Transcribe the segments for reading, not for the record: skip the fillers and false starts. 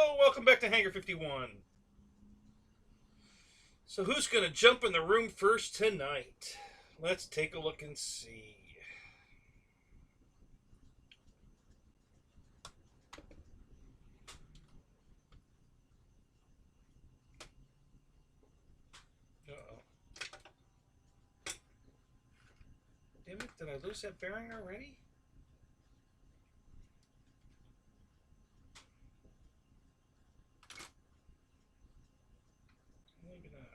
Hello, welcome back to Hangar 51. So who's going to jump in the room first tonight? Let's take a look and see. Uh-oh. Damn it, did I lose that bearing already? Maybe not.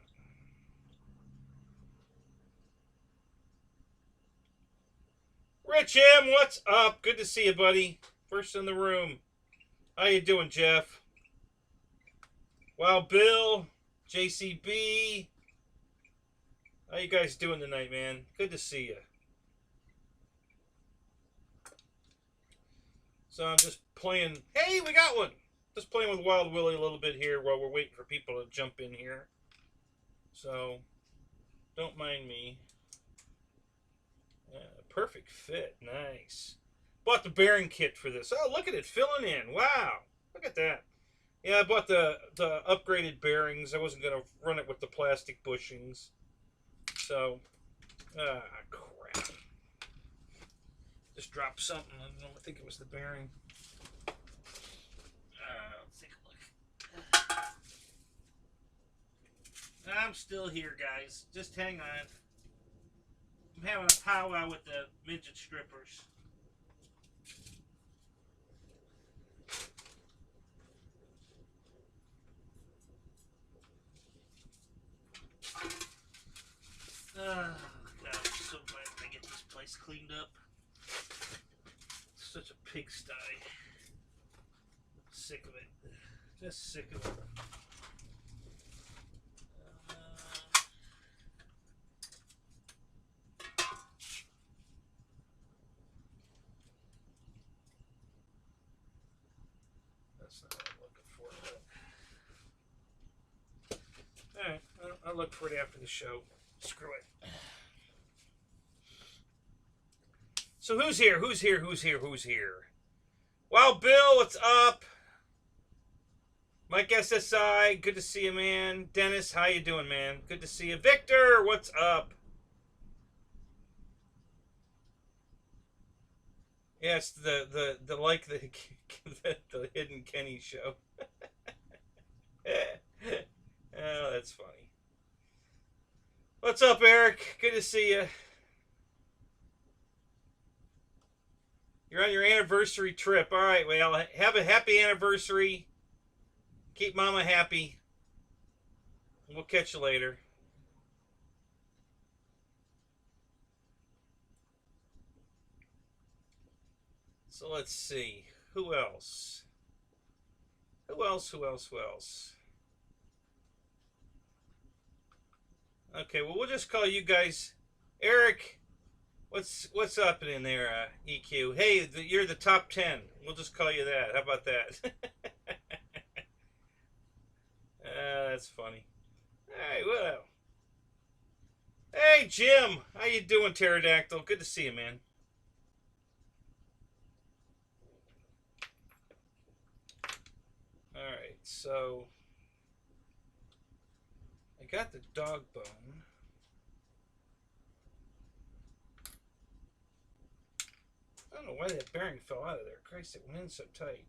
Rich M, what's up? Good to see you, buddy. First in the room. How you doing, Jeff? Wow, Bill, JCB. How you guys doing tonight, man? Good to see you. So I'm just playing. Hey, we got one. Just playing with Wild Willie a little bit here while we're waiting for people to jump in here. So don't mind me. Perfect fit. Nice. Bought the bearing kit for this. Oh, look at it filling in. Wow. Look at that. Yeah, I bought the upgraded bearings. I wasn't going to run it with the plastic bushings. So, crap. Just dropped something. I don't know. I think it was the bearing. Let's take a look. I'm still here, guys. Just hang on. I'm having a powwow with the midget strippers. Oh, God, I'm so glad I get this place cleaned up. It's such a pigsty. Sick of it. Just sick of it. That's not what I'm looking for. Alright, I'll look for it after the show. Screw it. So who's here? Who's here? Who's here? Who's here? Wow, Bill, what's up? Mike SSI, good to see you, man. Dennis, how you doing, man? Good to see you. Victor, what's up? Yeah, it's the Hidden Kenny show. Oh, that's funny. What's up, Eric? Good to see you. You're on your anniversary trip. All right, well, have a happy anniversary. Keep Mama happy. We'll catch you later. So let's see. Who else? Who else? Who else? Who else? Okay, well, we'll just call you guys. Eric, what's up in there, EQ? Hey, you're the top 10. We'll just call you that. How about that? That's funny. All right, well. Hey, Jim. How you doing, Pterodactyl? Good to see you, man. All right, so I got the dog bone. I don't know why that bearing fell out of there. Christ, it went in so tight.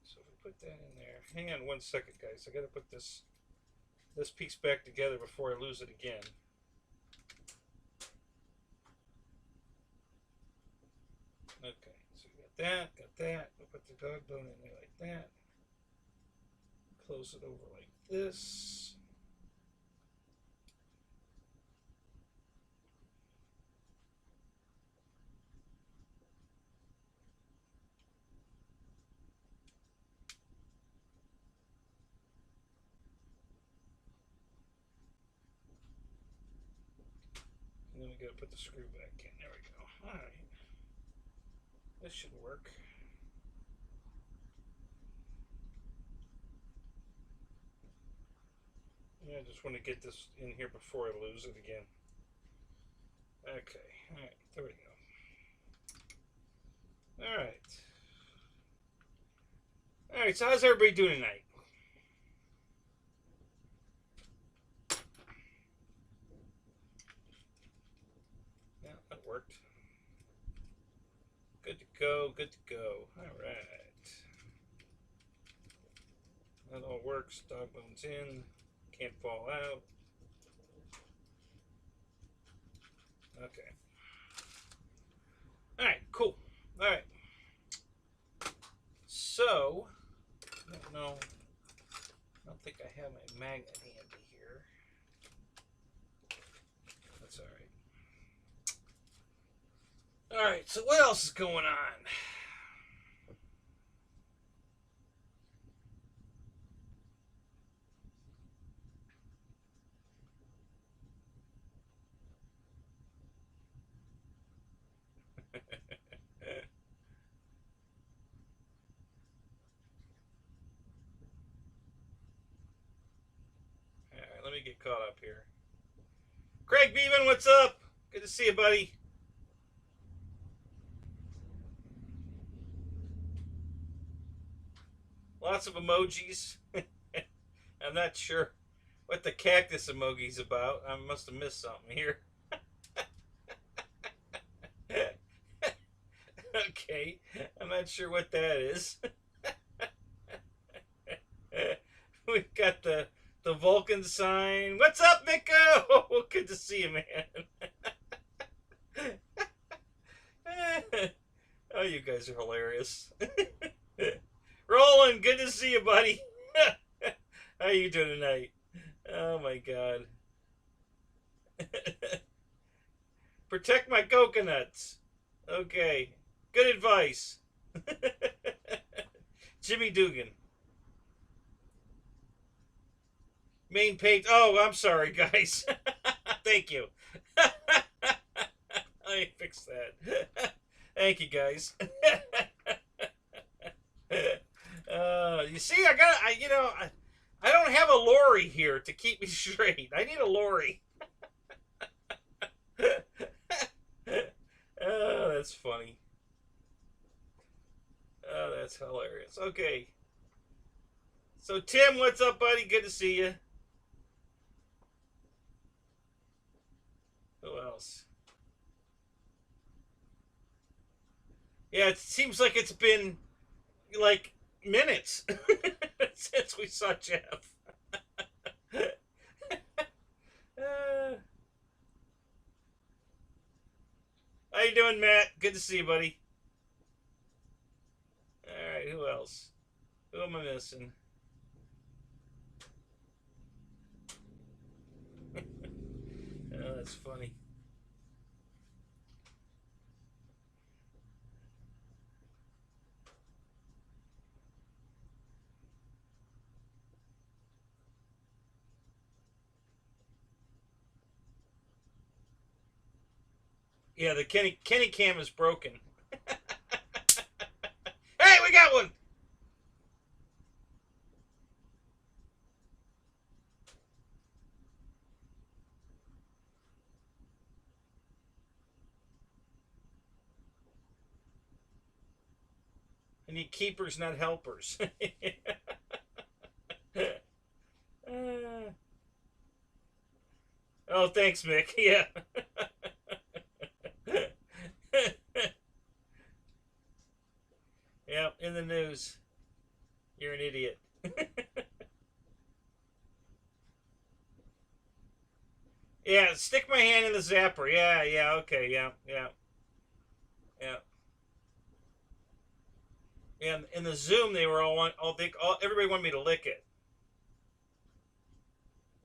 So if we put that in there. Hang on 1 second, guys. I got to put this piece back together before I lose it again. Okay, so we got that. We'll put the dog bone in there like that. Close it over like this. And then we gotta put the screw back in. There we go. Alright. This should work. Yeah, I just want to get this in here before I lose it again. Okay, alright, there we go. All right. All right. So how's everybody doing tonight? Yeah, that worked. Good to go. Good to go. All right. That all works. Dog bones in. Can't fall out. Okay. All right. Cool. All right. So, I don't know. I don't think I have my magnet handy here. That's all right. All right. So what else is going on? All right. Let me get caught up here. Craig Beeman, what's up? Good to see you, buddy. Lots of emojis. I'm not sure what the cactus emoji's about. I must have missed something here. Okay, I'm not sure what that is. We've got the Vulcan sign. What's up, Miko? Oh, good to see you, man. Oh, you guys are hilarious. Roland, good to see you, buddy. How you doing tonight? Oh my god. Protect my coconuts. Okay. Good advice. Jimmy Dugan. Main page. Oh, I'm sorry, guys. Thank you. I fixed that. Thank you, guys. You see, I don't have a lorry here to keep me straight. I need a lorry. Oh, that's funny. Oh, that's hilarious. Okay. So, Tim, what's up, buddy? Good to see you. Who else? Yeah, it seems like it's been like minutes since we saw Jeff. How you doing, Matt? Good to see you, buddy. All right, who else? Who am I missing? Oh, that's funny. Yeah, the Kenny cam is broken. Hey, we got one. I need keepers, not helpers. Oh, thanks, Mick. Yeah. Yeah, in the news. You're an idiot. Yeah, stick my hand in the zapper. Yeah, yeah, okay, yeah, yeah, yeah. Yeah, in the Zoom, they were everybody wanted me to lick it.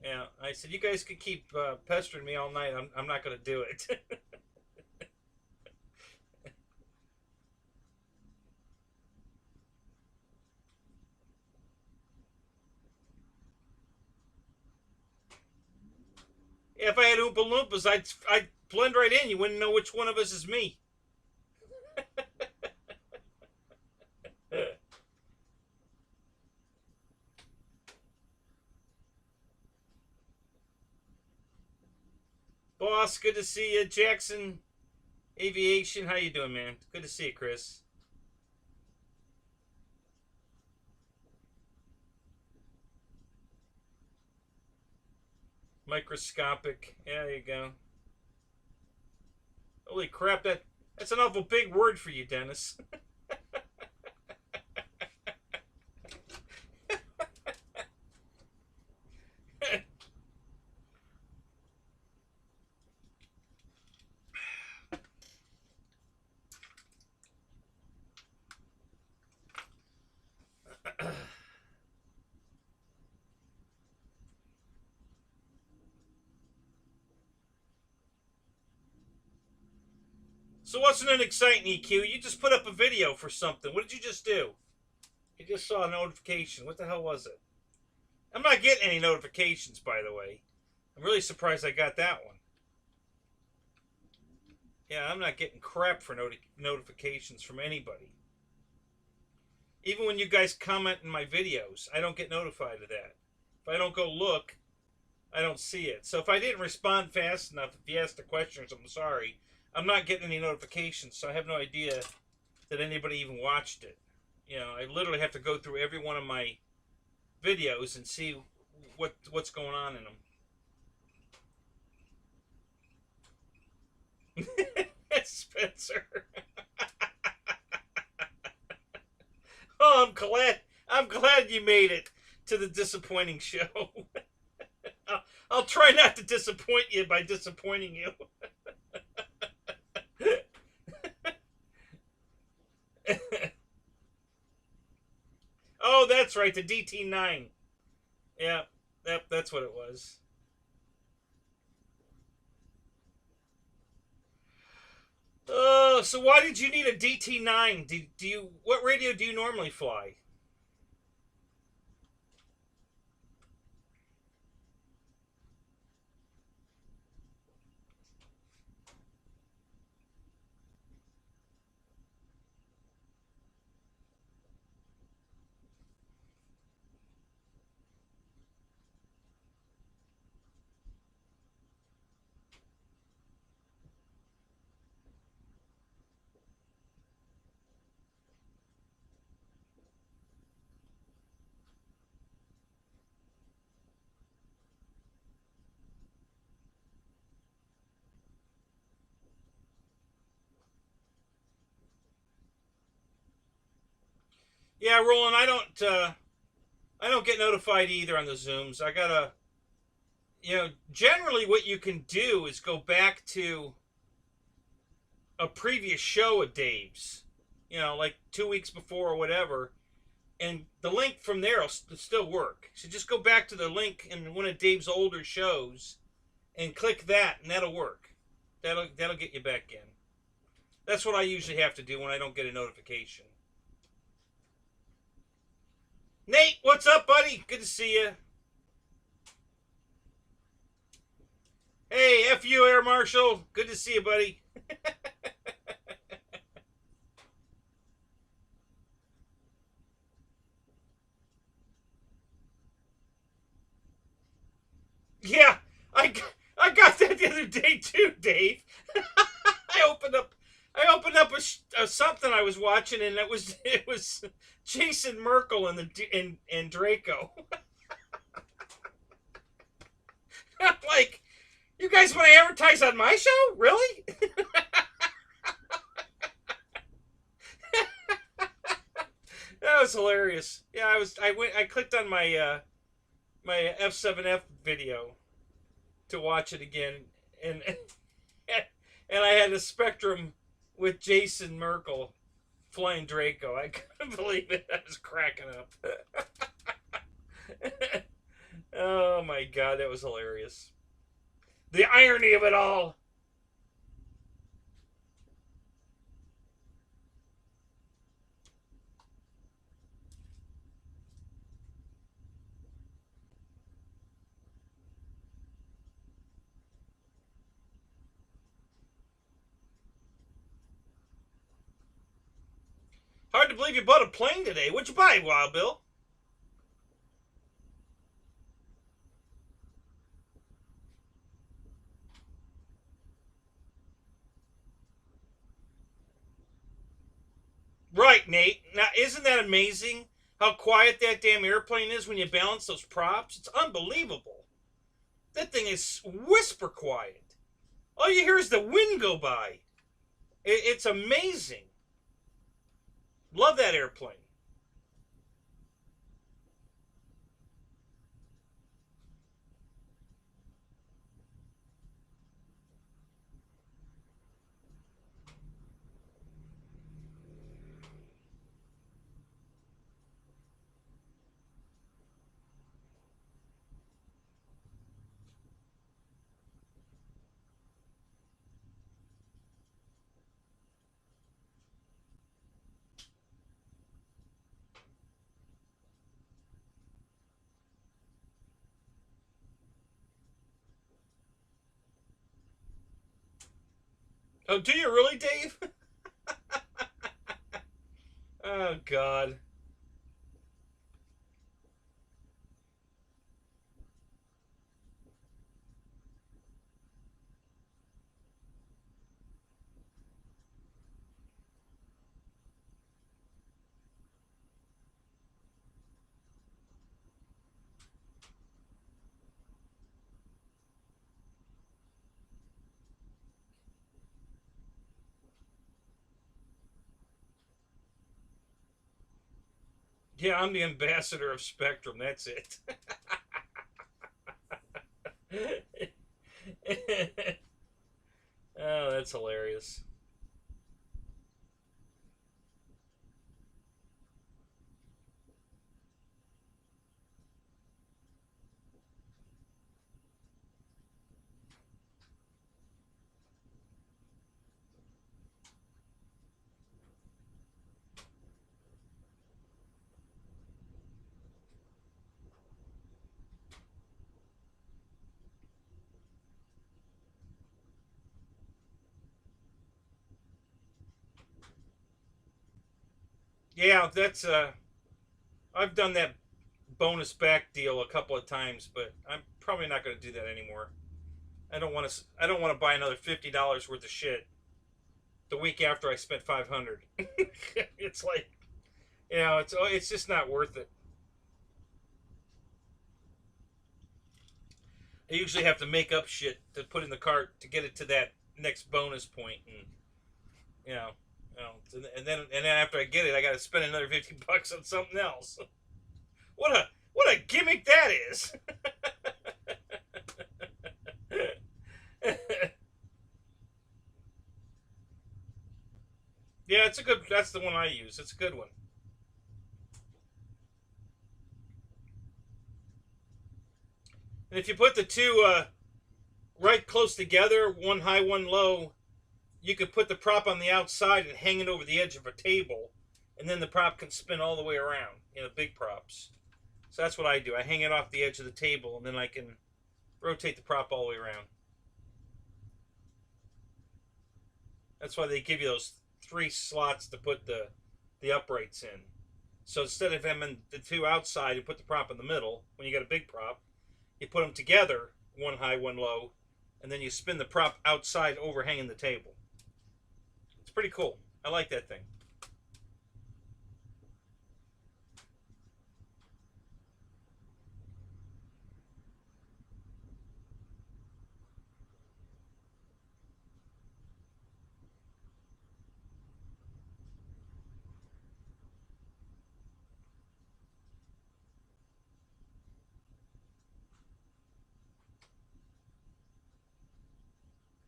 Yeah, I said, you guys could keep pestering me all night. I'm not going to do it. If I had Oompa Loompas, I'd blend right in. You wouldn't know which one of us is me. Boss, good to see you. Jackson Aviation, how you doing, man? Good to see you, Chris. Microscopic. Yeah, there you go. Holy crap, that's an awful big word for you, Dennis. So what's an exciting EQ? You just put up a video for something. What did you just do? You just saw a notification. What the hell was it? I'm not getting any notifications, by the way. I'm really surprised I got that one. Yeah, I'm not getting crap for notifications from anybody. Even when you guys comment in my videos, I don't get notified of that. If I don't go look, I don't see it. So if I didn't respond fast enough, if you asked a question, I'm sorry. I'm not getting any notifications, so I have no idea that anybody even watched it. You know, I literally have to go through every one of my videos and see what's going on in them. Spencer. Oh, I'm glad you made it to the disappointing show. I'll try not to disappoint you by disappointing you. Oh, that's right, the DT9. Yeah, that's what it was. Oh, so why did you need a DT9? Do you what radio do you normally fly? Yeah, Roland, I don't get notified either on the Zooms. I gotta, generally what you can do is go back to a previous show of Dave's, like 2 weeks before or whatever, and the link from there will still work. So just go back to the link in one of Dave's older shows and click that, and that'll work. That'll get you back in. That's what I usually have to do when I don't get a notification. Nate, what's up, buddy? Good to see you. Hey, F you, Air Marshal. Good to see you, buddy. Yeah, I got that the other day too, Dave. I opened up a something I was watching, and it was Jason Merkel and Draco. I'm like, you guys want to advertise on my show? Really? That was hilarious. Yeah, I clicked on my my F7F video to watch it again, and and I had a Spectrum with Jason Merkel flying Draco. I couldn't believe it. I was cracking up. Oh my god, that was hilarious. The irony of it all. Hard to believe you bought a plane today. What'd you buy, Wild Bill? Right, Nate. Now, isn't that amazing? How quiet that damn airplane is when you balance those props? It's unbelievable. That thing is whisper quiet. All you hear is the wind go by. It's amazing. Love that airplane. Oh, do you really, Dave? Oh, God. Yeah, I'm the ambassador of Spectrum. That's it. Oh, that's hilarious. Yeah, that's I've done that bonus back deal a couple of times, but I'm probably not going to do that anymore. I don't want to. I don't want to buy another $50 worth of shit the week after I spent 500. It's like, it's just not worth it. I usually have to make up shit to put in the cart to get it to that next bonus point, and you know, and then after I get it, I got to spend another $50 on something else. What a gimmick that is. Yeah, it's a good. That's the one I use. It's a good one. And if you put the two right close together, one high, one low, you could put the prop on the outside and hang it over the edge of a table, and then the prop can spin all the way around. Big props. So that's what I do. I hang it off the edge of the table, and then I can rotate the prop all the way around. That's why they give you those 3 slots to put the uprights in. So instead of having the two outside, you put the prop in the middle. When you got a big prop, you put them together, one high, one low, and then you spin the prop outside overhanging the table. It's pretty cool. I like that thing.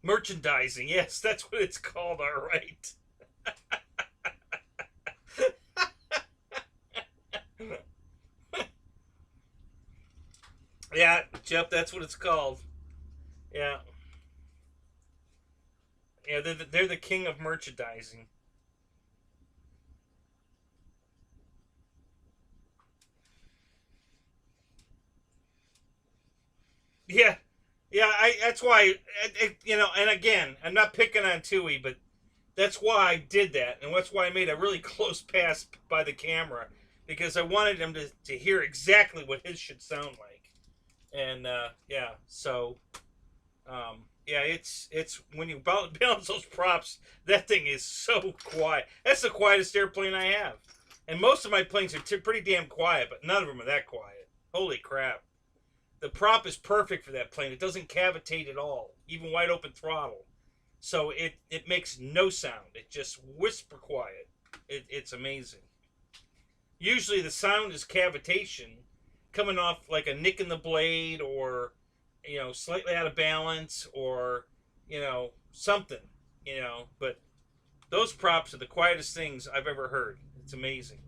Merchandising, yes, that's what it's called, all right. Yeah, Jeff, that's what it's called. Yeah, yeah, they're the king of merchandising. Yeah, yeah, that's why, and again, I'm not picking on Tui, but that's why I did that, and that's why I made a really close pass by the camera, because I wanted him to hear exactly what his should sound like. And yeah, so yeah, it's when you balance those props, that thing is so quiet. That's the quietest airplane I have, and most of my planes are pretty damn quiet, but none of them are that quiet. Holy crap! The prop is perfect for that plane. It doesn't cavitate at all, even wide open throttle. So it makes no sound. It just whisper quiet. It's amazing. Usually the sound is cavitation coming off like a nick in the blade, or slightly out of balance, or something, but those props are the quietest things I've ever heard. It's amazing.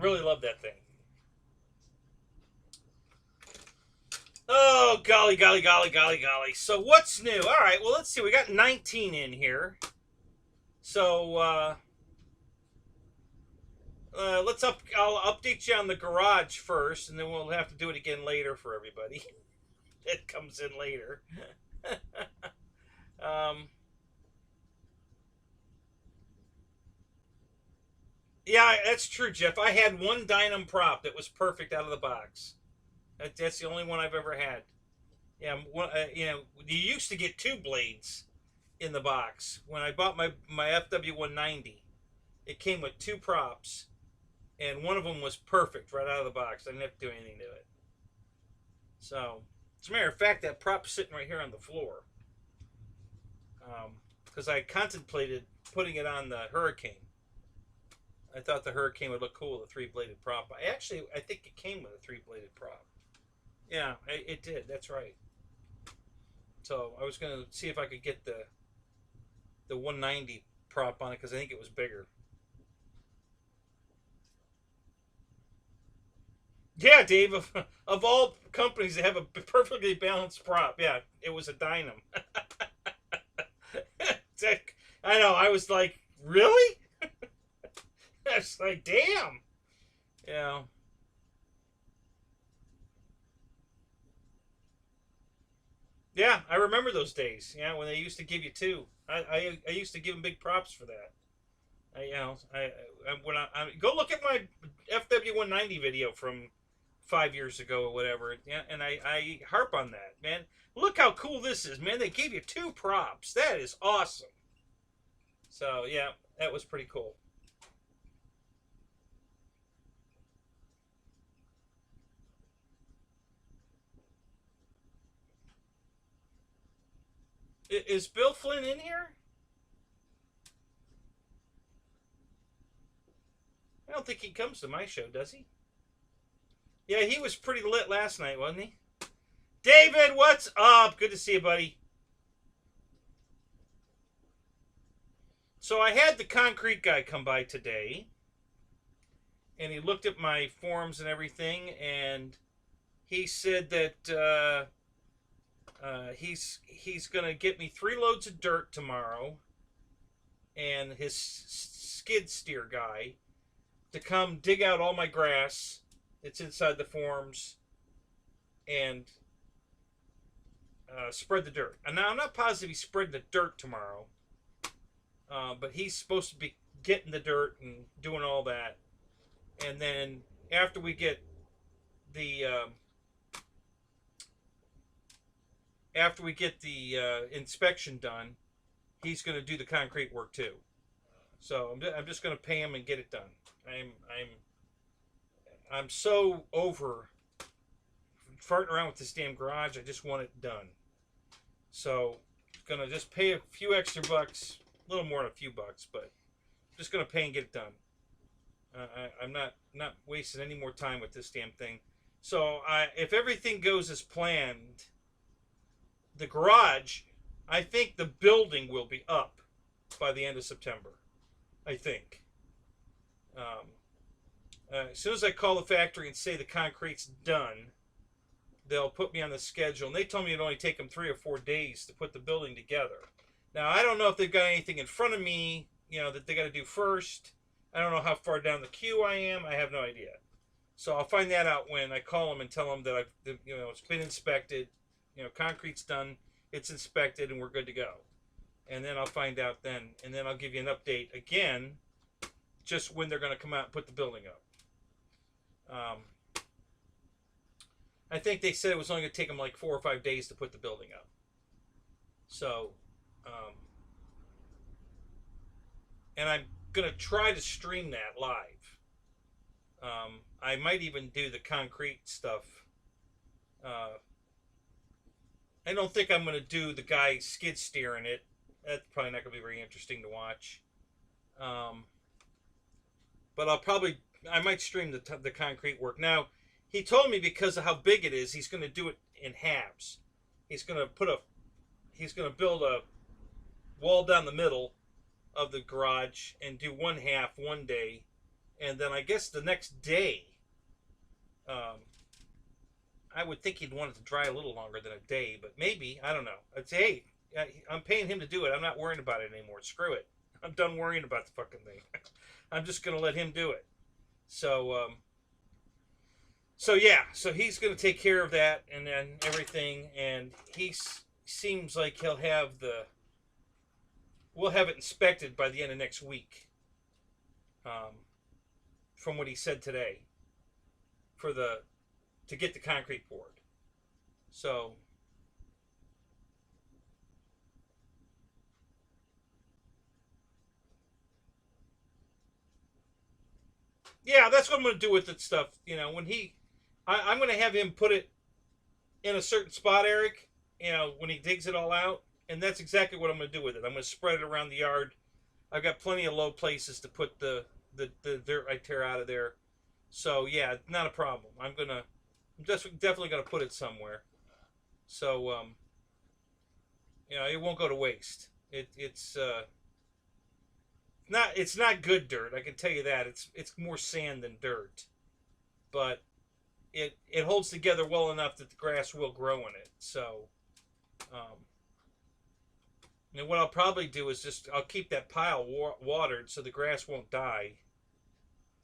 Really love that thing. Oh, golly, golly, golly, golly, golly. So what's new? All right, well, let's see. We got 19 in here. So I'll update you on the garage first, and then we'll have to do it again later for everybody. It comes in later. Yeah, that's true, Jeff. I had one Dynam prop that was perfect out of the box. That's the only one I've ever had. Yeah, you used to get 2 blades in the box. When I bought my FW190, it came with 2 props, and one of them was perfect right out of the box. I didn't have to do anything to it. So, as a matter of fact, that prop's sitting right here on the floor. Because I contemplated putting it on the Hurricane. I thought the Hurricane would look cool with a 3-bladed prop. I think it came with a 3-bladed prop. Yeah, it did. That's right. So I was going to see if I could get the 190 prop on it, because I think it was bigger. Yeah, Dave, of all companies that have a perfectly balanced prop, yeah, it was a Dynam. I know, I was like, really? I was like, damn. Yeah. Yeah, I remember those days. Yeah, when they used to give you 2. I used to give them big props for that. Go look at my FW190 video from 5 years ago or whatever. Yeah, and I harp on that, man. Look how cool this is, man. They gave you 2 props. That is awesome. So yeah, that was pretty cool. Is Bill Flynn in here? I don't think he comes to my show, does he? Yeah, he was pretty lit last night, wasn't he? David, what's up? Good to see you, buddy. So I had the concrete guy come by today, and he looked at my forms and everything, and he said that he's gonna get me 3 loads of dirt tomorrow, and his skid steer guy to come dig out all my grass that's inside the forms and spread the dirt. And now I'm not positive he's spreading the dirt tomorrow, but he's supposed to be getting the dirt and doing all that. And then after we get the inspection done, he's going to do the concrete work too. So I'm just going to pay him and get it done. I'm so over farting around with this damn garage. I just want it done. So gonna just pay a few extra bucks, a little more than a few bucks, but just gonna pay and get it done. I'm not wasting any more time with this damn thing. So if everything goes as planned, the garage, I think the building will be up by the end of September. I think. As soon as I call the factory and say the concrete's done, they'll put me on the schedule. And they told me it'd only take them 3 or 4 days to put the building together. Now, I don't know if they've got anything in front of me, that they got to do first. I don't know how far down the queue I am. I have no idea. So I'll find that out when I call them and tell them that it's been inspected. Concrete's done. It's inspected, and we're good to go. And then I'll find out then. And then I'll give you an update again, just when they're going to come out and put the building up. I think they said it was only going to take them like 4 or 5 days to put the building up. So, and I'm going to try to stream that live. I might even do the concrete stuff I don't think I'm going to do the guy skid steering it. That's probably not going to be very interesting to watch. Um, but I might stream the concrete work. Now, he told me because of how big it is, he's going to do it in halves. He's going to build a wall down the middle of the garage and do one half one day, and then I guess the next day, um, I would think he'd want it to dry a little longer than a day, but maybe, I don't know. I'd say, hey, I'm paying him to do it. I'm not worrying about it anymore. Screw it. I'm done worrying about the fucking thing. I'm just going to let him do it. So yeah, so he's going to take care of that and then everything, and he seems like we'll have it inspected by the end of next week, from what he said today, to get the concrete poured. So yeah, that's what I'm going to do with that stuff. When I'm going to have him put it in a certain spot, Eric. When he digs it all out, and that's exactly what I'm going to do with it. I'm going to spread it around the yard. I've got plenty of low places to put the dirt I tear out of there. So yeah, not a problem. I'm definitely going to put it somewhere. So it won't go to waste. It's not good dirt. I can tell you that. It's more sand than dirt, but it holds together well enough that the grass will grow in it. So, and what I'll probably do is I'll keep that pile watered so the grass won't die.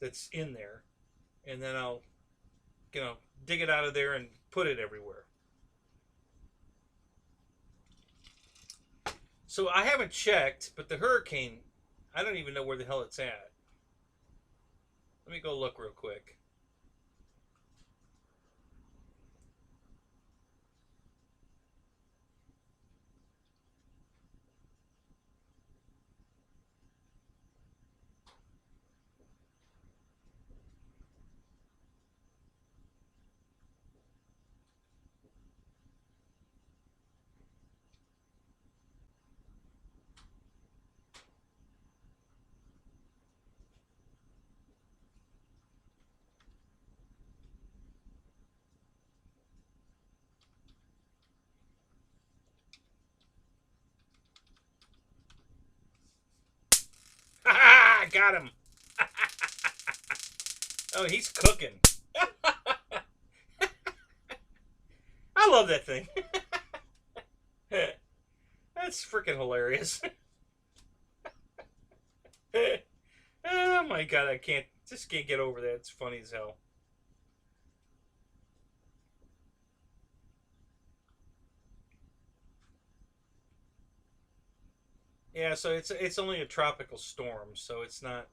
That's in there, and then I'll dig it out of there and put it everywhere. So I haven't checked, but the hurricane, I don't even know where the hell it's at. Let me go look real quick. I got him. Oh, he's cooking. I love that thing. That's freaking hilarious. Oh my god, I just can't get over that. It's funny as hell. Yeah, so it's only a tropical storm, so it's not.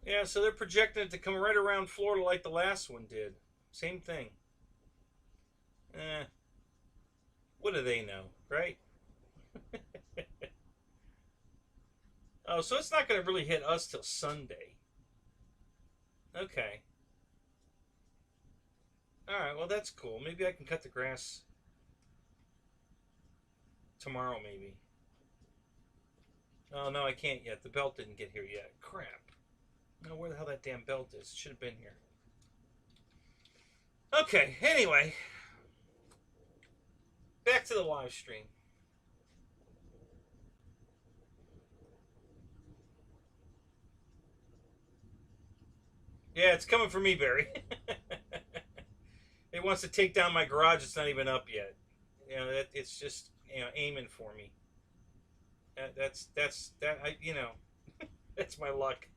Yeah, so they're projecting it to come right around Florida like the last one did. Same thing. Eh, what do they know, right? Oh, so it's not going to really hit us till Sunday. Okay. Alright, well, that's cool. Maybe I can cut the grass tomorrow, maybe. Oh, no, I can't yet. The belt didn't get here yet. Crap. No, where the hell that damn belt is? It should have been here. Okay, anyway. Back to the live stream. Yeah, it's coming for me, Barry. It wants to take down my garage. It's not even up yet. It's just aiming for me. That's that's my luck.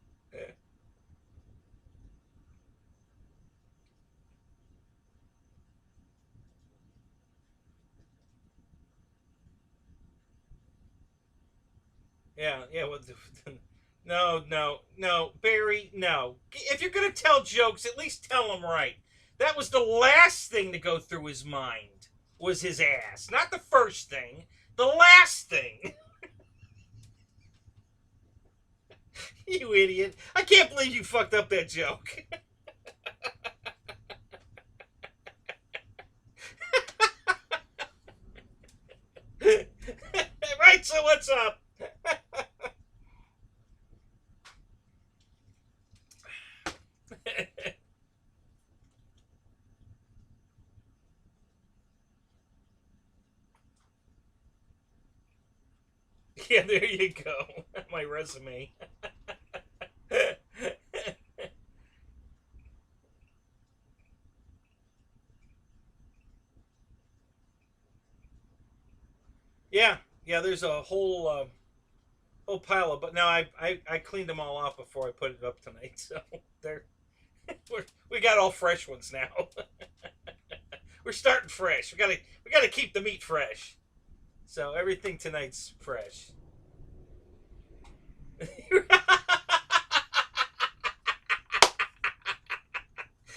Yeah. Well, No, no, no, Barry, no. If you're going to tell jokes, at least tell them right. That was the last thing to go through his mind, was his ass. Not the first thing, the last thing. You idiot. I can't believe you fucked up that joke. Right, so what's up? Yeah, there you go. My resume. Yeah, yeah. There's a whole pile of. But now I cleaned them all off before I put it up tonight, so they're we got all fresh ones now. We're starting fresh. We gotta keep the meat fresh. So everything tonight's fresh.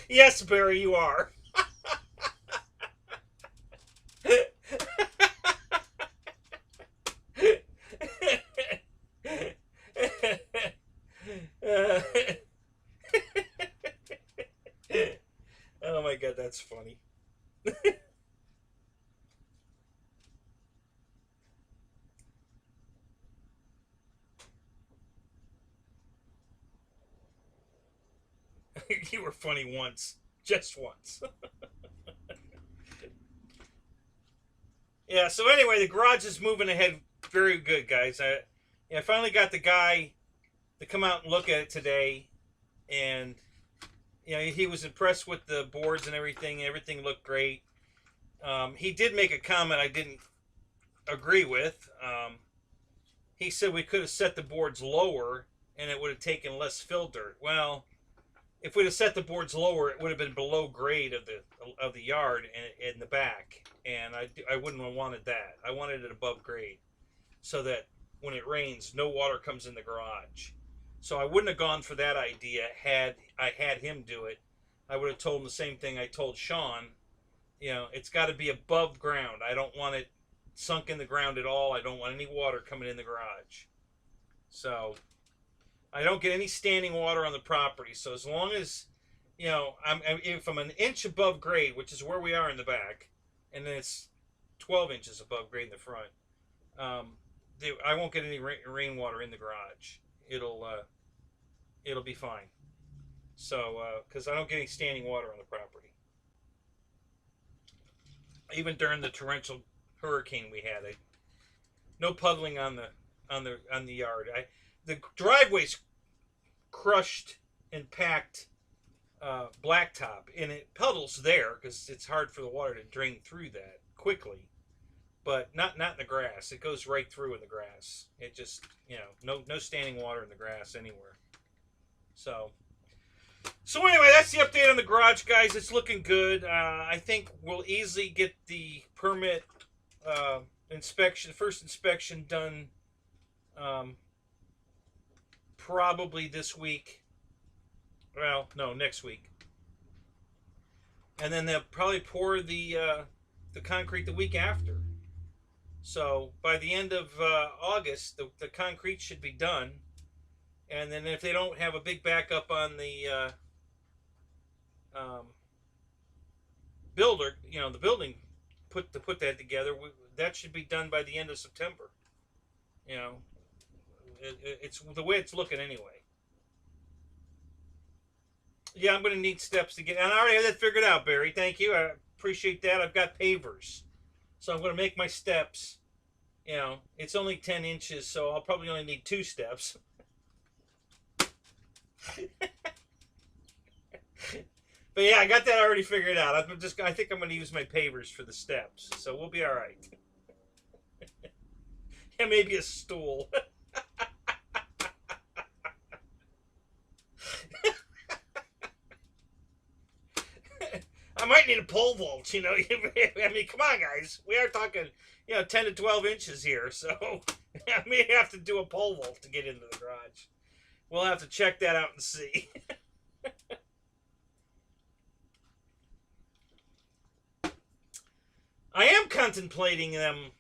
Yes, Barry, you are. Oh my god, that's funny. You were funny once. Just once. Yeah, so anyway, the garage is moving ahead very good, guys. I finally got the guy to come out and look at it today, and he was impressed with the boards and everything. Everything looked great. He did make a comment I didn't agree with. He said we could have set the boards lower, and it would have taken less fill dirt. Well, if we'd have set the boards lower, it would have been below grade of the yard and in the back, and I wouldn't have wanted that. I wanted it above grade, so that when it rains, no water comes in the garage. So I wouldn't have gone for that idea had I had him do it. I would have told him the same thing I told Sean. It's got to be above ground. I don't want it sunk in the ground at all. I don't want any water coming in the garage. So I don't get any standing water on the property. So as long as, if I'm an inch above grade, which is where we are in the back, and then it's 12 inches above grade in the front, I won't get any rainwater in the garage. It'll be fine. So, because I don't get any standing water on the property. Even during the torrential hurricane we had, no puddling on the yard. The driveway's crushed and packed blacktop, and it puddles there because it's hard for the water to drain through that quickly. But not in the grass. It goes right through in the grass. It just no standing water in the grass anywhere. So anyway, that's the update on the garage, guys. It's looking good. I think we'll easily get the permit first inspection done. Probably this week. Well, no, next week. And then they'll probably pour the concrete the week after. So by the end of August, the concrete should be done. And then if they don't have a big backup on the builder, the building put that together, that should be done by the end of September. It's the way it's looking anyway. Yeah, I'm going to need steps to get, and I already have that figured out, Barry. Thank you. I appreciate that. I've got pavers. So I'm going to make my steps. It's only 10 inches, so I'll probably only need 2 steps. But yeah, I got that already figured out. I think I'm going to use my pavers for the steps, so we'll be all right. Yeah, maybe a stool. I might need a pole vault, I mean, come on, guys. We are talking, 10 to 12 inches here, so I may have to do a pole vault to get into the garage. We'll have to check that out and see. I am contemplating them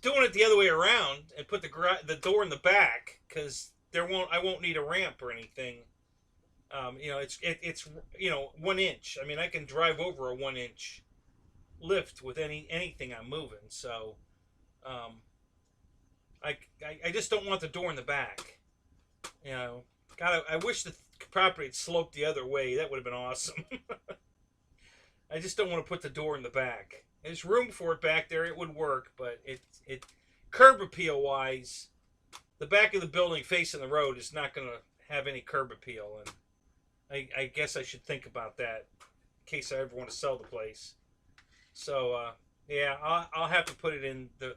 doing it the other way around and put the door in the back, because I won't need a ramp or anything. It's 1 inch. I mean, I can drive over a 1 inch lift with anything I'm moving. So, I just don't want the door in the back. God, I wish the property had sloped the other way. That would have been awesome. I just don't want to put the door in the back. There's room for it back there. It would work, but it curb appeal wise, the back of the building facing the road is not going to have any curb appeal, and I guess I should think about that in case I ever want to sell the place. So yeah, I'll have to put it in the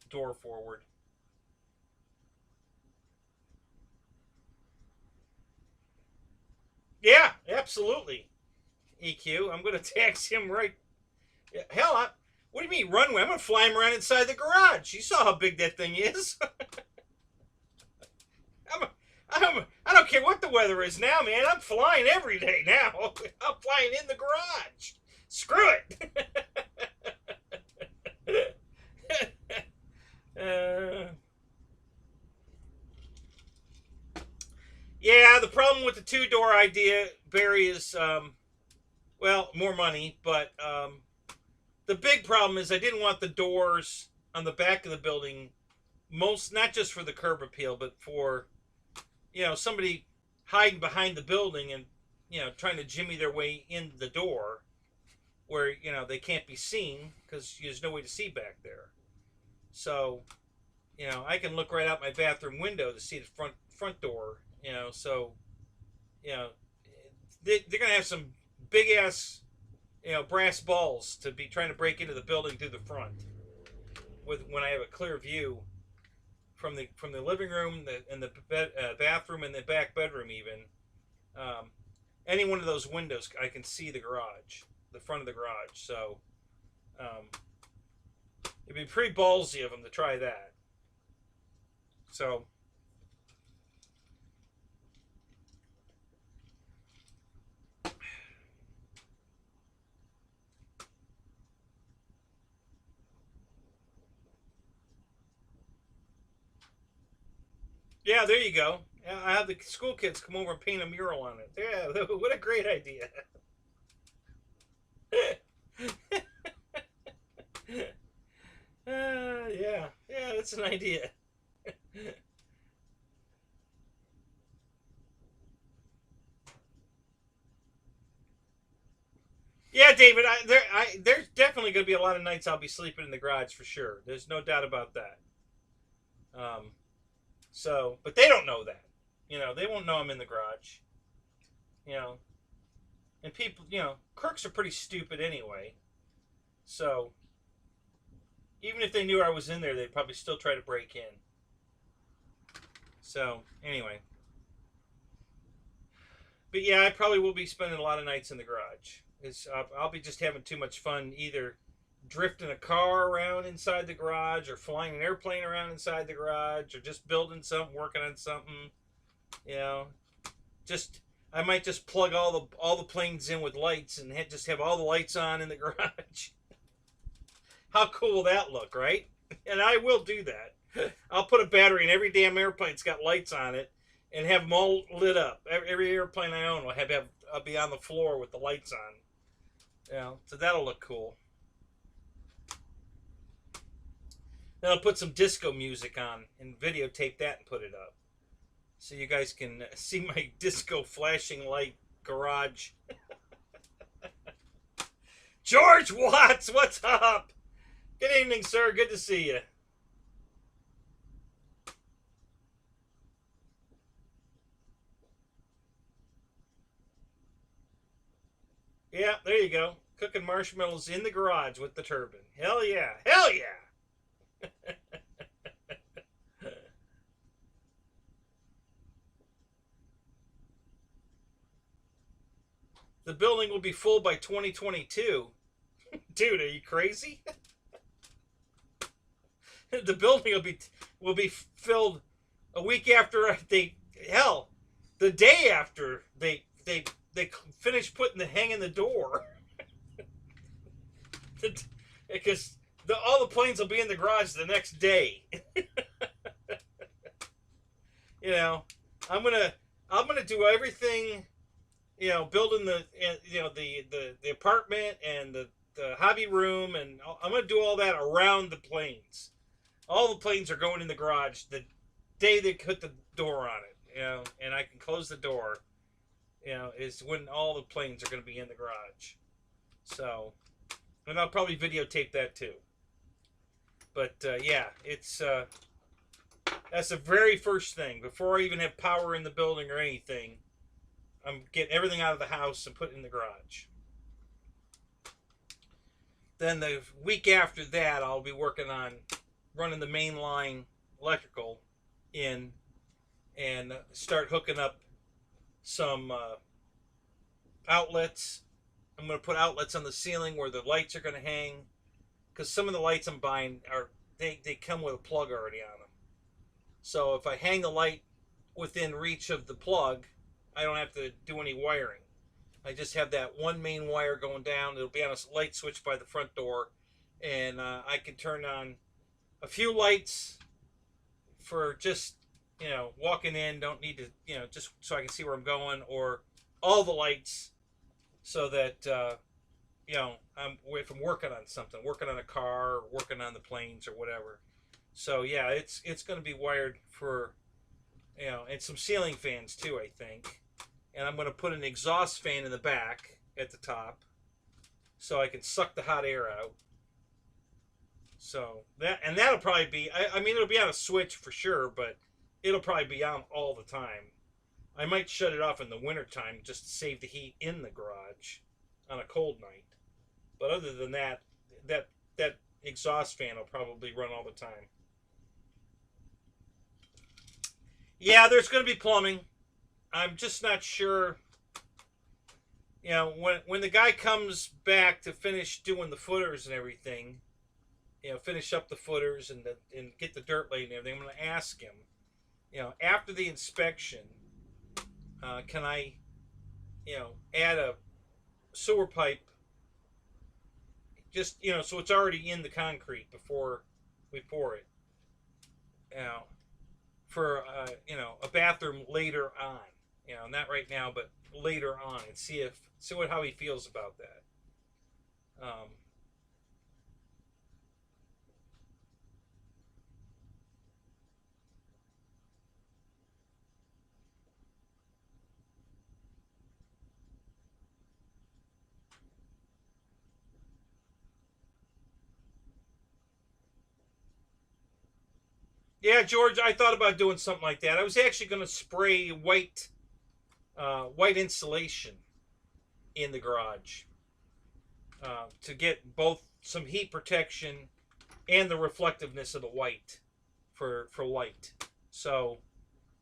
door forward. Yeah, absolutely. EQ, I'm going to tax him right. Hell, what do you mean runway? I'm going to fly him around inside the garage. You saw how big that thing is. I don't care what the weather is now, man. I'm flying every day now. I'm flying in the garage. Screw it. Yeah, the problem with the two-door idea, Barry, is, well, more money, but the big problem is I didn't want the doors on the back of the building, not just for the curb appeal, but for, somebody hiding behind the building and, trying to jimmy their way in the door where, they can't be seen because there's no way to see back there. So, I can look right out my bathroom window to see the front door, so, they're going to have some big ass, brass balls to be trying to break into the building through the front when I have a clear view from the living room and the bathroom and the back bedroom even. Any one of those windows, I can see the garage, the front of the garage. So it'd be pretty ballsy of them to try that. So yeah, there you go. I have the school kids come over and paint a mural on it. Yeah, what a great idea. Yeah, that's an idea. Yeah, David, there's definitely going to be a lot of nights I'll be sleeping in the garage for sure. There's no doubt about that. So, but they don't know that. They won't know I'm in the garage. And people, crooks are pretty stupid anyway. So, even if they knew I was in there, they'd probably still try to break in. So, anyway. But yeah, I probably will be spending a lot of nights in the garage. I'll be just having too much fun either drifting a car around inside the garage or flying an airplane around inside the garage or just building something, working on something. I might just plug all the planes in with lights and just have all the lights on in the garage. How cool will that look, right? And I will do that. I'll put a battery in every damn airplane that's got lights on it and have them all lit up. Every airplane I own will I'll be on the floor with the lights on. So that'll look cool. Then I'll put some disco music on and videotape that and put it up. So you guys can see my disco flashing light garage. George Watts, what's up? Good evening, sir. Good to see you. Yeah, there you go. Cooking marshmallows in the garage with the turbine. Hell yeah. Hell yeah. The building will be full by 2022. Dude, are you crazy? The building will be filled A week after hell, the day after they finished putting the hanging the door, because all the planes will be in the garage the next day. You know, I'm gonna do everything. You know, building the the apartment and the hobby room, and I'm gonna do all that around the planes. All the planes are going in the garage the day they put the door on it. You know, and I can close the door. You know, is when all the planes are going to be in the garage. So, and I'll probably videotape that too. But yeah, it's that's the very first thing before I even have power in the building or anything. I'm getting everything out of the house and put it in the garage. Then the week after that, I'll be working on running the main line electrical in and start hooking up some outlets. I'm going to put outlets on the ceiling where the lights are going to hang, because some of the lights I'm buying they come with a plug already on them. So if I hang the light within reach of the plug, I don't have to do any wiring. I just have that one main wire going down. It'll be on a light switch by the front door, and I can turn on a few lights for just, you know, walking in. Don't need to, you know, just so I can see where I'm going, or all the lights so that you know, if I'm working on something, working on a car, or working on the planes or whatever. So yeah, it's going to be wired for, you know, and some ceiling fans too, I think. And I'm going to put an exhaust fan in the back at the top so I can suck the hot air out. So that'll probably be, I mean, it'll be on a switch for sure, but it'll probably be on all the time. I might shut it off in the wintertime just to save the heat in the garage on a cold night. But other than that, that exhaust fan will probably run all the time. Yeah, there's going to be plumbing. I'm just not sure. You know, when the guy comes back to finish doing the footers and everything, you know, finish up the footers and get the dirt laid and everything, I'm going to ask him, you know, after the inspection, can I, you know, add a sewer pipe, just, you know, so it's already in the concrete before we pour it, you know, for you know, a bathroom later on, you know, not right now, but later on, and see how he feels about that. Yeah, George, I thought about doing something like that. I was actually going to spray white insulation in the garage to get both some heat protection and the reflectiveness of the white for light. So,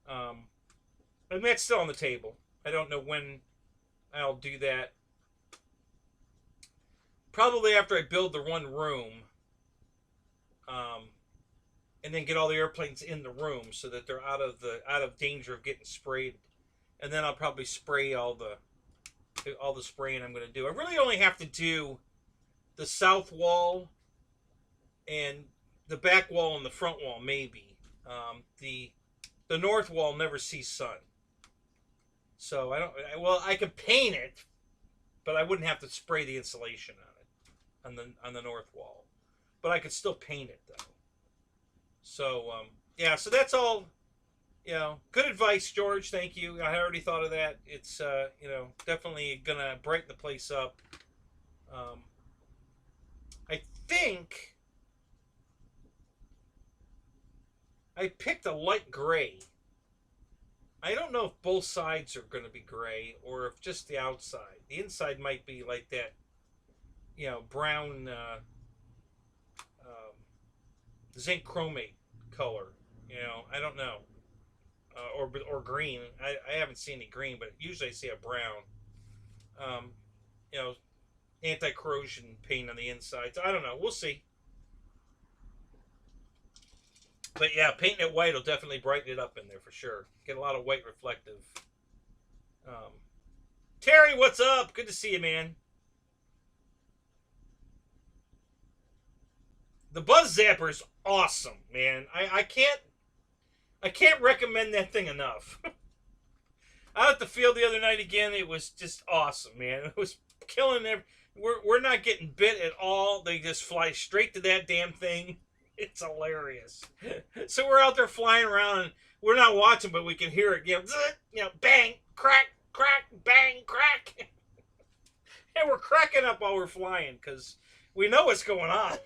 and that's still on the table. I don't know when I'll do that. Probably after I build the one room. And then get all the airplanes in the room so that they're out of danger of getting sprayed, and then I'll probably spray all the spraying I'm going to do. I really only have to do the south wall and the back wall and the front wall, maybe. The north wall never sees sun, so I don't. Well, I could paint it, but I wouldn't have to spray the insulation on it on the north wall, but I could still paint it though. So, yeah, so that's all, you know, good advice, George. Thank you. I already thought of that. It's, you know, definitely going to brighten the place up. I think I picked a light gray. I don't know if both sides are going to be gray or if just the outside. The inside might be like that, you know, brown, zinc chromate color, you know, I don't know, or green. I haven't seen any green, but usually I see a brown. You know, anti-corrosion paint on the inside. So I don't know. We'll see. But yeah, painting it white will definitely brighten it up in there for sure. Get a lot of white reflective. Um, Terry, what's up? Good to see you, man. The Buzz Zapper is awesome, man. I can't recommend that thing enough. Out at the field the other night again, it was just awesome, man. It was killing every. We're not getting bit at all. They just fly straight to that damn thing. It's hilarious. So we're out there flying around, and we're not watching, but we can hear it. Bang, crack, crack, bang, crack. And we're cracking up while we're flying because we know what's going on.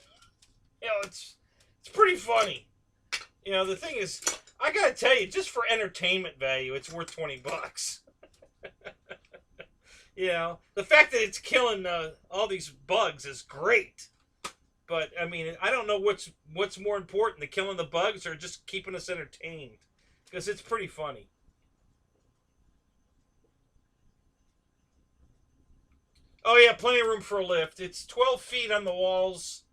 It's pretty funny. The thing is, I gotta tell you, just for entertainment value, it's worth $20. The fact that it's killing all these bugs is great. But I mean, I don't know what's more important, the killing the bugs or just keeping us entertained, because it's pretty funny. Oh yeah, plenty of room for a lift. It's 12 feet on the walls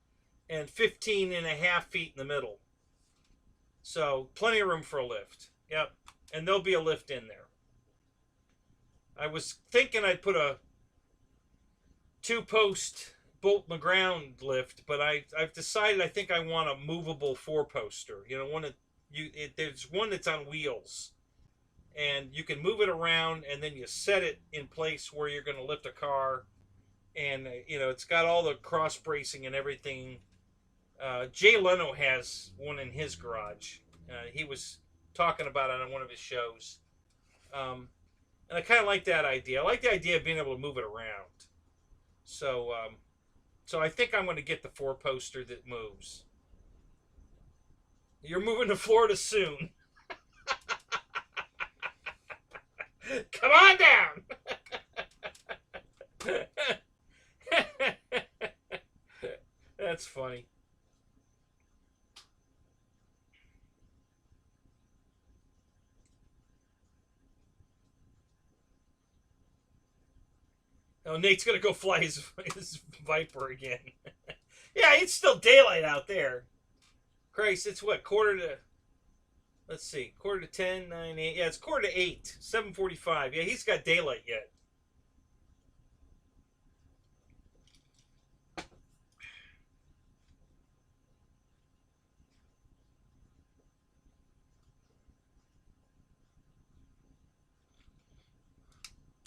and 15 and a half feet in the middle. So plenty of room for a lift. Yep. And there'll be a lift in there. I was thinking I'd put a 2-post bolt in the ground lift, but I've decided I think I want a movable 4-poster. There's one that's on wheels, and you can move it around, and then you set it in place where you're going to lift a car, and it's got all the cross bracing and everything. Jay Leno has one in his garage. He was talking about it on one of his shows. And I kind of like that idea. I like the idea of being able to move it around. So I think I'm going to get the 4-poster that moves. You're moving to Florida soon. Come on down. That's funny. Oh, Nate's gonna go fly his Viper again. Yeah, it's still daylight out there. Christ, it's what, let's see, quarter to 10, 9, 8. Yeah, it's quarter to 8, 7:45. Yeah, he's got daylight yet.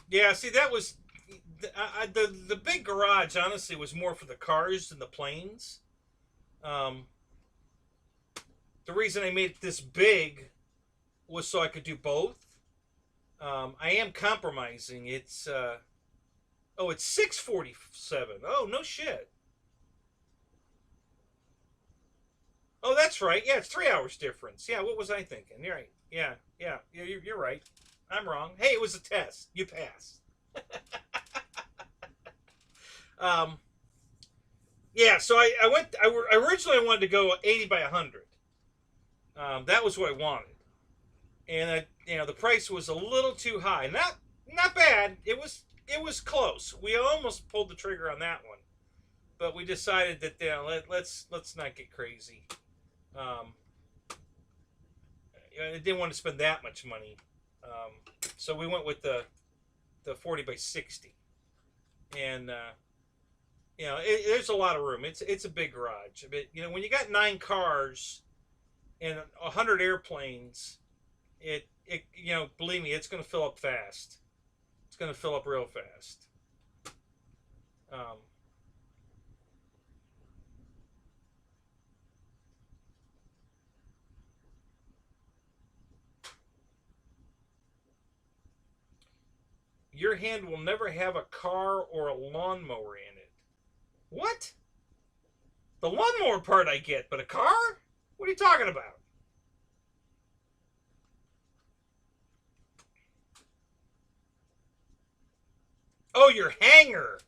Yeah, see, that was the big garage. Honestly, was more for the cars than the planes. The reason I made it this big was so I could do both. I am compromising. It's 6:47. Oh, no shit. Oh, that's right. Yeah, it's 3 hours difference. Yeah, what was I thinking? You're right. Yeah. You're right. I'm wrong. Hey, it was a test. You passed. Yeah, so I originally wanted to go 80 by 100. That was what I wanted. And the price was a little too high. Not bad. It was close. We almost pulled the trigger on that one. But we decided that let's not get crazy. I didn't want to spend that much money. So we went with the 40 by 60. And there's a lot of room. It's a big garage. But when you got 9 cars and 100 airplanes, it believe me, it's going to fill up fast. It's going to fill up real fast. Your hand will never have a car or a lawnmower in it. What? The lawnmower part I get, but a car? What are you talking about? Oh, your hanger.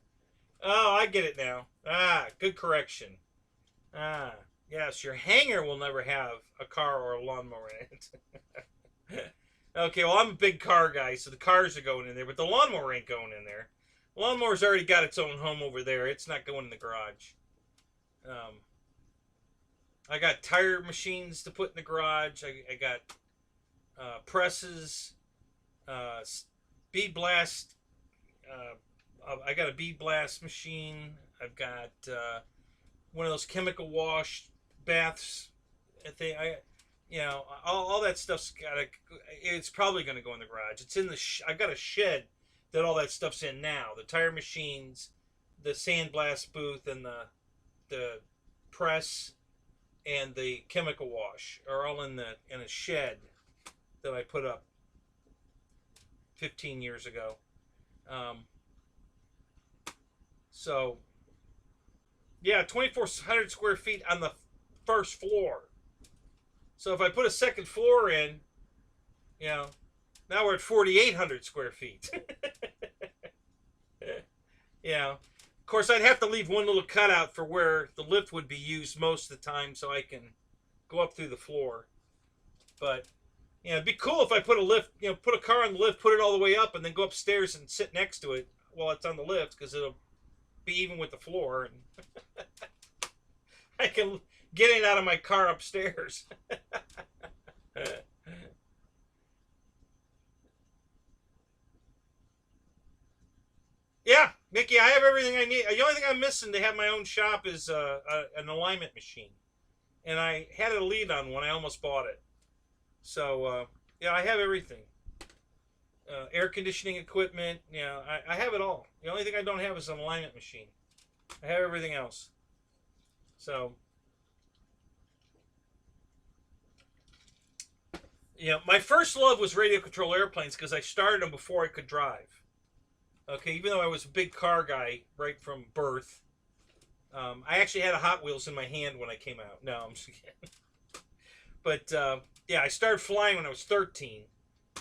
Oh, I get it now. Ah, good correction. Ah, yes, your hanger will never have a car or a lawnmower in it. Okay, well, I'm a big car guy, so the cars are going in there, but the lawnmower ain't going in there. The lawnmower's already got its own home over there. It's not going in the garage. I got tire machines to put in the garage. I got presses, uh, bead blast. I got a bead blast machine. I've got one of those chemical wash baths. All that stuff's got. It's probably going to go in the garage. It's in the. I got a shed that all that stuff's in now. The tire machines, the sandblast booth, and the press and the chemical wash are all in a shed that I put up 15 years ago. So yeah, 2,400 square feet on the first floor. So if I put a second floor in, now we're at 4,800 square feet. Of course, I'd have to leave one little cutout for where the lift would be used most of the time so I can go up through the floor. But, it'd be cool if I put a lift, put a car on the lift, put it all the way up, and then go upstairs and sit next to it while it's on the lift, because it'll be even with the floor. And I can get in and out of my car upstairs. Yeah, Mickey, I have everything I need. The only thing I'm missing to have my own shop is an alignment machine. And I had a lead on one. I almost bought it. So, yeah, I have everything. Air conditioning equipment. I have it all. The only thing I don't have is an alignment machine. I have everything else. So, my first love was radio control airplanes because I started them before I could drive. Okay, even though I was a big car guy right from birth, I actually had a Hot Wheels in my hand when I came out. No, I'm just kidding. But, yeah, I started flying when I was 13.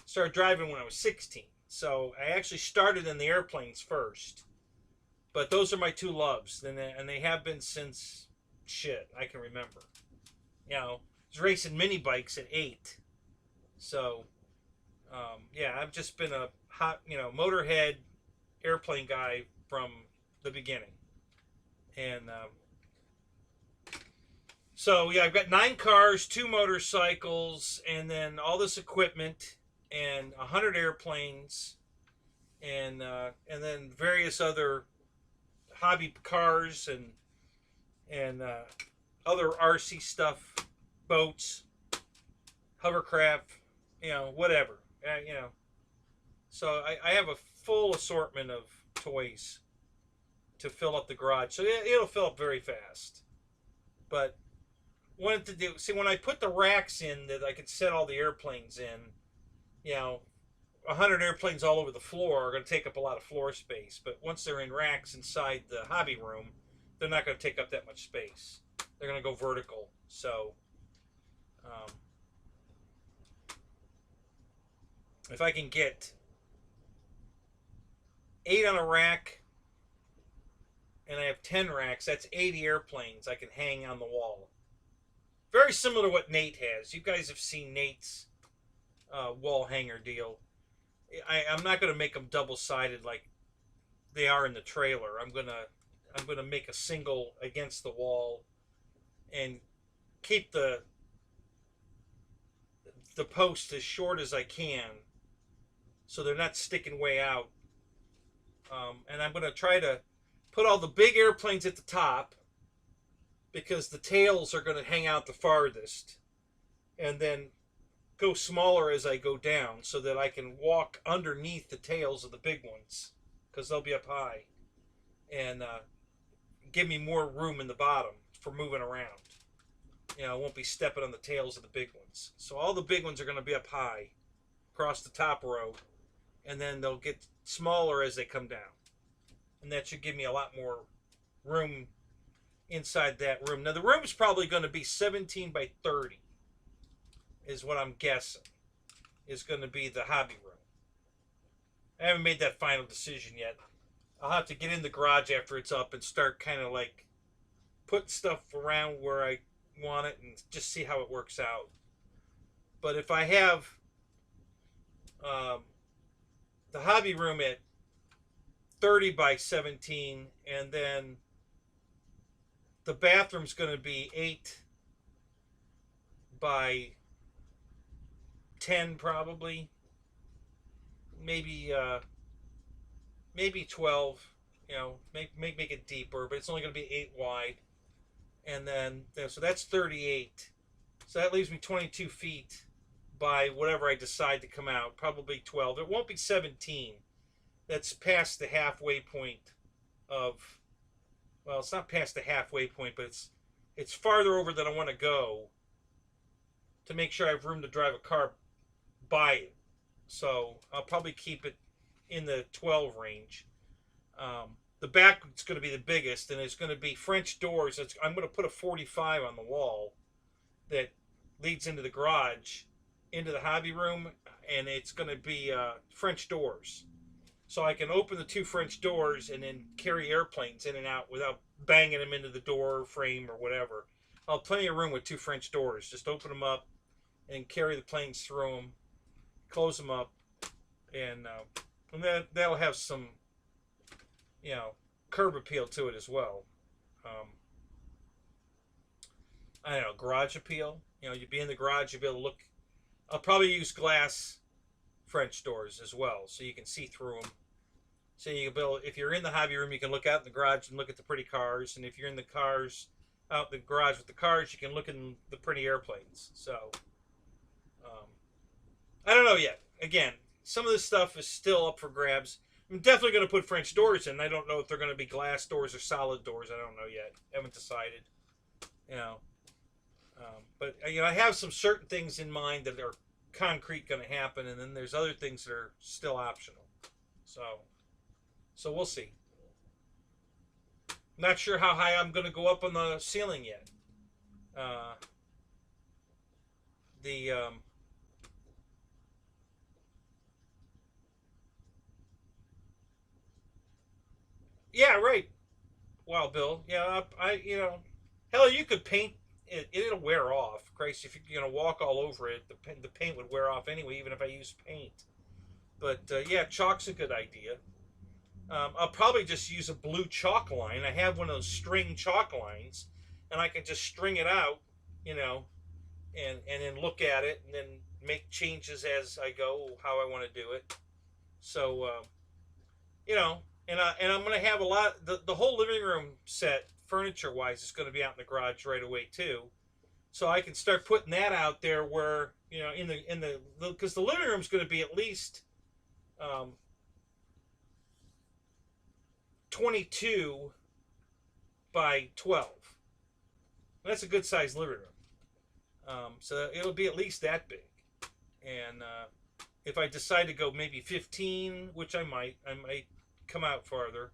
Started driving when I was 16. So I actually started in the airplanes first. But those are my two loves. And they have been since, I can remember. I was racing mini bikes at 8. So, yeah, I've just been a hot, motorhead airplane guy from the beginning. And so yeah, I've got 9 cars, 2 motorcycles, and then all this equipment, and 100 airplanes, and then various other hobby cars and other RC stuff, boats, hovercraft, whatever, So I have a full assortment of toys to fill up the garage. So it'll fill up very fast. But wanted to do, when I put the racks in that I could set all the airplanes in, 100 airplanes all over the floor are going to take up a lot of floor space. But once they're in racks inside the hobby room, they're not going to take up that much space. They're going to go vertical. So if I can get 8 on a rack, and I have 10 racks, that's 80 airplanes I can hang on the wall. Very similar to what Nate has. You guys have seen Nate's wall hanger deal. I'm not going to make them double-sided like they are in the trailer. I'm gonna make a single against the wall and keep the post as short as I can so they're not sticking way out. And I'm going to try to put all the big airplanes at the top because the tails are going to hang out the farthest, and then go smaller as I go down so that I can walk underneath the tails of the big ones because they'll be up high, and give me more room in the bottom for moving around. I won't be stepping on the tails of the big ones. So all the big ones are going to be up high across the top row, and then they'll get smaller as they come down. And that should give me a lot more room inside that room. Now the room is probably going to be 17 by 30 is what I'm guessing is going to be the hobby room. I haven't made that final decision yet. I'll have to get in the garage after it's up and start kind of like putting stuff around where I want it and just see how it works out. But if I have the hobby room at 30 by 17, and then the bathroom's going to be 8 by 10 probably, maybe maybe 12. You know, make it deeper, but it's only going to be 8 wide, and then so that's 38. So that leaves me 22 feet by whatever I decide to come out. Probably 12. It won't be 17. That's past the halfway point of. Well, it's not past the halfway point, but it's farther over than I want to go to make sure I have room to drive a car by it. So I'll probably keep it in the 12 range. The back is going to be the biggest, and it's going to be French doors. I'm going to put a 45 on the wall that leads into the garage, into the hobby room, and it's going to be French doors. So I can open the 2 French doors and then carry airplanes in and out without banging them into the door frame or whatever. I'll have plenty of room with 2 French doors. Just open them up and carry the planes through them, close them up, and that'll have some, you know, curb appeal to it as well. I don't know, garage appeal. You know, you'd be in the garage, you'd be able to look. I'll probably use glass French doors as well, so you can see through them. So you can build. If you're in the hobby room, you can look out in the garage and look at the pretty cars, and if you're in the cars, out in the garage with the cars, you can look at the pretty airplanes. So I don't know yet. Again, some of this stuff is still up for grabs. I'm definitely going to put French doors in. I don't know if they're going to be glass doors or solid doors. I don't know yet. Haven't decided. You know, but you know, I have some certain things in mind that are concrete going to happen, and then there's other things that are still optional. So we'll see. Not sure how high I'm going to go up on the ceiling yet. Yeah, right. Wow, Bill. Yeah, you know, hell, you could paint it. It'll wear off. Christ, if you're gonna walk all over it, the paint would wear off anyway, even if I use paint. But yeah, chalk's a good idea. I'll probably just use a blue chalk line. I have one of those string chalk lines, and I can just string it out, you know, and then look at it, and then make changes as I go, how I want to do it. So you know, and I'm going to have a lot. The whole living room set, furniture wise, is going to be out in the garage right away too. So I can start putting that out there where, you know, in the because the living room is going to be at least 22 by 12. That's a good sized living room. So it'll be at least that big. And if I decide to go maybe 15, which I might come out farther.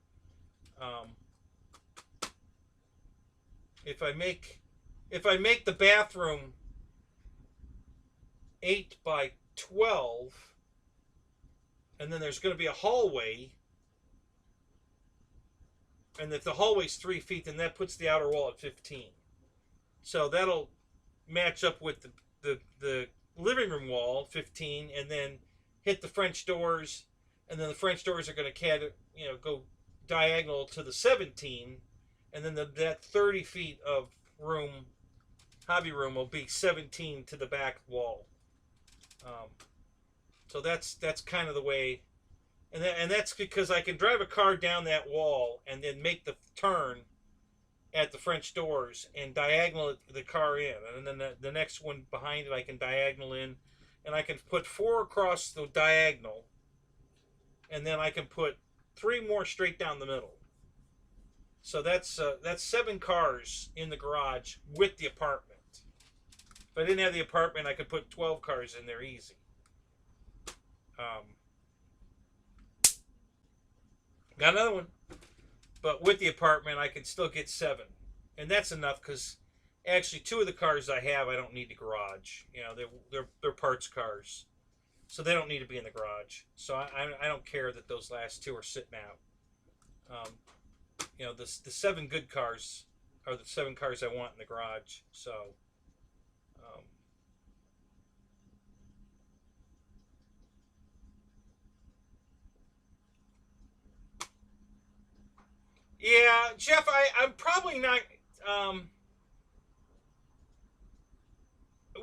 If I make the bathroom 8 by 12, and then there's going to be a hallway, and if the hallway's 3 feet, then that puts the outer wall at 15. So that'll match up with the living room wall, 15, and then hit the French doors, and then the French doors are going to go diagonal to the 17, and then that 30 feet of room, hobby room, will be 17 to the back wall. So that's kind of the way, and that's because I can drive a car down that wall and then make the turn at the French doors and diagonal the car in, and then the next one behind it I can diagonal in, and I can put 4 across the diagonal, and then I can put 3 more straight down the middle. So that's 7 cars in the garage with the apartment. If I didn't have the apartment, I could put 12 cars in there easy. Got another one. But with the apartment, I can still get 7. And that's enough because actually 2 of the cars I have, I don't need the garage. You know, they're parts cars. So they don't need to be in the garage. So I don't care that those last 2 are sitting out. You know, the 7 good cars are the 7 cars I want in the garage. So, yeah, Jeff, I'm probably not.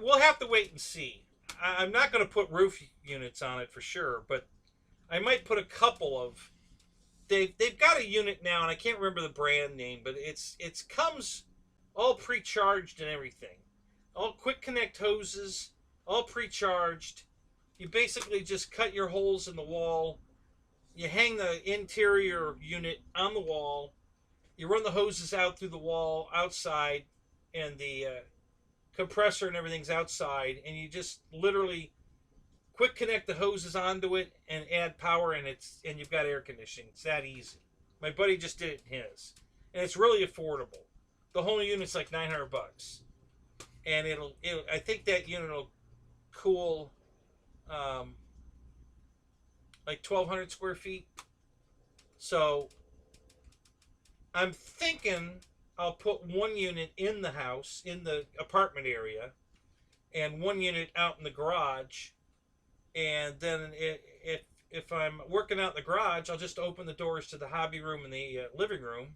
we'll have to wait and see. I'm not going to put roof units on it for sure, but I might put a couple of. They've got a unit now, and I can't remember the brand name, but it comes all pre-charged and everything, all quick connect hoses, all pre-charged. You basically just cut your holes in the wall. You hang the interior unit on the wall. You run the hoses out through the wall outside, and the compressor and everything's outside, and you just literally quick connect the hoses onto it and add power, and you've got air conditioning. It's that easy. My buddy just did it in his, and it's really affordable. The whole unit's like $900, and it'll I think that unit will cool like 1,200 square feet. So I'm thinking I'll put one unit in the house, in the apartment area, and one unit out in the garage. And then if I'm working out in the garage, I'll just open the doors to the hobby room and the living room,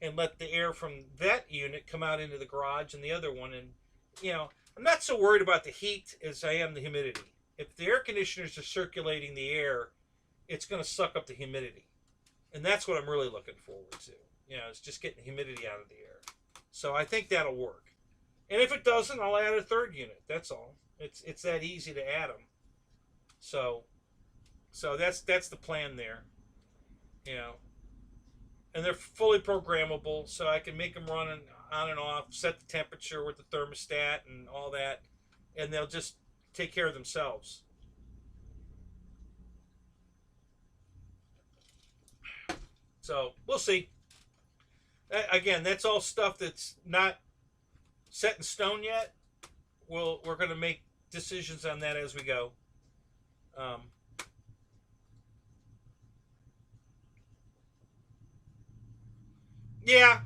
and let the air from that unit come out into the garage and the other one. And I'm not so worried about the heat as I am the humidity. If the air conditioners are circulating the air, it's going to suck up the humidity, and that's what I'm really looking forward to. It's just getting the humidity out of the air. So I think that'll work. And if it doesn't, I'll add a third unit. That's all. It's that easy to add them. So that's the plan there. And they're fully programmable, so I can make them run on and off, set the temperature with the thermostat and all that, and they'll just take care of themselves. So we'll see. Again, that's all stuff that's not set in stone yet. We're going to make decisions on that as we go. Yeah,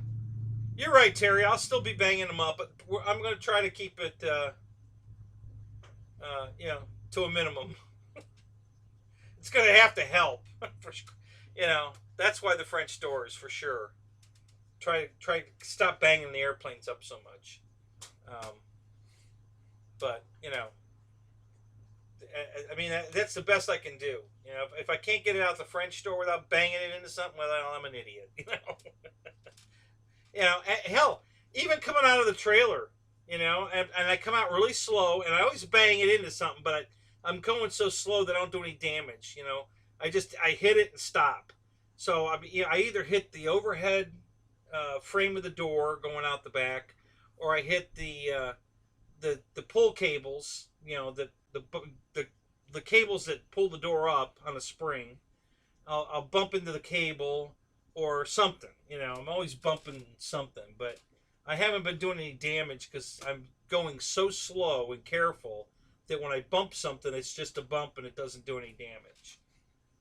you're right, Terry. I'll still be banging them up, but I'm going to try to keep it, to a minimum. It's going to have to help. That's why the French doors, for sure. Try to stop banging the airplanes up so much. But I mean, that's the best I can do. If I can't get it out the French door without banging it into something, well, I'm an idiot. Hell, even coming out of the trailer, and I come out really slow, and I always bang it into something, but I'm going so slow that I don't do any damage. I hit it and stop. So I either hit the overhead frame of the door going out the back, or I hit the pull cables, the cables that pull the door up on a spring. I'll bump into the cable or something. I'm always bumping something, but I haven't been doing any damage because I'm going so slow and careful that when I bump something, it's just a bump and it doesn't do any damage.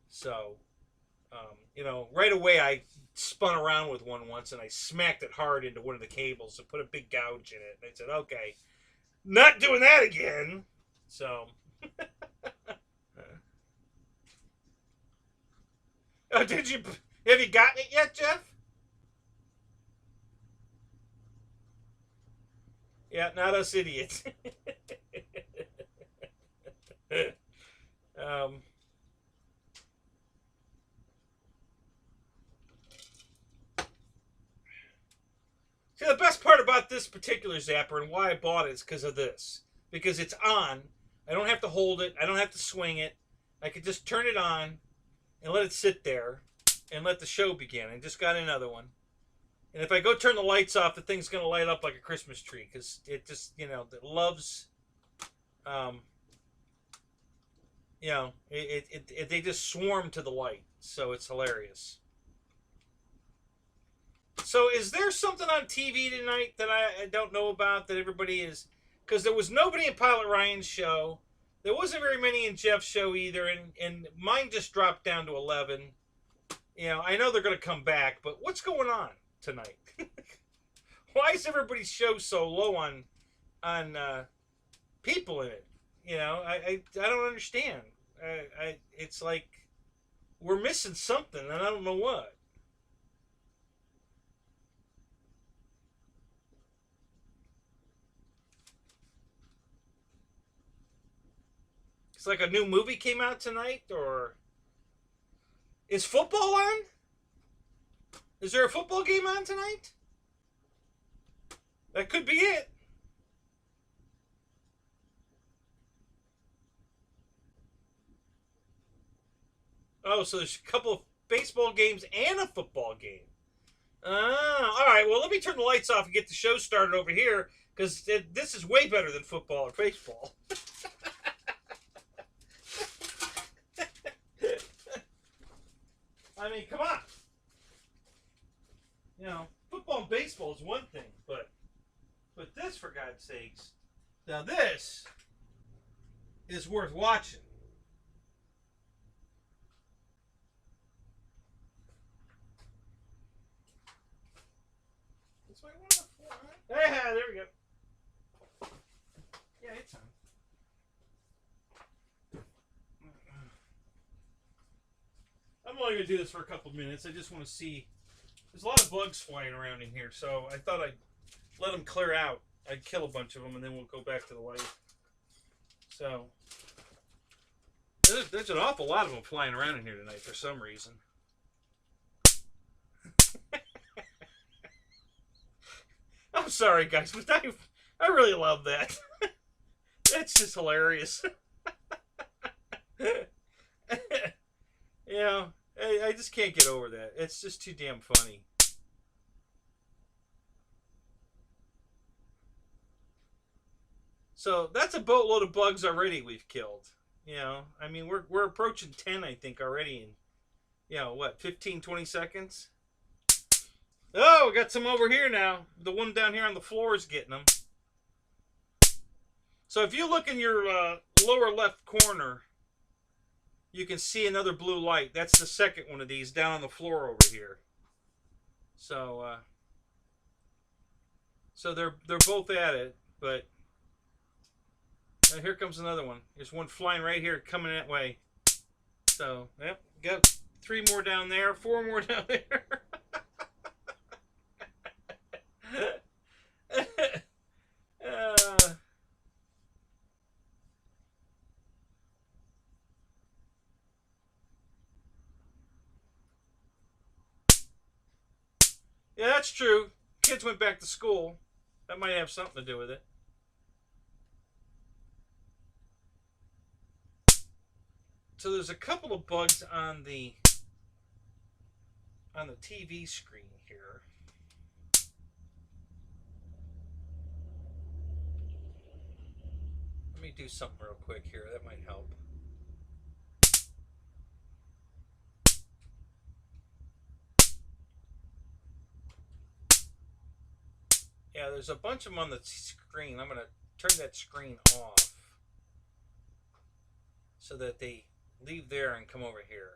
So, right away I spun around with one once and I smacked it hard into one of the cables and put a big gouge in it. And I said, okay, not doing that again. So, oh, have you gotten it yet, Jeff? Yeah, not us idiots. See, the best part about this particular zapper and why I bought it is because of this. Because it's on. I don't have to hold it. I don't have to swing it. I could just turn it on and let it sit there and let the show begin. I just got another one. And if I go turn the lights off, the thing's going to light up like a Christmas tree because it just, it loves, they just swarm to the light. So it's hilarious. So is there something on TV tonight that I don't know about that everybody is? Because there was nobody in Pilot Ryan's show. There wasn't very many in Jeff's show either. And mine just dropped down to 11. I know they're going to come back, but what's going on tonight? Why is everybody's show so low on people in it? I don't understand. It's like we're missing something, and I don't know what. It's like a new movie came out tonight, or is football on? Is there a football game on tonight? That could be it. Oh, so there's a couple of baseball games and a football game. All right. Well, let me turn the lights off and get the show started over here, because this is way better than football or baseball. I mean, come on. You know, football and baseball is one thing, but this, for God's sakes, now this is worth watching. This way, one on the floor, right? Hey, there we go. Yeah, it's on. I'm only going to do this for a couple minutes. I just want to see. There's a lot of bugs flying around in here, so I thought I'd let them clear out. I'd kill a bunch of them, and then we'll go back to the light. So, there's an awful lot of them flying around in here tonight for some reason. I'm sorry, guys, but I really love that. That's just hilarious. You know, I just can't get over that. It's just too damn funny. So that's a boatload of bugs already we've killed. You know, I mean, we're approaching 10, I think, already in, you know, what, 15, 20 seconds? Oh, we got some over here now. The one down here on the floor is getting them. So if you look in your lower left corner, you can see another blue light. That's the second one of these down on the floor over here. So, so they're both at it, but here comes another one. There's one flying right here, coming that way. So, yep, got 3 more down there, 4 more down there. Yeah, that's true. Kids went back to school. That might have something to do with it. So there's a couple of bugs on the TV screen here. Let me do something real quick here. That might help. Yeah, there's a bunch of them on the screen. I'm going to turn that screen off so that they leave there and come over here.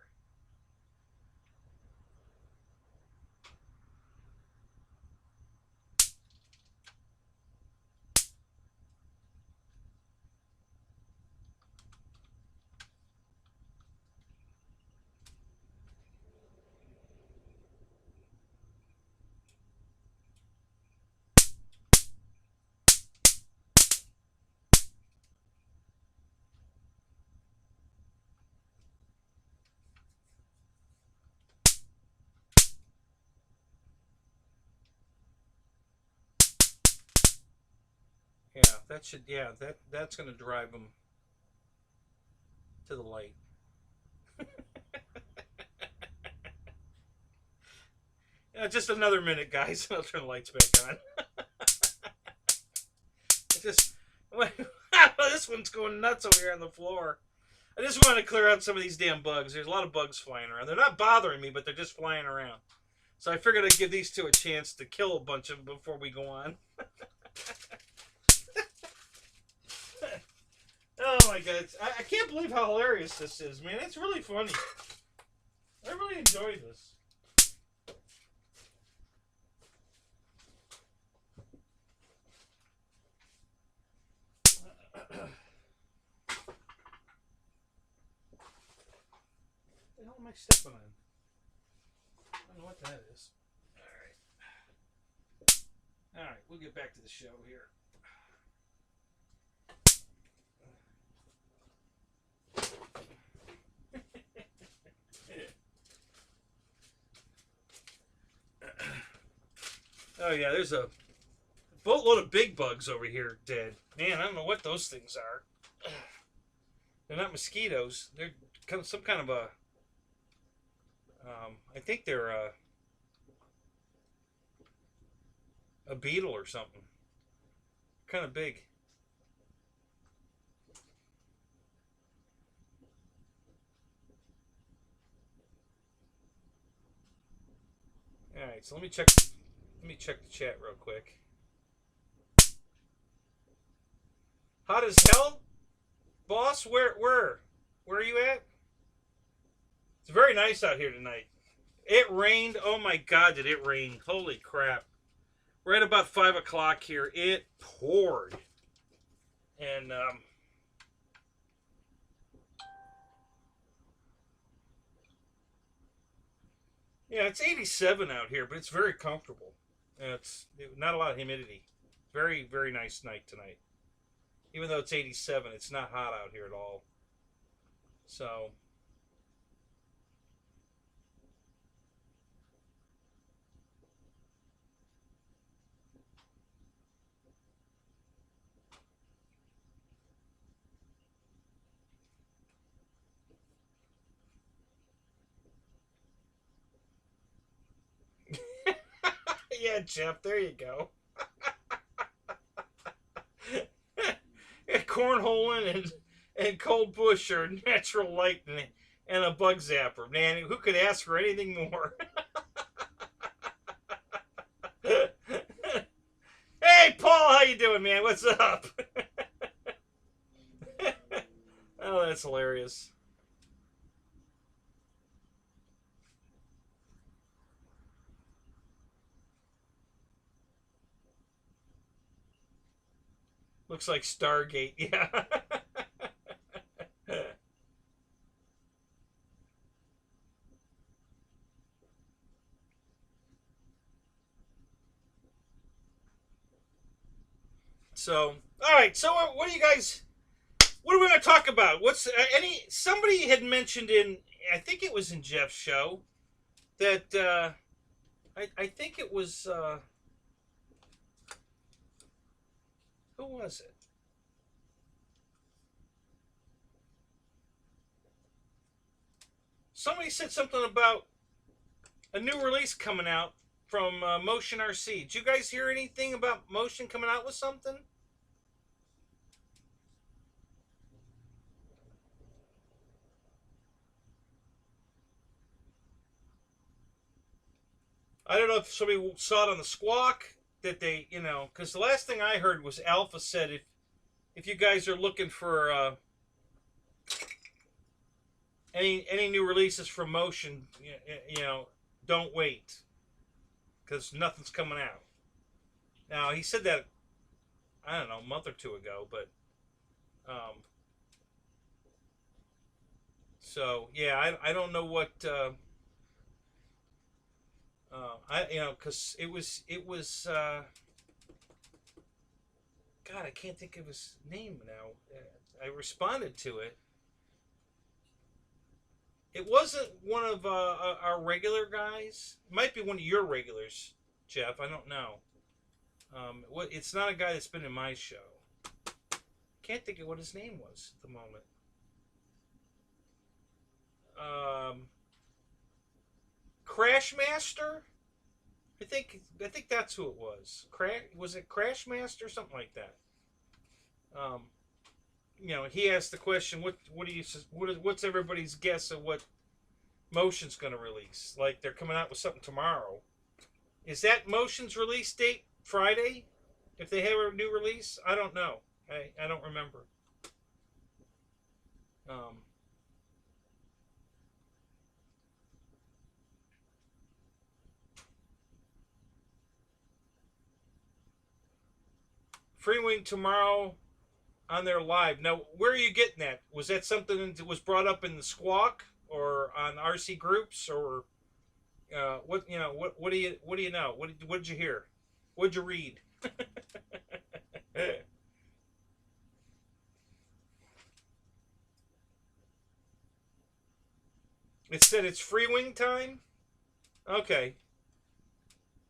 Yeah, that should, yeah, that's going to drive them to the light. Yeah, just another minute, guys, and I'll turn the lights back on. This one's going nuts over here on the floor. I just want to clear out some of these damn bugs. There's a lot of bugs flying around. They're not bothering me, but they're just flying around. So I figured I'd give these two a chance to kill a bunch of them before we go on. Oh my god, I can't believe how hilarious this is, man. It's really funny. I really enjoy this. What the hell am I stepping on? I don't know what that is. Alright, we'll get back to the show here. Oh yeah, there's a boatload of big bugs over here dead. Man, I don't know what those things are. They're not mosquitoes. They're some kind of a. I think they're a beetle or something. Kind of big. All right, so let me check. Let me check the chat real quick. Hot as hell, boss. Where are you at? It's very nice out here tonight. It rained. Oh my God, did it rain? Holy crap! Right about 5 o'clock here, it poured, and yeah, it's 87 out here, but it's very comfortable. It's not a lot of humidity. Very, very nice night tonight. Even though it's 87, it's not hot out here at all. So, yeah, Jeff, there you go. Cornholing and cold bush are natural light and a bug zapper. Man, who could ask for anything more? Hey, Paul, how you doing, man? What's up? Oh, that's hilarious. Looks like Stargate, yeah. So, all right. So, what do you guys? What are we going to talk about? What's somebody had mentioned in? I think it was in Jeff's show that I think it was who was it? Somebody said something about a new release coming out from Motion RC. Did you guys hear anything about Motion coming out with something? I don't know if somebody saw it on the Squawk that they, because the last thing I heard was Alpha said if you guys are looking for any new releases from Motion, don't wait because nothing's coming out. Now he said that I don't know a month or two ago, but so yeah, I don't know what because it was God, I can't think of his name now. I responded to it. It wasn't one of our regular guys. It might be one of your regulars, Jeff. I don't know. It's not a guy that's been in my show. Can't think of what his name was at the moment. Crashmaster? I think that's who it was. Was it Crashmaster? Something like that. He asked the question, what's everybody's guess of what Motion's going to release? Like they're coming out with something tomorrow. Is that Motion's release date Friday? If they have a new release, I don't know. I don't remember. Free Wing tomorrow on their live. Now, where are you getting that? Was that something that was brought up in the Squawk or on RC groups or what? What do you know? What did you hear? What did you read? It said it's Free Wing time. Okay.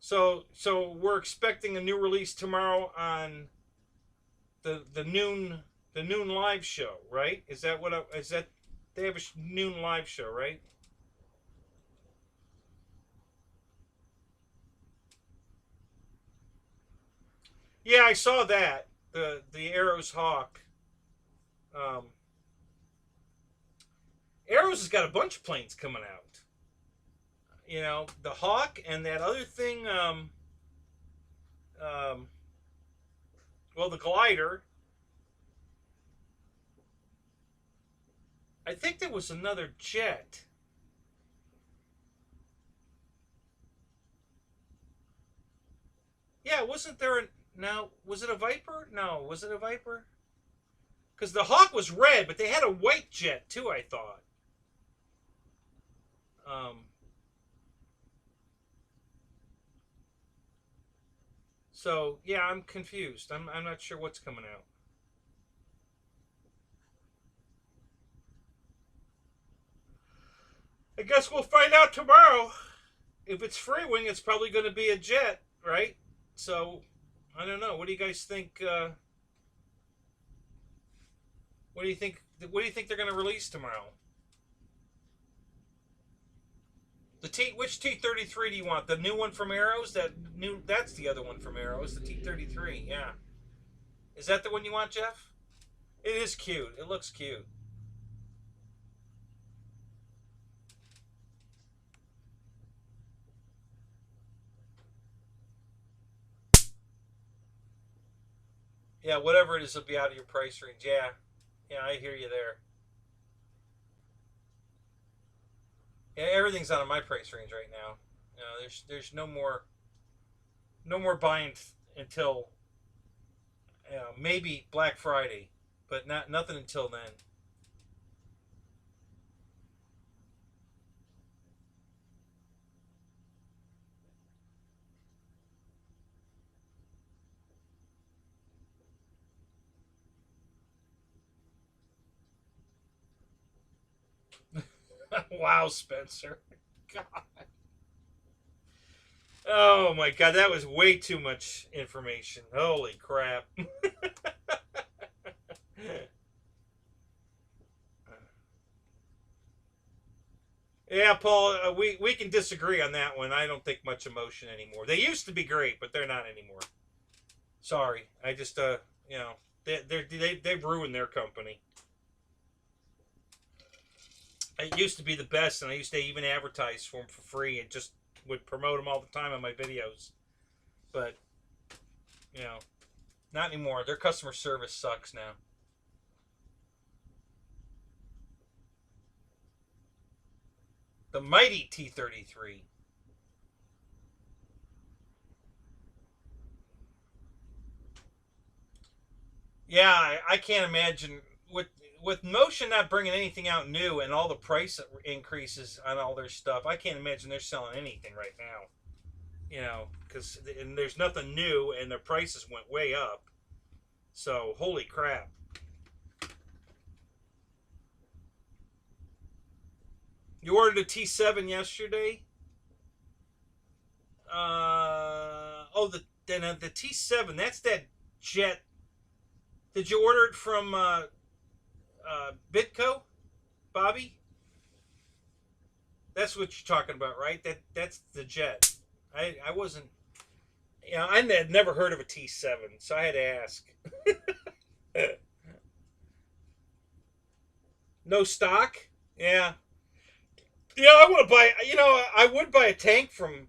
So we're expecting a new release tomorrow on the noon live show, right? Is that what is that? They have a noon live show, right? Yeah, I saw that. The Arrows Hawk. Um, Arrows has got a bunch of planes coming out. You know, the Hawk and that other thing. Um, well, the glider. I think there was another jet. Yeah, wasn't there a now? Was it a Viper? No, was it a Viper? Because the Hawk was red, but they had a white jet too. I thought. Um, so yeah, I'm confused. I'm not sure what's coming out. I guess we'll find out tomorrow. If it's free wing, it's probably going to be a jet, right? So I don't know. What do you guys think? What do you think? What do you think they're going to release tomorrow? Which T-33 do you want? The new one from Arrows? That's the other one from Arrows. The T-33. Yeah. Is that the one you want, Jeff? It is cute. It looks cute. Yeah, whatever it is, it'll be out of your price range. Yeah, yeah, I hear you there. Yeah, everything's out of my price range right now. You know, there's no more buying until maybe Black Friday, but nothing until then. Wow, Spencer. God. Oh my God, that was way too much information. Holy crap. Yeah, Paul, we can disagree on that one. I don't think much emotion anymore. They used to be great, but they're not anymore. Sorry, I just you know they've ruined their company. It used to be the best, and I used to even advertise for them for free and just would promote them all the time on my videos. But you know, not anymore. Their customer service sucks now. The mighty T-33. Yeah, I can't imagine with Motion not bringing anything out new and all the price increases on all their stuff. I can't imagine they're selling anything right now. You know, because and there's nothing new, and their prices went way up. So holy crap! You ordered a T7 yesterday. Oh, the T7. That's that jet. Did you order it from Bitco, Bobby? That's what you're talking about, right? That's the jet. I wasn't. You know, I had never heard of a T7, so I had to ask. No stock? Yeah. Yeah, I want to buy. You know, I would buy a tank from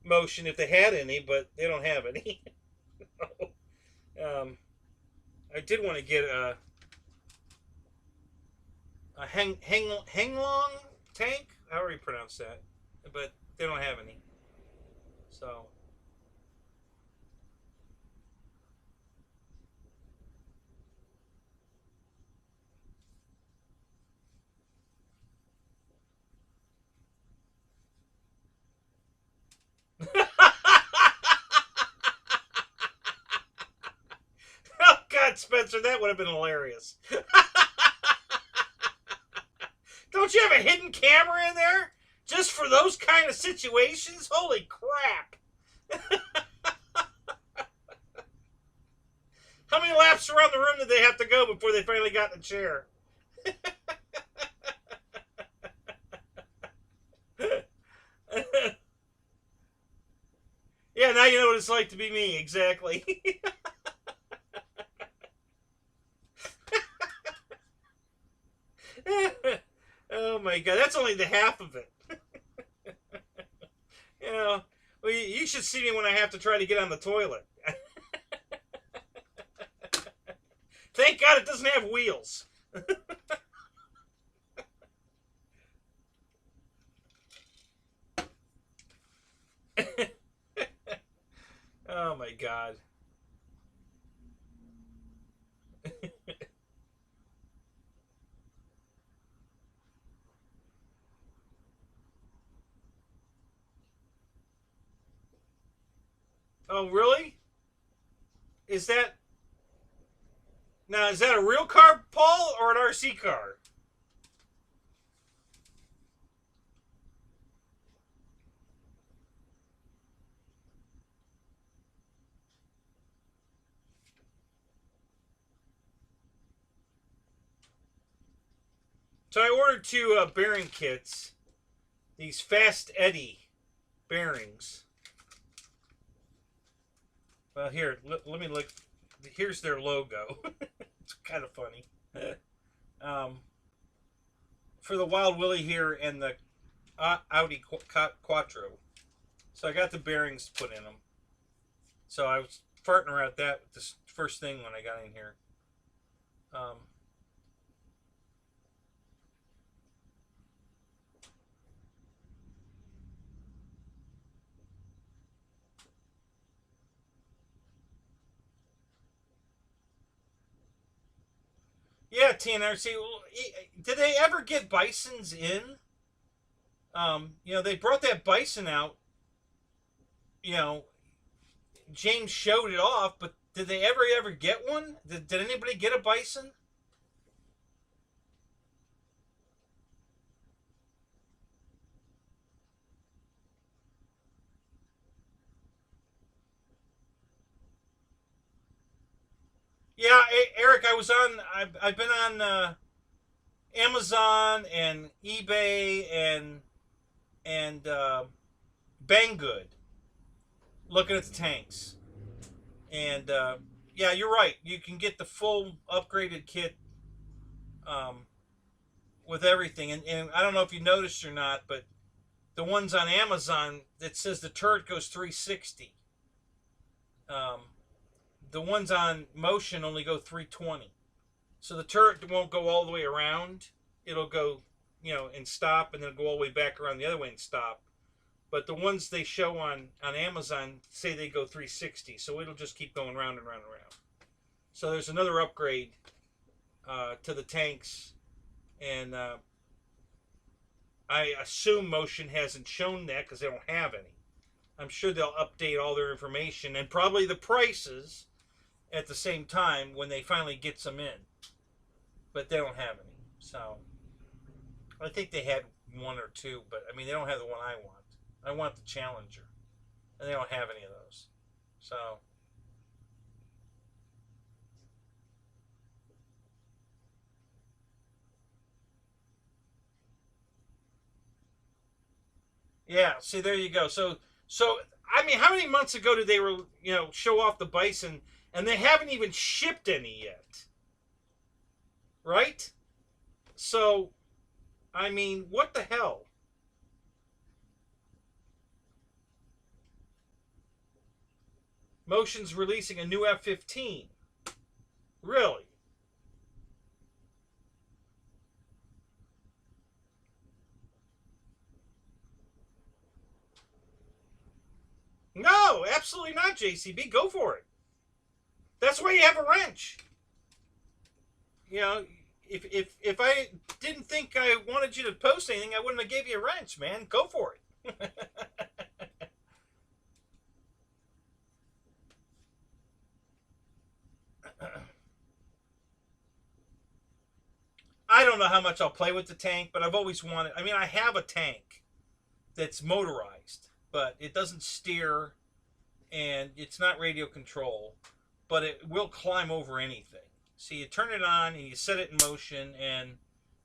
Motion if they had any, but they don't have any. um, I did want to get a Hanglong tank. However you pronounce that, but they don't have any. So oh God, Spencer, that would have been hilarious. Don't you have a hidden camera in there just for those kind of situations? Holy crap! many laps around the room did they have to go before they finally got in the chair? Yeah, now you know what it's like to be me, exactly. Oh my god, that's only the half of it. You know, well, you should see me when I have to try to get on the toilet. Thank God it doesn't have wheels. Oh my god. Oh really? Is that now? Is that a real car, Paul, or an RC car? So I ordered two bearing kits. These Fast Eddie bearings. Well, here, let me look. Here's their logo. It's kind of funny. Um, for the Wild Willie here and the Audi Quattro. So I got the bearings put in them. So I was farting around that this first thing when I got in here. Yeah, TNRC. Did they ever get bisons in? You know, they brought that bison out. You know, James showed it off, but did they ever get one? Did anybody get a bison? Yeah, Eric, I've been on Amazon and eBay and Banggood looking at the tanks. And yeah, you're right. You can get the full upgraded kit with everything. And I don't know if you noticed or not, but the ones on Amazon that says the turret goes 360. Um, the ones on Motion only go 320. So the turret won't go all the way around. It'll go, you know, and stop, and then go all the way back around the other way and stop. But the ones they show on Amazon say they go 360, so it'll just keep going round and round and round. So there's another upgrade to the tanks, and I assume Motion hasn't shown that because they don't have any. I'm sure they'll update all their information and probably the prices at the same time when they finally get some in. But they don't have any. So I think they had one or two, but I mean, they don't have the one I want. I want the Challenger, and they don't have any of those. So yeah, see, there you go. So I mean, how many months ago did they show off the bison, and they haven't even shipped any yet, right? So I mean, what the hell? Motion's releasing a new F-15. Really? No, absolutely not, JCB. Go for it. That's why you have a wrench. You know, if I didn't think I wanted you to post anything, I wouldn't have gave you a wrench, man. Go for it. I don't know how much I'll play with the tank, but I've always wanted. I mean, I have a tank that's motorized, but it doesn't steer, and it's not radio control. but it will climb over anything. So you turn it on and you set it in motion, and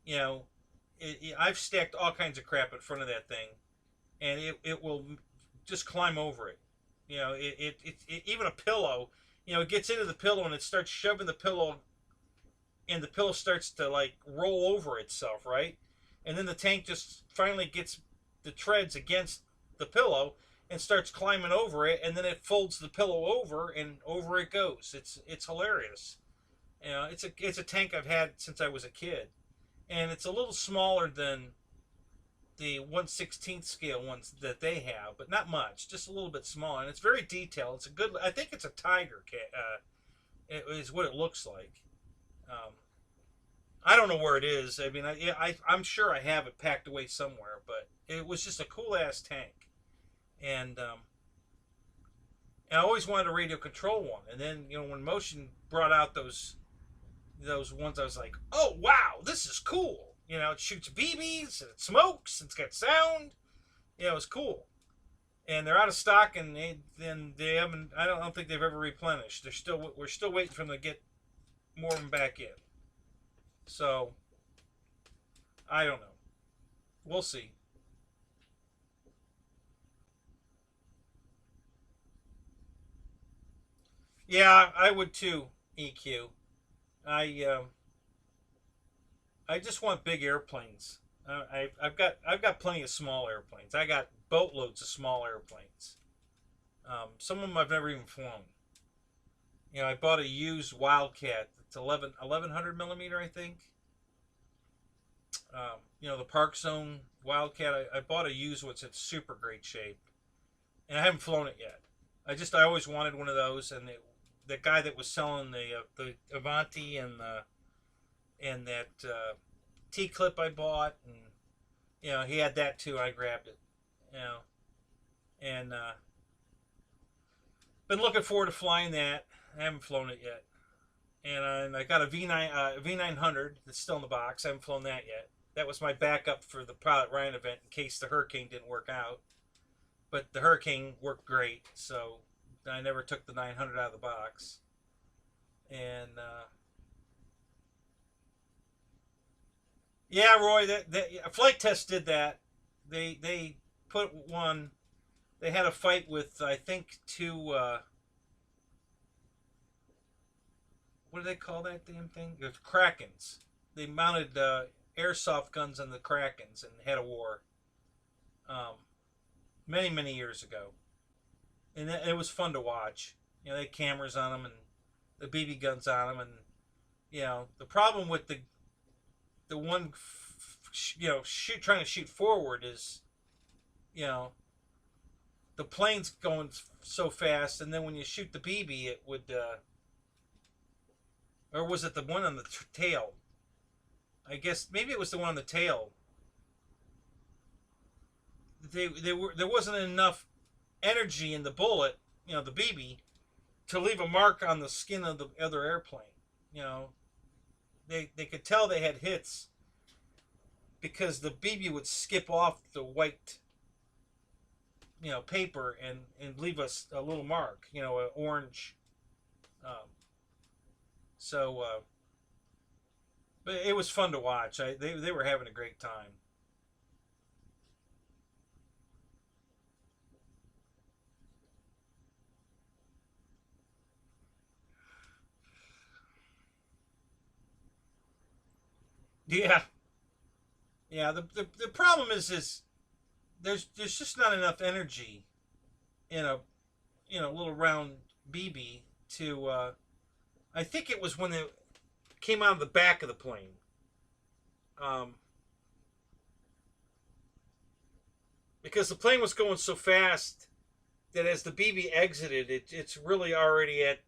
you know, I've stacked all kinds of crap in front of that thing, and it will just climb over it. You know, even a pillow. You know, it gets into the pillow and it starts shoving the pillow, and the pillow starts to like roll over itself, right? And then the tank just finally gets the treads against the pillow and starts climbing over it, and then it folds the pillow over, and over it goes. It's hilarious. You know, it's a tank I've had since I was a kid, and it's a little smaller than the 1/16th scale ones that they have, but not much, just a little bit smaller, and it's very detailed. It's a good. I think it's a Tiger is what it looks like. Um, I don't know where it is. I mean, I'm sure I have it packed away somewhere, but it was just a cool ass tank, and I always wanted a radio control one. And then when Motion brought out those ones, I was like, oh wow, this is cool. It shoots BBs and it smokes. It's got sound. It was cool. And they're out of stock, and they haven't. I don't think they've ever replenished. We're still waiting for them to get more of them back in. So I don't know. We'll see. Yeah, I would too. EQ. I I just want big airplanes. I've got plenty of small airplanes. I got boatloads of small airplanes. Some of them I've never even flown. I bought a used Wildcat. It's 1100 millimeter, I think. The Park Zone Wildcat. I bought a used one. It's in super great shape, and I haven't flown it yet. I always wanted one of those, and the guy that was selling the Avanti and that T clip I bought, and he had that too. I grabbed it, and been looking forward to flying that. I haven't flown it yet, and I got a V900 that's still in the box. I haven't flown that yet. That was my backup for the Pilot Ryan event in case the Hurricane didn't work out. But the Hurricane worked great, so I never took the 900 out of the box. And yeah, Roy, that Flight Test did that. They put one. They had a fight with, I think, two. What do they call that damn thing? The Krakens. They mounted airsoft guns on the Krakens and had a war. Many, many years ago. And it was fun to watch. They had cameras on them and the BB guns on them. And, the problem with the one, trying to shoot forward is, the plane's going so fast. And then when you shoot the BB, it would, or was it the one on the tail? I guess maybe it was the one on the tail. There wasn't enough energy in the bullet, the BB, to leave a mark on the skin of the other airplane. They could tell they had hits because the BB would skip off the white, paper and leave us a little mark, an orange. So, but it was fun to watch. They were having a great time. Yeah, yeah. The problem is there's just not enough energy in a little round BB to. I think it was when they came out of the back of the plane. Um, because the plane was going so fast that as the BB exited, it's really already at,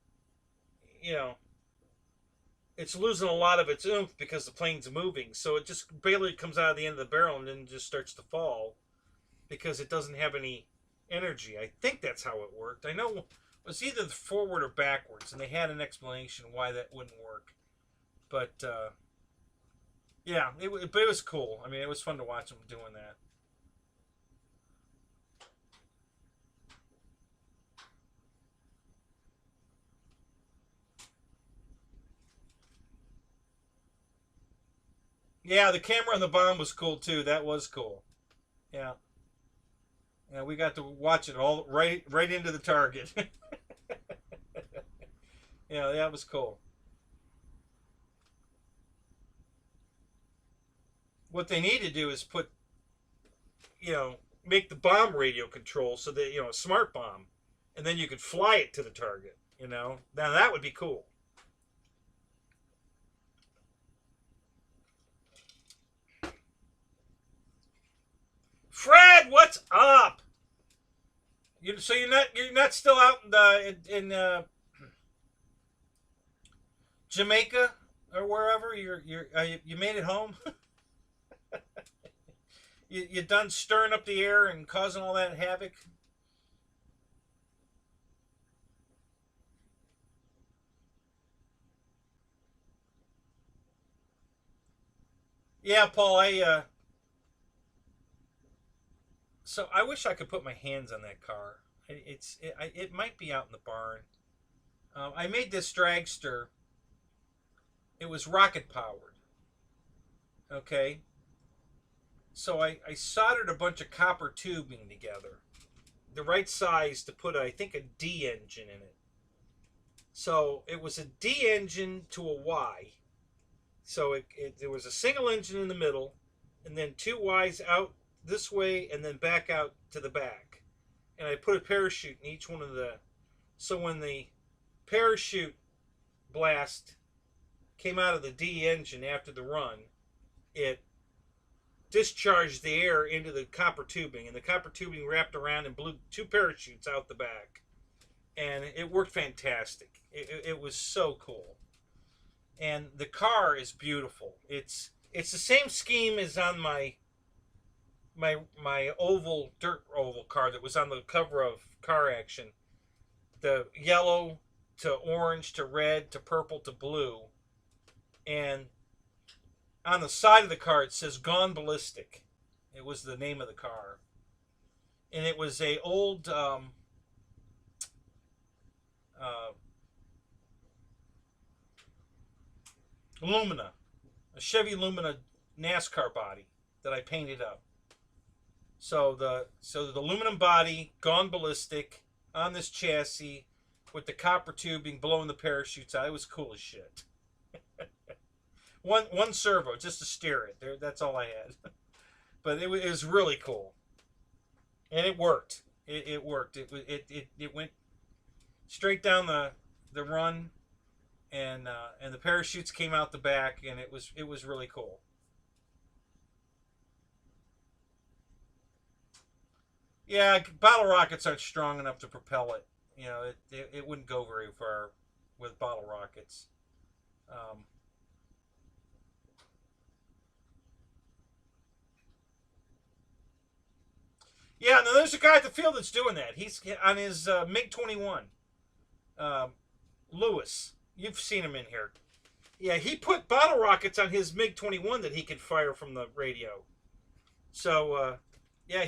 it's losing a lot of its oomph because the plane's moving. So it just barely comes out of the end of the barrel and then just starts to fall because it doesn't have any energy. I think that's how it worked. I know it was either forward or backwards, and they had an explanation why that wouldn't work. But yeah, but it was cool. I mean, it was fun to watch them doing that. Yeah, the camera on the bomb was cool too. That was cool. Yeah. Yeah, we got to watch it all right into the target. Yeah, that was cool. What they need to do is put, make the bomb radio control so that, a smart bomb, and then you could fly it to the target, Now that would be cool. Fred, what's up? So you're not still out in Jamaica or wherever you made it home? You done stirring up the air and causing all that havoc? Yeah, Paul. So I wish I could put my hands on that car. It might be out in the barn. I made this dragster. It was rocket powered. Okay, so I soldered a bunch of copper tubing together, the right size to put, I think, a D engine in it. So it was a D engine to a Y. So there was a single engine in the middle, and then two Ys out this way, and then back out to the back. And I put a parachute in each one of the. So when the parachute blast came out of the D engine after the run, it discharged the air into the copper tubing, and the copper tubing wrapped around and blew two parachutes out the back. And it worked fantastic. It was so cool. And the car is beautiful. It's the same scheme as on my oval dirt oval car that was on the cover of Car Action. The yellow to orange to red to purple to blue, and on the side of the car it says "Gone Ballistic." It was the name of the car, and it was a old uh, Lumina, a Chevy Lumina NASCAR body that I painted up. So the aluminum body, gone ballistic, on this chassis with the copper tubing blowing the parachutes out. It was cool as shit. One servo just to steer it. That's all I had. But it was really cool, and it worked. It worked. It went straight down the run, and the parachutes came out the back, and it was really cool. Yeah, bottle rockets aren't strong enough to propel it. It wouldn't go very far with bottle rockets. Um, yeah, now there's a guy at the field that's doing that. He's on his MiG 21. Um, Lewis, you've seen him in here. Yeah, he put bottle rockets on his MiG 21 that he could fire from the radio. So yeah,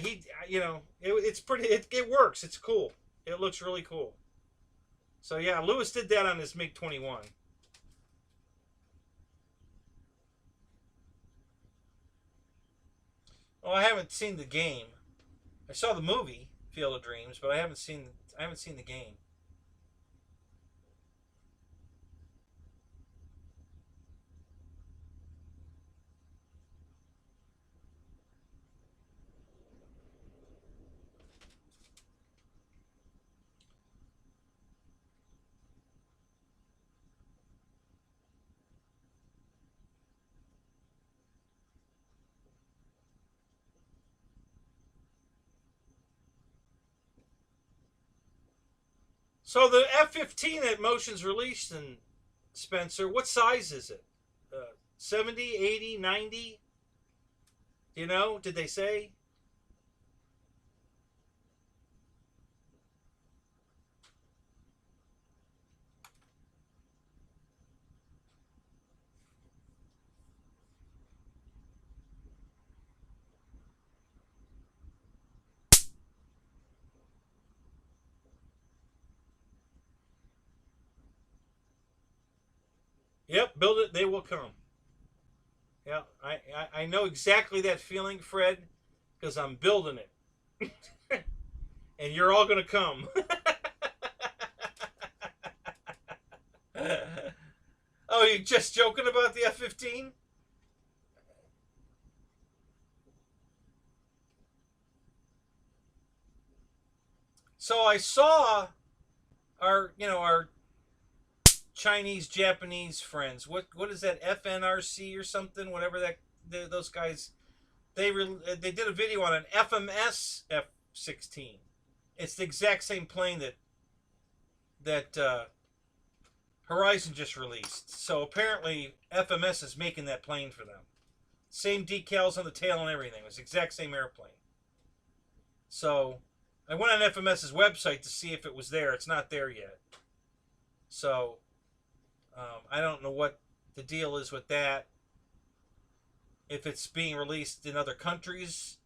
it's pretty. It works. It's cool. It looks really cool. So yeah, Lewis did that on his MiG 21. Well, I haven't seen the game. I saw the movie Field of Dreams, but I haven't seen the game. So the F-15 that Motion's released in Spencer, what size is it? 70, 80, 90? Did they say? Yep, build it, they will come. Yeah, I know exactly that feeling, Fred, because I'm building it. And you're all going to come. Oh, you just joking about the F-15? So I saw our Chinese Japanese friends. What is that, FNRC or something? Whatever those guys, they did a video on an FMS F-16. It's the exact same plane that Horizon just released. So apparently FMS is making that plane for them. Same decals on the tail and everything. It was the exact same airplane. So I went on FMS's website to see if it was there. It's not there yet. So I don't know what the deal is with that. If it's being released in other countries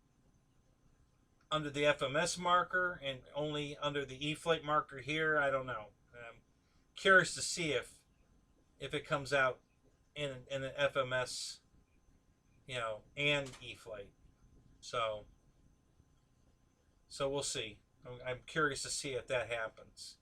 under the FMS marker and only under the E-Flight marker here, I don't know. I'm curious to see if it comes out in an FMS, and E-Flight. So we'll see. I'm curious to see if that happens.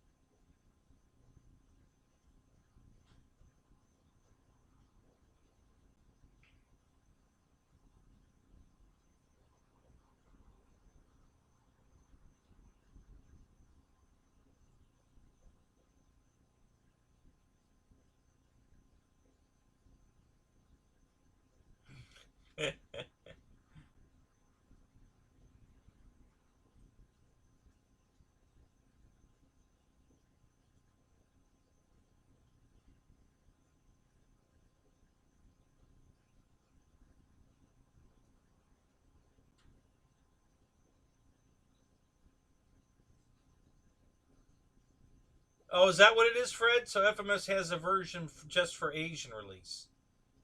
Oh, is that what it is, Fred? So FMS has a version just for Asian release.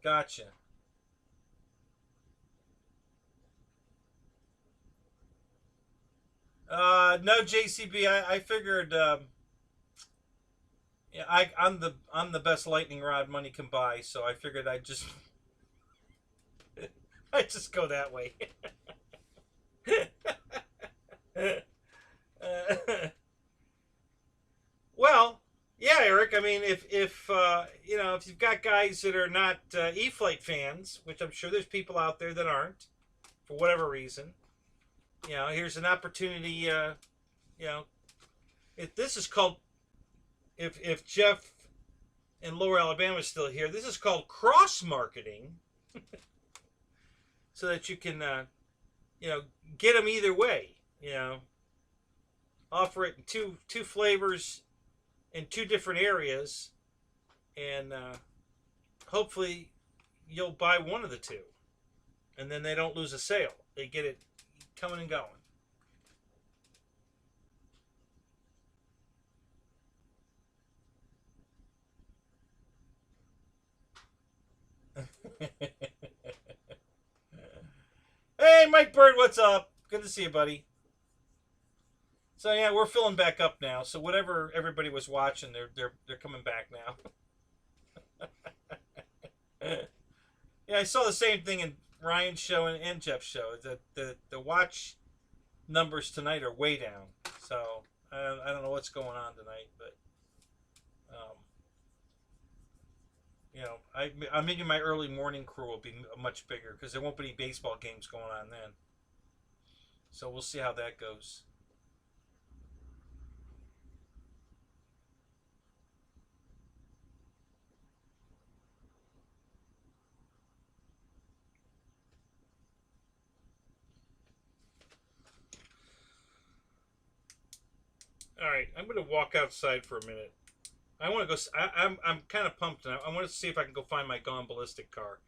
Gotcha. No, JCB. I figured. Yeah, I'm the best lightning rod money can buy, so I figured I just go that way. Well, yeah, Eric. I mean, if you've got guys that are not E-Flight fans, which I'm sure there's people out there that aren't, for whatever reason, here's an opportunity. If this is called, if Jeff in Lower Alabama is still here, this is called cross marketing, so that you can, get them either way. Offer it in two flavors in two different areas, and hopefully you'll buy one of the two, and then they don't lose a sale. They get it coming and going. Hey, Mike Bird, what's up? Good to see you, buddy. So yeah, we're filling back up now. So whatever everybody was watching, they're coming back now. Yeah, I saw the same thing in Ryan's show and Jeff's show. The watch numbers tonight are way down. So I don't know what's going on tonight, but I'm thinking my early morning crew will be much bigger because there won't be any baseball games going on then. So we'll see how that goes. All right, I'm going to walk outside for a minute. I want to go. I'm kind of pumped. I want to see if I can go find my Gone Ballistic car.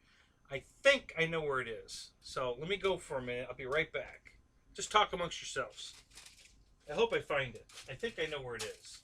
I think I know where it is. So let me go for a minute. I'll be right back. Just talk amongst yourselves. I hope I find it. I think I know where it is.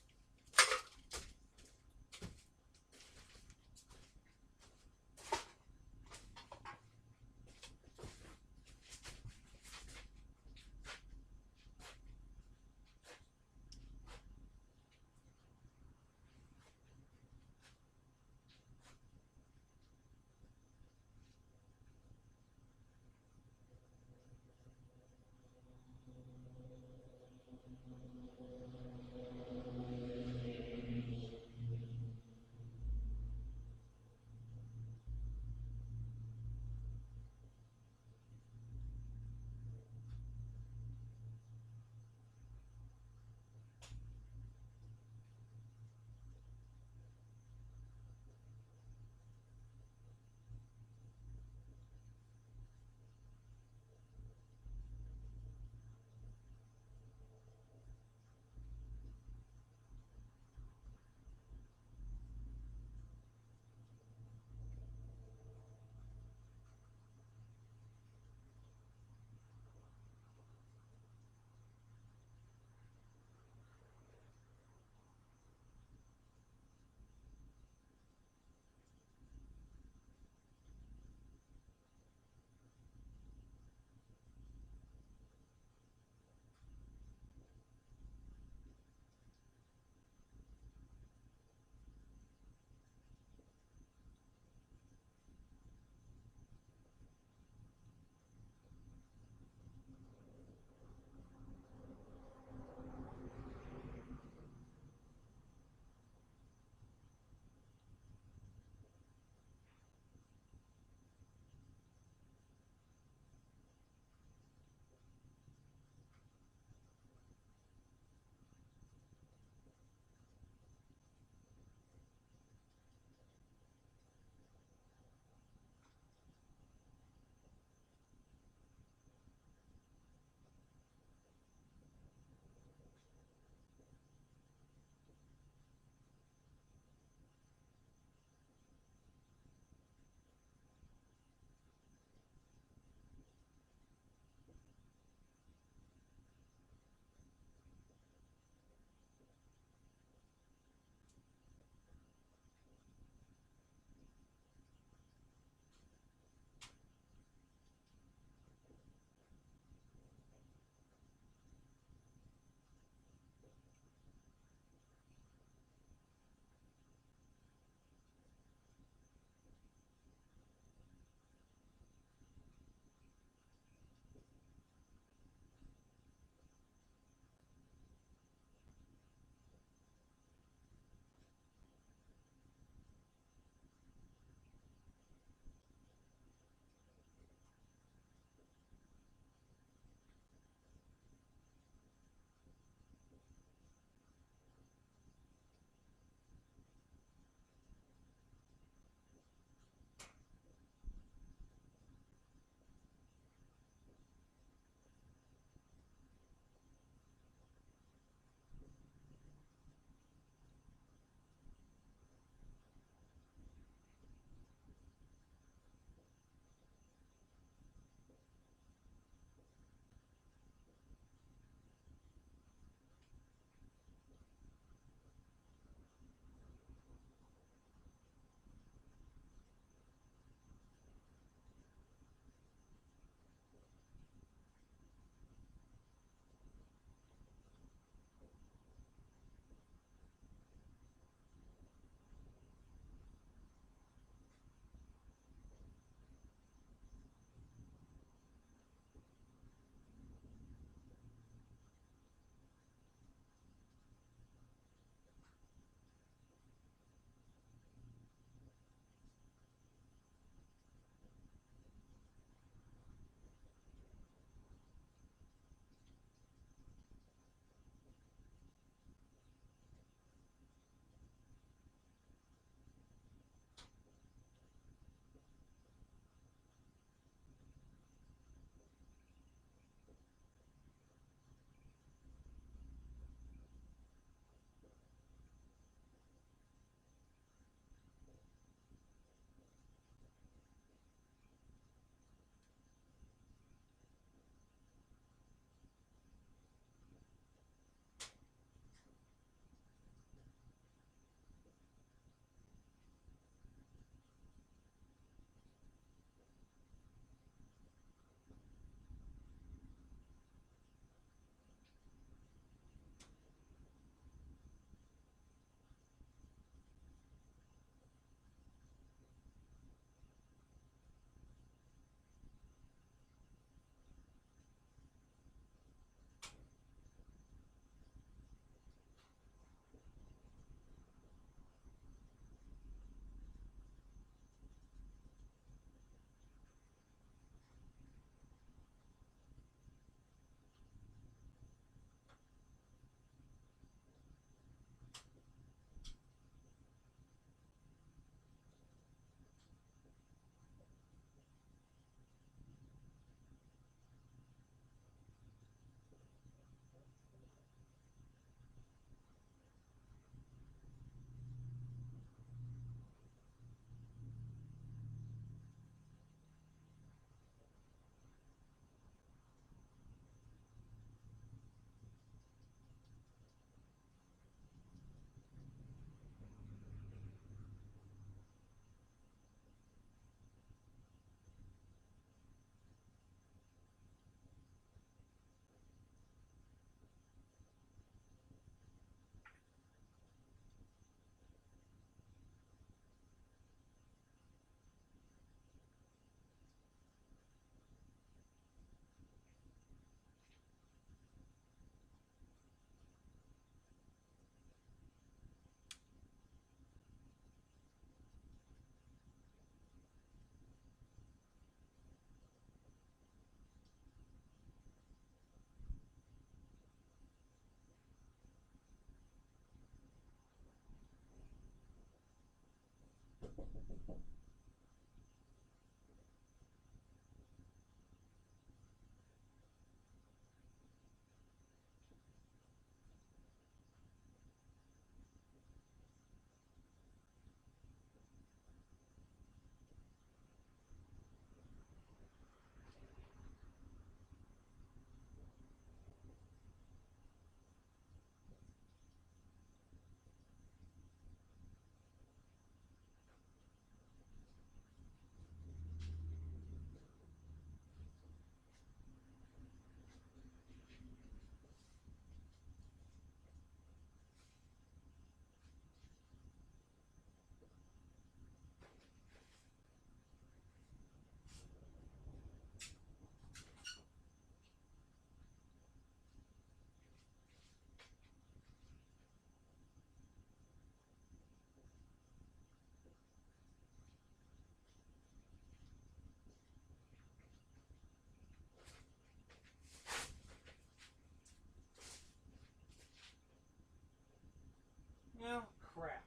Well, crap.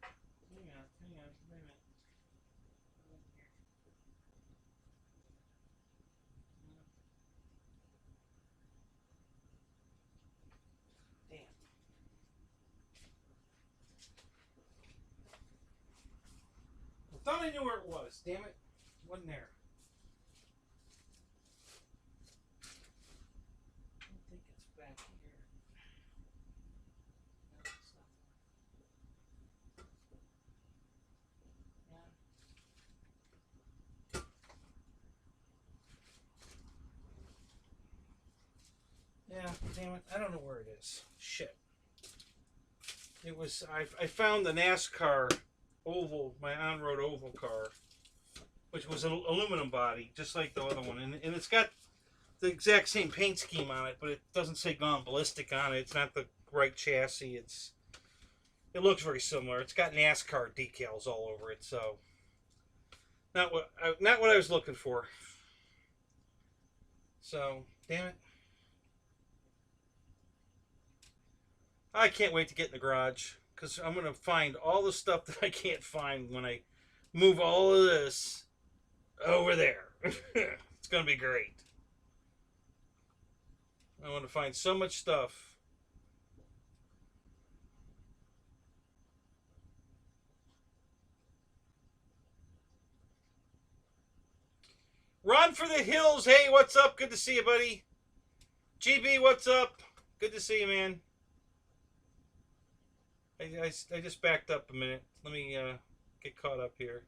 Hang on, wait a minute. Damn. I thought I knew where it was. Damn it. Wasn't there. I think it's back here. No, it's not. Yeah, damn it. I don't know where it is. Shit. It was, I found the NASCAR oval, my on-road oval car, which was an aluminum body, just like the other one. And it's got the exact same paint scheme on it, but it doesn't say Gone Ballistic on it. It's not the right chassis. It looks very similar. It's got NASCAR decals all over it, so not what I was looking for. So, damn it. I can't wait to get in the garage, because I'm going to find all the stuff that I can't find when I move all of this over there. It's going to be great. I want to find so much stuff. Run for the hills. Hey, what's up? Good to see you, buddy. GB, what's up? Good to see you, man. I just backed up a minute. Let me get caught up here.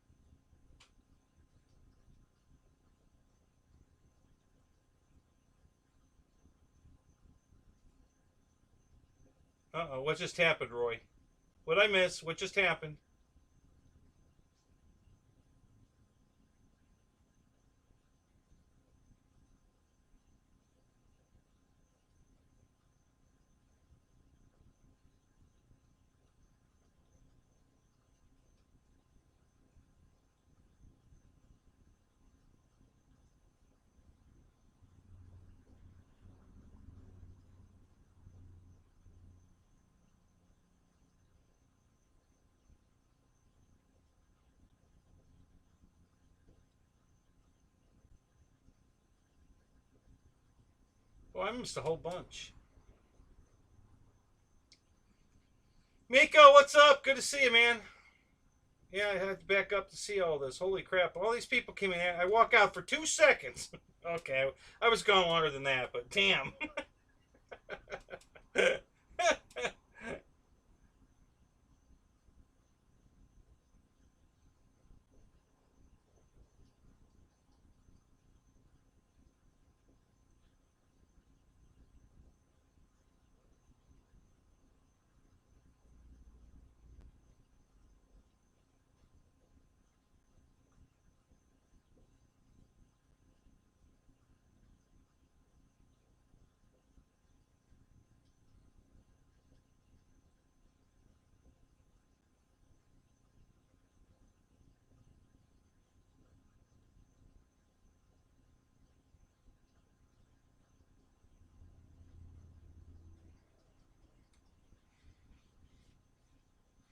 Uh-oh, what just happened, Roy? What'd I miss? What just happened? Oh, I missed a whole bunch. Miko, what's up? Good to see you, man. Yeah, I had to back up to see all this. Holy crap. All these people came in. I walk out for 2 seconds. Okay, I was gone longer than that, but damn.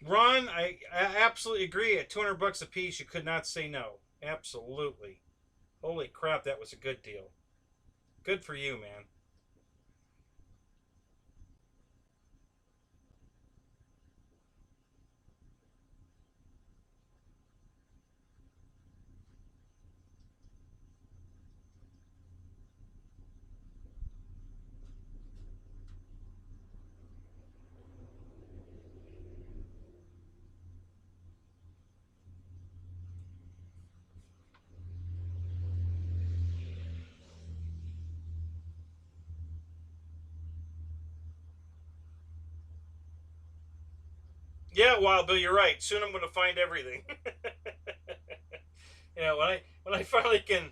Ron, I absolutely agree. At 200 bucks a piece, you could not say no. Absolutely. Holy crap, that was a good deal. Good for you, man. Yeah, Wild Bill, you're right. Soon I'm going to find everything. When I finally can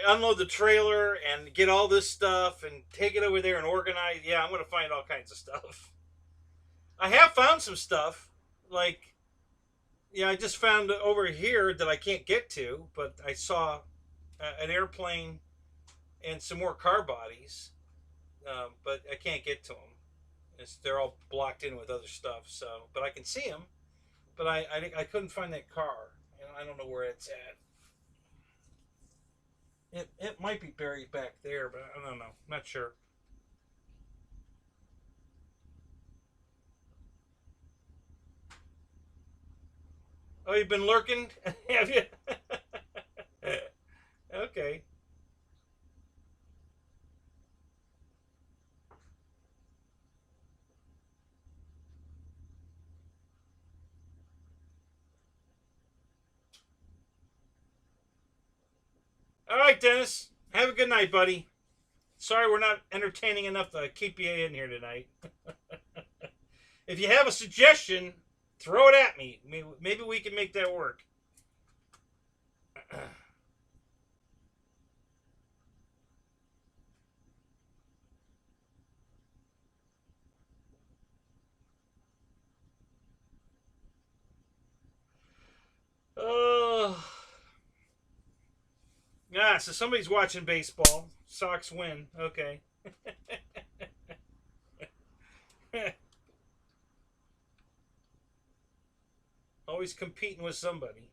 unload the trailer and get all this stuff and take it over there and organize, yeah, I'm going to find all kinds of stuff. I have found some stuff. Like, yeah, I just found over here that I can't get to, but I saw an airplane and some more car bodies, but I can't get to them. They're all blocked in with other stuff. So, but I can see them. But I couldn't find that car, and I don't know where it's at. It might be buried back there, but I don't know. Not sure. Oh, you've been lurking, have you? Okay. All right, Dennis. Have a good night, buddy. Sorry we're not entertaining enough to keep you in here tonight. If you have a suggestion, throw it at me. Maybe we can make that work. Oh. Ah, so somebody's watching baseball. Sox win. Okay. Always competing with somebody.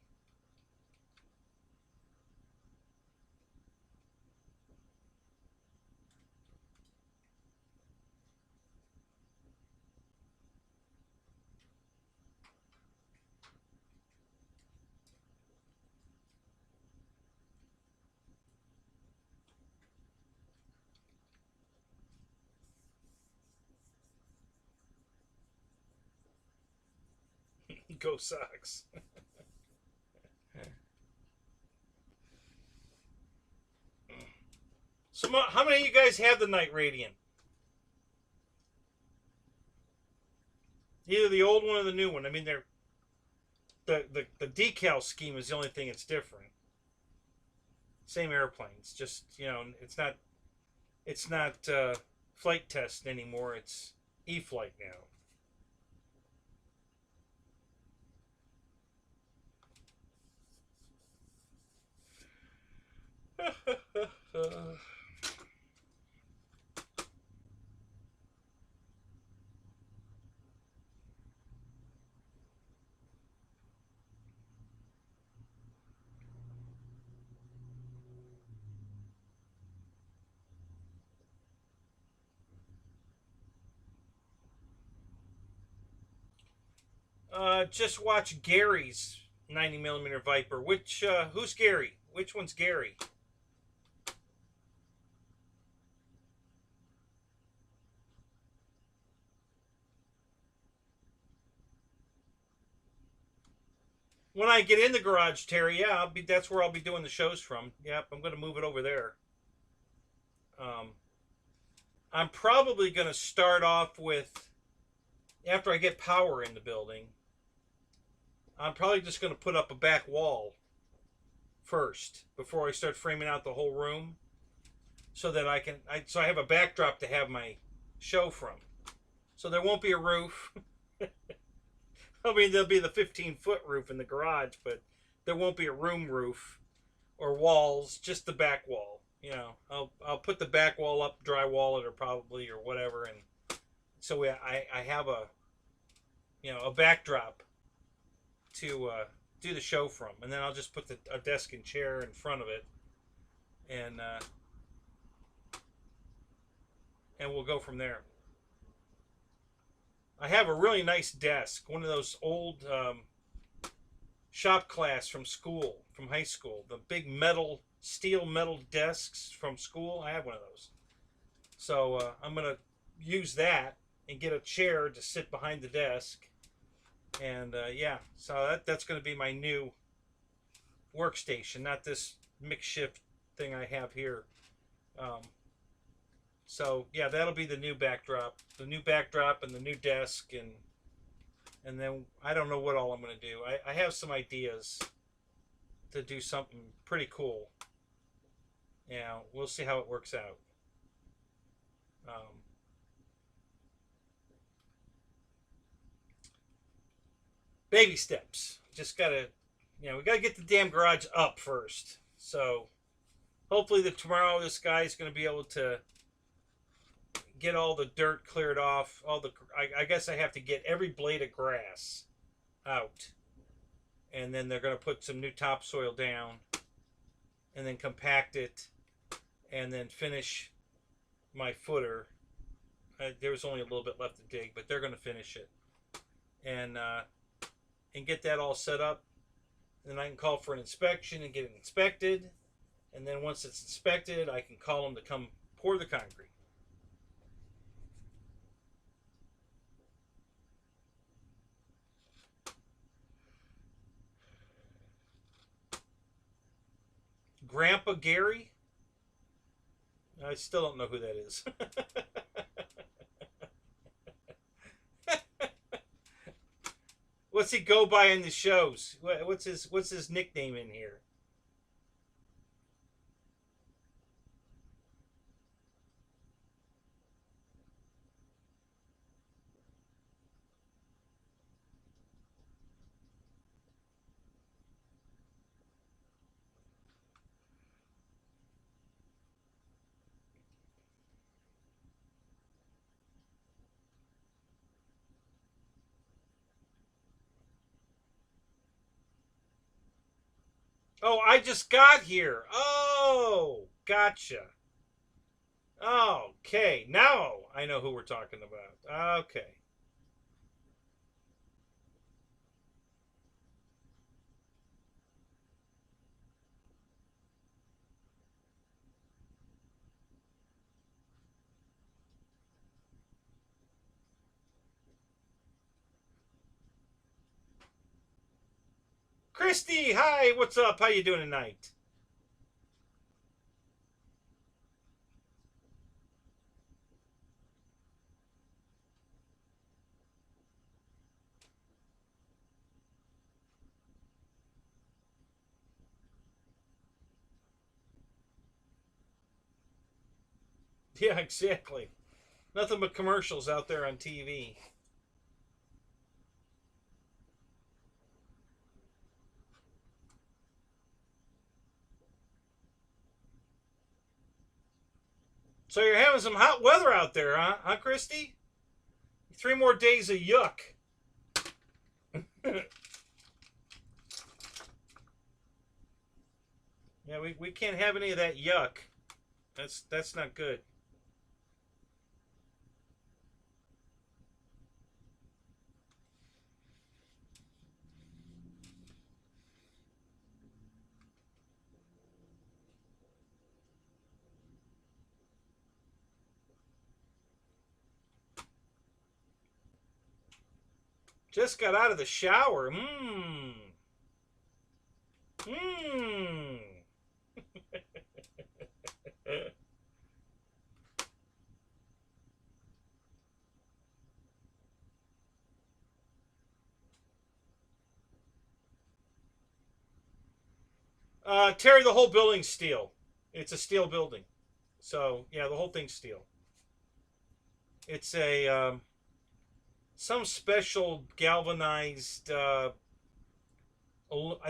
Go Sox. So, how many of you guys have the Night Radiant? Either the old one or the new one. I mean, they're the decal scheme is the only thing that's different. Same airplanes, just it's not flight test anymore. It's E-flight now. Just watch Gary's 90 millimeter Viper. Who's Gary? Which one's Gary? When I get in the garage, Terry, yeah, that's where I'll be doing the shows from. Yep, I'm going to move it over there. Um, I'm probably going to start off with, after I get power in the building, I'm probably just going to put up a back wall first before I start framing out the whole room, so that so I have a backdrop to have my show from. So there won't be a roof. I mean, there'll be the 15-foot roof in the garage, but there won't be a room roof or walls, just the back wall. I'll put the back wall up, drywall it, or probably, or whatever, and so I have a backdrop to do the show from, and then I'll just put a desk and chair in front of it, and we'll go from there. I have a really nice desk, one of those old shop class from school, from high school, the big steel metal desks from school. I have one of those, so I'm gonna use that and get a chair to sit behind the desk, and yeah, so that's going to be my new workstation, not this makeshift thing I have here. So yeah, that'll be the new backdrop, and the new desk, and then I don't know what all I'm going to do. I have some ideas to do something pretty cool. Yeah, we'll see how it works out. Baby steps. Just gotta, we gotta get the damn garage up first. So hopefully tomorrow this guy's gonna be able to get all the dirt cleared off. I guess I have to get every blade of grass out, and then they're gonna put some new topsoil down, and then compact it, and then finish my footer. There was only a little bit left to dig, but they're gonna finish it, and get that all set up. And then I can call for an inspection and get it inspected. And then once it's inspected, I can call them to come pour the concrete. Grandpa Gary? I still don't know who that is. What's he go by in the shows? What's his nickname in here? Oh, I just got here. Oh, gotcha. Okay, now I know who we're talking about. Okay. Christy, hi, what's up? How you doing tonight? Yeah, exactly. Nothing but commercials out there on TV. So you're having some hot weather out there, huh, Christy? 3 more days of yuck. Yeah, we can't have any of that yuck. That's not good. Just got out of the shower. Mmm. Terry, the whole building's steel. It's a steel building. So, yeah, the whole thing's steel. It's a some special galvanized I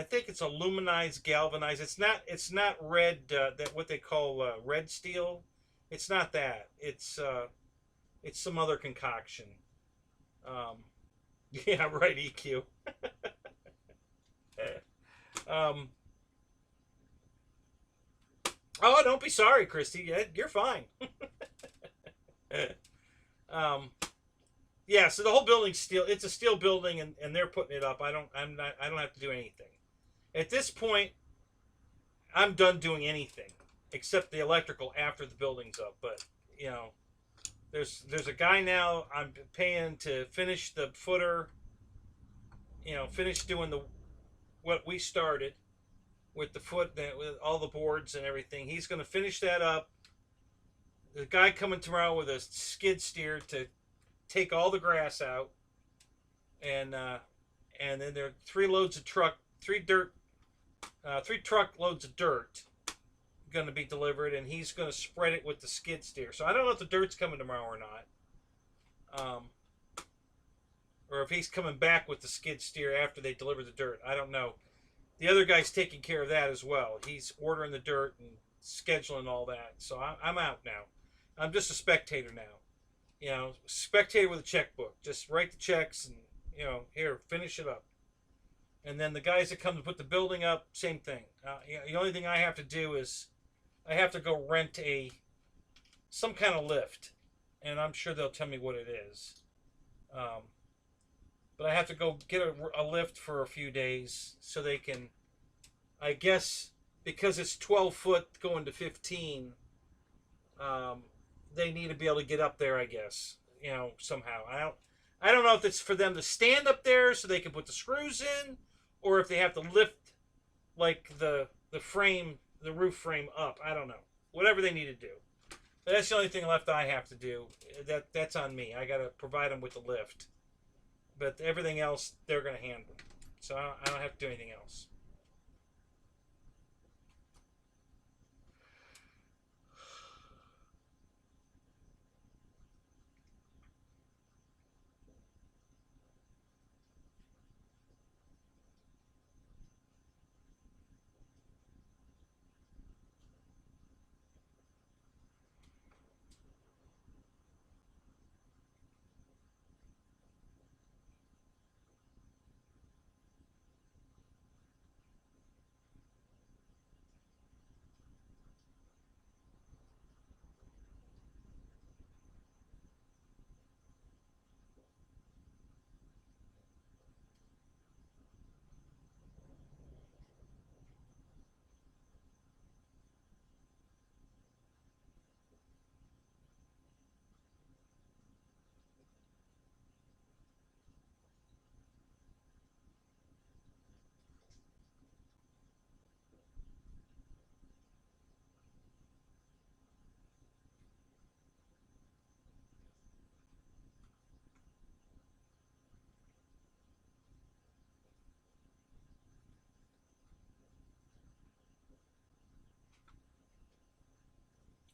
think it's aluminized galvanized. It's not red that what they call red steel. It's not that. It's some other concoction. Um, Yeah, right, EQ. um, oh, don't be sorry, Christy. You're fine. um, yeah, so the whole building's steel. It's a steel building, and they're putting it up. I don't have to do anything. At this point, I'm done doing anything except the electrical after the building's up. But you know, there's a guy now I'm paying to finish the footer. You know, finish doing the what we started with the with all the boards and everything. He's going to finish that up. The guy coming tomorrow with a skid steer to take all the grass out, and then there are three truck loads of dirt going to be delivered, and he's going to spread it with the skid steer. So I don't know if the dirt's coming tomorrow or not, or if he's coming back with the skid steer after they deliver the dirt. I don't know. The other guy's taking care of that as well. He's ordering the dirt and scheduling all that. So I'm out now. I'm just a spectator now. You know, spectator with a checkbook. Just write the checks and, you know, here, finish it up. And then the guys that come to put the building up, same thing. The only thing I have to do is I have to go rent some kind of lift. And I'm sure they'll tell me what it is. But I have to go get a lift for a few days so they can, I guess, because it's 12 foot going to 15, they need to be able to get up there, I guess, you know, somehow. I don't know if it's for them to stand up there so they can put the screws in, or if they have to lift like the frame, the roof frame up. I don't know. Whatever they need to do. But that's the only thing left I have to do. That's on me. I got to provide them with the lift. But everything else, they're going to handle. So I don't have to do anything else.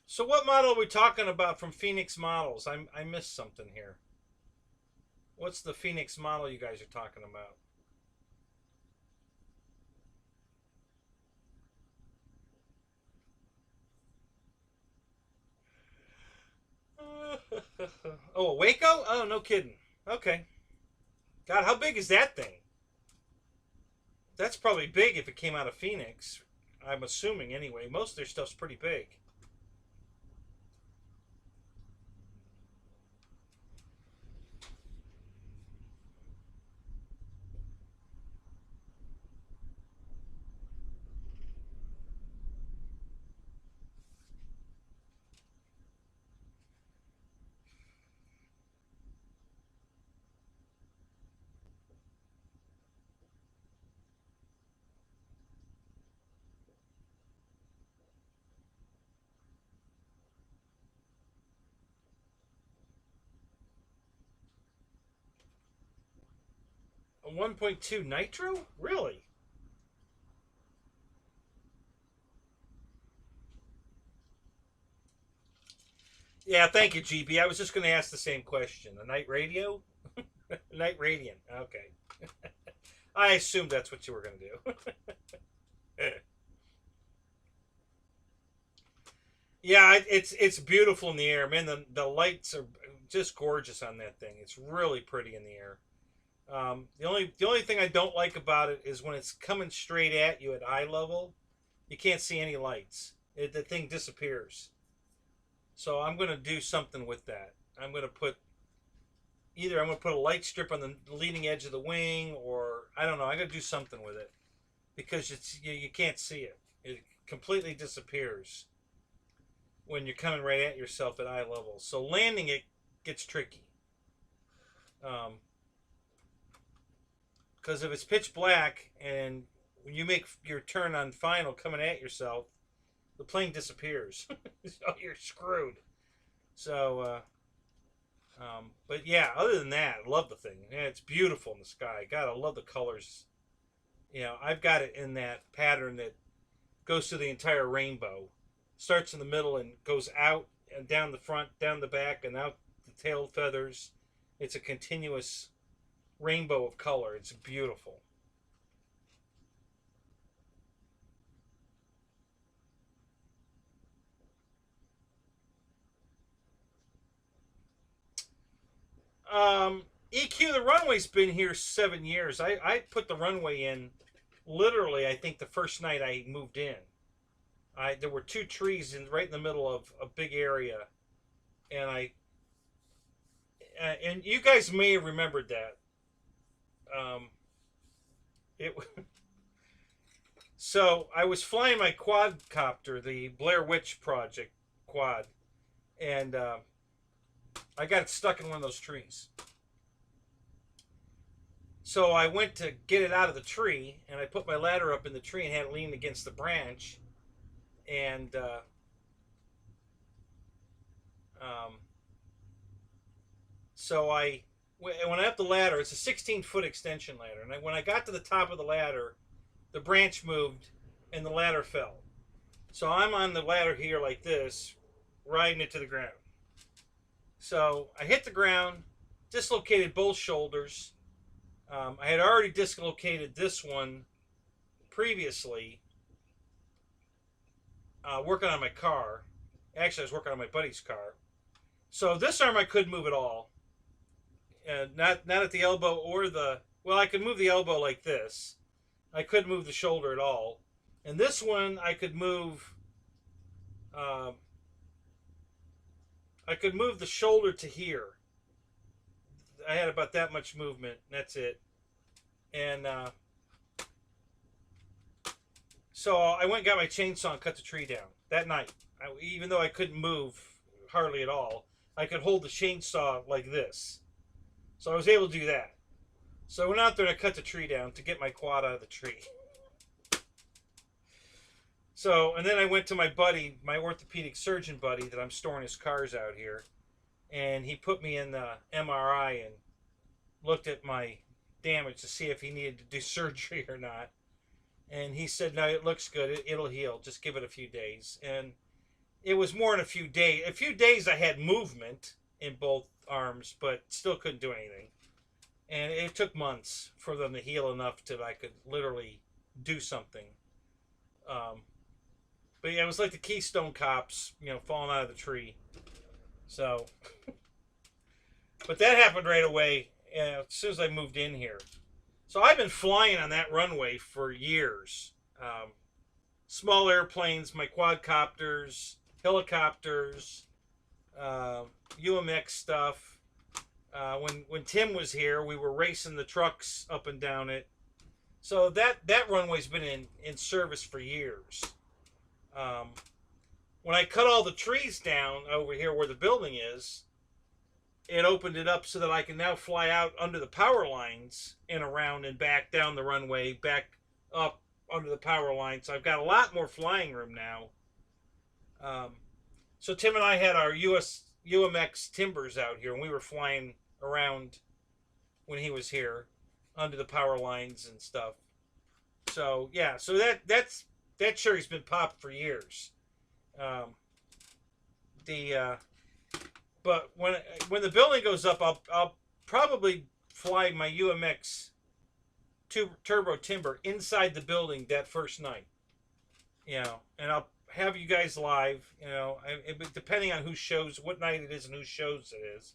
So what model are we talking about from Phoenix Models? I missed something here. What's the Phoenix model you guys are talking about? Oh, a Waco? Oh, no kidding. Okay. God, how big is that thing? That's probably big if it came out of Phoenix. I'm assuming anyway. Most of their stuff's pretty big. A 1.2 nitro? Really? Yeah, thank you, GB. I was just going to ask the same question. A night radio? Night radiant. Okay. I assumed that's what you were going to do. Yeah, it's beautiful in the air, man. The lights are just gorgeous on that thing. It's really pretty in the air. The only thing I don't like about it is when it's coming straight at you at eye level, you can't see any lights. The thing disappears. So I'm going to do something with that. I'm going to put a light strip on the leading edge of the wing, or I don't know. I'm going to do something with it because you can't see it. It completely disappears when you're coming right at yourself at eye level. So landing it gets tricky. Because if it's pitch black and when you make your turn on final coming at yourself, the plane disappears. So you're screwed. So, but yeah, other than that, I love the thing. Yeah, it's beautiful in the sky. God, I love the colors. You know, I've got it in that pattern that goes through the entire rainbow. Starts in the middle and goes out and down the front, down the back, and out the tail feathers. It's a continuous rainbow of color. It's beautiful. EQ, the runway's been here 7 years. I put the runway in literally, I think, the first night I moved in. There were 2 trees right in the middle of a big area, and and you guys may have remembered that. It So I was flying my quadcopter, the Blair Witch Project quad, and I got stuck in one of those trees. So I went to get it out of the tree, and I put my ladder up in the tree and had it lean against the branch. And so when I up the ladder, it's a 16-foot extension ladder, and when I got to the top of the ladder, the branch moved and the ladder fell. So I'm on the ladder here like this, riding it to the ground. So I hit the ground, dislocated both shoulders. I had already dislocated this one previously, working on my car. Actually, I was working on my buddy's car. So this arm I couldn't move at all. Not at the elbow or well, I could move the elbow like this. I couldn't move the shoulder at all. And this one I could move. I could move the shoulder to here. I had about that much movement. That's it. And so I went and got my chainsaw and cut the tree down that night. Even though I couldn't move hardly at all, I could hold the chainsaw like this. So I was able to do that. So I went out there and I cut the tree down to get my quad out of the tree. So, and then I went to my buddy, my orthopedic surgeon buddy that I'm storing his cars out here. And he put me in the MRI and looked at my damage to see if he needed to do surgery or not. And he said, no, it looks good. It'll heal. Just give it a few days. And it was more than a few days. A few days I had movement in both arms, but still couldn't do anything. And it took months for them to heal enough that I could literally do something. But yeah, it was like the Keystone Cops, falling out of the tree. So, but that happened right away as soon as I moved in here. So I've been flying on that runway for years. Small airplanes, my quadcopters, helicopters, UMX stuff. When Tim was here, we were racing the trucks up and down it. So that runway's been in service for years. When I cut all the trees down over here where the building is, it opened it up so that I can now fly out under the power lines and around and back down the runway, back up under the power line. So I've got a lot more flying room now. So Tim and I had our UMX Timbers out here, and we were flying around when he was here under the power lines and stuff. So yeah, so that cherry's been popped for years. But when the building goes up, I'll probably fly my UMX turbo timber inside the building that first night. And I'll have you guys live. Depending on what night it is and whose shows it is.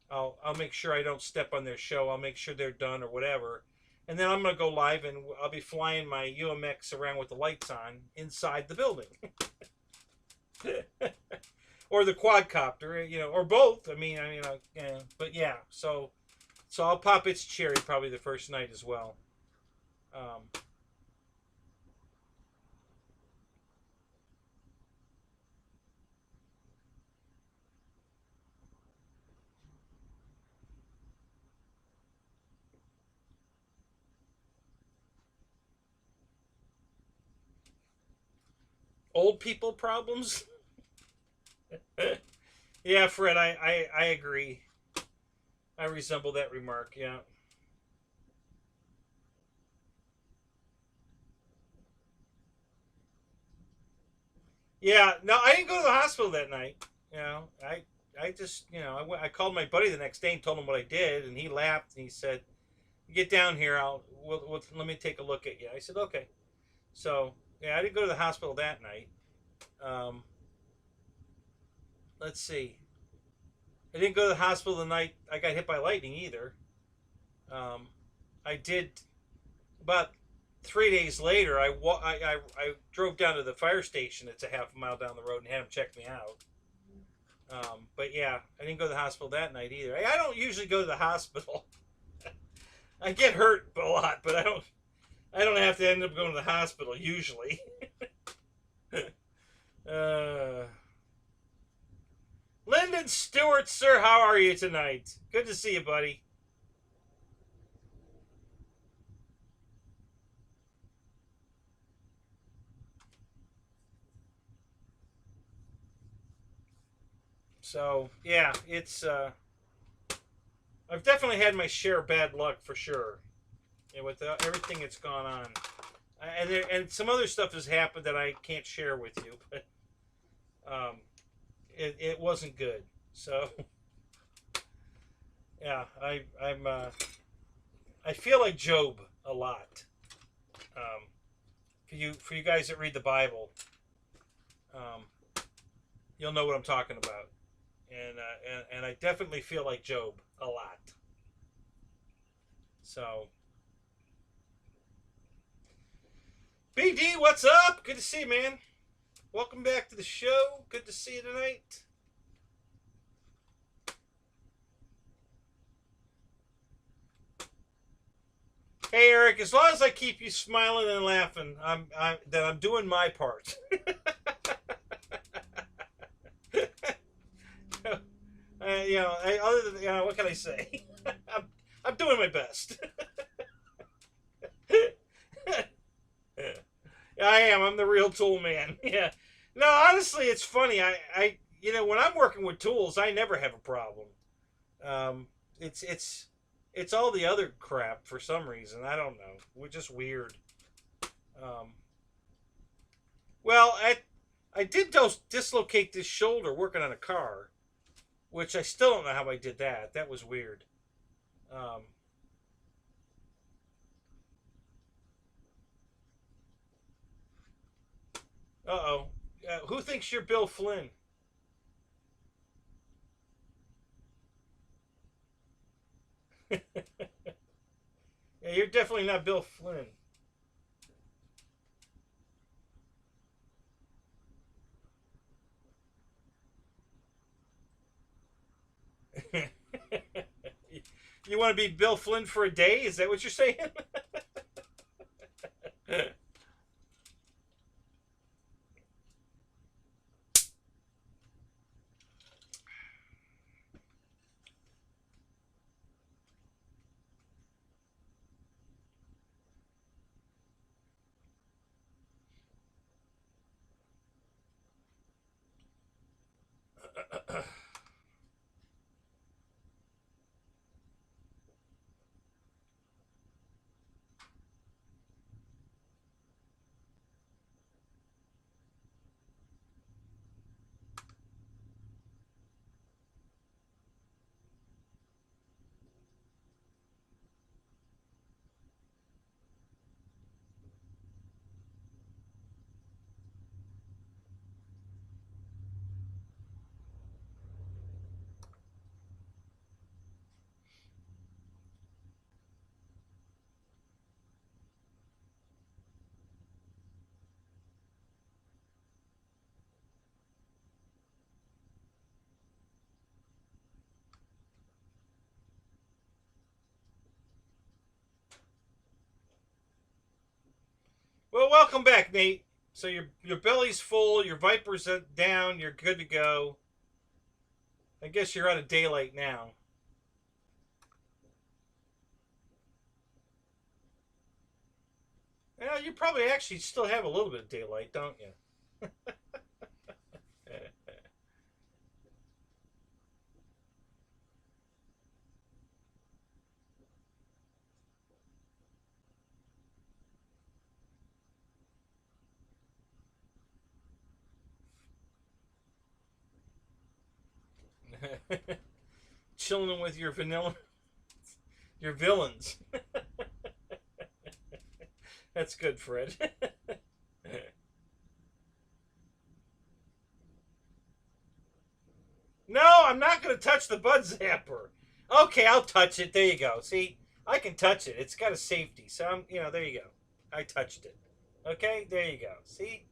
I'll make sure I don't step on their show. I'll make sure they're done or whatever, and then I'm gonna go live and I'll be flying my UMX around with the lights on inside the building, or the quadcopter, or both. Yeah, but yeah. So I'll pop its cherry probably the first night as well. Um, Old people problems. Yeah, Fred, I agree. I resemble that remark. Yeah. Yeah. No, I didn't go to the hospital that night. I just I called my buddy the next day and told him what I did, and he laughed and he said, "Get down here. Let me take a look at you." I said, "Okay." So yeah, I didn't go to the hospital that night. Um, let's see. I didn't go to the hospital the night I got hit by lightning either. Um, I did about 3 days later. I drove down to the fire station. It's a half a mile down the road and had them check me out. But yeah, I didn't go to the hospital that night either. I don't usually go to the hospital. I get hurt a lot, but I don't. I don't have to end up going to the hospital usually. uh, Lyndon Stewart, sir, how are you tonight? Good to see you, buddy. So yeah, it's I've definitely had my share of bad luck for sure. With everything that's gone on, and some other stuff has happened that I can't share with you, but um, it wasn't good. So yeah, I feel like Job a lot. Um, for you guys that read the Bible, um, you'll know what I'm talking about, and I definitely feel like Job a lot. So BD, what's up? Good to see you, man. Welcome back to the show. Good to see you tonight. Hey Eric, as long as I keep you smiling and laughing, I'm doing my part. Other than what can I say? I'm doing my best. I am. I'm the real tool man. Yeah. No, honestly, it's funny. When I'm working with tools, I never have a problem. Um, it's all the other crap for some reason. I don't know. We're just weird. Um, well, I did dislocate this shoulder working on a car, which I still don't know how I did that. That was weird. Um, uh-oh. Who thinks you're Bill Flynn? Yeah, you're definitely not Bill Flynn. You want to be Bill Flynn for a day? Is that what you're saying? So welcome back, Nate. So your belly's full, your Viper's down, you're good to go. I guess you're out of daylight now. Well, you probably actually still have a little bit of daylight, don't you? Chilling with your vanilla, your villains. That's good, Fred. No, I'm not going to touch the bud zapper. Okay, I'll touch it. There you go. See, I can touch it. It's got a safety. So, there you go. I touched it. Okay, there you go. See,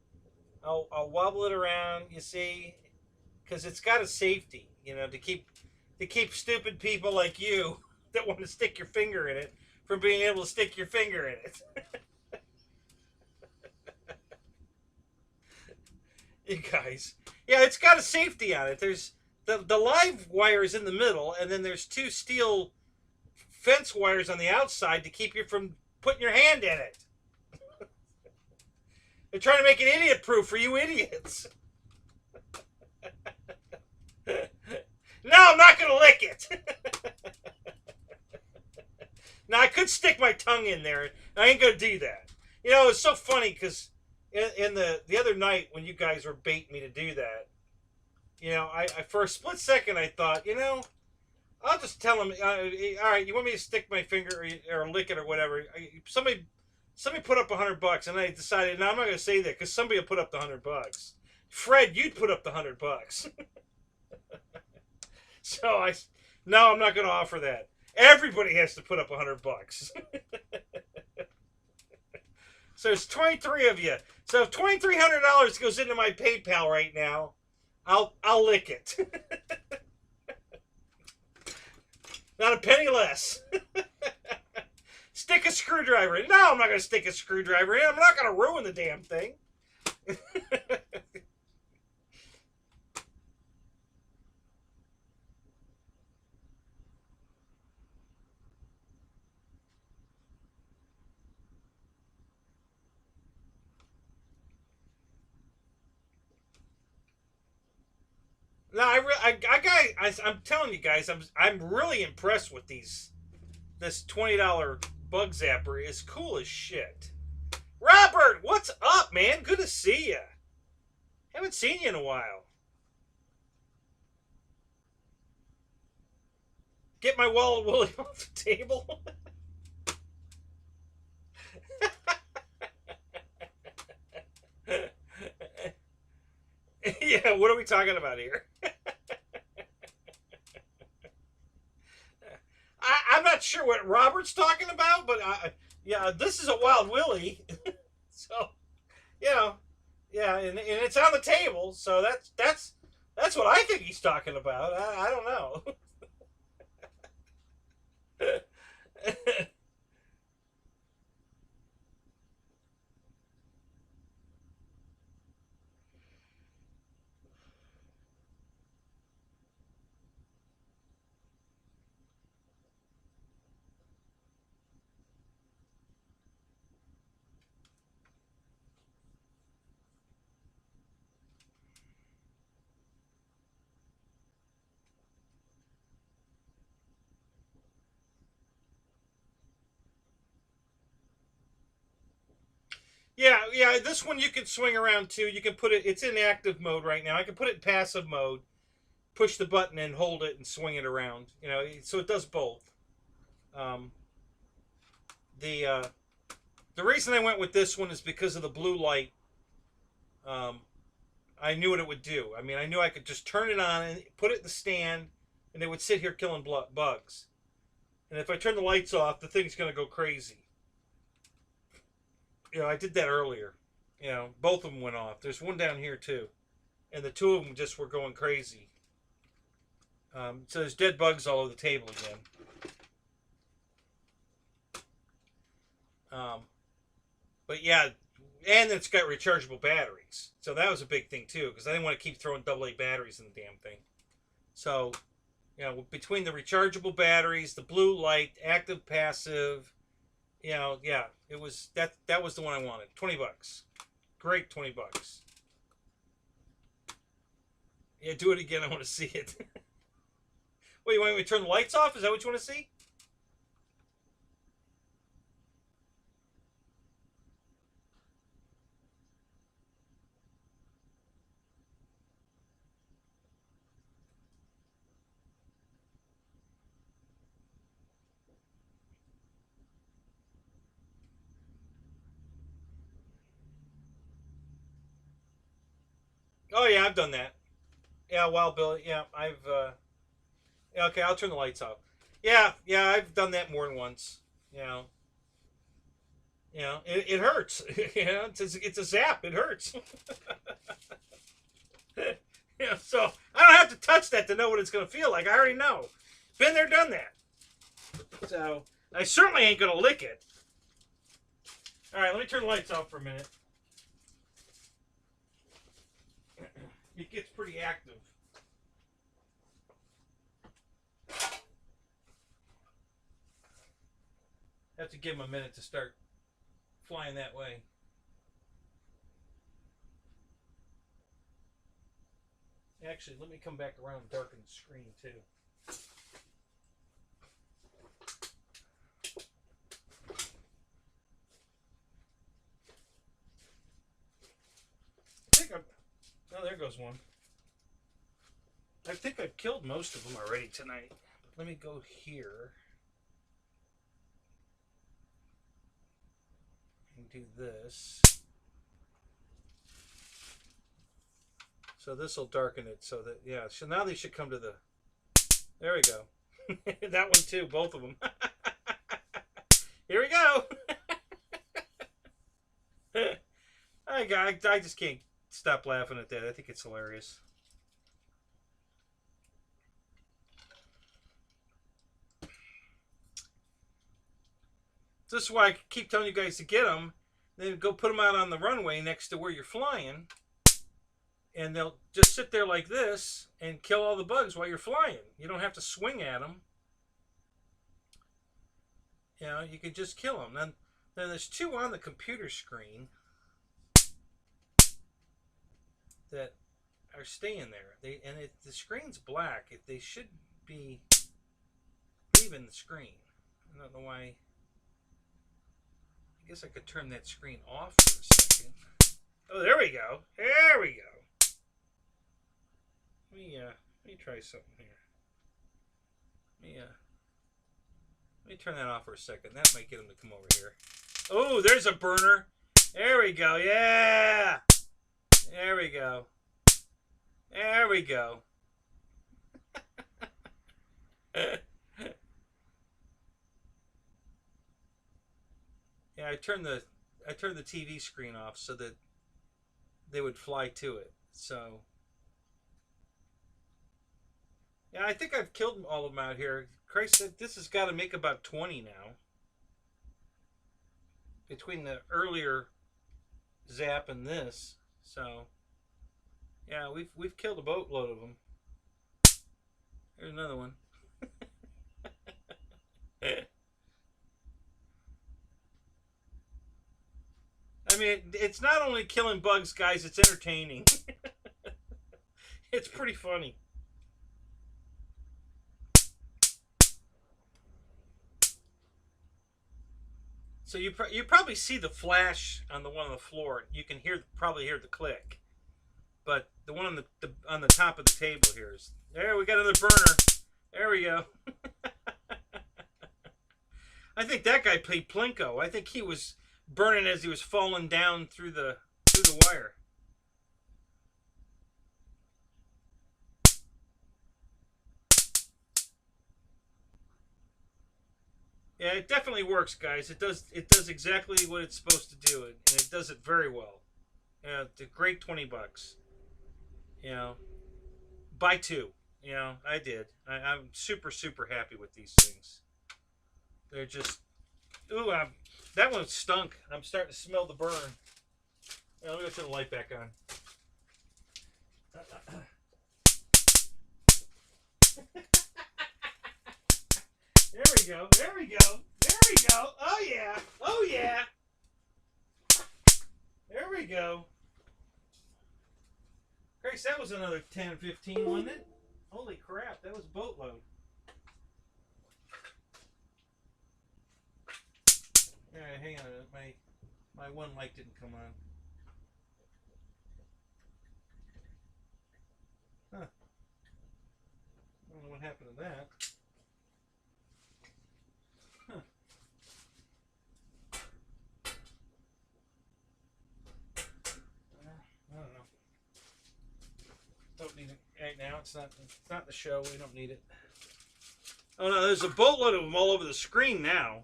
I'll wobble it around, you see, because it's got a safety, to keep stupid people like you that want to stick your finger in it from being able to stick your finger in it. You guys. Yeah, it's got a safety on it. There's the live wire is in the middle, and then there's two steel fence wires on the outside to keep you from putting your hand in it. They're trying to make it idiot proof for you idiots. No, I'm not going to lick it. Now, I could stick my tongue in there. I ain't going to do that. It's so funny because in the other night when you guys were baiting me to do that, I for a split second I thought, I'll just tell him, all right, you want me to stick my finger or lick it or whatever? Somebody put up $100, and I decided, no, I'm not going to say that because somebody will put up the $100. Fred, you'd put up the $100. So no, I'm not going to offer that. Everybody has to put up $100. So there's 23 of you. So if $2,300 goes into my PayPal right now, I'll lick it. Not a penny less. Stick a screwdriver in. No, I'm not going to stick a screwdriver in. I'm not going to ruin the damn thing. No, I'm telling you guys, I'm really impressed with these. This $20 bug zapper is cool as shit. Robert, what's up, man? Good to see you. Haven't seen you in a while. Get my wallet, Willie, off the table. Yeah, what are we talking about here? I'm not sure what Robert's talking about, but yeah, this is a Wild Willie. So, yeah, and it's on the table, so that's what I think he's talking about. I don't know. Yeah, this one you can swing around too. You can put it, it's in active mode right now. I can put it in passive mode, push the button and hold it and swing it around. So it does both. Um, the reason I went with this one is because of the blue light. I knew what it would do. I mean, I knew I could just turn it on and put it in the stand, and it would sit here killing bugs. And if I turn the lights off, the thing's going to go crazy. I did that earlier. Both of them went off. There's one down here too, and the two of them just were going crazy. So there's dead bugs all over the table again. But yeah, And it's got rechargeable batteries. So that was a big thing too, because I didn't want to keep throwing AA batteries in the damn thing. So, you know, between the rechargeable batteries, the blue light, active, passive, you know, yeah, it was that was the one I wanted. $20. Great, $20. Yeah, do it again. I want to see it. Wait, you want me to turn the lights off? Is that what you want to see? Oh yeah, I've done that. Yeah, Wild Bill. Yeah, I've. Yeah, okay, I'll turn the lights off. Yeah, yeah, I've done that more than once. You know, it hurts. You know, it's a zap. It hurts. Yeah, so I don't have to touch that to know what it's gonna feel like. I already know. Been there, done that. So I certainly ain't gonna lick it. All right, let me turn the lights off for a minute. It gets pretty active. Have to give him a minute to start flying that way. Actually, let me come back around and darken the screen too. I think oh, there goes one. I think I've killed most of them already tonight. Let me go here and do this. So this will darken it so that, yeah, so now they should come to the, there we go. That one too, both of them. Here we go. I just can't stop laughing at that. I think it's hilarious. This is why I keep telling you guys to get them. Then go put them out on the runway next to where you're flying. And they'll just sit there like this and kill all the bugs while you're flying. You don't have to swing at them. You know, you can just kill them. Then there's two on the computer screen that are staying there. The screen's black. They should be leaving the screen. I don't know why. I guess I could turn that screen off for a second. Oh, there we go. There we go. Let me try something here. Let me turn that off for a second. That might get him to come over here. Oh, there's a burner. There we go. Yeah. There we go. There we go. Yeah, I turned the TV screen off so that they would fly to it. So yeah, I think I've killed all of them out here. Christ, this has got to make about 20 now. Between the earlier zap and this, so yeah, we've killed a boatload of them. There's another one. I mean, it's not only killing bugs, guys, it's entertaining. It's pretty funny. So you probably see the flash on the one on the floor. You can probably hear the click. But the one on the top of the table here is there. We got another burner. There we go. I think that guy played Plinko. I think he was burning as he was falling down through the wire. Yeah, it definitely works, guys. It does exactly what it's supposed to do, and it does it very well. It's a great $20. You know, buy two. You know, I did. I'm super happy with these things. They're just, ooh, that one stunk. I'm starting to smell the burn. Let me go turn the light back on. There we go. There we go. There we go. Oh yeah. Oh yeah. There we go. Grace, that was another 10, 15, wasn't it? Holy crap, that was a boatload. Alright, hang on. My one light didn't come on. Huh. I don't know what happened to that. Huh. I don't know. Don't need it right now. It's not the show. We don't need it. Oh no, there's a boatload of them all over the screen now.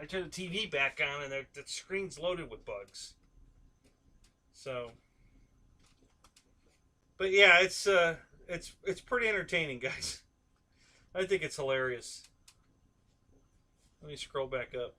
I turned the TV back on and the screen's loaded with bugs. So, but yeah, it's pretty entertaining, guys. I think it's hilarious. Let me scroll back up.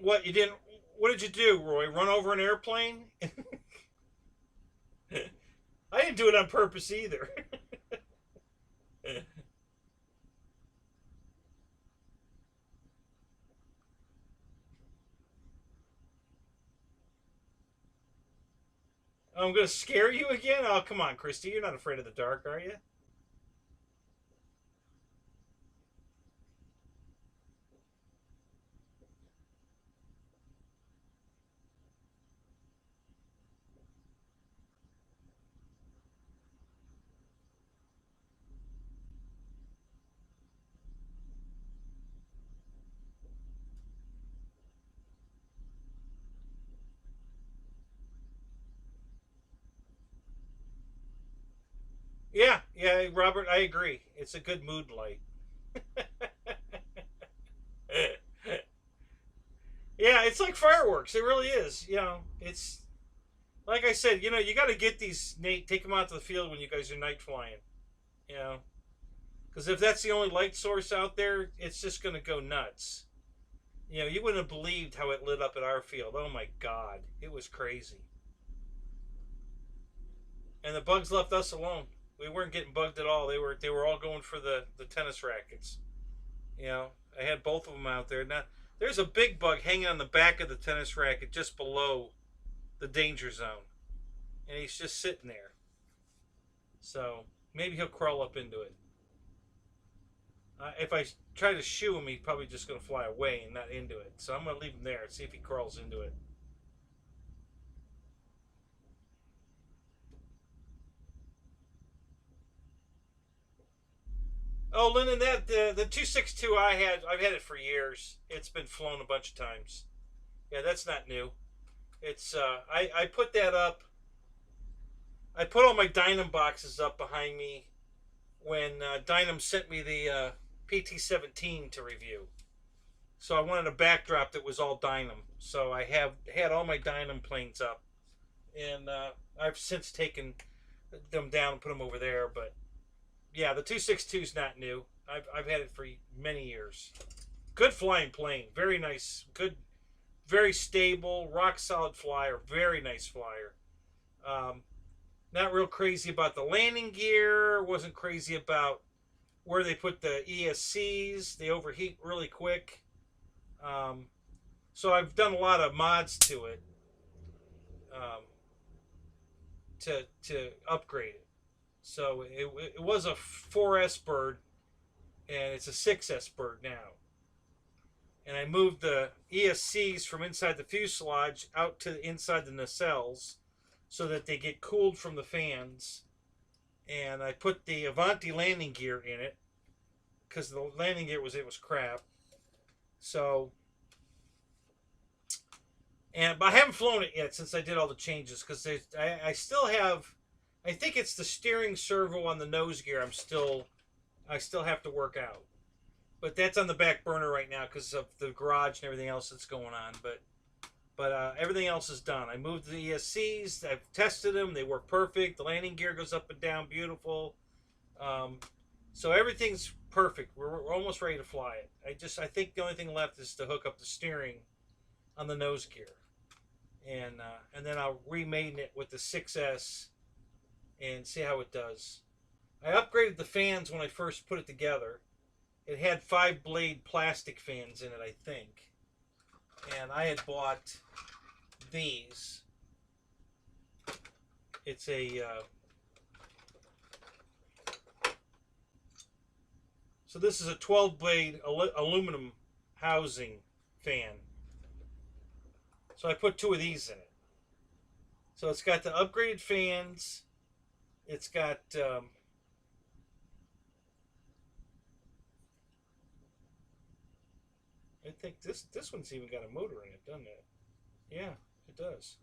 What you didn't? What did you do, Roy? Run over an airplane? I didn't do it on purpose either. I'm gonna scare you again? Oh, come on, Christy. You're not afraid of the dark, are you? Yeah, Robert, I agree. It's a good mood light. Yeah, it's like fireworks. It really is. It's like I said. You got to get these, Nate. Take them out to the field when you guys are night flying. You know, because if that's the only light source out there, it's just going to go nuts. You wouldn't have believed how it lit up at our field. Oh my God, it was crazy. And the bugs left us alone. We weren't getting bugged at all. They were all going for the tennis rackets. I had both of them out there. Now there's a big bug hanging on the back of the tennis racket just below the danger zone, and he's just sitting there. So maybe he'll crawl up into it. If I try to shoo him, he's probably just going to fly away and not into it. So I'm going to leave him there and see if he crawls into it. Oh, Lyndon, that the 262 I've had it for years. It's been flown a bunch of times. Yeah, that's not new. It's I put that up. I put all my Dynam boxes up behind me when Dynam sent me the PT-17 to review. So I wanted a backdrop that was all Dynam. So I had all my Dynam planes up, and I've since taken them down and put them over there. But yeah, the 262 is not new. I've had it for many years. Good flying plane, very nice, good, very stable, rock solid flyer, very nice flyer. Not real crazy about the landing gear. Wasn't crazy about where they put the ESCs. They overheat really quick. So I've done a lot of mods to it to upgrade it. So it was a 4S bird, and it's a 6S bird now. and I moved the ESCs from inside the fuselage out to inside the nacelles so that they get cooled from the fans. And I put the Avanti landing gear in it because the landing gear was crap. So, but I haven't flown it yet since I did all the changes because I still have. I think it's the steering servo on the nose gear. I still have to work out, but that's on the back burner right now because of the garage and everything else that's going on. But everything else is done. I moved the ESCs. I've tested them. They work perfect. The landing gear goes up and down beautiful. So everything's perfect. We're almost ready to fly it. I think the only thing left is to hook up the steering on the nose gear, and then I'll remain it with the 6S and see how it does. I upgraded the fans when I first put it together. It had 5-blade plastic fans in it, I think. And I had bought these. It's a... so this is a 12-blade aluminum housing fan. So I put 2 of these in it. So it's got the upgraded fans. It's got... I think this one's even got a motor in it, doesn't it? Yeah, it does.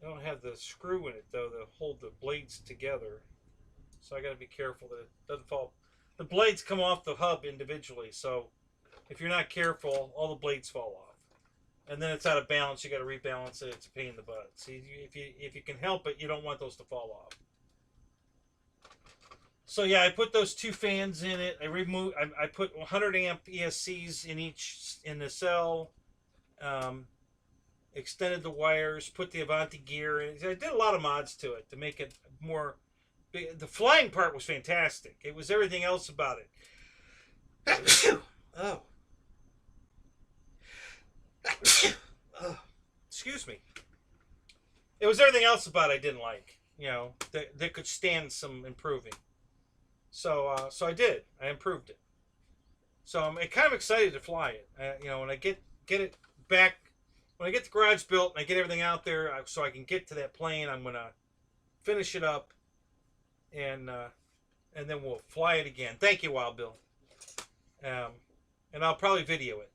I don't have the screw in it, though, to hold the blades together. So I got to be careful that it doesn't fall. The blades come off the hub individually, so if you're not careful, all the blades fall off. And then it's out of balance. You got to rebalance it. It's a pain in the butt. See, if you can help it, you don't want those to fall off. So yeah, I put those 2 fans in it. I put 100 amp ESCs in the cell. Extended the wires. Put the Avanti gear in. I did a lot of mods to it to make it more. The flying part was fantastic. It was everything else about it. Oh. Oh. Excuse me. It was everything else about it I didn't like. You know, that could stand some improving. So I did. I improved it. So I'm kind of excited to fly it. You know, when I get it back, when I get the garage built and I get everything out there, so I can get to that plane, I'm gonna finish it up, and then we'll fly it again. Thank you, Wild Bill. And I'll probably video it.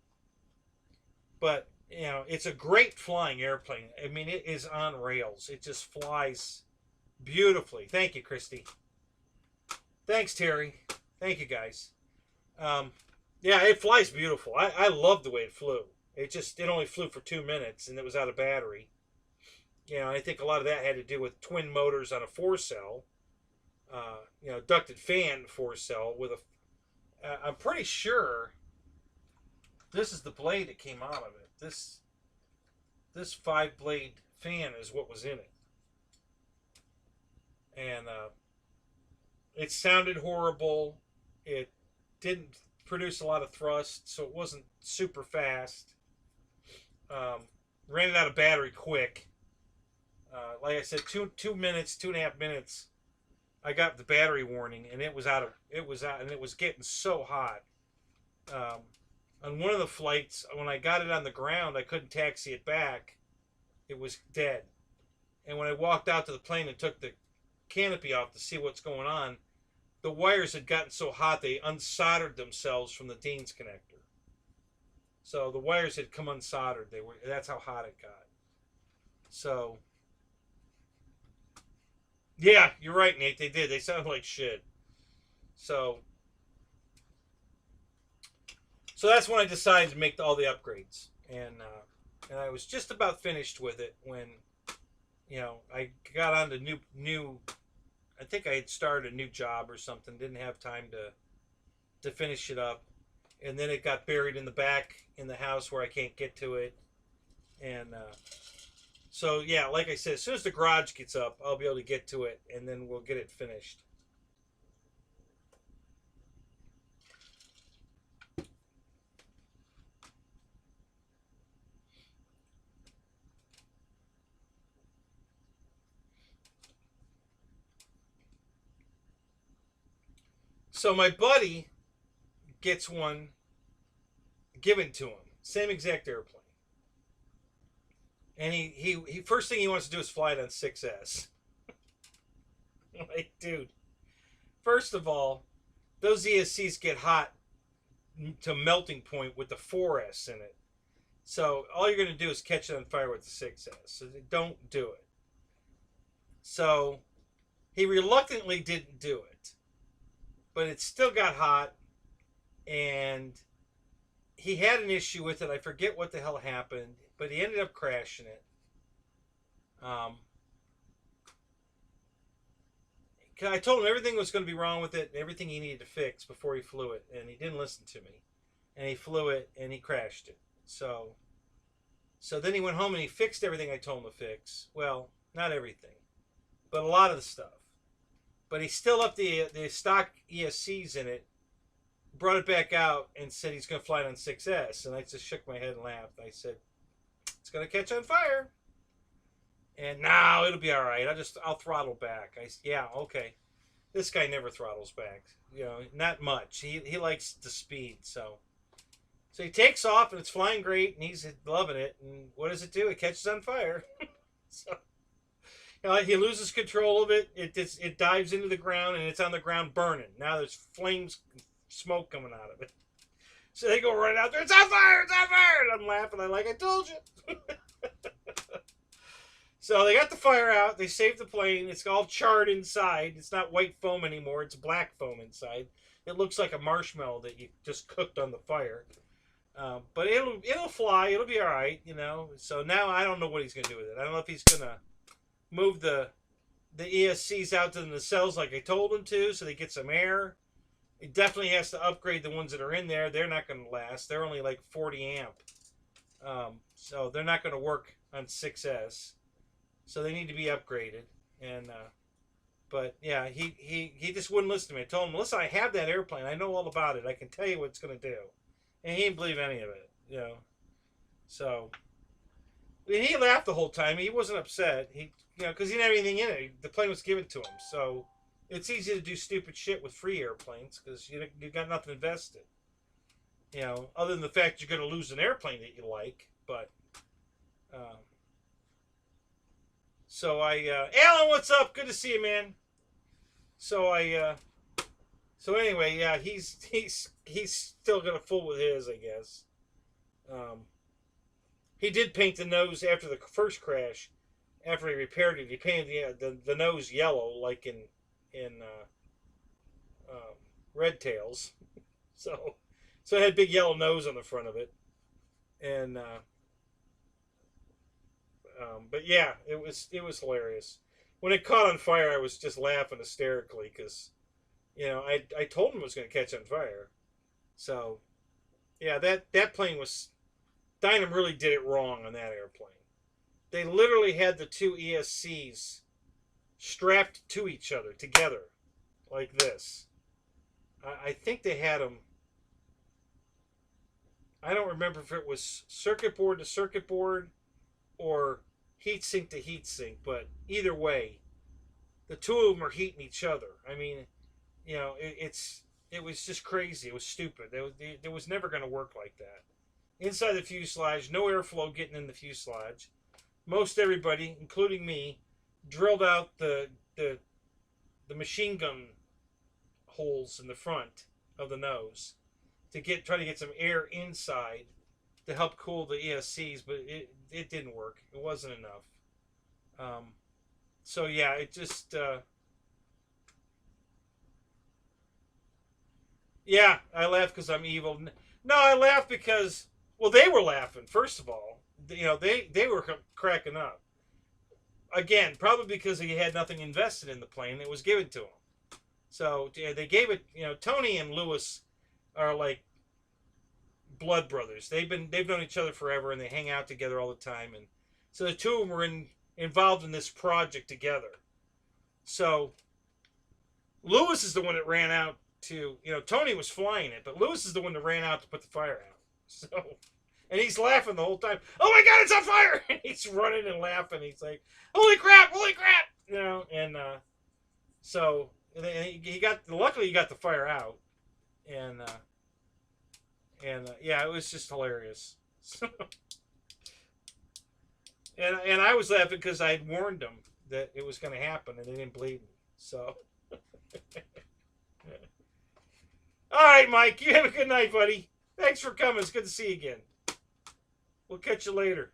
But you know, it's a great flying airplane. I mean, it is on rails. It just flies beautifully. Thank you, Christy. Thanks, Terry. Thank you, guys. Yeah, it flies beautiful. I love the way it flew. It only flew for 2 minutes, and it was out of battery. You know, I think a lot of that had to do with twin motors on a 4-cell. You know, ducted fan 4-cell with a... I'm pretty sure this is the blade that came out of it. This 5-blade fan is what was in it. And... it sounded horrible. It didn't produce a lot of thrust, so it wasn't super fast. Ran it out of battery quick. Like I said, 2 minutes, 2.5 minutes. I got the battery warning, and it was out, and it was getting so hot. On one of the flights, when I got it on the ground, I couldn't taxi it back. It was dead. And when I walked out to the plane and took the canopy off to see what's going on, the wires had gotten so hot they unsoldered themselves from the Dean's connector. So the wires had come unsoldered. That's how hot it got. So yeah, you're right, Nate. They did. They sound like shit. So that's when I decided to make all the upgrades, and I was just about finished with it when, you know, I got on to new. I think I had started a new job or something. Didn't have time to finish it up, and then it got buried in the back in the house where I can't get to it. And so yeah, like I said, as soon as the garage gets up, I'll be able to get to it, and then we'll get it finished. So my buddy gets one given to him. Same exact airplane. And he first thing he wants to do is fly it on 6S. Like, dude, first of all, those ESCs get hot to melting point with the 4S in it. So all you're going to do is catch it on fire with the 6S. So don't do it. So he reluctantly didn't do it. But it still got hot. And he had an issue with it. I forget what the hell happened. But he ended up crashing it. I told him everything was going to be wrong with it, everything he needed to fix before he flew it, and he didn't listen to me. And he flew it, and he crashed it. So then he went home and he fixed everything I told him to fix. Well, not everything, but a lot of the stuff. But he still left the stock ESCs in it, brought it back out, and said he's going to fly it on 6S. And I just shook my head and laughed. I said, it's going to catch on fire. And now it'll be all right. I'll throttle back. Yeah, okay. This guy never throttles back. You know, not much. He likes the speed. So he takes off and it's flying great and he's loving it. And what does it do? It catches on fire. So you know, he loses control of it. It dives into the ground and it's on the ground burning. Now there's flames, smoke coming out of it. So they go right out there. It's on fire! It's on fire! And I'm laughing. I'm like, I told you. So they got the fire out. They saved the plane. It's all charred inside. It's not white foam anymore. It's black foam inside. It looks like a marshmallow that you just cooked on the fire. But it'll fly. It'll be all right, you know. So now I don't know what he's going to do with it. I don't know if he's going to move the ESCs out to the nacelles like I told him to so they get some air. He definitely has to upgrade the ones that are in there. They're not going to last. They're only like 40 amp. So they're not going to work on 6S. So they need to be upgraded. And but yeah, he just wouldn't listen to me. I told him, listen, I have that airplane. I know all about it. I can tell you what it's going to do. And he didn't believe any of it, you know. So and he laughed the whole time. He wasn't upset. He, you know, because he didn't have anything in it. The plane was given to him. So it's easy to do stupid shit with free airplanes because you got nothing invested. You know, other than the fact you're going to lose an airplane that you like. But so Alan, what's up? Good to see you, man. So so anyway, yeah, he's still gonna fool with his, I guess. He did paint the nose after the first crash. After he repaired it, he painted the nose yellow, like in Red Tails. So it had big yellow nose on the front of it, and. But yeah, it was hilarious. When it caught on fire, I was just laughing hysterically because, you know, I told him it was going to catch on fire. So, yeah, that plane was... Dynam really did it wrong on that airplane. They literally had the two ESCs strapped to each other, together, like this. I think they had them... I don't remember if it was circuit board to circuit board or heatsink to heatsink, but either way, the two of them are heating each other. I mean, you know, it was just crazy. It was stupid. It was never going to work like that. Inside the fuselage, no airflow getting in the fuselage. Most everybody, including me, drilled out the machine gun holes in the front of the nose to try to get some air inside to help cool the ESCs, but it didn't work. It wasn't enough. So yeah, it just yeah, I laughed because I'm evil. No, I laughed because, well, they were laughing. First of all, you know, they were cracking up. Again, probably because he had nothing invested in the plane. It was given to him. So yeah, they gave it. You know, Tony and Lewis are like blood brothers. They've known each other forever, and they hang out together all the time. And so the two of them were involved in this project together. So Lewis is the one that ran out to, you know, Tony was flying it, but Lewis is the one that ran out to put the fire out. So, and he's laughing the whole time. Oh my God, it's on fire! And he's running and laughing. He's like, holy crap, you know. And so luckily he got the fire out, and And yeah, it was just hilarious. And I was laughing because I had warned them that it was going to happen, and they didn't believe me. So, all right, Mike, you have a good night, buddy. Thanks for coming. It's good to see you again. We'll catch you later.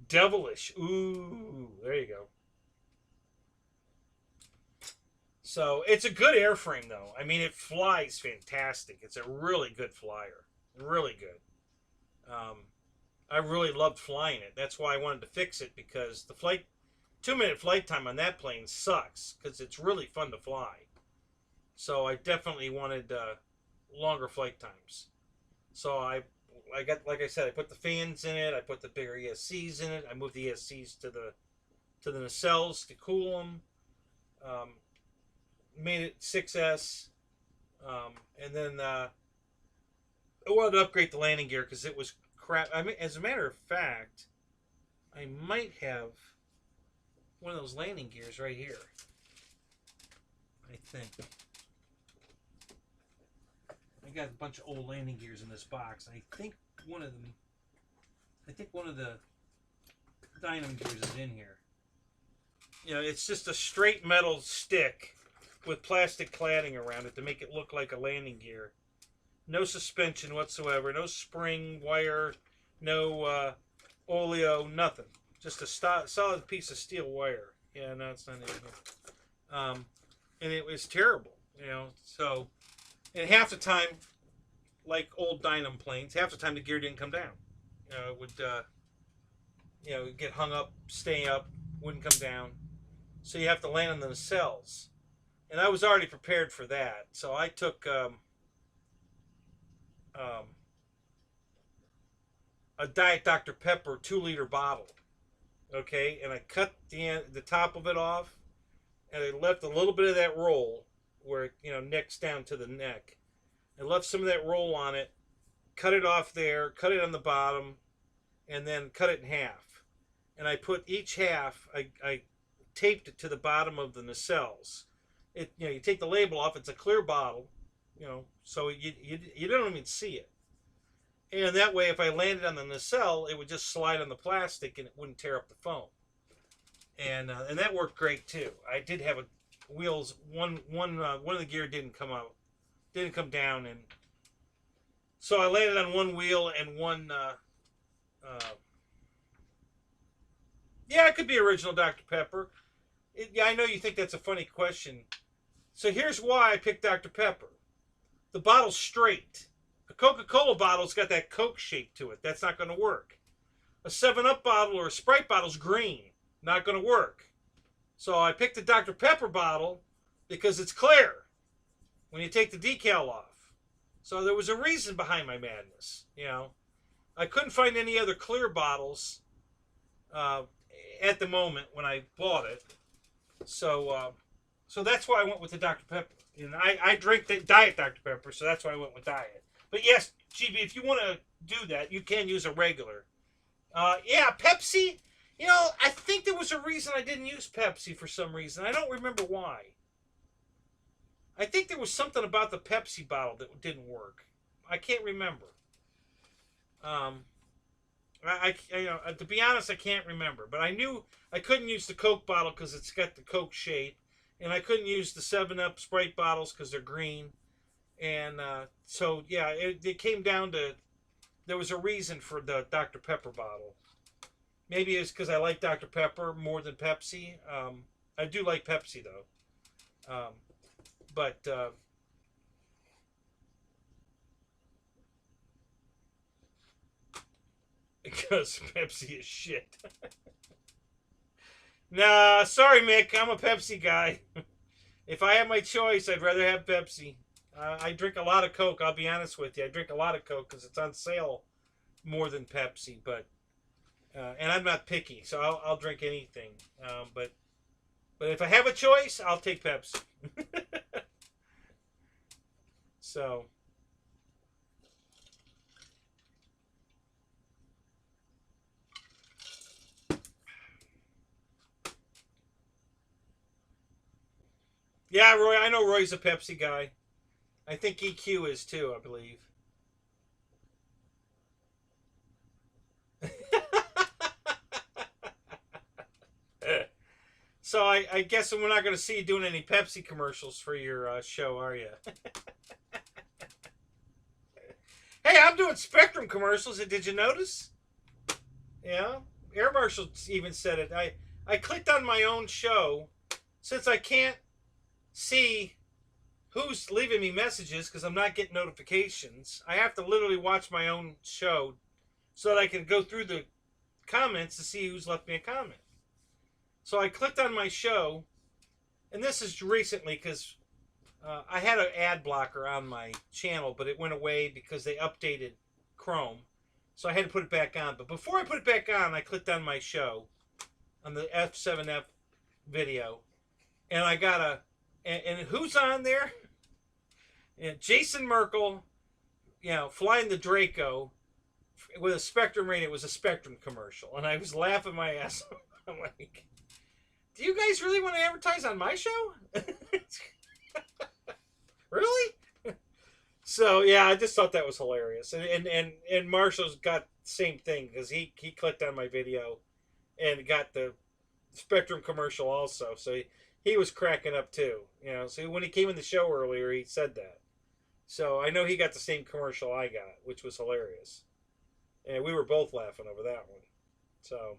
Devilish. Ooh, there you go. So it's a good airframe, though. I mean, it flies fantastic. It's a really good flyer. Really good. I really loved flying it. That's why I wanted to fix it, because the 2-minute flight time on that plane sucks, because it's really fun to fly. So I definitely wanted longer flight times. So I got, like I said, I put the fans in it. I put the bigger ESCs in it. I moved the ESCs to the nacelles to cool them. Um, Made it 6S, and then I wanted to upgrade the landing gear because it was crap. I mean, as a matter of fact, I might have one of those landing gears right here. I think I got a bunch of old landing gears in this box. I think one of the Dynam gears is in here. You know, it's just a straight metal stick with plastic cladding around it to make it look like a landing gear. No suspension whatsoever, no spring, wire, no oleo, nothing. Just a solid piece of steel wire. Yeah, no, it's not in here. And it was terrible, you know. So, and half the time, like old Dynam planes, half the time the gear didn't come down. It would, get hung up, stay up, wouldn't come down. So you have to land on the nacelles. And I was already prepared for that. So I took a Diet Dr. Pepper 2-liter bottle. Okay, and I cut the top of it off, and I left a little bit of that roll where it, necks down to the neck. I left some of that roll on it, cut it off there, cut it on the bottom, and then cut it in half. And I put each half, I taped it to the bottom of the nacelles. You take the label off, it's a clear bottle, so you don't even see it. And that way, if I landed on the nacelle, it would just slide on the plastic and it wouldn't tear up the foam. And that worked great too. I did have wheels. One of the gear didn't come down, and so I landed on one wheel and one. Yeah, it could be original Dr. Pepper. Yeah, I know you think that's a funny question. So here's why I picked Dr. Pepper. The bottle's straight. A Coca-Cola bottle's got that Coke shape to it. That's not going to work. A 7-Up bottle or a Sprite bottle's green. Not going to work. So I picked the Dr. Pepper bottle because it's clear when you take the decal off. So there was a reason behind my madness. I couldn't find any other clear bottles at the moment when I bought it. So that's why I went with the Dr. Pepper. And I drink the Diet Dr. Pepper, so that's why I went with Diet. But yes, GB, if you want to do that, you can use a regular. Yeah, Pepsi. I think there was a reason I didn't use Pepsi for some reason. I don't remember why. I think there was something about the Pepsi bottle that didn't work. I can't remember. To be honest, I can't remember. But I knew I couldn't use the Coke bottle because it's got the Coke shape. And I couldn't use the 7-Up Sprite bottles because they're green. And so, yeah, it came down to, there was a reason for the Dr. Pepper bottle. Maybe it's because I like Dr. Pepper more than Pepsi. I do like Pepsi, though. But because Pepsi is shit. Nah, sorry, Mick. I'm a Pepsi guy. If I had my choice, I'd rather have Pepsi. I drink a lot of Coke, I'll be honest with you. I drink a lot of Coke because it's on sale more than Pepsi. But and I'm not picky, so I'll drink anything. But if I have a choice, I'll take Pepsi. So. Yeah, Roy. I know Roy's a Pepsi guy. I think EQ is too. I believe. So I guess we're not going to see you doing any Pepsi commercials for your show, are you? Hey, I'm doing Spectrum commercials. Did you notice? Yeah, Air Marshal even said it. I clicked on my own show since I can't see who's leaving me messages because I'm not getting notifications. I have to literally watch my own show so that I can go through the comments to see who's left me a comment. So I clicked on my show, and this is recently because I had an ad blocker on my channel, but it went away because they updated Chrome. So I had to put it back on. But before I put it back on, I clicked on my show on the F7F video. And I got and who's on there? And Jason Merkel, flying the Draco with a Spectrum rating. It was a Spectrum commercial. And I was laughing my ass off. I'm like, do you guys really want to advertise on my show? Really? So yeah, I just thought that was hilarious. And Marshall's got the same thing because he clicked on my video and got the Spectrum commercial also. So he was cracking up too. So when he came in the show earlier, he said that. So I know he got the same commercial I got, which was hilarious. And we were both laughing over that one. So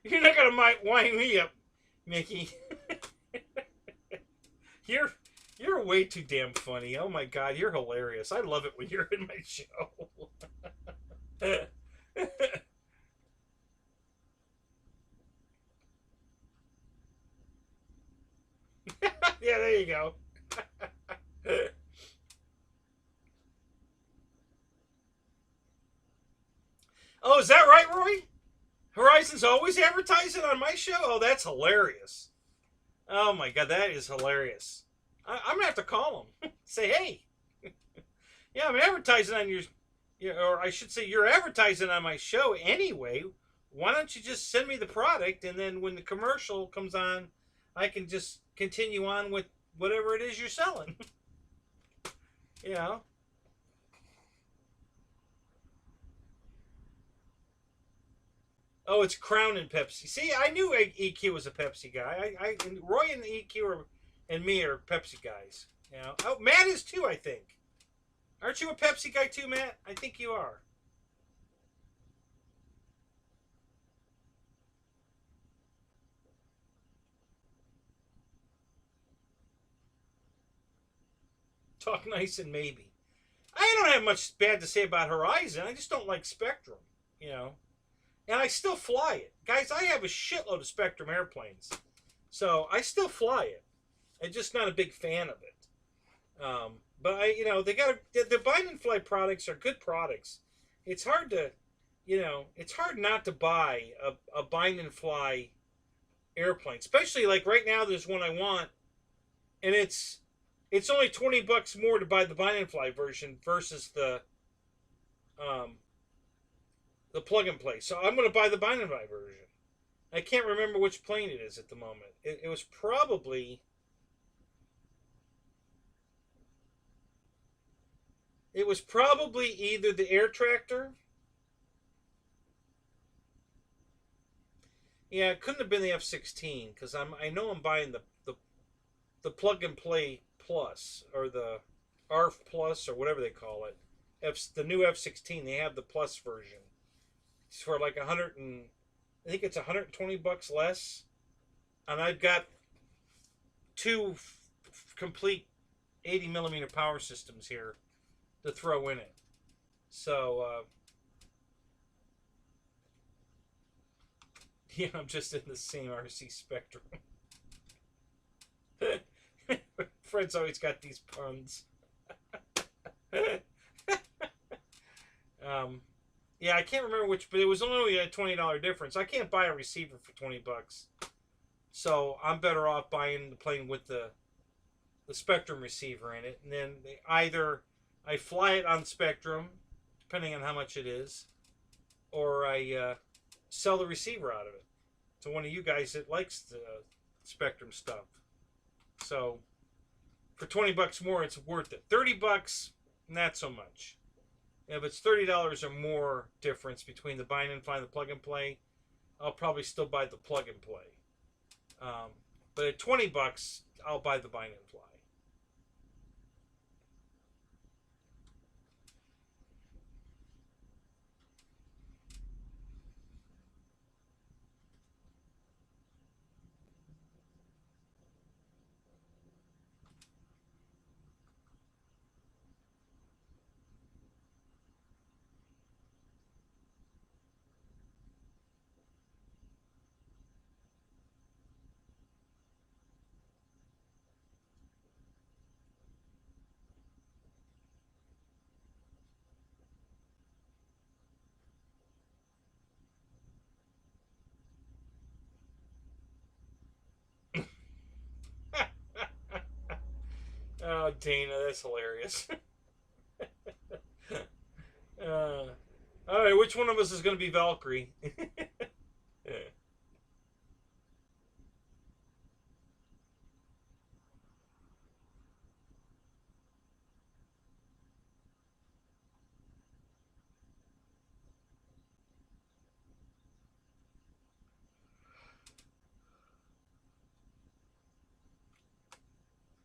you're not gonna wind me up, Mickey. You're way too damn funny. Oh my god, you're hilarious. I love it when you're in my show. Yeah, there you go. Oh, is that right, Roy? Horizon's always advertising on my show? Oh, that's hilarious. Oh my god, that is hilarious. I'm gonna have to call him. Say, hey, yeah, I'm advertising on or I should say, you're advertising on my show anyway. Why don't you just send me the product, and then when the commercial comes on, I can just continue on with whatever it is you're selling. you know. Oh, it's Crown and Pepsi. See, I knew EQ was a Pepsi guy. And Roy and EQ and me are Pepsi guys. Oh, Matt is too, I think. Aren't you a Pepsi guy too, Matt? I think you are. Talk nice and maybe. I don't have much bad to say about Horizon. I just don't like Spectrum. And I still fly it. Guys, I have a shitload of Spectrum airplanes. So I still fly it. I'm just not a big fan of it. But they got the bind and fly products are good products. It's hard to, it's hard not to buy a bind and fly airplane, especially like right now. There's one I want, and it's only $20 more to buy the bind and fly version versus the plug and play. So I'm going to buy the bind and fly version. I can't remember which plane it is at the moment. It was probably. It was probably either the Air Tractor. Yeah, it couldn't have been the F-16 because I know I'm buying the plug and play plus or the ARF plus or whatever they call it. The new F-16. They have the plus version. It's for like I think it's $120 less, and I've got two complete 80mm power systems here to throw in it. So yeah, I'm just in the same RC Spectrum. Fred's always got these puns. Yeah, I can't remember which, but it was only a $20 difference. I can't buy a receiver for $20, so I'm better off buying the plane with the Spectrum receiver in it, and then either I fly it on Spectrum, depending on how much it is, or I sell the receiver out of it to one of you guys that likes the Spectrum stuff. So for $20 more, it's worth it. $30, not so much. If it's $30 or more difference between the bind and fly and the plug and play, I'll probably still buy the plug and play. But at $20, I'll buy the bind and fly. Oh, Dana, that's hilarious. All right, which one of us is going to be Valkyrie?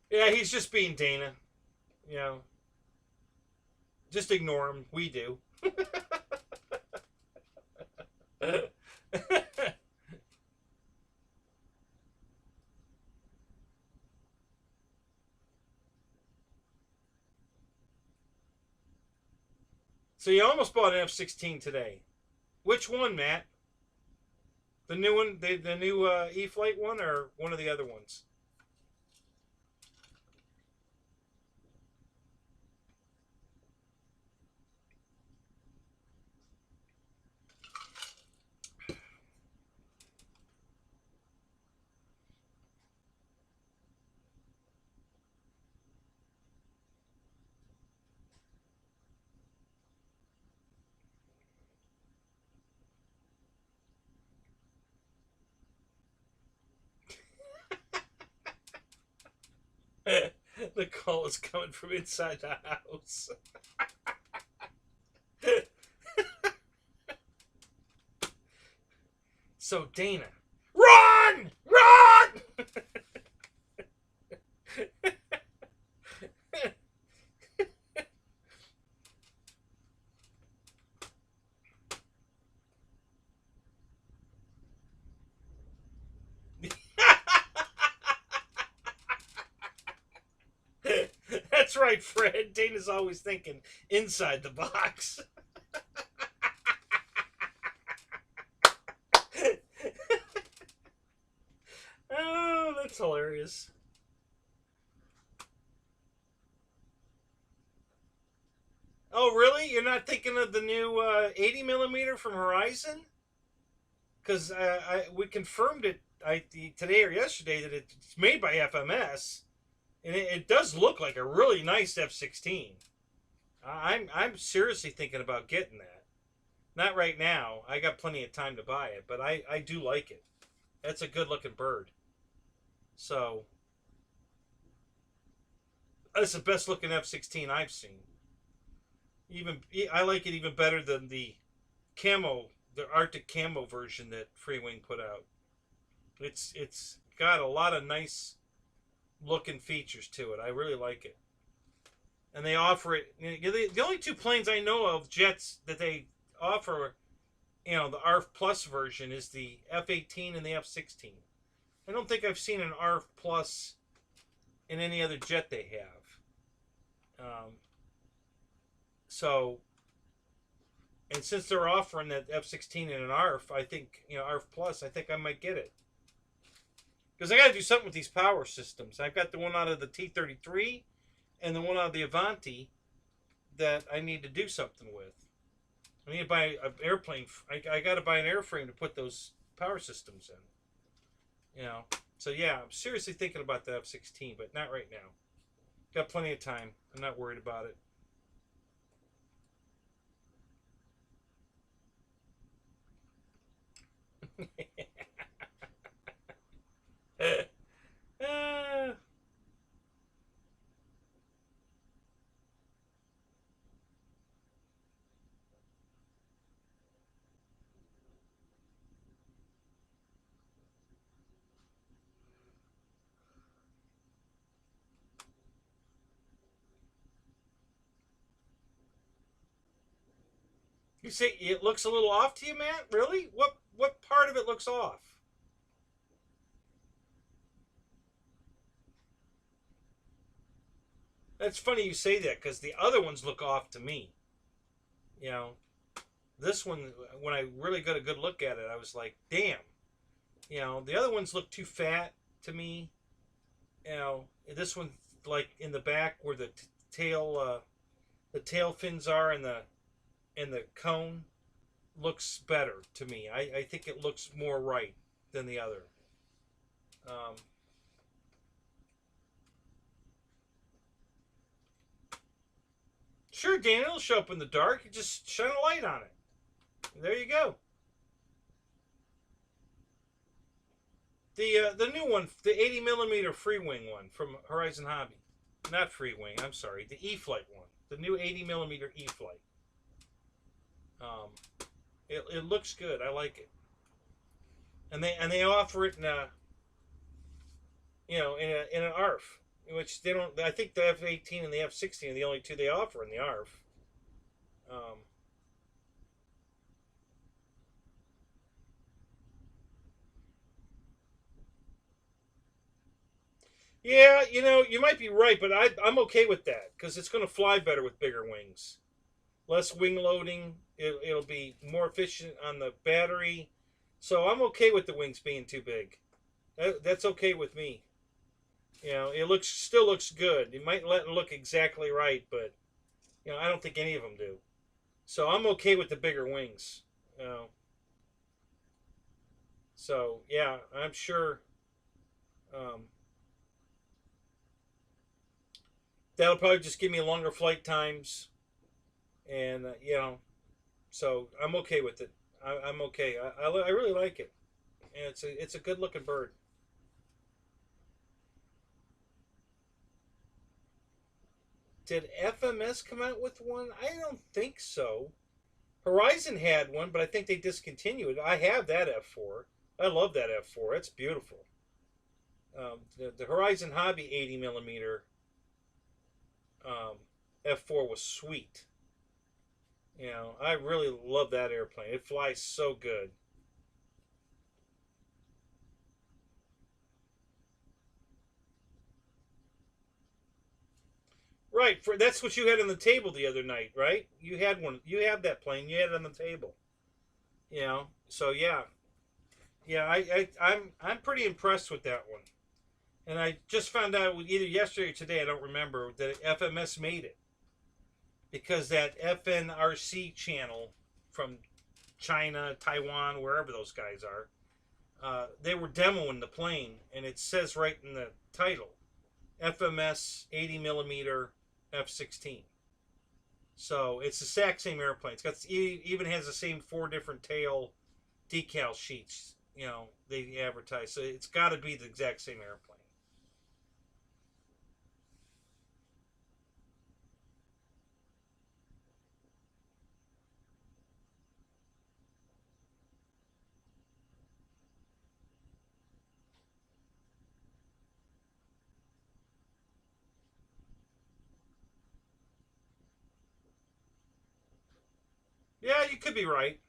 Yeah, he's just being Dana. You know, just ignore him. We do. So you almost bought an F-16 today. Which one, Matt? The new one, the new E-Flight one, or one of the other ones? The call is coming from inside the house. So Dana, run! Run! That's right, Fred. Dana's always thinking inside the box. Oh, that's hilarious. Oh, really? You're not thinking of the new 80 millimeter from Horizon? Because we confirmed it today or yesterday that it's made by FMS, and it does look like a really nice F-16. I'm seriously thinking about getting that. Not right now. I got plenty of time to buy it, but I do like it. That's a good looking bird. So that's the best looking F-16 I've seen. Even I like it even better than the camo, the Arctic camo version that Freewing put out. It's got a lot of nice looking features to it. I really like it. And they offer it. The only two planes I know of, jets, that they offer, the ARF Plus version is the F-18 and the F-16. I don't think I've seen an ARF Plus in any other jet they have. So, and since they're offering that F-16 in an ARF, I think, ARF Plus, I think I might get it. Because I got to do something with these power systems. I've got the one out of the T-33 and the one out of the Avanti. that I need to do something with. I need to buy an airplane. I got to buy an airframe to put those power systems in. You know. So yeah, I'm seriously thinking about the F-16, but not right now. Got plenty of time. I'm not worried about it. uh, you say it looks a little off to you, Matt? Really? What part of it looks off? That's funny you say that because the other ones look off to me. You know, this one, when I really got a good look at it, I was like, damn. You know, the other ones look too fat to me. You know, this one, like in the back where the tail fins are and the cone looks better to me. I think it looks more right than the other. Um, sure, Dan, it'll show up in the dark. You just shine a light on it. And there you go. The new one, the 80 millimeter free wing one from Horizon Hobby, not free wing. I'm sorry, the E Flight one, the new 80 millimeter E Flight. Um, it looks good. I like it, and they offer it in a in an ARF, which they don't. I think the F-18 and the F-16 are the only two they offer in the ARF. Um, yeah, you might be right, but I'm okay with that because it's going to fly better with bigger wings, less wing loading. It'll be more efficient on the battery, so I'm okay with the wings being too big. That's okay with me. It still looks good. You might let it look exactly right, but I don't think any of them do. So I'm okay with the bigger wings. You know, so yeah, I'm sure um, that'll probably just give me longer flight times, and so I'm okay with it. I'm okay. I really like it, and it's a good looking bird. Did FMS come out with one? I don't think so. Horizon had one, but I think they discontinued. I have that F4. I love that F4. It's beautiful. The Horizon Hobby 80 millimeter um, F4 was sweet. I really love that airplane. It flies so good. Right, that's what you had on the table the other night, right? You had one. You have that plane. You had it on the table. So yeah, yeah. I'm pretty impressed with that one. And I just found out either yesterday or today, I don't remember, that FMS made it because that FNRC channel from China, Taiwan, wherever those guys are, they were demoing the plane, and it says right in the title, FMS 80 millimeter F-16. So it's the exact same airplane. It even has the same 4 different tail decal sheets. They advertise, so it's got to be the exact same airplane. Yeah, you could be right.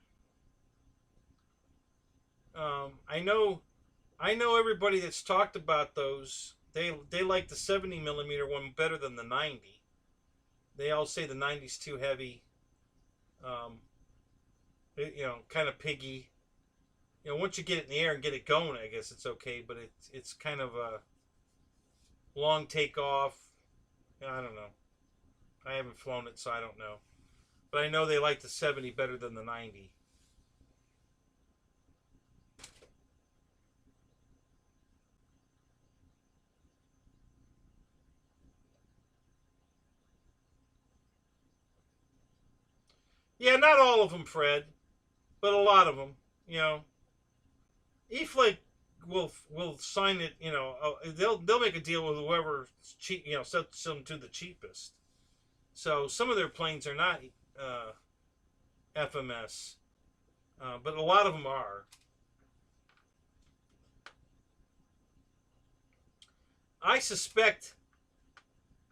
I know everybody that's talked about those. They like the 70 millimeter one better than the 90. They all say the 90's too heavy. Um, kind of piggy. Once you get it in the air and get it going, I guess it's okay. But it's kind of a long takeoff. I don't know. I haven't flown it, so I don't know. But I know they like the 70 better than the 90. Yeah, not all of them, Fred, but a lot of them. You know, E-flake will sign it. You know, they'll make a deal with whoever cheap. You know, sets them to the cheapest. So some of their planes are not uh, FMS, but a lot of them are. I suspect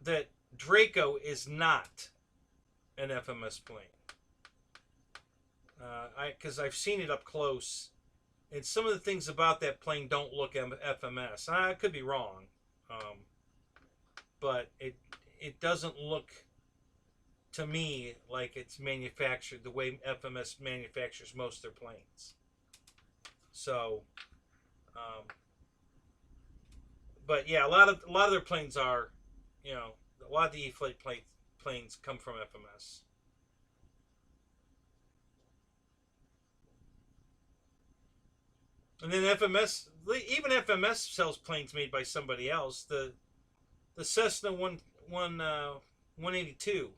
that Draco is not an FMS plane. Because I've seen it up close, and some of the things about that plane don't look FMS. I could be wrong, but it doesn't look to me like it's manufactured the way FMS manufactures most of their planes. So, but yeah, a lot of their planes are, you know, a lot of the E-flake planes come from FMS. And then FMS, even FMS sells planes made by somebody else. The Cessna 182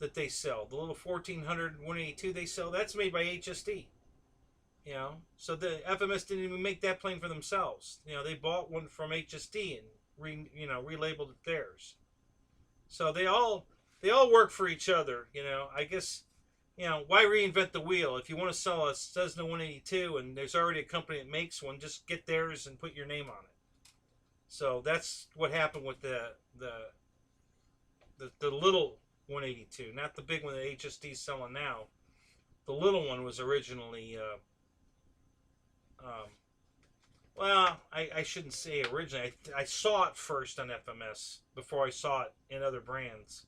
that they sell, the little 1400 182 they sell, that's made by HSD. You know, so the FMS didn't even make that plane for themselves. You know, they bought one from HSD and relabeled it theirs. So they all work for each other. You know, I guess, you know, why reinvent the wheel? If you want to sell a Cessna 182 and there's already a company that makes one, just get theirs and put your name on it. So that's what happened with the little 182, not the big one that HSD is selling now. The little one was originally, well, I shouldn't say originally. I saw it first on FMS before I saw it in other brands.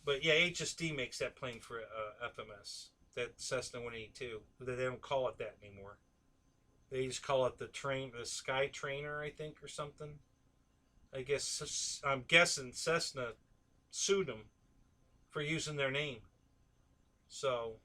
But yeah, HSD makes that plane for FMS, that Cessna 182. They don't call it that anymore. They just call it the Sky Trainer, I think, or something. I guess I'm guessing Cessna sued them for using their name. So,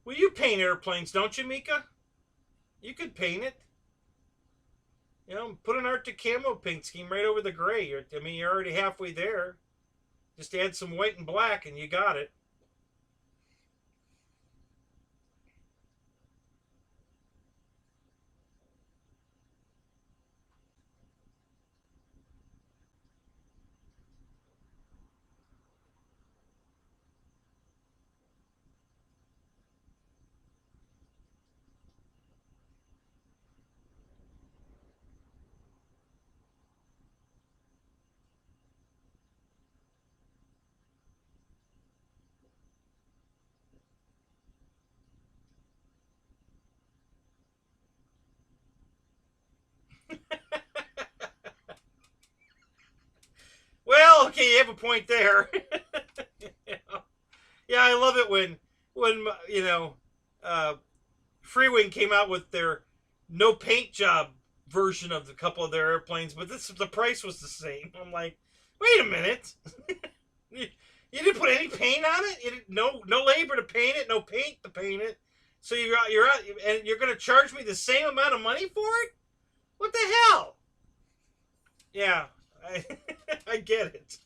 well, you paint airplanes, don't you, Mika? You could paint it. You know, put an Arctic camo paint scheme right over the gray. You're already halfway there. Just add some white and black, and you got it. Well, okay, you have a point there. Yeah, I love it when you know, Freewing came out with their no paint job version of a couple of their airplanes, but the price was the same. I'm like, wait a minute, you didn't put any paint on it. You didn't, no labor to paint it, no paint to paint it. So you're out, and you're going to charge me the same amount of money for it? What the hell? Yeah, I, I get it.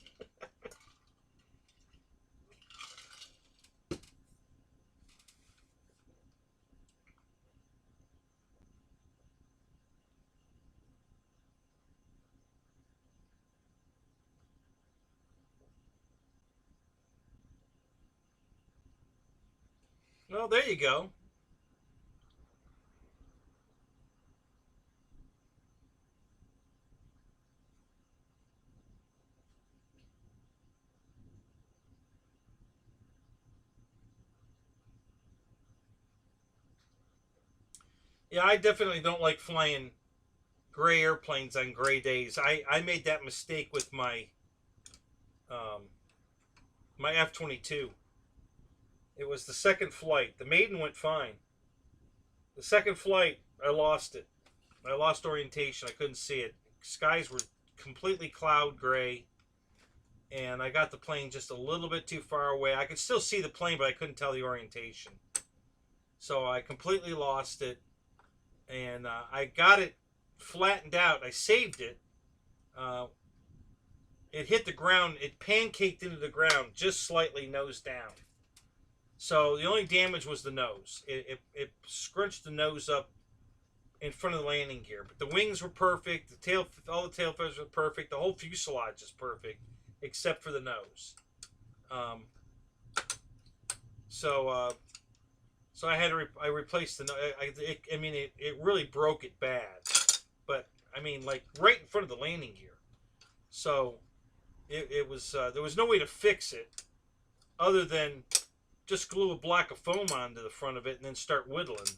Well, there you go. Yeah, I definitely don't like flying gray airplanes on gray days. I made that mistake with um, my F-22. It was the second flight. The maiden went fine. The second flight, I lost it. I lost orientation. I couldn't see it. Skies were completely cloud gray, and I got the plane just a little bit too far away. I could still see the plane, but I couldn't tell the orientation. So I completely lost it, and I got it flattened out. I saved it. Uh, it hit the ground. It pancaked into the ground just slightly nose down. So the only damage was the nose. It scrunched the nose up in front of the landing gear. But the wings were perfect. The tail, all the tail feathers were perfect. The whole fuselage is perfect, except for the nose. Um, so so I had to I replaced the. I mean, it really broke it bad, but I mean, like right in front of the landing gear. So it was there was no way to fix it other than just glue a block of foam onto the front of it and then start whittling.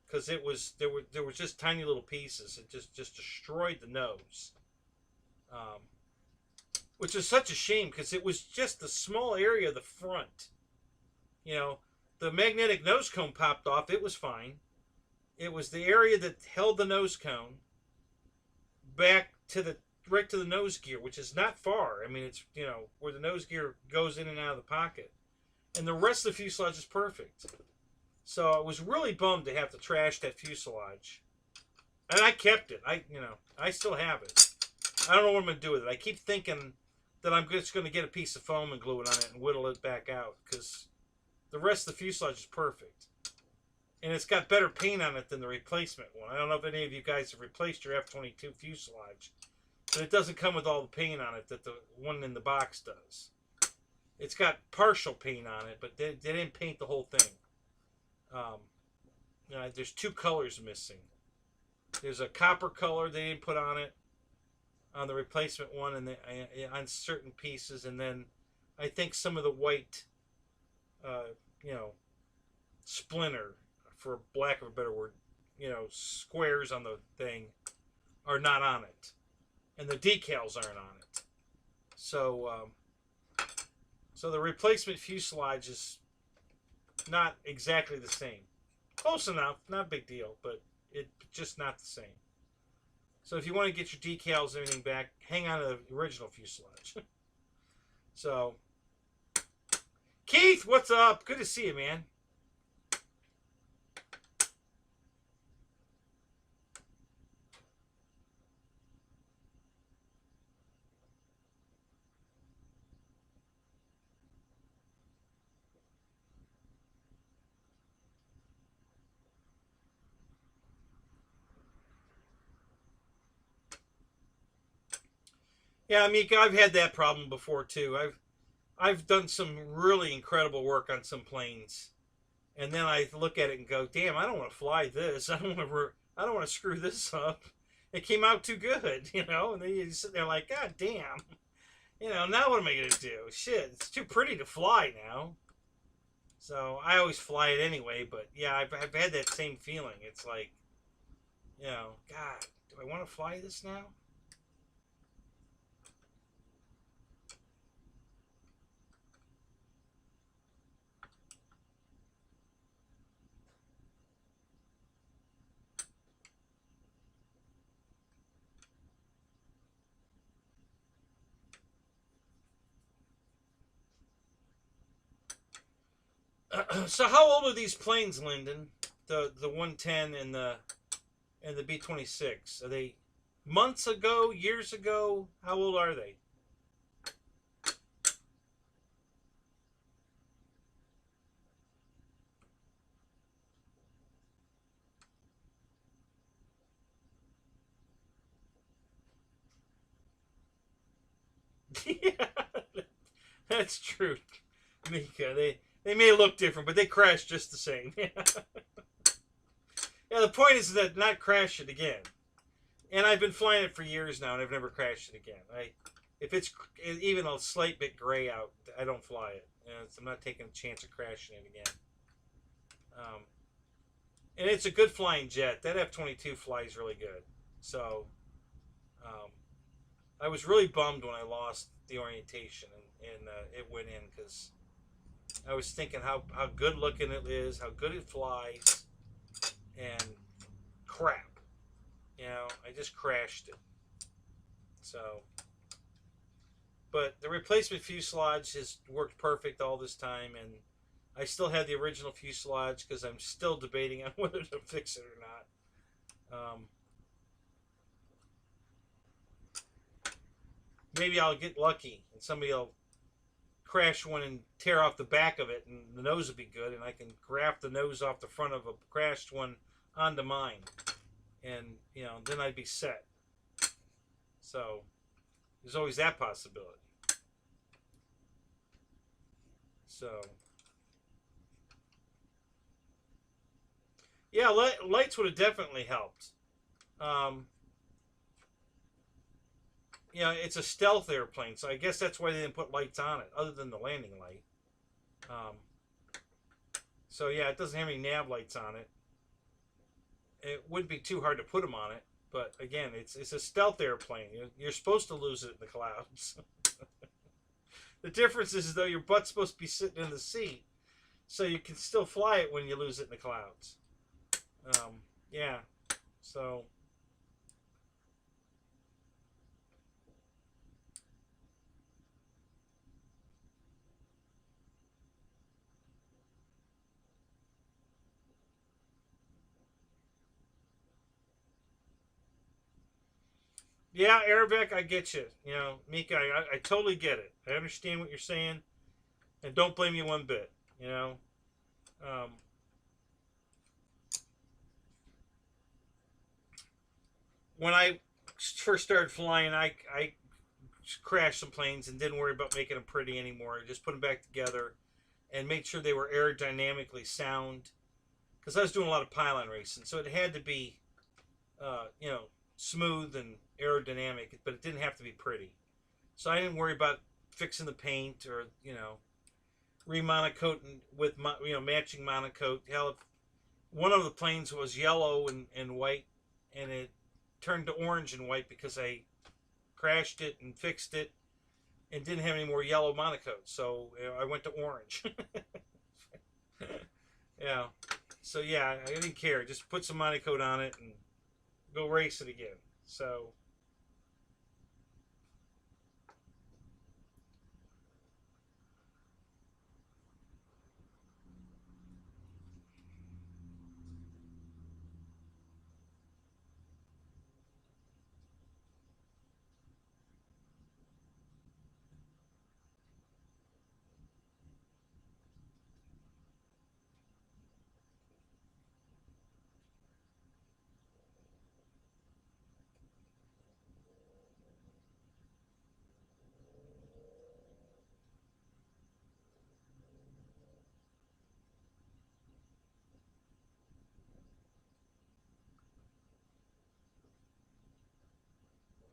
Because it was there were just tiny little pieces. It just destroyed the nose, um, which is such a shame because it was just a small area of the front. You know, the magnetic nose cone popped off. It was fine. It was the area that held the nose cone back to the right to the nose gear, which is not far. I mean, it's where the nose gear goes in and out of the pocket, and the rest of the fuselage is perfect. So I was really bummed to have to trash that fuselage, and I kept it. I still have it. I don't know what I'm gonna do with it. I keep thinking that I'm just gonna get a piece of foam and glue it on it and whittle it back out because the rest of the fuselage is perfect. And it's got better paint on it than the replacement one. I don't know if any of you guys have replaced your F-22 fuselage, but it doesn't come with all the paint on it that the one in the box does. It's got partial paint on it, but they didn't paint the whole thing. There's two colors missing. There's a copper color they didn't put on it on the replacement one, and on certain pieces, and then I think some of the white, splinter, for lack of a better word, squares on the thing are not on it, and the decals aren't on it. So, so the replacement fuselage is not exactly the same. Close enough, not a big deal, but it's just not the same. So if you want to get your decals and everything back, hang on to the original fuselage. So, Keith, what's up? Good to see you, man. Yeah, Mika, I've had that problem before too. I've done some really incredible work on some planes, and then I look at it and go, "Damn, I don't want to fly this. I don't want to screw this up. It came out too good, And then you sit there like, God damn, Now what am I gonna do? Shit, it's too pretty to fly now." So I always fly it anyway. But yeah, I've had that same feeling. It's like, God, do I want to fly this now? So how old are these planes, Lyndon? The 110 and the B-26. Are they months ago, years ago? How old are they? Yeah, that's true, Mika. They may look different, but they crash just the same. Yeah, the point is that not crash it again. And I've been flying it for years now, and I've never crashed it again. If it's even a slight bit gray out, I don't fly it. I'm not taking a chance of crashing it again. And it's a good flying jet. That F-22 flies really good. So um, I was really bummed when I lost the orientation and it went in because I was thinking how good looking it is, how good it flies, and crap. You know, I just crashed it. So, but the replacement fuselage has worked perfect all this time, and I still have the original fuselage because I'm still debating on whether to fix it or not. Maybe I'll get lucky and somebody will crash one and tear off the back of it, and the nose will be good, and I can graft the nose off the front of a crashed one onto mine, and you know, then I'd be set. So there's always that possibility. So yeah, lights would have definitely helped. Um, you know, it's a stealth airplane, so I guess that's why they didn't put lights on it, other than the landing light. Um, so yeah, it doesn't have any nav lights on it. It wouldn't be too hard to put them on it, but again, it's a stealth airplane. You're supposed to lose it in the clouds. The difference is though your butt's supposed to be sitting in the seat, so you can still fly it when you lose it in the clouds. Yeah, so yeah, Arabic, I get you. You know, Mika, I totally get it. I understand what you're saying, and don't blame you one bit. You know, um, when I first started flying, I crashed some planes and didn't worry about making them pretty anymore. I just put them back together and made sure they were aerodynamically sound because I was doing a lot of pylon racing, so it had to be, you know, smooth and aerodynamic, but it didn't have to be pretty. So I didn't worry about fixing the paint or you know remonocoating with you know matching monocoat. Hell, if one of the planes was yellow and white, and it turned to orange and white because I crashed it and fixed it and didn't have any more yellow monocoat, so you know, I went to orange. Yeah. So yeah, I didn't care. Just put some monocoat on it and go race it again. So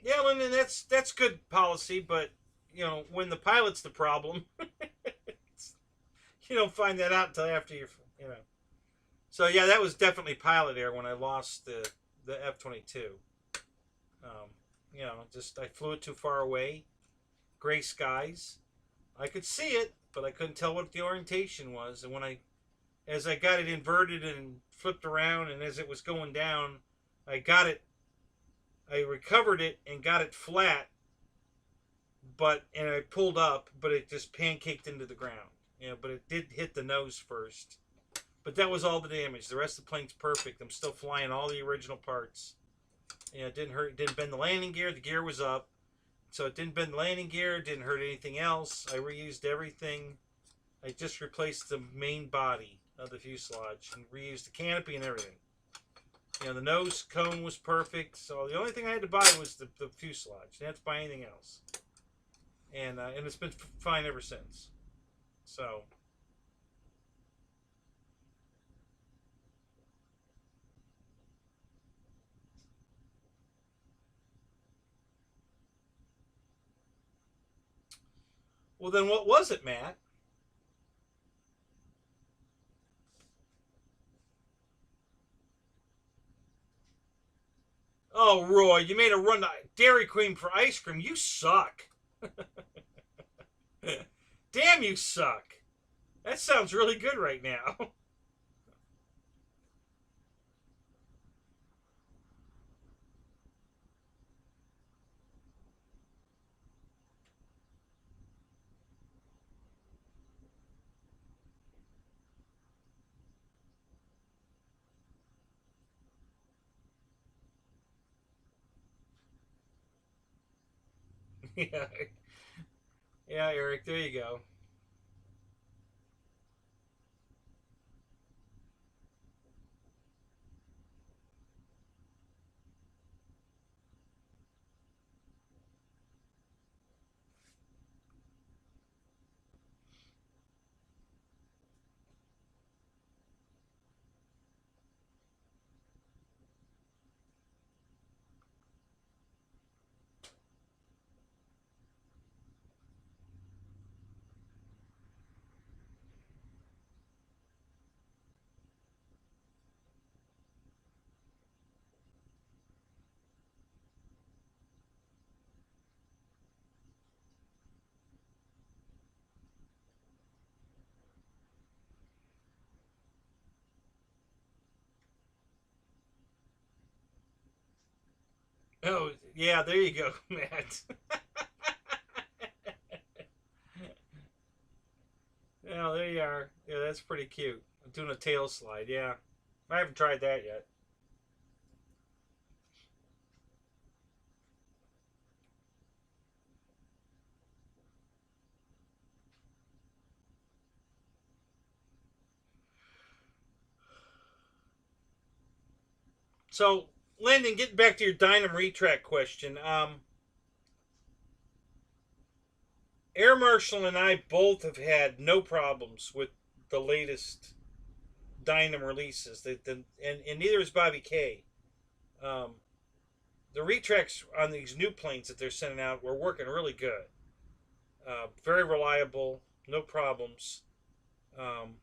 yeah, Lyndon, that's good policy, but you know when the pilot's the problem, you don't find that out until after you know. So yeah, that was definitely pilot error when I lost the F-22. Um, you know, just I flew it too far away, gray skies. I could see it, but I couldn't tell what the orientation was. And when as I got it inverted and flipped around, and as it was going down, I got it. I recovered it and got it flat, and I pulled up, but it just pancaked into the ground. You know, but it did hit the nose first. But that was all the damage. The rest of the plane's perfect. I'm still flying all the original parts. You know, it didn't hurt. It didn't bend the landing gear. The gear was up, so it didn't bend the landing gear. It didn't hurt anything else. I reused everything. I just replaced the main body of the fuselage and reused the canopy and everything. You know, the nose cone was perfect. So the only thing I had to buy was the fuselage. I didn't have to buy anything else. And it's been fine ever since. So well, then what was it, Matt? Oh, Roy, you made a run to Dairy Queen for ice cream. You suck. Damn, you suck. That sounds really good right now. Yeah, yeah, Eric. There you go. Oh, yeah. There you go, Matt. Yeah, there you are. Yeah, that's pretty cute. I'm doing a tail slide. Yeah, I haven't tried that yet. So, Landon, getting back to your Dynam retract question, Air Marshal and I both have had no problems with the latest Dynam releases. And neither has Bobby K. Um, the retracts on these new planes that they're sending out were working really good. Very reliable, no problems. Um,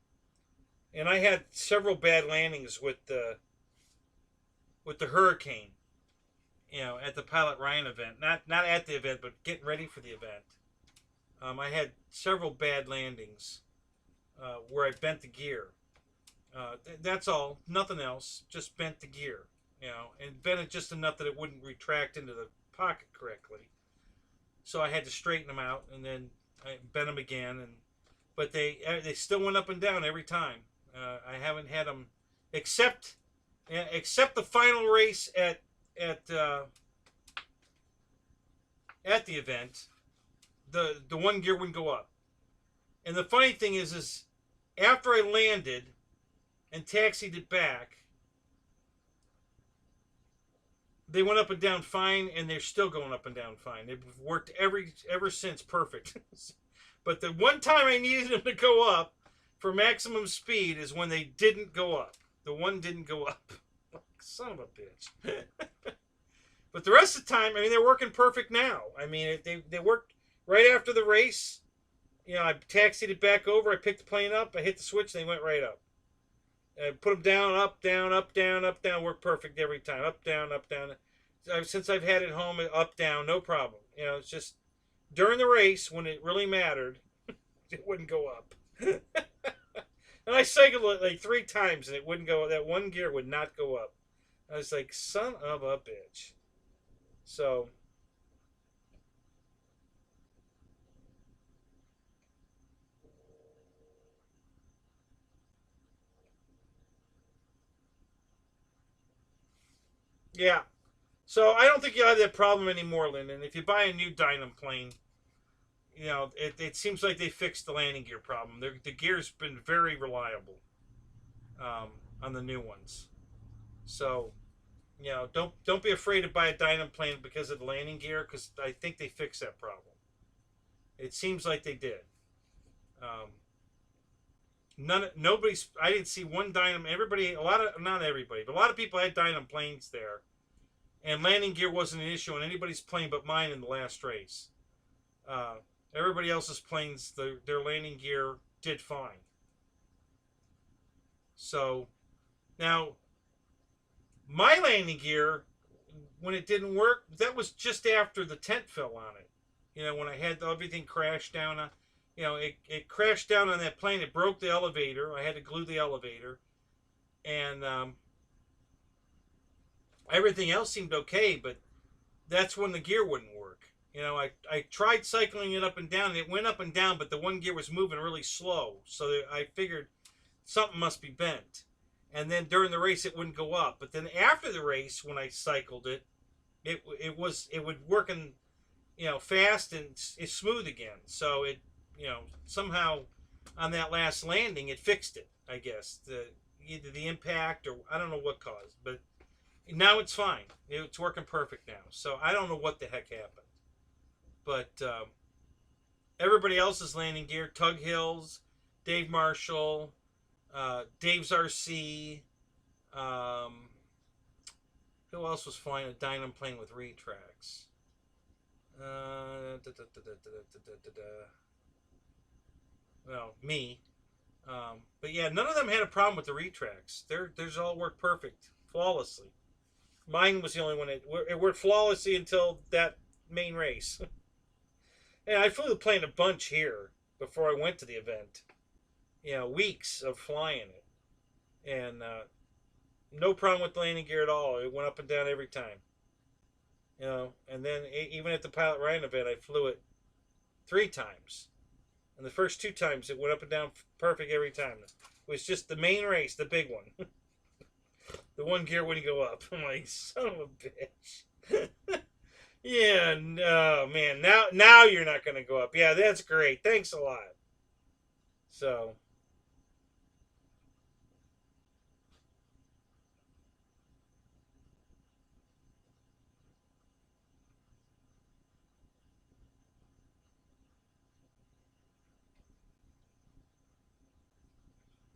and I had several bad landings with the Hurricane, at the Pilot Ryan event. Not at the event, but getting ready for the event. I had several bad landings where I bent the gear. That's all. Nothing else. Just bent the gear. And bent it just enough that it wouldn't retract into the pocket correctly. So I had to straighten them out, and then I bent them again. But they still went up and down every time. I haven't had them except the final race at the event. The one gear wouldn't go up. And the funny thing is after I landed and taxied it back, they went up and down fine, and they're still going up and down fine. They've worked ever since perfect. But the one time I needed them to go up for maximum speed is when they didn't go up. The one didn't go up. Son of a bitch. But the rest of the time, I mean, they're working perfect now. I mean, they worked right after the race. I taxied it back over. I picked the plane up. I hit the switch. They went right up. I put them down, up, down, up, down, up, down. Worked perfect every time. Up, down, up, down. Since I've had it home, up, down, no problem. It's just during the race when it really mattered, it wouldn't go up. And I cycled it like 3 times, and it wouldn't go. That one gear would not go up. I was like, son of a bitch. So, yeah. So I don't think you'll have that problem anymore, Lyndon. If you buy a new Dynam plane, it seems like they fixed the landing gear problem. The gear's been very reliable on the new ones. So, don't be afraid to buy a Dynam plane because of the landing gear, because I think they fixed that problem. It seems like they did. Um, Nobody's. I didn't see one Dynam. Not everybody, but a lot of people had Dynam planes there, and landing gear wasn't an issue on anybody's plane but mine in the last race. Uh, Everybody else's planes, their landing gear did fine. So now my landing gear when it didn't work, that was just after the tent fell on it. You know, when I had everything crash down on, you know, it crashed down on that plane. It broke the elevator. I had to glue the elevator. And everything else seemed okay, but that's when the gear wouldn't work. You know, I tried cycling it up and down, and it went up and down, but the one gear was moving really slow. So I figured something must be bent. And then during the race, it wouldn't go up. But then after the race, when I cycled it, it would work in, you know, fast and it's smooth again. So it, you know, somehow on that last landing, it fixed it. I guess either the impact or I don't know what caused, but now it's fine. It's working perfect now. So I don't know what the heck happened, but everybody else's landing gear, Tug Hills, Dave Marshall, Dave's RC. Who else was flying a Dynam plane with retracts? Well, me. But yeah, none of them had a problem with the retracts. Theirs all worked perfect, flawlessly. Mine was the only one it worked flawlessly until that main race. And I flew the plane a bunch here before I went to the event. You know, weeks of flying it, and no problem with the landing gear at all. It went up and down every time. You know, and then even at the Pilot Ryan event, I flew it 3 times. And the first 2 times, it went up and down perfect every time. It was just the main race, the big one. The one gear wouldn't go up. I'm like, son of a bitch. Yeah, no, man. Now you're not going to go up. Yeah, that's great. Thanks a lot. So,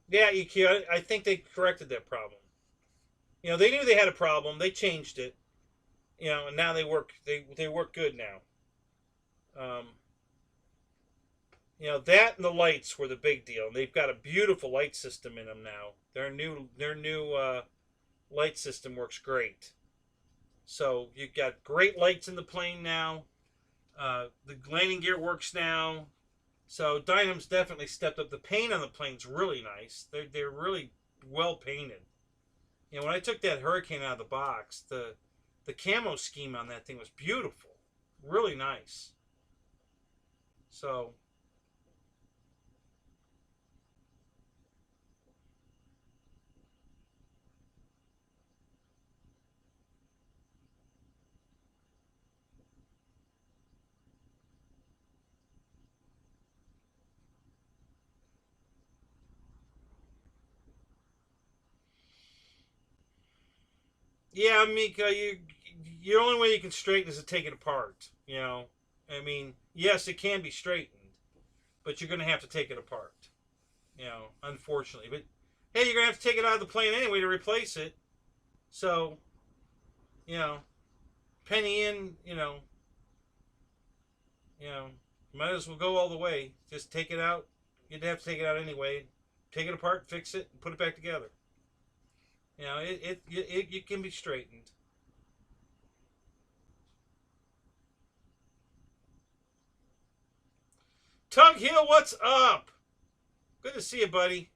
yeah, EQ, I think they corrected that problem. You know, they knew they had a problem. They changed it. You know, and now they work. They work good now. Um, you know, that and the lights were the big deal. And they've got a beautiful light system in them now. Their new light system works great. So you've got great lights in the plane now. The landing gear works now. So Dynam's definitely stepped up. The paint on the plane's really nice. They're really well painted. You know, when I took that Hurricane out of the box, the camo scheme on that thing was beautiful, really nice. So yeah, Mika, the only way you can straighten is to take it apart. You know, I mean, yes, it can be straightened, but you're going to have to take it apart. You know, unfortunately, but hey, you're going to have to take it out of the plane anyway to replace it. So, you know, penny in, you know, might as well go all the way. Just take it out. You'd have to take it out anyway. Take it apart, fix it, and put it back together. You know, it can be straightened. Tug Hill, what's up? Good to see you, buddy.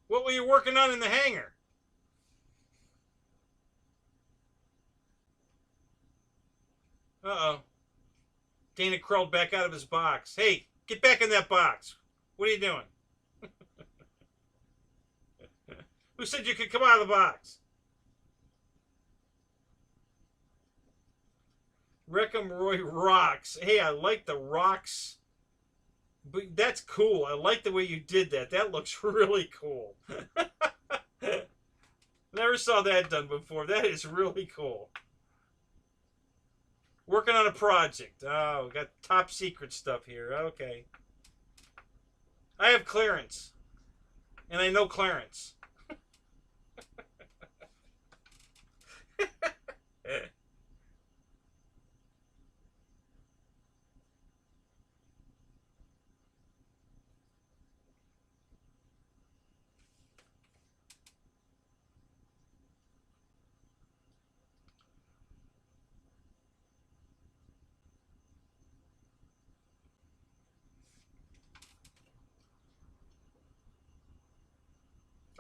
What were you working on in the hangar? Uh-oh. Dana crawled back out of his box. Hey, get back in that box. What are you doing? Who said you could come out of the box? Reckham Roy rocks. Hey, I like the rocks. But that's cool. I like the way you did that. That looks really cool. Never saw that done before. That is really cool. Working on a project. Oh, got top secret stuff here. Okay. I have clearance. And I know Clarence.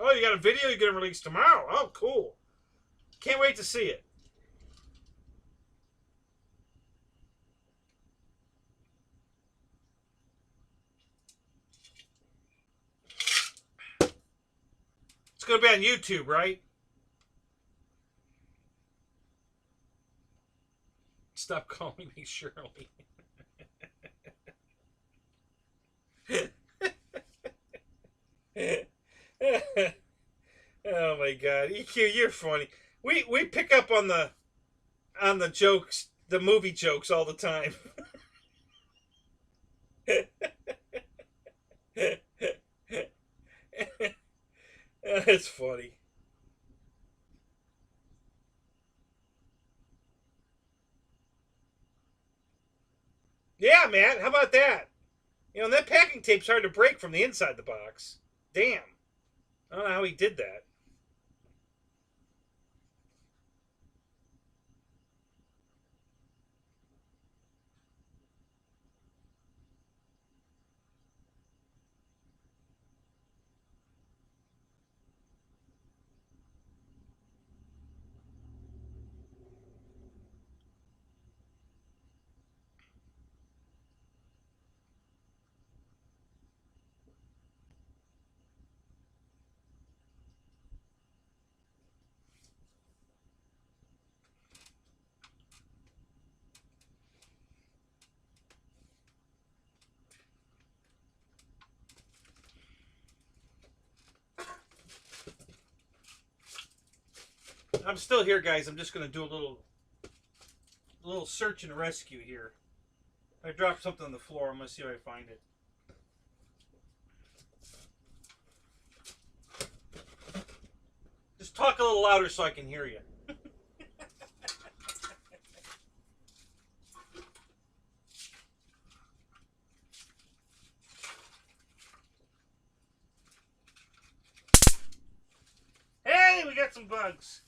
Oh, you got a video you're going to release tomorrow. Oh, cool. Can't wait to see it. It's going to be on YouTube, right? Stop calling me Shirley. Oh my God, EQ, you're funny. We pick up on the jokes, the movie jokes all the time. It's funny. Yeah, man. How about that? You know, that packing tape's hard to break from the inside the box. Damn. I don't know how he did that. I'm still here, guys. I'm just gonna do a little search and rescue here. I dropped something on the floor. I'm gonna see if I find it. Just talk a little louder so I can hear you. Hey, we got some bugs.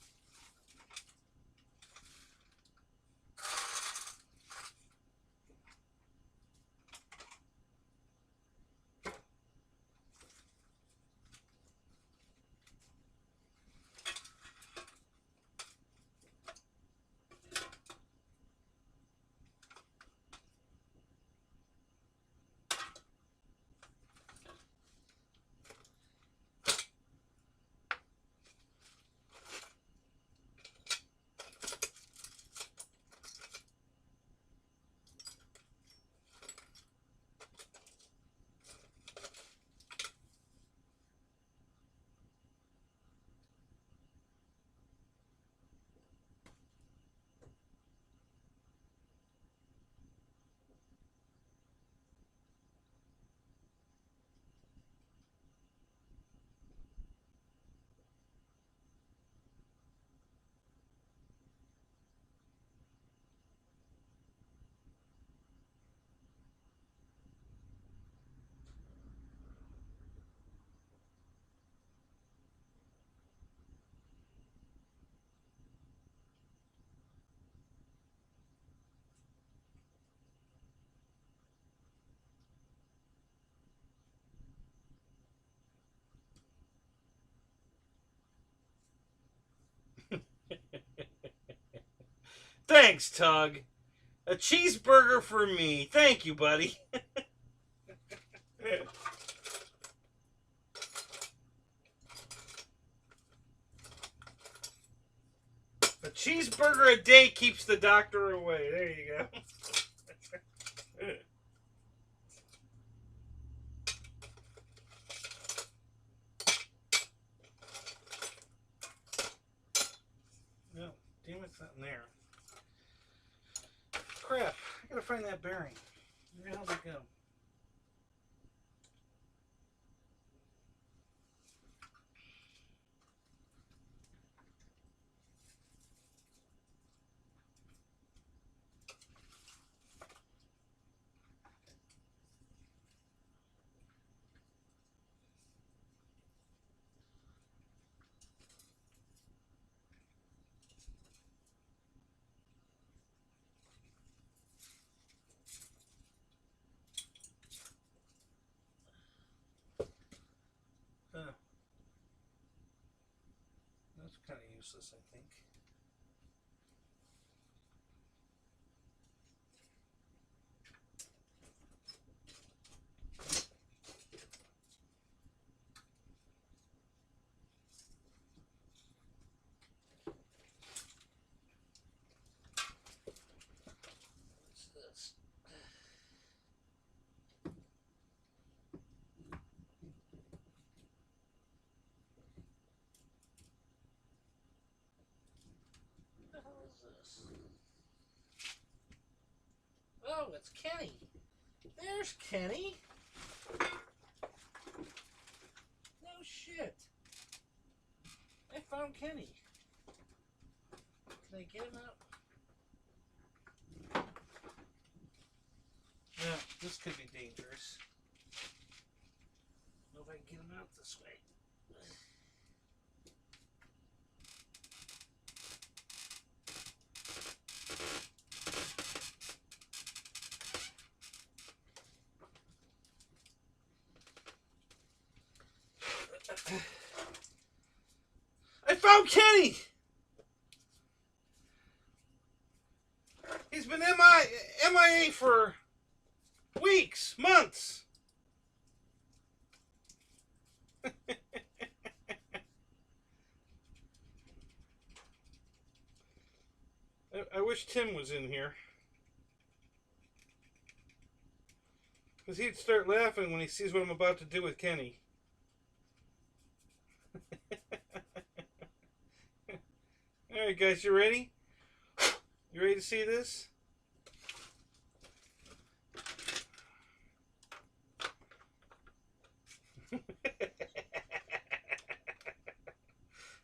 Thanks, Tug. A cheeseburger for me. Thank you, buddy. A cheeseburger a day keeps the doctor away. There you go. No, damn, it's not in there. Crap, I gotta find that bearing. Where the hell did it go? That's kind of useless, I think. Oh, it's Kenny. There's Kenny. No shit. I found Kenny. Can I get him out? Yeah, this could be dangerous. I don't know if I can get him out this way. I found Kenny! He's been MIA for weeks, months. I wish Tim was in here. Because he'd start laughing when he sees what I'm about to do with Kenny. Alright guys, you ready? You ready to see this?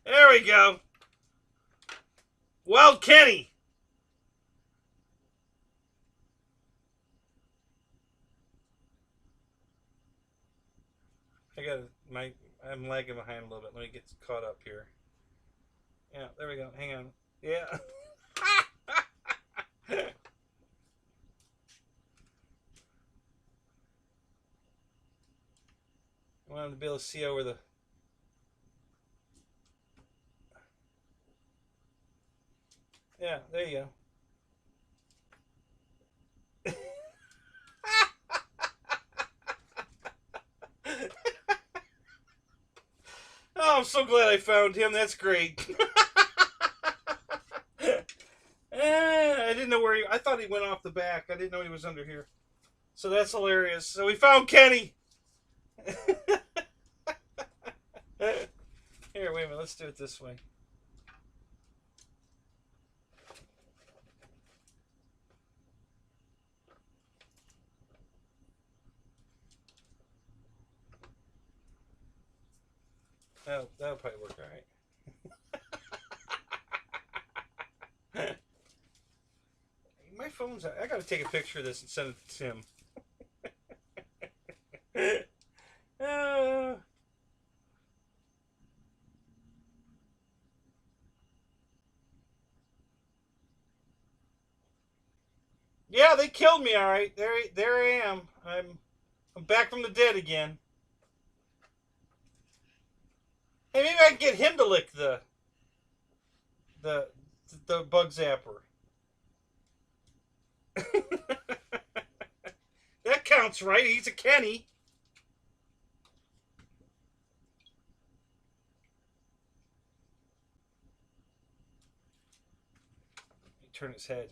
There we go. Wild Kenny. I'm lagging behind a little bit. Let me get caught up here. Yeah, there we go. Hang on. Yeah. I want him to be able to see over the... Yeah, there you go. Oh, I'm so glad I found him. That's great. I didn't know where he... I thought he went off the back. I didn't know he was under here. So that's hilarious. So we found Kenny. Here, wait a minute. Let's do it this way. That'll probably work all right. My phone's out. I gotta take a picture of this and send it to Tim. Yeah, they killed me. All right, there I am. I'm back from the dead again. Hey, maybe I can get him to lick the bug zapper. That counts, right? He's a Kenny. He turn his head.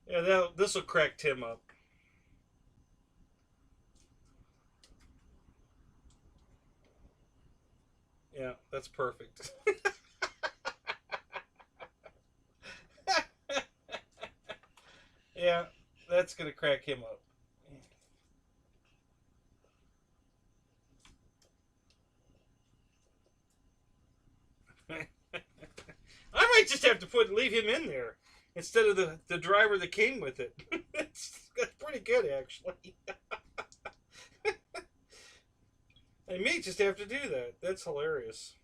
Yeah, this will crack Tim up. Yeah, that's perfect. Yeah, that's gonna crack him up. I might just have to leave him in there instead of the driver that came with it. That's pretty good, actually. I may just have to do that. That's hilarious.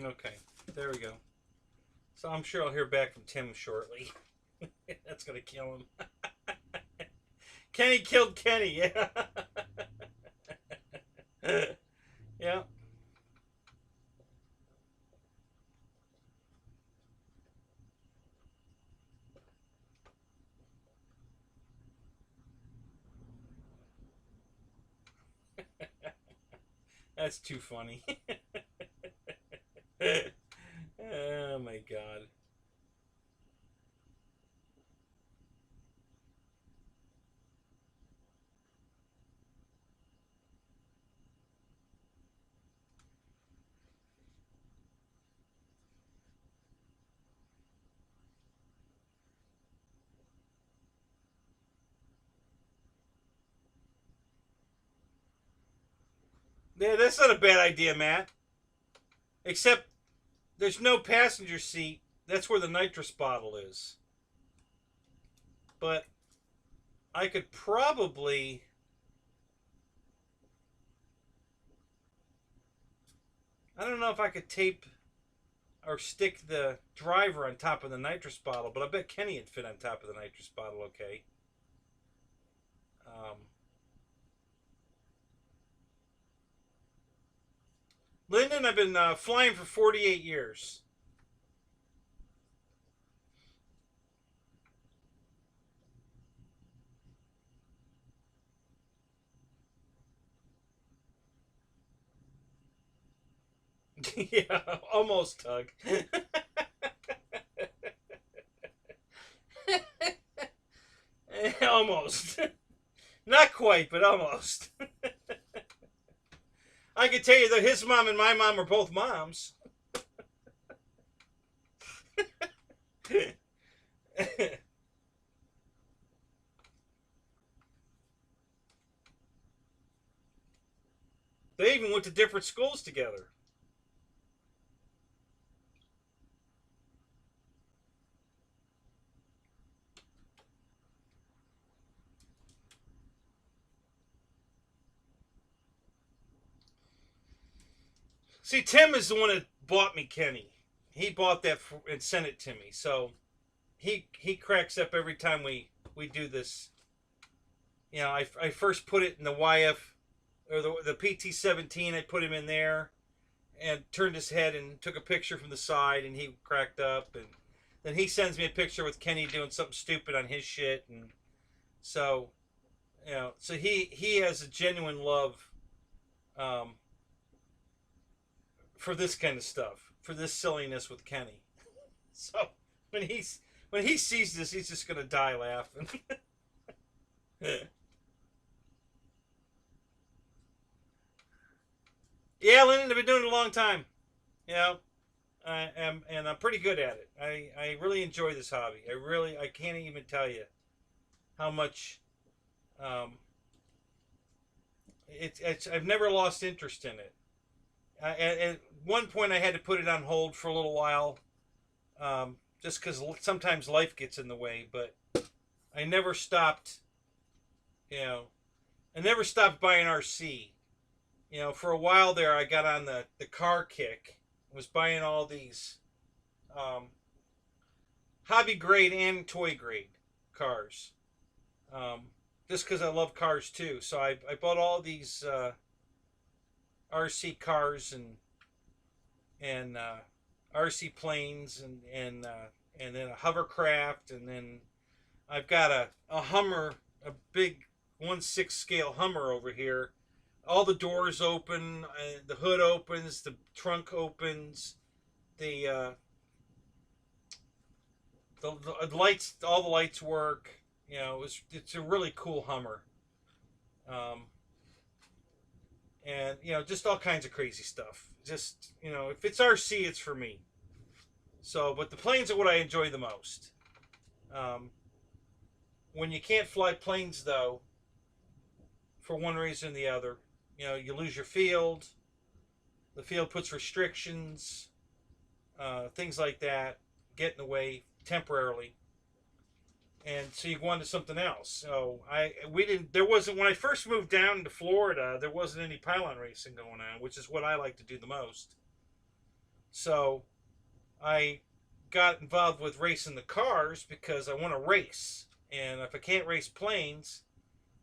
Okay, there we go. So I'm sure I'll hear back from Tim shortly. That's gonna kill him. Kenny killed Kenny. Yeah. Yeah. That's too funny. Oh my god. Yeah, that's not a bad idea, Matt. Except there's no passenger seat. That's where the nitrous bottle is. But I could probably. I don't know if I could tape or stick the driver on top of the nitrous bottle, but I bet Kenny would fit on top of the nitrous bottle okay. Lyndon, I've been flying for 48 years. Yeah, almost, Tug. Almost. Not quite, but almost. I can tell you that his mom and my mom were both moms. They even went to different schools together. See, Tim is the one that bought me Kenny. He bought that and sent it to me. So he cracks up every time we do this. You know, I first put it in the YF or the PT-17. I put him in there and turned his head and took a picture from the side, and he cracked up. And then he sends me a picture with Kenny doing something stupid on his shit, and so you know, so he has a genuine love um, for this kind of stuff, for this silliness with Kenny. So when he sees this, he's just gonna die laughing. Yeah, Lyndon, I've been doing it a long time. You know, I am, and I'm pretty good at it. I really enjoy this hobby. I can't even tell you how much. Um, it's I've never lost interest in it. At one point, I had to put it on hold for a little while, just because sometimes life gets in the way. But I never stopped. You know, I never stopped buying RC. You know, for a while there, I got on the car kick. I was buying all these um, hobby grade and toy grade cars, um, just because I love cars too. So I bought all these RC cars and RC planes and then a hovercraft, and then I've got a Hummer, a big 1/6 scale Hummer over here. All the doors open, the hood opens, the trunk opens, the the lights, all the lights work. You know, it's a really cool Hummer. Um, and you know, just all kinds of crazy stuff. Just, you know, if it's RC, it's for me. So, but the planes are what I enjoy the most. Um, when you can't fly planes, though, for one reason or the other, you know, you lose your field. The field puts restrictions, things like that, get in the way temporarily, and so you go on to something else. So there wasn't, when I first moved down to Florida, there wasn't any pylon racing going on, which is what I like to do the most. So I got involved with racing the cars because I want to race, and if I can't race planes,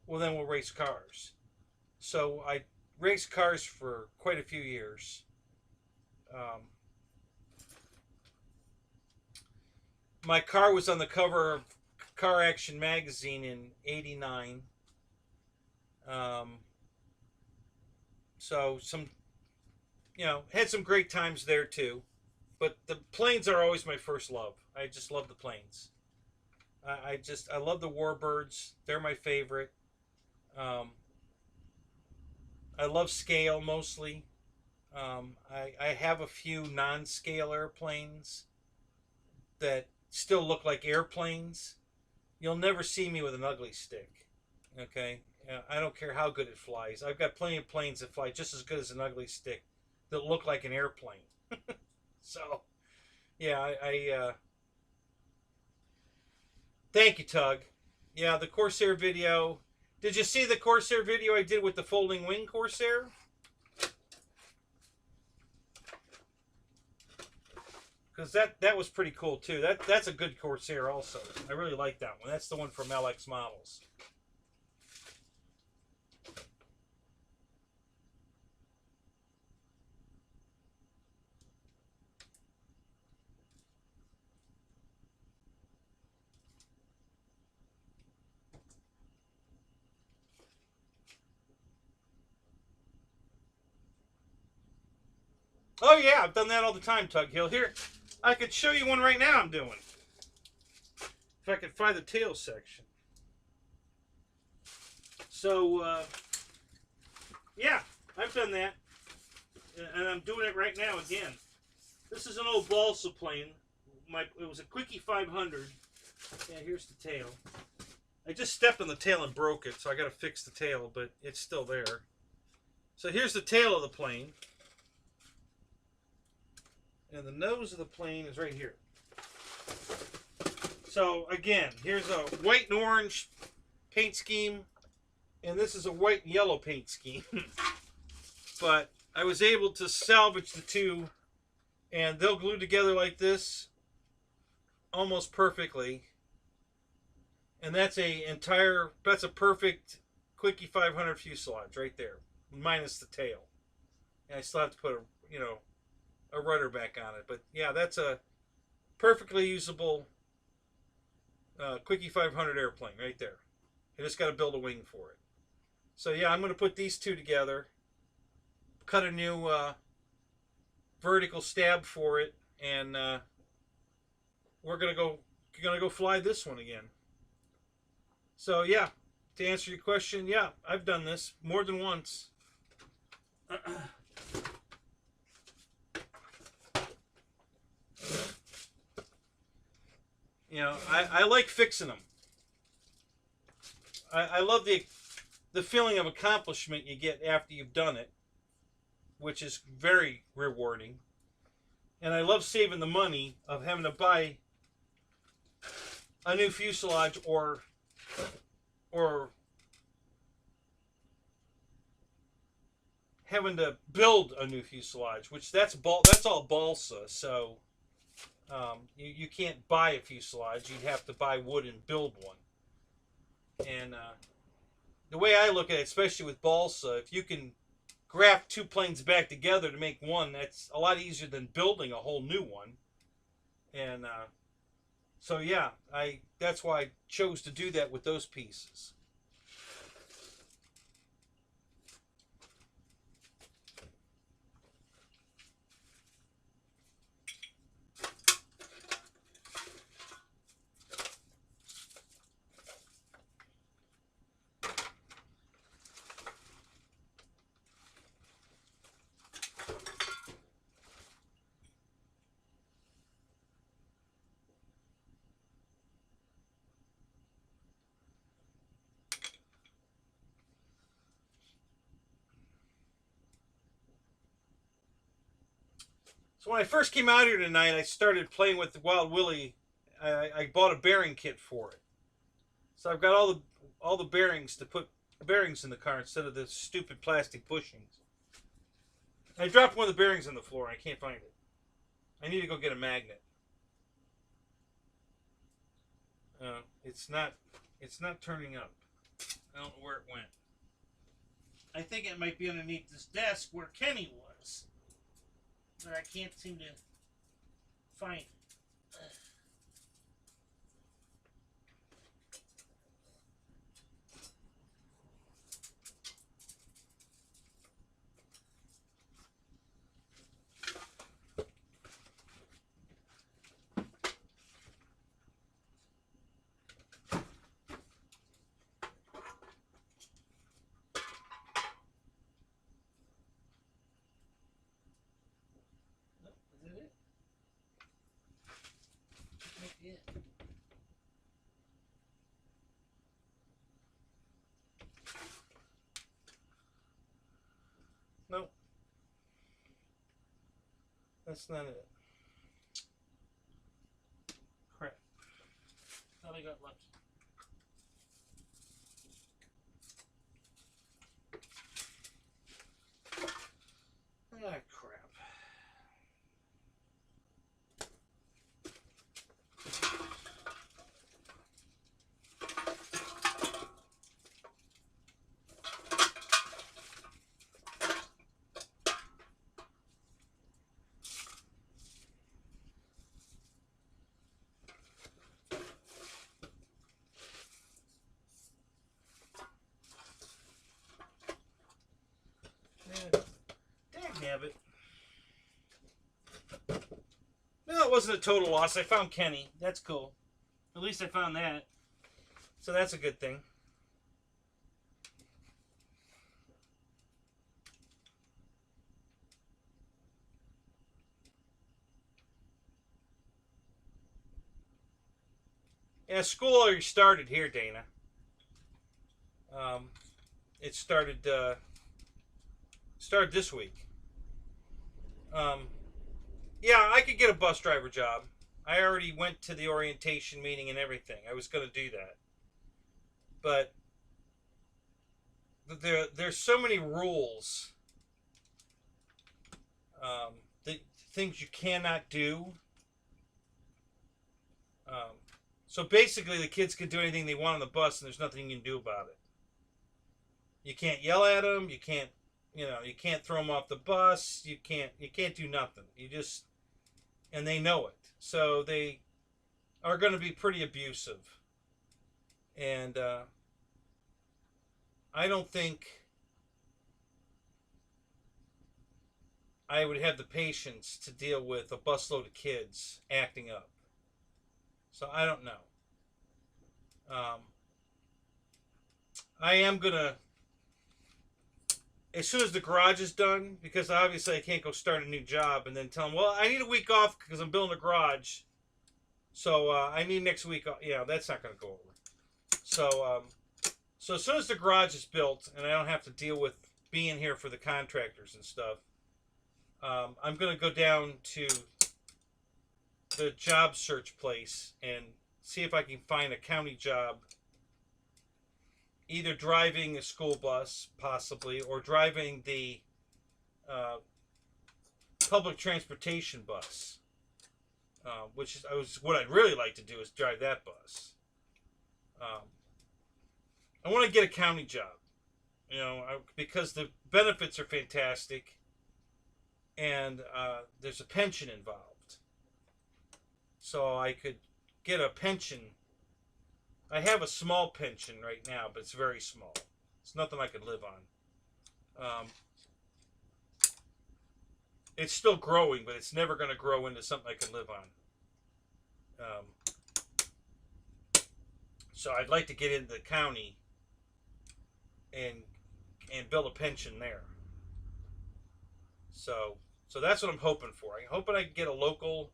well, then we'll race cars. So I raced cars for quite a few years. My car was on the cover of Car Action magazine in '89. So some, you know, had some great times there too. But the planes are always my first love. I just love the planes. I love the Warbirds. They're my favorite. Um, I love scale mostly. I have a few non-scale airplanes that still look like airplanes. You'll never see me with an ugly stick. Okay? I don't care how good it flies. I've got plenty of planes that fly just as good as an ugly stick that look like an airplane. So, yeah, thank you, Tug. Yeah, the Corsair video. Did you see the Corsair video I did with the folding wing Corsair? Because that was pretty cool too. That's a good Corsair also. I really like that one. That's the one from LX Models. Oh yeah, I've done that all the time, Tug Hill. Here, I could show you one right now I'm doing. If I could find the tail section. So, yeah, I've done that. And I'm doing it right now again. This is an old balsa plane. It was a Quickie 500. Yeah, here's the tail. I just stepped on the tail and broke it, so I got to fix the tail, but it's still there. So here's the tail of the plane. And the nose of the plane is right here. So again, here's a white and orange paint scheme, and this is a white and yellow paint scheme. But I was able to salvage the two, and they'll glue together like this almost perfectly. And that's a perfect Quickie 500 fuselage right there, minus the tail. And I still have to put a rudder back on it. But yeah, that's a perfectly usable Quickie 500 airplane right there. I just got to build a wing for it. So yeah, I'm going to put these two together, cut a new vertical stab for it, and we're gonna go fly this one again. So yeah, to answer your question, yeah, I've done this more than once. You know, I like fixing them. I love the feeling of accomplishment you get after you've done it, which is very rewarding. And I love saving the money of having to buy a new fuselage or having to build a new fuselage, which that's all balsa. So you can't buy a fuselage. You'd have to buy wood and build one. And the way I look at it, especially with balsa, if you can graft two planes back together to make one, that's a lot easier than building a whole new one. And so yeah, that's why I chose to do that with those pieces. So when I first came out here tonight, I started playing with the Wild Willie. I bought a bearing kit for it. So I've got all the bearings to put bearings in the car instead of the stupid plastic bushings. I dropped one of the bearings on the floor and I can't find it. I need to go get a magnet. It's not turning up. I don't know where it went. I think it might be underneath this desk where Kenny was. But I can't seem to find it. Nope. That's not it. Crap. Thought I got lucky. Ah, crap. Dagnabbit. No, it wasn't a total loss. I found Kenny. That's cool. At least I found that. So that's a good thing. Yeah, school already started here, Dana. It started this week. Yeah, I could get a bus driver job. I already went to the orientation meeting and everything. I was going to do that. But there's so many rules. Things you cannot do. So basically the kids can do anything they want on the bus and there's nothing you can do about it. You can't yell at them. You can't, you can't throw them off the bus. You can't do nothing. And they know it. So they are going to be pretty abusive. And I don't think I would have the patience to deal with a busload of kids acting up. So I don't know. I am going to, as soon as the garage is done, because obviously I can't go start a new job and then tell them, well, I need a week off because I'm building a garage. So I need next week off. Yeah, that's not going to go over. So, so as soon as the garage is built and I don't have to deal with being here for the contractors and stuff, I'm going to go down to the job search place and see if I can find a county job, either driving a school bus possibly or driving the public transportation bus, which is what I'd really like to do is drive that bus. I want to get a county job, because the benefits are fantastic and there's a pension involved. So I could get a pension. I have a small pension right now, but it's very small. It's nothing I could live on. It's still growing, but it's never going to grow into something I can live on. So I'd like to get into the county and build a pension there. So that's what I'm hoping for. I'm hoping I can get a local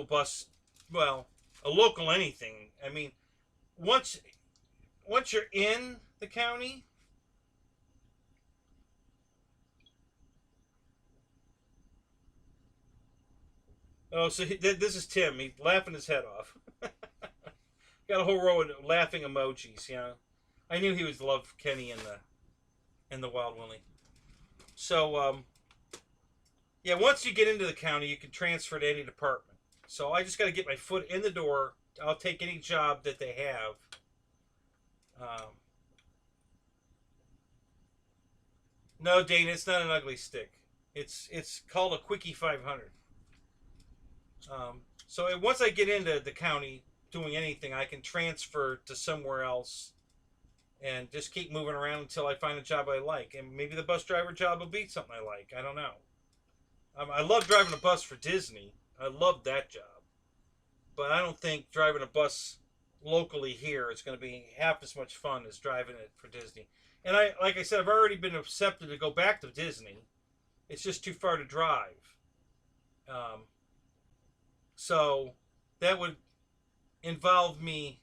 bus, well, a local anything. I mean, once you're in the county, Oh, so this is Tim. He's laughing his head off. Got a whole row of laughing emojis. You know, I knew he would love Kenny in the Wild Willie. So yeah, once you get into the county, you can transfer to any department. So I just got to get my foot in the door. I'll take any job that they have. No, Dane, it's not an ugly stick. It's called a Quickie 500. So once I get into the county doing anything, I can transfer to somewhere else and just keep moving around until I find a job I like. And maybe the bus driver job will be something I like. I don't know. I love driving a bus for Disney. I love that job. But I don't think driving a bus locally here is going to be half as much fun as driving it for Disney. And like I said, I've already been accepted to go back to Disney. It's just too far to drive. So that would involve me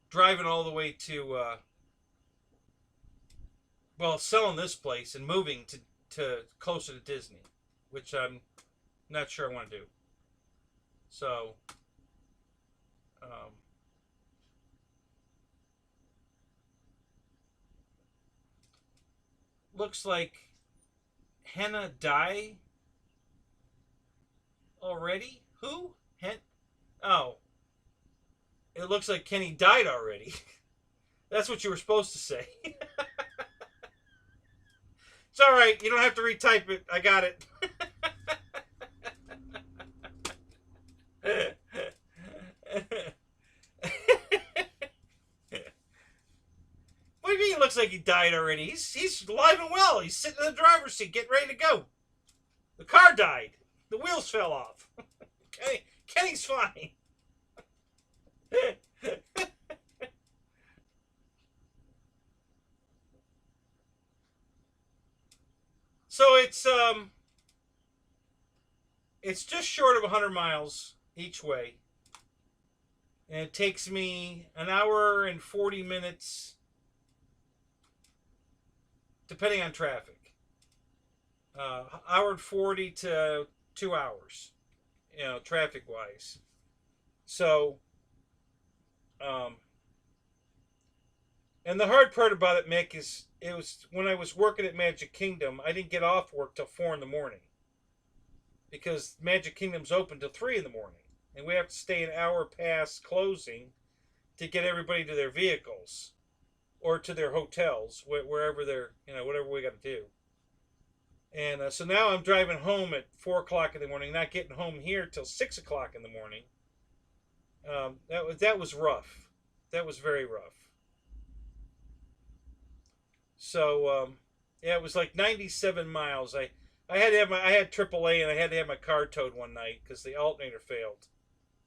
driving all the way to, selling this place and moving to closer to Disney, which I'm not sure I want to do. So, looks like Henna die already? Who? Oh. It looks like Kenny died already. That's what you were supposed to say. It's alright. You don't have to retype it. I got it. What do you mean it looks like he died already? He's alive and well. He's sitting in the driver's seat getting ready to go. The car died. The wheels fell off. Kenny's fine. So it's just short of 100 miles each way. And it takes me an hour and 40 minutes, depending on traffic. Hour and 40 to 2 hours, you know, traffic-wise. So, and the hard part about it, Mick, is it was when I was working at Magic Kingdom, I didn't get off work till 4 in the morning. Because Magic Kingdom's open till 3 in the morning. And we have to stay an hour past closing to get everybody to their vehicles. Or to their hotels, wherever they're, you know, whatever we got to do. And so now I'm driving home at 4 o'clock in the morning, not getting home here till 6 o'clock in the morning. That was rough. That was very rough. So, yeah, it was like 97 miles. I had AAA and I had to have my car towed one night because the alternator failed.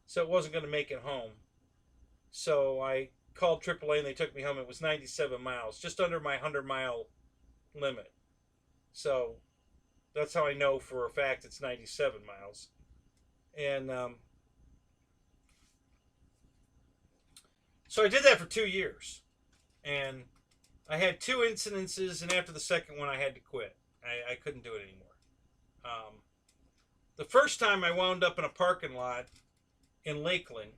So it wasn't going to make it home. So I called AAA and they took me home. It was 97 miles, just under my 100-mile limit. So that's how I know for a fact it's 97 miles. And so I did that for 2 years. And I had 2 incidences, and after the second one I had to quit. I couldn't do it anymore. The first time I wound up in a parking lot in Lakeland.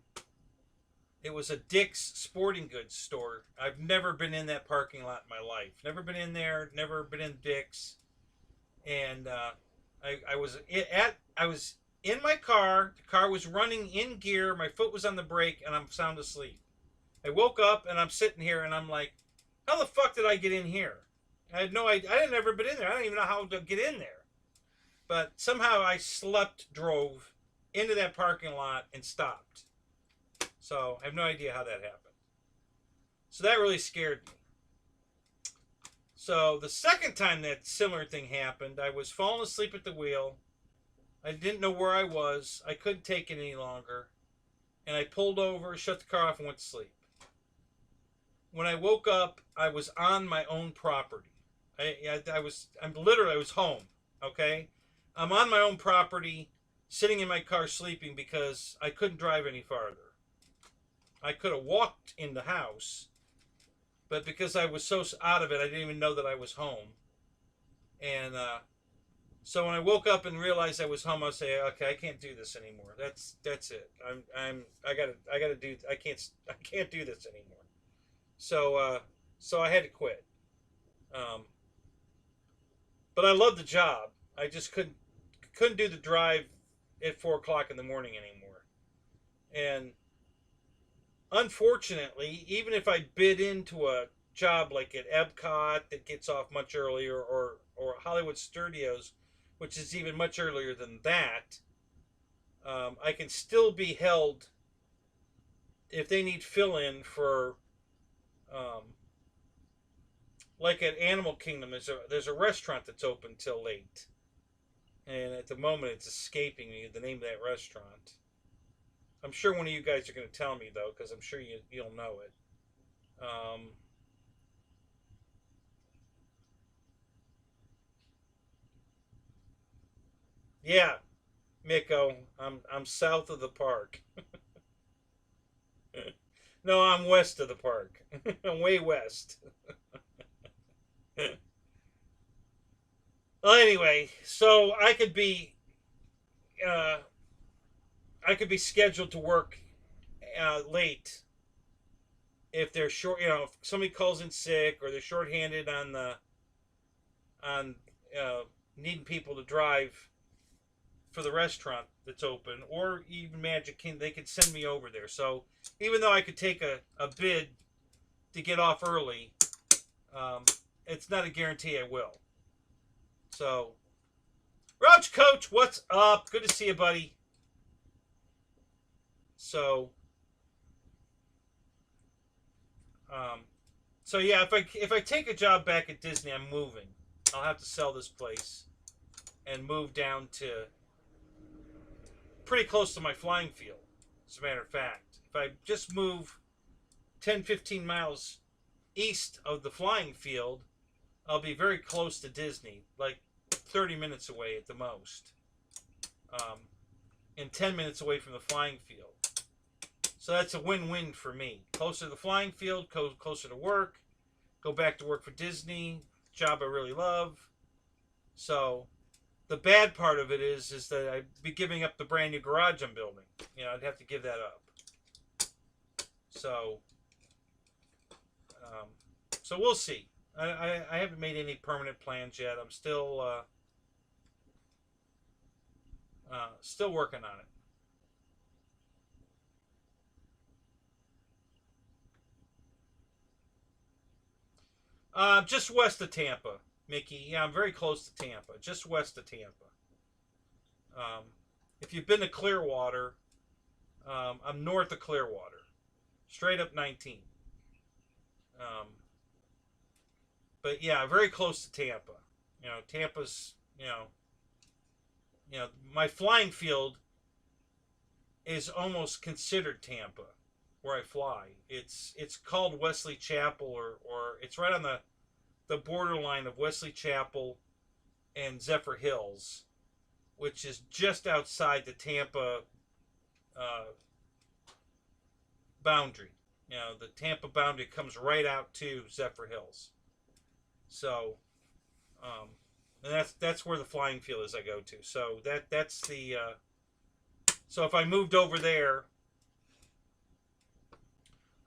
It was a Dick's Sporting Goods store. I've never been in that parking lot in my life. Never been in there. Never been in Dick's. And I was in my car. The car was running in gear. My foot was on the brake, and I'm sound asleep. I woke up and I'm sitting here, and I'm like, "How the fuck did I get in here?" I had no idea. I had never been in there. I don't even know how to get in there. But somehow I drove into that parking lot and stopped. So I have no idea how that happened. So that really scared me. So the second time that similar thing happened, I was falling asleep at the wheel. I didn't know where I was. I couldn't take it any longer. And I pulled over, shut the car off, and went to sleep. When I woke up, I was on my own property. I was home, okay? I'm on my own property, sitting in my car sleeping because I couldn't drive any farther. I could have walked in the house, but because I was so out of it, I didn't even know that I was home. And so when I woke up and realized I was home, I was saying, okay, I can't do this anymore. That's it. I gotta do. I can't do this anymore. So so I had to quit. Um, but I loved the job. I just couldn't do the drive at 4 o'clock in the morning anymore. And unfortunately, even if I bid into a job like at Epcot that gets off much earlier, or Hollywood Studios, which is even much earlier than that, I can still be held if they need fill in for, um, like at Animal Kingdom. There's a restaurant that's open till late, and at the moment it's escaping me the name of that restaurant. I'm sure one of you guys are going to tell me though, because I'm sure you'll know it. Um, yeah, Miko, I'm south of the park. No, I'm west of the park. I'm way west. Well, anyway, so uh, I could be scheduled to work late if they're short. If somebody calls in sick or they're shorthanded on uh, needing people to drive for the restaurant that's open, or even Magic Kingdom, they could send me over there. So even though I could take a bid to get off early, um, it's not a guarantee I will. So, Roach Coach, what's up? Good to see you, buddy. So, um, so yeah, if I take a job back at Disney, I'm moving. I'll have to sell this place and move down to pretty close to my flying field. As a matter of fact, if I just move 10, 15 miles east of the flying field, I'll be very close to Disney, like 30 minutes away at the most, um, and 10 minutes away from the flying field. So that's a win-win for me. Closer to the flying field, closer to work, go back to work for Disney, job I really love. So the bad part of it is that I'd be giving up the brand new garage I'm building. I'd have to give that up. So, um, so we'll see. I haven't made any permanent plans yet. I'm still working on it. Just west of Tampa, Mickey. Yeah, I'm very close to Tampa. Just west of Tampa. Um, if you've been to Clearwater, I'm north of Clearwater, straight up 19. Um, but yeah, very close to Tampa. Tampa's. My flying field is almost considered Tampa, where I fly. It's called Wesley Chapel, or it's right on the borderline of Wesley Chapel and Zephyr Hills, which is just outside the Tampa uh, boundary. The Tampa boundary comes right out to Zephyr Hills. So, and that's where the flying field is I go to. So that's the so if I moved over there,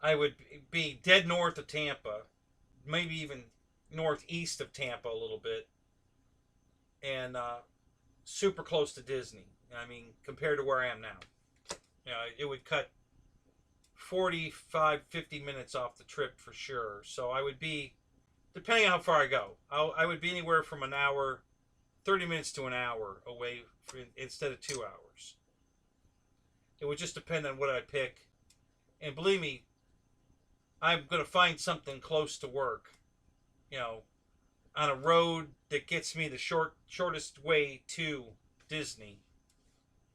I would be dead north of Tampa, maybe even northeast of Tampa a little bit, and super close to Disney. I mean, compared to where I am now, it would cut 45, 50 minutes off the trip for sure. So I would be, depending on how far I go, I would be anywhere from an hour, 30 minutes to an hour away instead of 2 hours. It would just depend on what I pick. And believe me, I'm going to find something close to work, you know, on a road that gets me the shortest way to Disney.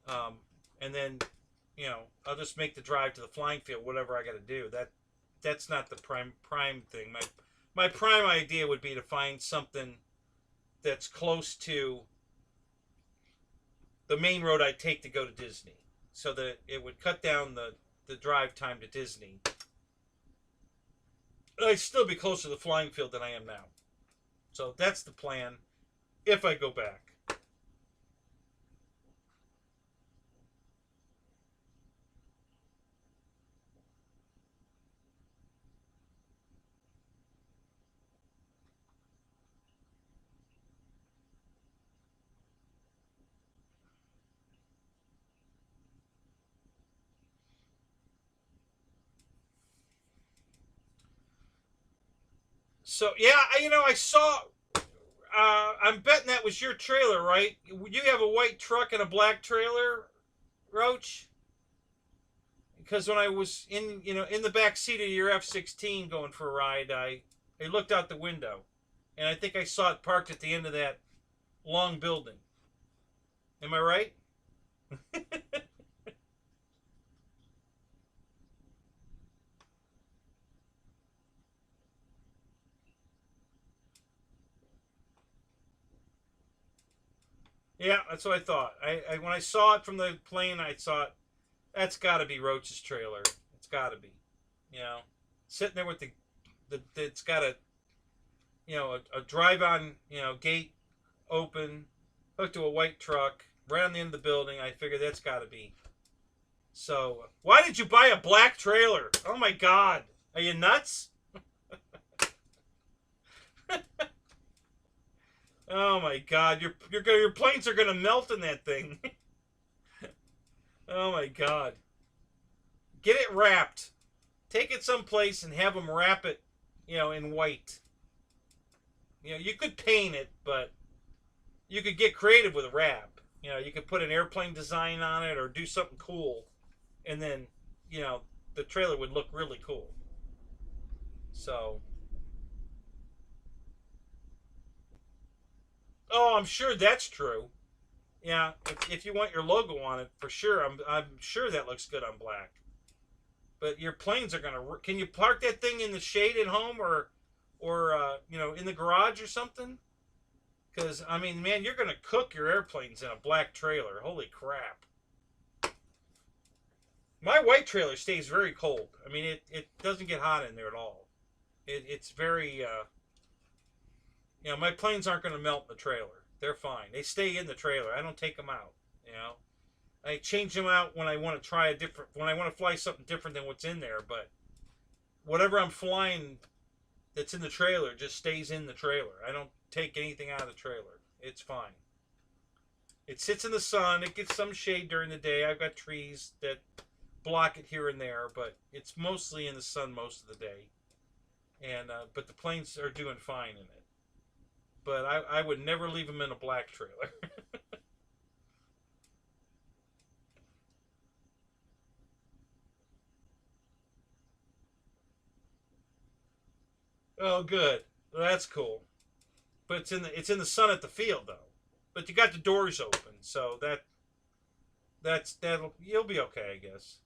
Um, and then, I'll just make the drive to the flying field, whatever I got to do. That's not the prime thing. My prime idea would be to find something that's close to the main road I take to go to Disney, so that it would cut down the drive time to Disney. But I'd still be closer to the flying field than I am now. So that's the plan. if I go back. So yeah, I saw. I'm betting that was your trailer, right? You have a white truck and a black trailer, Roach. Because when I was in the back seat of your F-16 going for a ride, I looked out the window, and I think I saw it parked at the end of that long building. Am I right? Yeah, that's what I thought. I when I saw it from the plane, I thought that's got to be Roach's trailer. It's got to be, you know, sitting there with the it's got a drive-on gate open, hooked to a white truck right on the end of the building. I figured that's got to be. So why did you buy a black trailer? Oh my God, are you nuts? Oh my God, your planes are gonna melt in that thing. Oh my God, get it wrapped. Take it someplace and have them wrap it, in white. You could paint it, but you could get creative with a wrap. You could put an airplane design on it or do something cool, and then, you know, the trailer would look really cool. So, oh, I'm sure that's true. Yeah, if you want your logo on it, for sure, I'm sure that looks good on black. But your planes are gonna. Can you park that thing in the shade at home or in the garage or something? Because I mean, man, you're gonna cook your airplanes in a black trailer. Holy crap! My white trailer stays very cold. I mean, it doesn't get hot in there at all. It's very my planes aren't going to melt in the trailer. They're fine. They stay in the trailer. I don't take them out. You know, I change them out when I want to try when I want to fly something different than what's in there. But whatever I'm flying that's in the trailer just stays in the trailer. I don't take anything out of the trailer. It's fine. It sits in the sun. It gets some shade during the day. I've got trees that block it here and there, but it's mostly in the sun most of the day. And but the planes are doing fine in it. But I would never leave them in a black trailer. Oh, good. Well, that's cool. But it's in the sun at the field though. But you got the doors open, so that'll you'll be okay, I guess.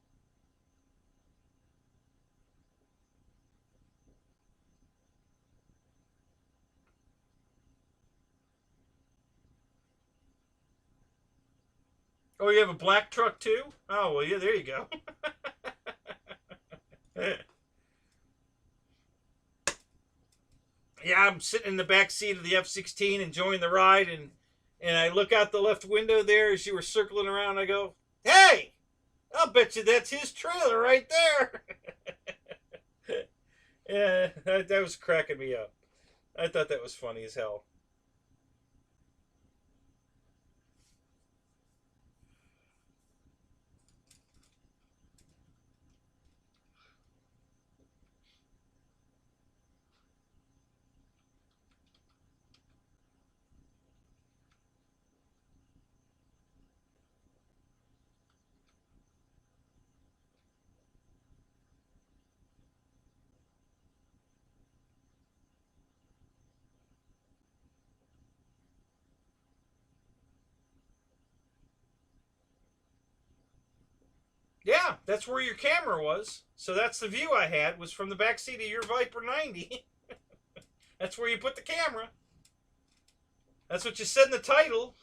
Oh, you have a black truck too? Oh well, yeah. There you go. Yeah, I'm sitting in the back seat of the F-16 enjoying the ride, and I look out the left window there as you were circling around. I go, "Hey, I'll bet you that's his trailer right there." Yeah, that was cracking me up. I thought that was funny as hell. Yeah, that's where your camera was. So that's the view I had was from the back seat of your Viper 90. That's where you put the camera. That's what you said in the title.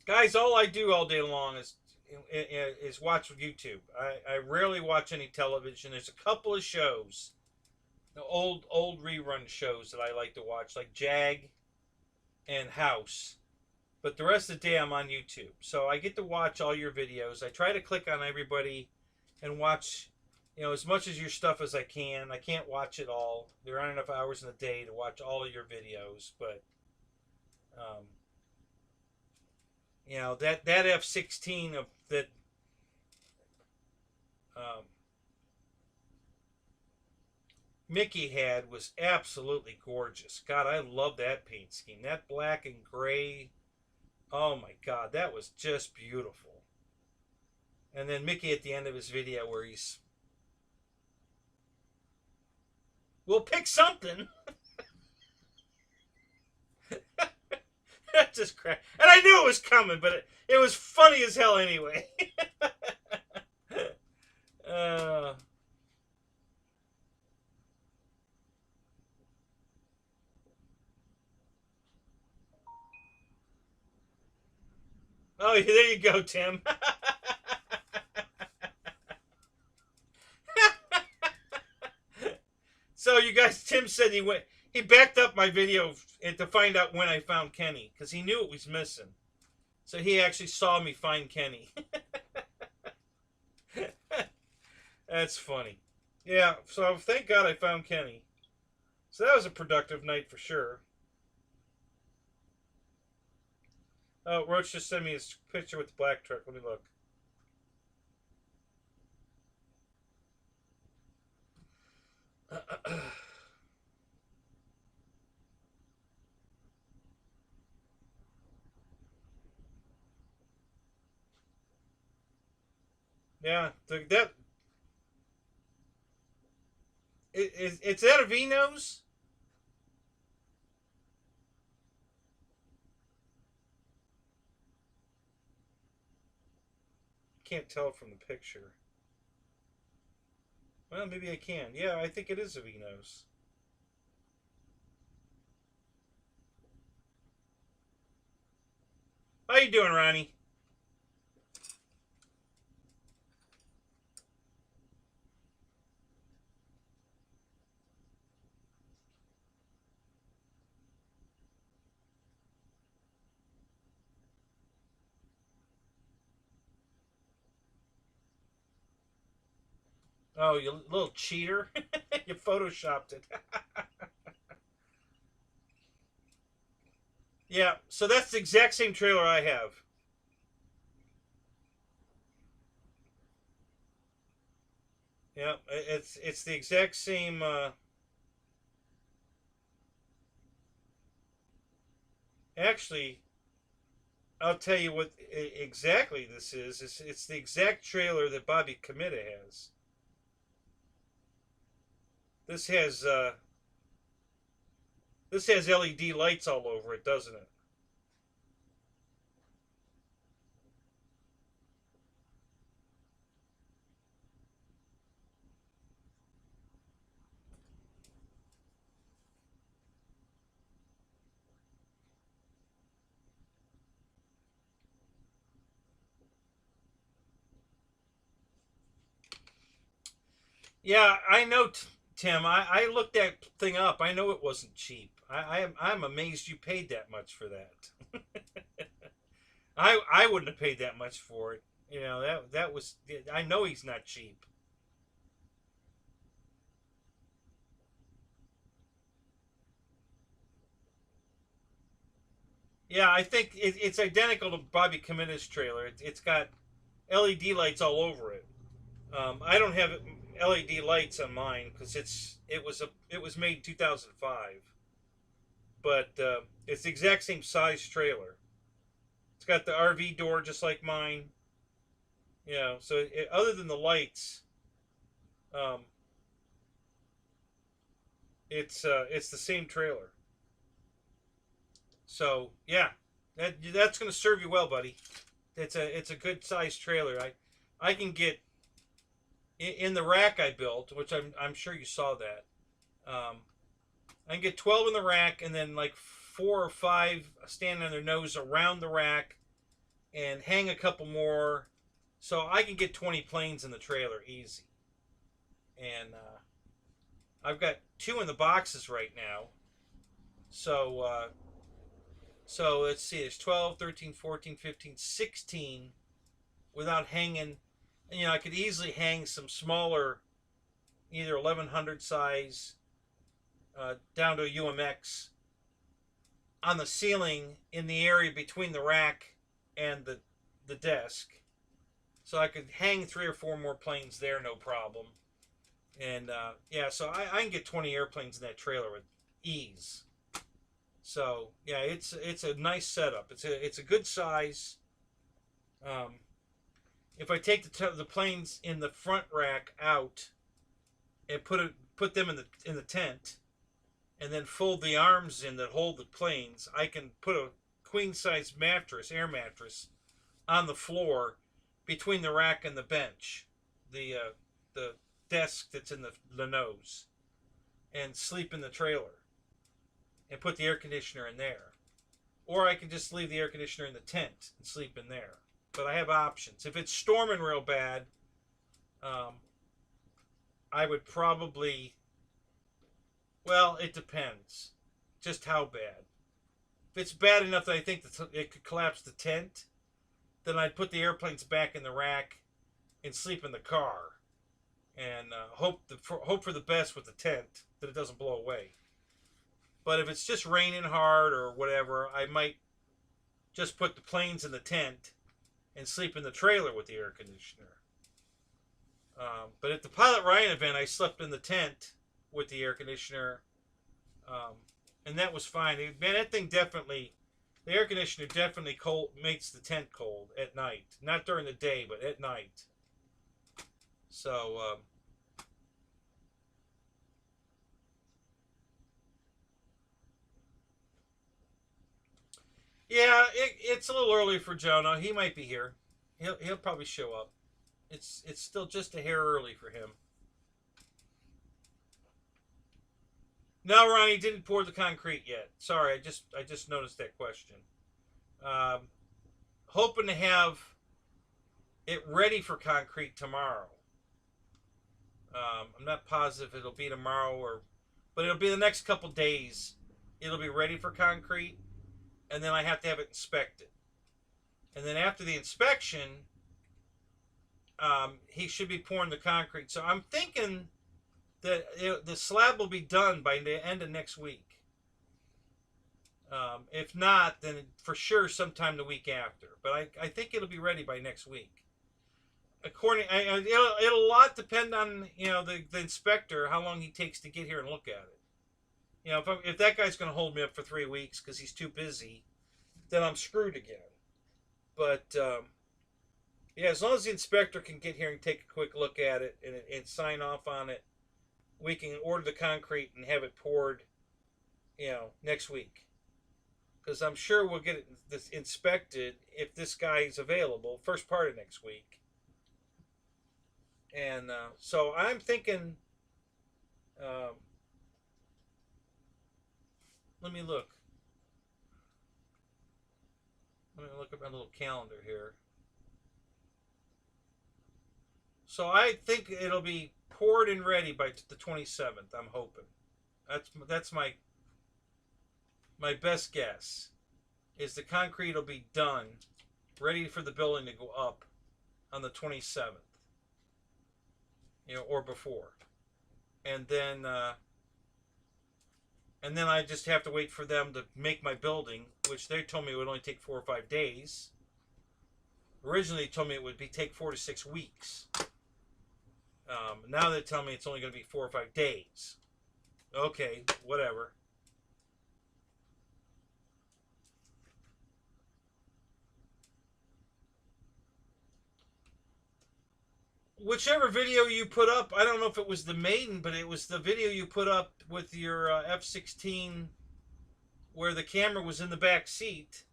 Guys, all I do all day long is watch YouTube. I rarely watch any television. There's a couple of shows, the old rerun shows that I like to watch, like Jag and House. But the rest of the day I'm on YouTube. So I get to watch all your videos. I try to click on everybody and watch, as much of your stuff as I can. I can't watch it all. There aren't enough hours in the day to watch all of your videos, but that F-16 of that Mickey had was absolutely gorgeous. God, I love that paint scheme. That black and gray. Oh my God, that was just beautiful. And then Mickey at the end of his video where we'll pick something. That just crap. And I knew it was coming, but it was funny as hell anyway. Oh, there you go, Tim. So you guys, Tim said he backed up my video to find out when I found Kenny, because he knew it was missing. So he actually saw me find Kenny. That's funny. Yeah, so thank God I found Kenny. So that was a productive night for sure. Oh, Roach just sent me his picture with the black truck. Let me look. Yeah, it's that a Vino's? Can't tell from the picture. Well, maybe I can. Yeah, I think it is a Vino's. How you doing, Ronnie? Oh, you little cheater. You photoshopped it. Yeah, so that's the exact same trailer I have. Yeah, it's the exact same. Actually, I'll tell you what exactly this is. It's the exact trailer that Bobby Committa has. This has LED lights all over it, doesn't it? Yeah, I know, Tim. I looked that thing up. I know it wasn't cheap. I'm amazed you paid that much for that. I wouldn't have paid that much for it. That was. I know he's not cheap. Yeah, I think it's identical to Bobby Committa's trailer. It's got LED lights all over it. I don't have LED lights on mine because it was made in 2005, but it's the exact same size trailer. It's got the RV door just like mine. So other than the lights, um, it's the same trailer. So yeah, that's going to serve you well, buddy. It's a good size trailer. I can get in the rack I built, which I'm sure you saw that. I can get 12 in the rack, and then like 4 or 5 standing on their nose around the rack, and hang a couple more, so I can get 20 planes in the trailer easy. And I've got 2 in the boxes right now. So let's see, there's 12, 13, 14, 15, 16 without hanging. And, I could easily hang some smaller, either 1100 size down to a UMX on the ceiling in the area between the rack and the desk. So I could hang 3 or 4 more planes there, no problem. And yeah, so I can get 20 airplanes in that trailer with ease. So yeah, it's a nice setup. It's a good size. If I take the planes in the front rack out and put them in the tent, and then fold the arms in that hold the planes, I can put a queen size mattress, air mattress, on the floor between the rack and the bench, the desk that's in the nose, and sleep in the trailer, and put the air conditioner in there. Or I can just leave the air conditioner in the tent and sleep in there. But I have options. If it's storming real bad, I would probably, well, it depends just how bad. If it's bad enough that I think that it could collapse the tent, then I'd put the airplanes back in the rack and sleep in the car, and hope for the best with the tent, that it doesn't blow away. But if it's just raining hard or whatever, I might just put the planes in the tent and sleep in the trailer with the air conditioner. But at the Pilot Ryan event, I slept in the tent with the air conditioner, and that was fine. Man, that thing definitely, the air conditioner definitely makes the tent cold at night. Not during the day, but at night. So, yeah, it's a little early for Jonah. He might be here. He'll probably show up. It's still just a hair early for him. No, Ronnie didn't pour the concrete yet. Sorry, I just noticed that question. Hoping to have it ready for concrete tomorrow. I'm not positive it'll be tomorrow, but it'll be the next couple days. It'll be ready for concrete, and then I have to have it inspected. And then after the inspection, he should be pouring the concrete. So I'm thinking that the slab will be done by the end of next week. If not, then for sure sometime the week after. But I think it'll be ready by next week. It'll a lot depend on the inspector, how long he takes to get here and look at it. If that guy's going to hold me up for 3 weeks because he's too busy, then I'm screwed again. But yeah, as long as the inspector can get here and take a quick look at it and sign off on it, we can order the concrete and have it poured, next week. Because I'm sure we'll get it inspected if this guy is available first part of next week. And so I'm thinking, let me look. Let me look at my little calendar here. So I think it'll be poured and ready by the 27th. I'm hoping. That's my best guess. Is the concrete will be done, ready for the building to go up on the 27th. Or before, and then I just have to wait for them to make my building, which they told me it would only take 4 or 5 days. Originally, they told me it would take 4 to 6 weeks. Now they tell me it's only going to be 4 or 5 days. Okay, whatever. Whichever video you put up, I don't know if it was the maiden, but it was the video you put up with your F-16 where the camera was in the back seat,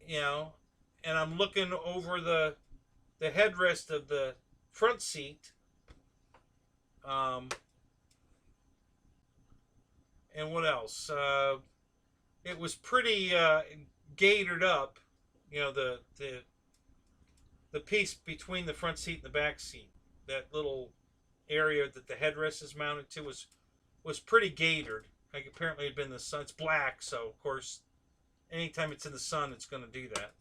and I'm looking over the headrest of the front seat, and what else? It was pretty gated up, You know, the piece between the front seat and the back seat, that little area that the headrest is mounted to was pretty gatered. Like apparently it had been the sun. It's black, so of course, anytime it's in the sun, it's going to do that.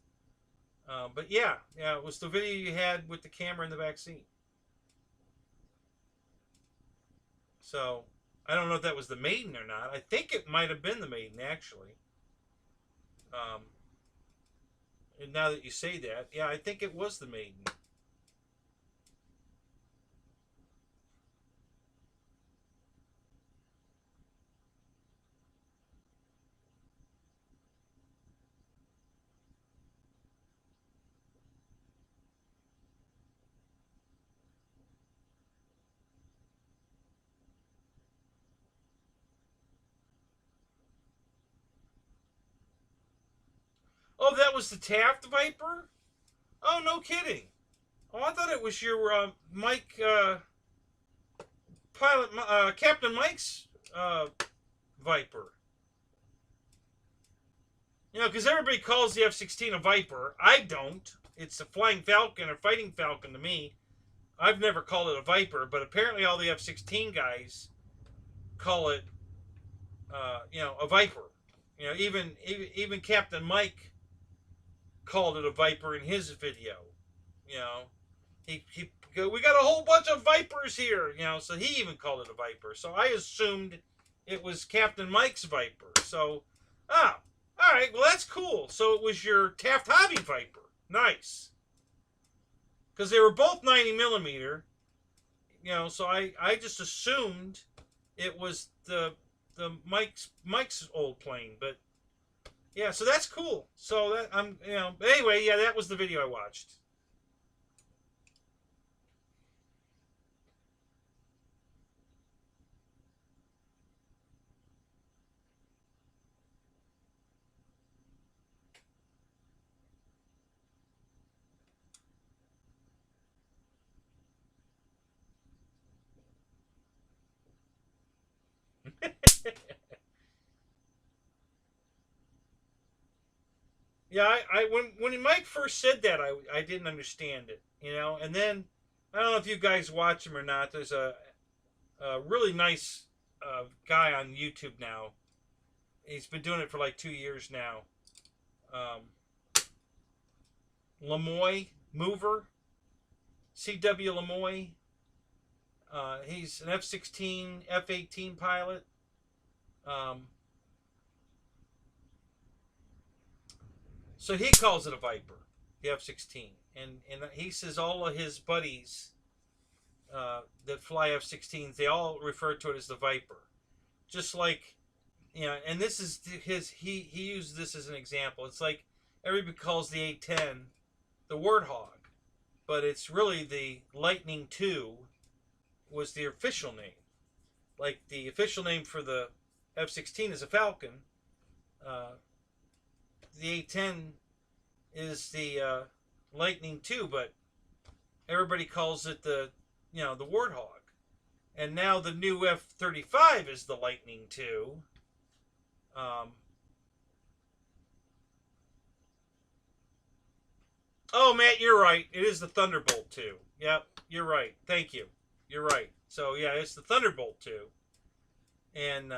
But yeah, it was the video you had with the camera in the back seat. So I don't know if that was the Maiden or not. I think it might have been the Maiden actually. And now that you say that, yeah, I think it was the Maiden. Oh, that was the Taft Viper? Oh, no kidding. Oh, I thought it was your Mike, pilot, Captain Mike's Viper. You know, because everybody calls the F-16 a Viper. I don't. It's a Flying Falcon or Fighting Falcon to me. I've never called it a Viper, but apparently all the F-16 guys call it, a Viper. You know, even Captain Mike called it a Viper in his video. You know, we got a whole bunch of Vipers here. You know, so he even called it a Viper. So I assumed it was Captain Mike's Viper. So, all right, well that's cool. So it was your Taft Hobby Viper. Nice. Because they were both 90 millimeter. You know, so I just assumed it was the Mike's old plane, but yeah, so that's cool. So that anyway, yeah, that was the video I watched. Yeah, when Mike first said that, I didn't understand it, you know. And then I don't know if you guys watch him or not. There's a really nice guy on YouTube now. He's been doing it for like 2 years now. Lemoy Mover, CW Lemoy. He's an F-16, F-18 pilot. So he calls it a Viper, the F-16, and he says all of his buddies that fly F-16s, they all refer to it as the Viper, just like, you know. And this is he used this as an example. It's like everybody calls the A-10 the Warthog, but it's really the Lightning II was the official name. Like the official name for the F-16 is a Falcon. The A-10 is the Lightning II, but everybody calls it the Warthog. And now the new F-35 is the Lightning II. Oh, Matt, you're right. It is the Thunderbolt II. Yep, you're right. Thank you. You're right. So, yeah, it's the Thunderbolt II. And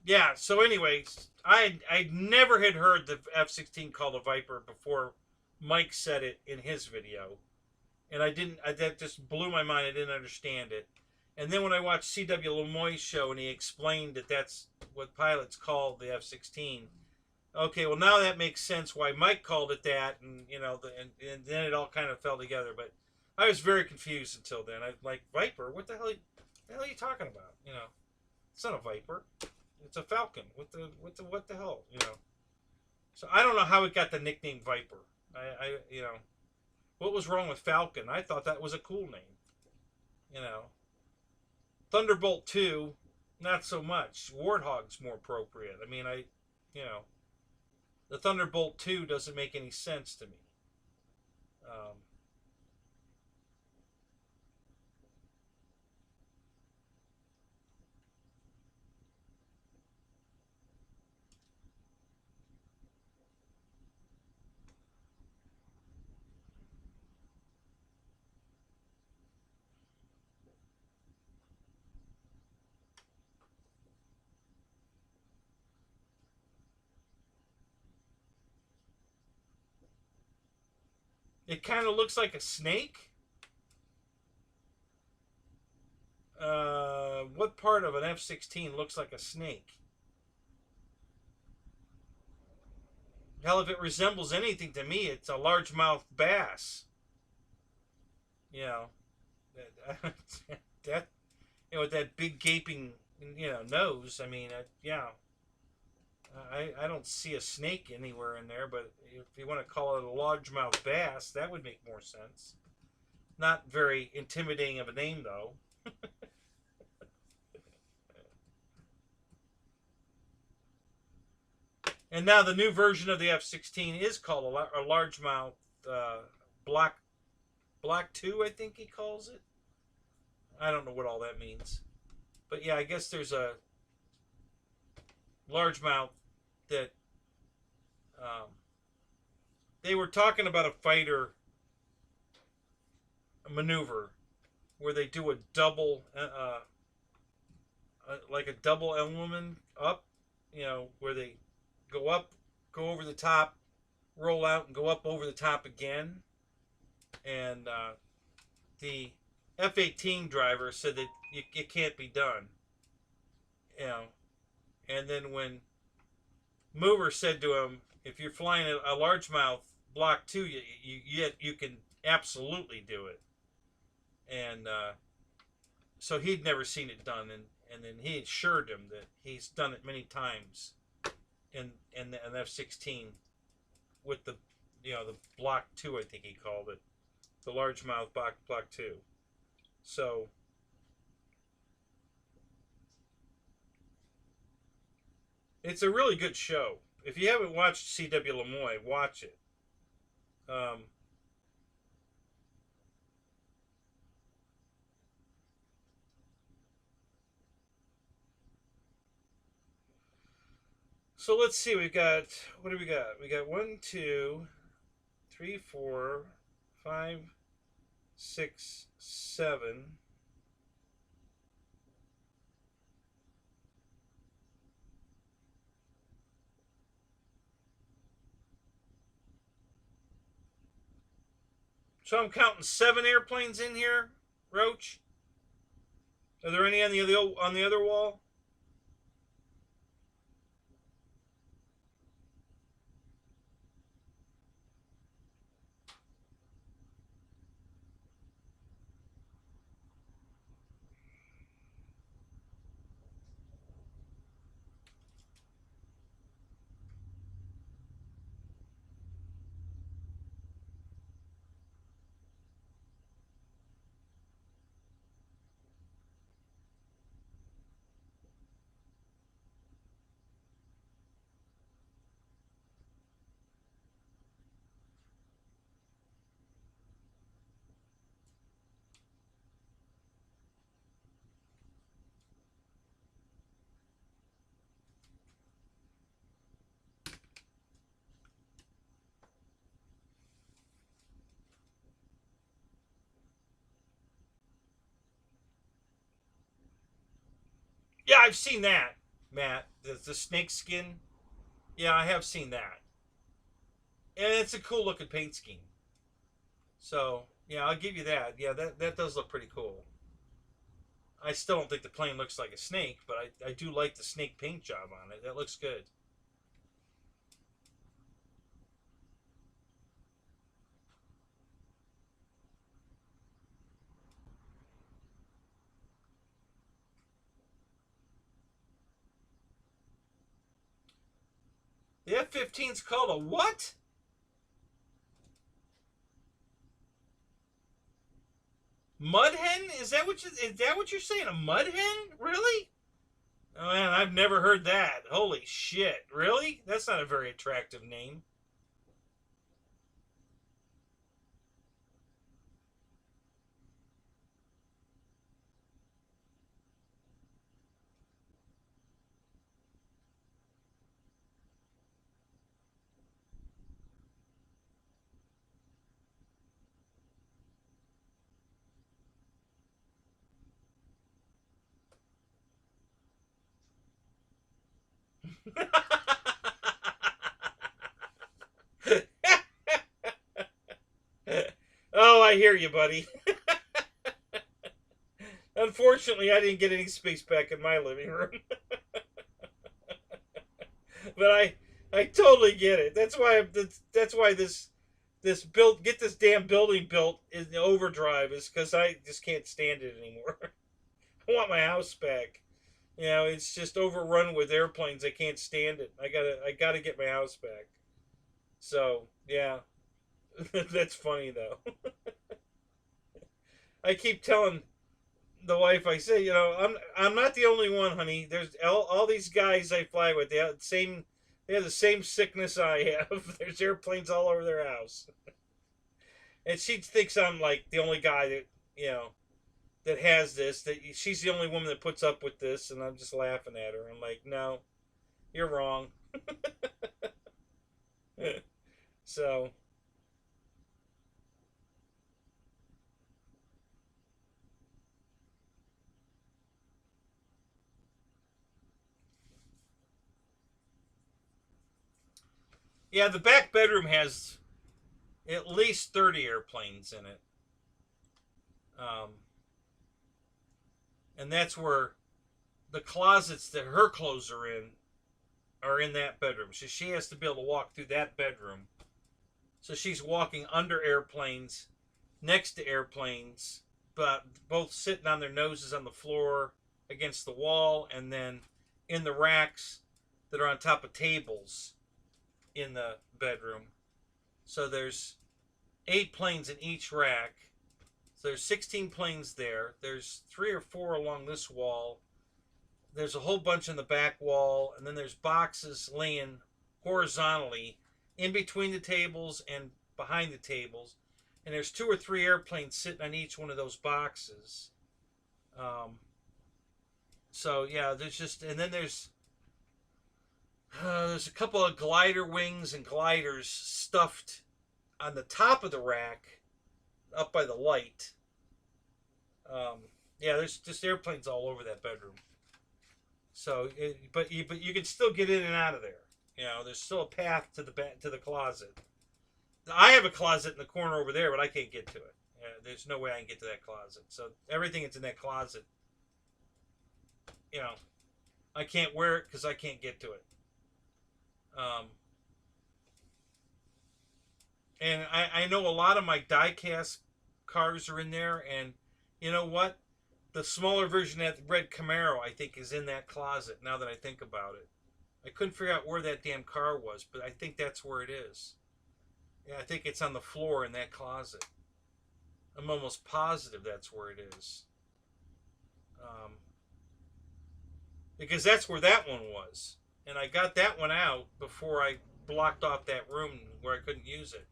yeah, so anyways, I never had heard the F-16 called a Viper before Mike said it in his video. And that just blew my mind. I didn't understand it. And then when I watched C.W. Lemoy's show and he explained that that's what pilots call the F-16, okay, well now that makes sense why Mike called it that, and and then it all kind of fell together. But I was very confused until then. I'm like, Viper? What the hell are you talking about? You know, it's not a Viper. It's a Falcon. What the hell? You know. So I don't know how it got the nickname Viper. What was wrong with Falcon? I thought that was a cool name. You know. Thunderbolt 2, not so much. Warthog's more appropriate. I mean, the Thunderbolt 2 doesn't make any sense to me. It kind of looks like a snake. What part of an F-16 looks like a snake? Hell, if it resembles anything to me, it's a largemouth bass. You know, that with that big gaping nose. I mean, yeah, I don't see a snake anywhere in there. But if you want to call it a largemouth bass, that would make more sense. Not very intimidating of a name, though. And now the new version of the F-16 is called a largemouth Block 2, I think he calls it. I don't know what all that means. But yeah, I guess there's a largemouth that they were talking about a fighter maneuver where they do a double, like a double element up, where they go up, go over the top, roll out, and go up over the top again. And the F-18 driver said that it can't be done. And then when Mover said to him, if you're flying a largemouth Block 2, you can absolutely do it. And so he'd never seen it done, and then he assured him that he's done it many times in an F-16 with the Block 2, I think he called it, the largemouth Block 2. So it's a really good show. If you haven't watched C.W. Lemoy, watch it. So let's see. What do we got? We got 1, 2, 3, 4, 5, 6, 7. So I'm counting 7 airplanes in here, Roach. Are there any on the other wall? Yeah, I've seen that, Matt. The snake skin. Yeah, I have seen that. And it's a cool looking paint scheme. So, yeah, I'll give you that. Yeah, that does look pretty cool. I still don't think the plane looks like a snake, but I do like the snake paint job on it. That looks good. The F-15 is called a what? Mud hen? Is that what you're saying? A mud hen? Really? Oh man, I've never heard that. Holy shit! Really? That's not a very attractive name. I hear you, buddy. Unfortunately, I didn't get any space back in my living room. But I totally get it. That's why this get this damn building built in overdrive is because I just can't stand it anymore. I want my house back. You know, it's just overrun with airplanes. I can't stand it. I gotta get my house back. So yeah, that's funny though. I keep telling the wife, I say, you know, I'm not the only one, honey. There's all these guys I fly with. They have the same sickness I have. There's airplanes all over their house, and she thinks I'm like the only guy that that has this. That she's the only woman that puts up with this, and I'm just laughing at her. I'm like, no, you're wrong. So. Yeah, the back bedroom has at least 30 airplanes in it. And that's where the closets that her clothes are in that bedroom. So she has to be able to walk through that bedroom. So she's walking under airplanes, next to airplanes, but both sitting on their noses on the floor against the wall, and then in the racks that are on top of tables in the bedroom. So there's 8 planes in each rack. So there's 16 planes there. There's 3 or 4 along this wall. There's a whole bunch in the back wall, and then there's boxes laying horizontally in between the tables and behind the tables. And there's 2 or 3 airplanes sitting on each one of those boxes. So yeah, there's just, and then there's a couple of glider wings and gliders stuffed on the top of the rack, up by the light. Yeah, there's just airplanes all over that bedroom. So, but you can still get in and out of there. You know, there's still a path to the closet. I have a closet in the corner over there, but I can't get to it. There's no way I can get to that closet. So everything that's in that closet, you know, I can't wear it because I can't get to it. And I know a lot of my die-cast cars are in there, and you know what? The smaller version of that red Camaro, I think, is in that closet, now that I think about it. I couldn't figure out where that damn car was, but I think that's where it is. Yeah, I think it's on the floor in that closet. I'm almost positive that's where it is. Because that's where that one was. And I got that one out before I blocked off that room where I couldn't use it.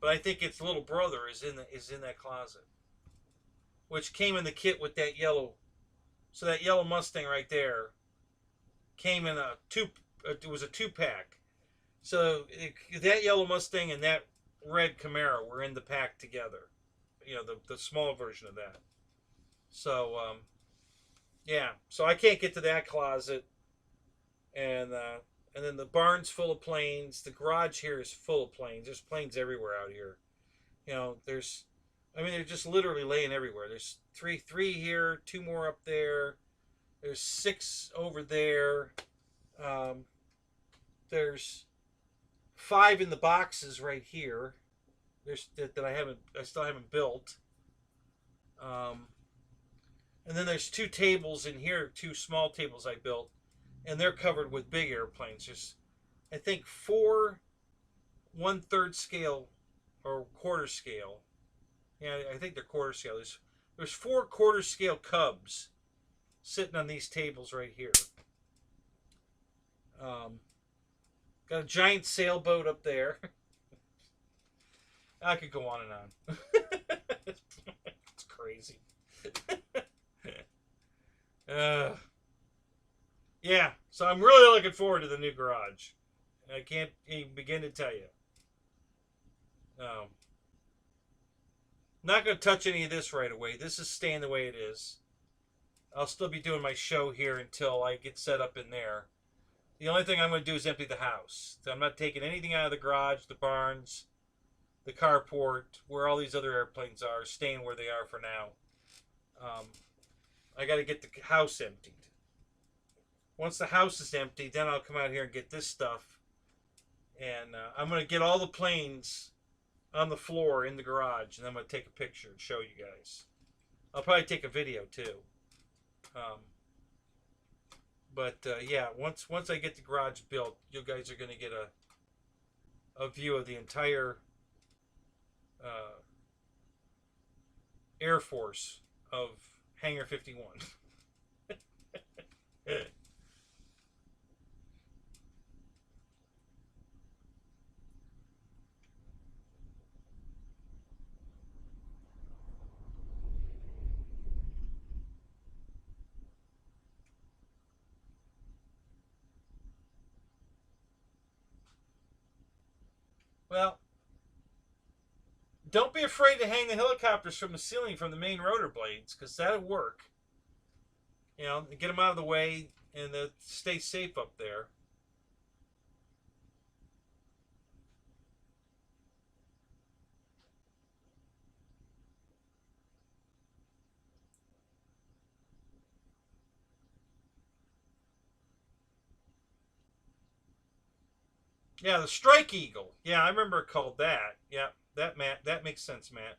But I think its little brother is in that closet, which came in the kit with that yellow. So that yellow Mustang right there came in it was a 2-pack. So that yellow Mustang and that red Camaro were in the pack together. You know, the small version of that. So yeah, so I can't get to that closet, and then the barn's full of planes. The garage here is full of planes. There's planes everywhere out here. You know, they're just literally laying everywhere. There's three here, 2 more up there. There's 6 over there. There's 5 in the boxes right here. There's that I still haven't built. And then there's 2 tables in here, 2 small tables I built, and they're covered with big airplanes. There's, I think, 4 1/3 scale or quarter scale. Yeah, I think they're quarter scale. There's 4 quarter scale Cubs sitting on these tables right here. Got a giant sailboat up there. I could go on and on. It's crazy. Yeah, so I'm really looking forward to the new garage. I can't even begin to tell you. Not going to touch any of this right away. This is staying the way it is. I'll still be doing my show here until I get set up in there. The only thing I'm going to do is empty the house. So I'm not taking anything out of the garage, the barns. the carport, where all these other airplanes are, staying where they are for now. I got to get the house emptied. Once the house is empty, then I'll come out here and get this stuff. And I'm going to get all the planes on the floor in the garage, and I'm going to take a picture and show you guys. I'll probably take a video too. Yeah, once I get the garage built, you guys are going to get a view of the entire Air Force of Hangar 51. Well, don't be afraid to hang the helicopters from the ceiling from the main rotor blades, because that'll work. You know, get them out of the way and stay safe up there. Yeah, the Strike Eagle. Yeah, I remember it called that. Yeah, that makes sense, Matt.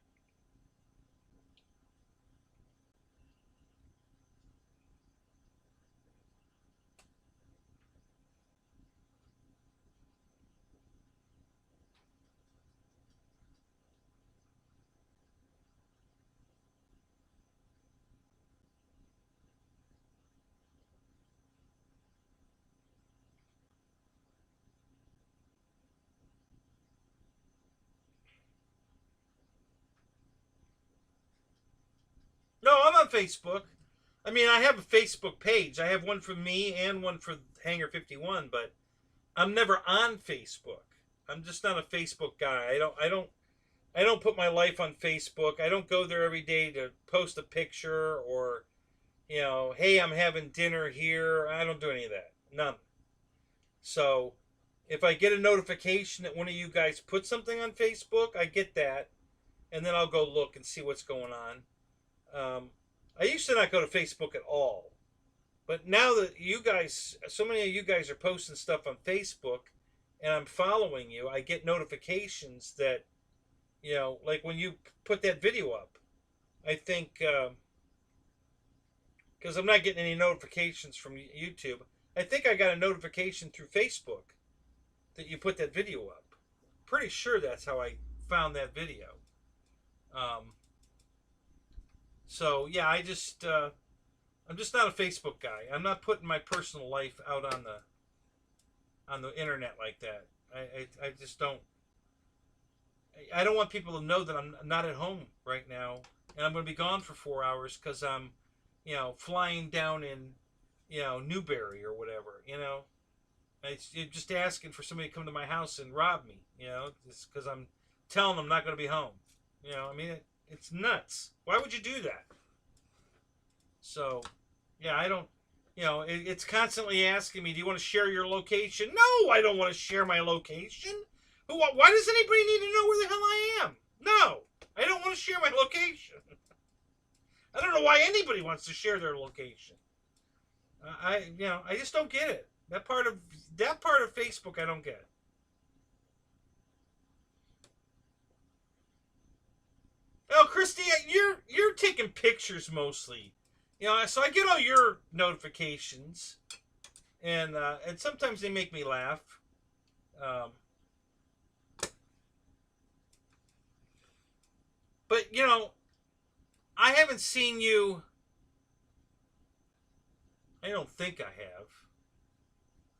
No, I'm on Facebook. I mean, I have a Facebook page. I have one for me and one for Hangar 51, but I'm never on Facebook. I'm just not a Facebook guy. I don't put my life on Facebook. I don't go there every day to post a picture or, you know, hey, I'm having dinner here. I don't do any of that. None. So if I get a notification that one of you guys put something on Facebook, I get that, and then I'll go look and see what's going on. I used to not go to Facebook at all, but now that you guys, so many of you guys are posting stuff on Facebook, and I'm following you, I get notifications that, you know, like when you put that video up, I think, because I'm not getting any notifications from YouTube, I think I got a notification through Facebook that you put that video up. Pretty sure that's how I found that video. So yeah, I'm just not a Facebook guy. I'm not putting my personal life out on the internet like that. I just don't. I don't want people to know that I'm not at home right now, and I'm going to be gone for 4 hours because I'm, you know, flying down in, you know, Newberry or whatever. You know, it's just asking for somebody to come to my house and rob me. You know, just because I'm telling them I'm not going to be home. You know, I mean, it's nuts. Why would you do that? So, yeah, I don't, you know, it's constantly asking me, do you want to share your location? No, I don't want to share my location. Why does anybody need to know where the hell I am? No, I don't want to share my location. I don't know why anybody wants to share their location. I just don't get it. That part of Facebook, I don't get. Oh, Christy, you're taking pictures mostly, you know. So I get all your notifications, and sometimes they make me laugh. But you know, I haven't seen you. I don't think I have.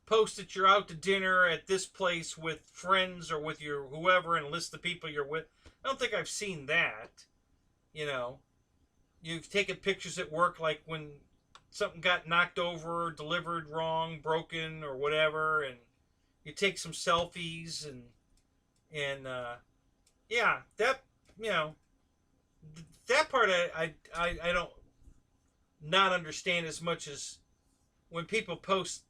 Post that you're out to dinner at this place with friends or with your whoever, and list the people you're with. I don't think I've seen that. You know, you've taken pictures at work, like when something got knocked over, delivered wrong, broken, or whatever, and you take some selfies and yeah, that, you know, that part I don't not understand as much as when people post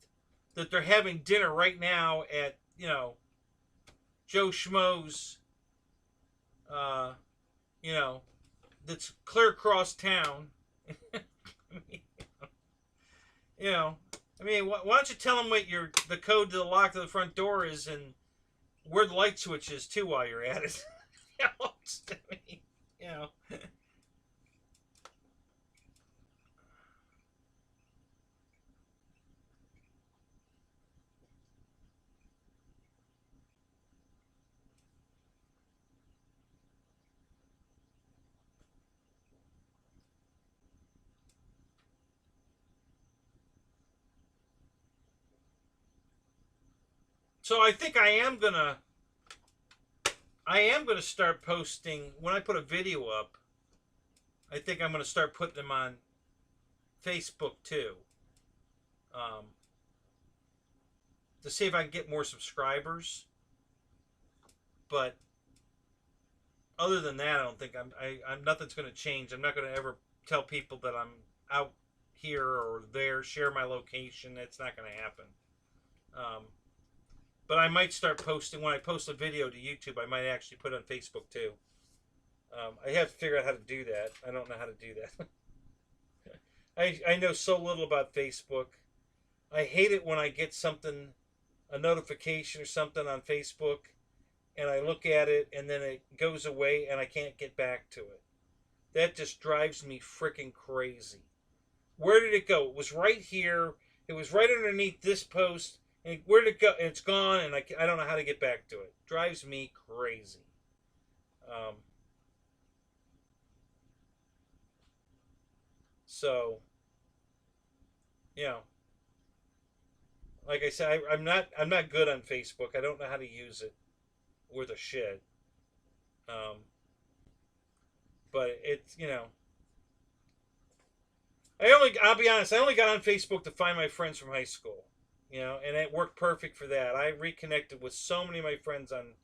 that they're having dinner right now at, you know, Joe Schmo's uh, you know, that's clear across town. You know, I mean, why don't you tell them what the code to the lock to the front door is and where the light switch is too while you're at it. You know, you know. So I think I am gonna start posting when I put a video up. I think I'm gonna start putting them on Facebook too, um, to see if I can get more subscribers. But other than that, I don't think I'm nothing's gonna change. I'm not gonna ever tell people that I'm out here or there, share my location. It's not gonna happen. Um, but I might start posting when I post a video to YouTube. I might actually put it on Facebook too. I have to figure out how to do that. I don't know how to do that. I know so little about Facebook. I hate it when I get something, a notification or something on Facebook, and I look at it and then it goes away and I can't get back to it. That just drives me freaking crazy. Where did it go? It was right here. It was right underneath this post. And where did it go? And it's gone, and I don't know how to get back to it. Drives me crazy. So, you know, like I said, I'm not good on Facebook. I don't know how to use it worth a shit. Um, but it's, you know, I'll be honest, I only got on Facebook to find my friends from high school, you know, and it worked perfect for that. I reconnected with so many of my friends on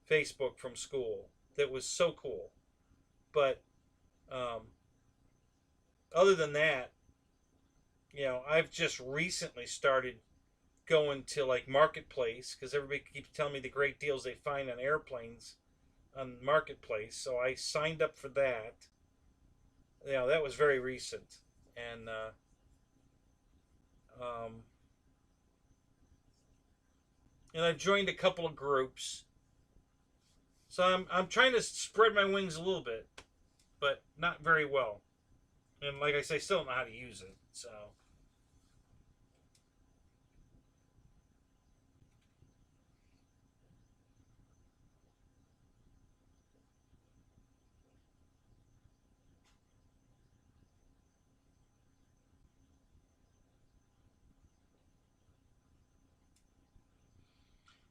Facebook from school. That was so cool. But um, other than that, you know, I've just recently started going to like Marketplace because everybody keeps telling me the great deals they find on airplanes on Marketplace. So I signed up for that. You know, that was very recent. And um, and I've joined a couple of groups. So I'm trying to spread my wings a little bit, but not very well. And like I say, I still don't know how to use it. So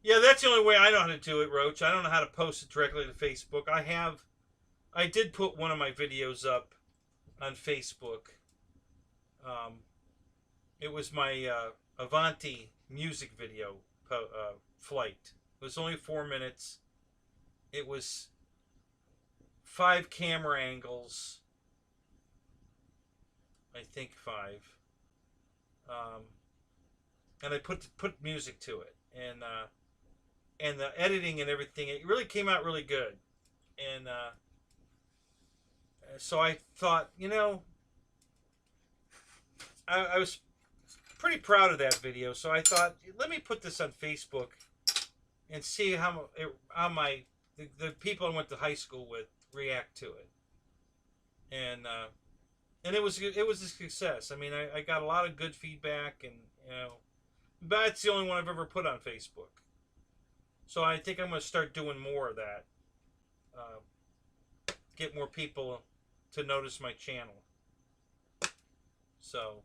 yeah, that's the only way I know how to do it, Roach. I don't know how to post it directly to Facebook. I did put one of my videos up on Facebook. Um, it was my Avanti music video flight. It was only 4 minutes. It was 5 camera angles. I think 5. Um, and I put music to it, and the editing and everything. It really came out really good. And so I thought, you know, I was pretty proud of that video. So I thought, let me put this on Facebook and see how the people I went to high school with react to it. And it was a success. I mean, I got a lot of good feedback, and you know, that's the only one I've ever put on Facebook. So I think I'm going to start doing more of that. Get more people to notice my channel. So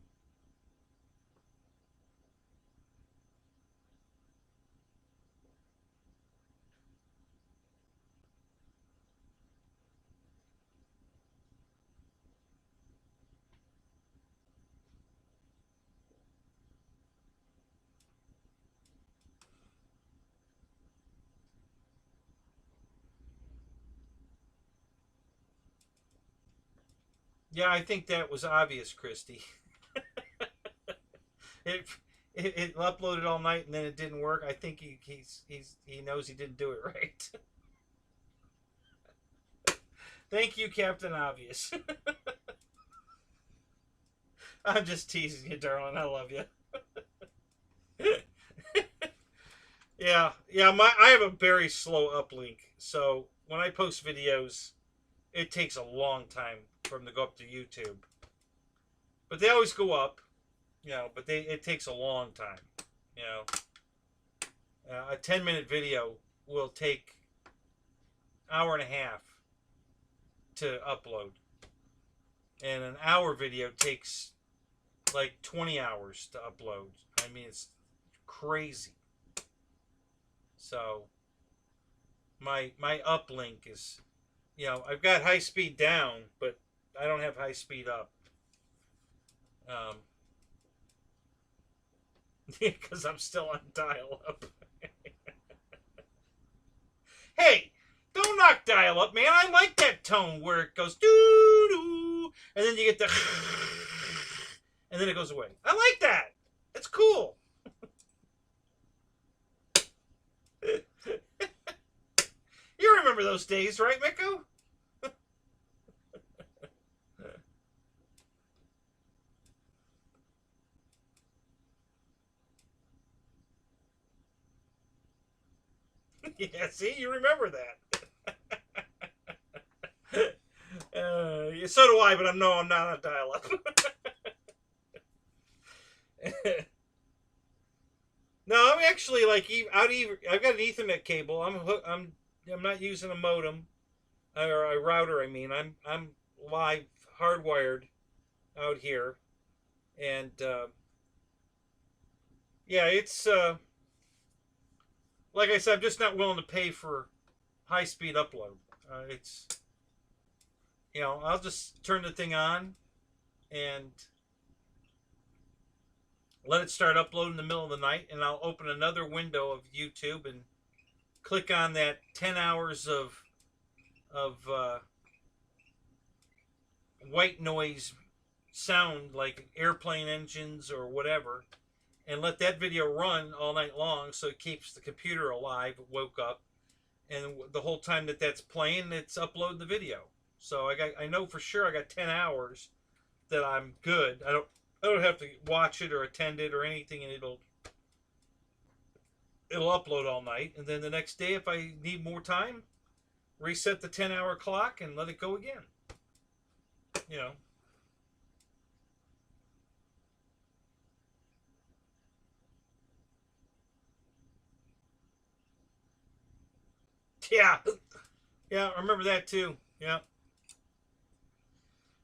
yeah, I think that was obvious, Christy. it, it uploaded all night and then it didn't work. I think he knows he didn't do it right. Thank you, Captain Obvious. I'm just teasing you, darling. I love you. Yeah. I have a very slow uplink, so when I post videos, it takes a long time for them to go up to YouTube. But they always go up, But it takes a long time, you know. A 10-minute video will take an hour and a half to upload, and an hour video takes like 20 hours to upload. I mean, it's crazy. So my uplink is, I've got high speed down, but I don't have high speed up. Because I'm still on dial up. Hey, don't knock dial up, man. I like that tone where it goes doo doo, and then you get the, and then it goes away. I like that. It's cool. You remember those days, right, Miko? Yeah, see, you remember that. So do I, but I'm not on dial-up. No, I'm actually like I've got an Ethernet cable. I'm not using a modem or a router. I mean, I'm live hardwired out here, and yeah, it's like I said, I'm just not willing to pay for high speed upload. It's I'll just turn the thing on and let it start uploading in the middle of the night, and I'll open another window of YouTube and click on that 10 hours of white noise sound like airplane engines or whatever, and let that video run all night long so it keeps the computer alive, woke up, and the whole time that's playing, it's upload the video. So I know for sure I got 10 hours that I'm good. I don't have to watch it or attend it or anything, and it'll upload all night. And then the next day, if I need more time, reset the 10-hour clock and let it go again. Yeah. Yeah, I remember that too. Yeah.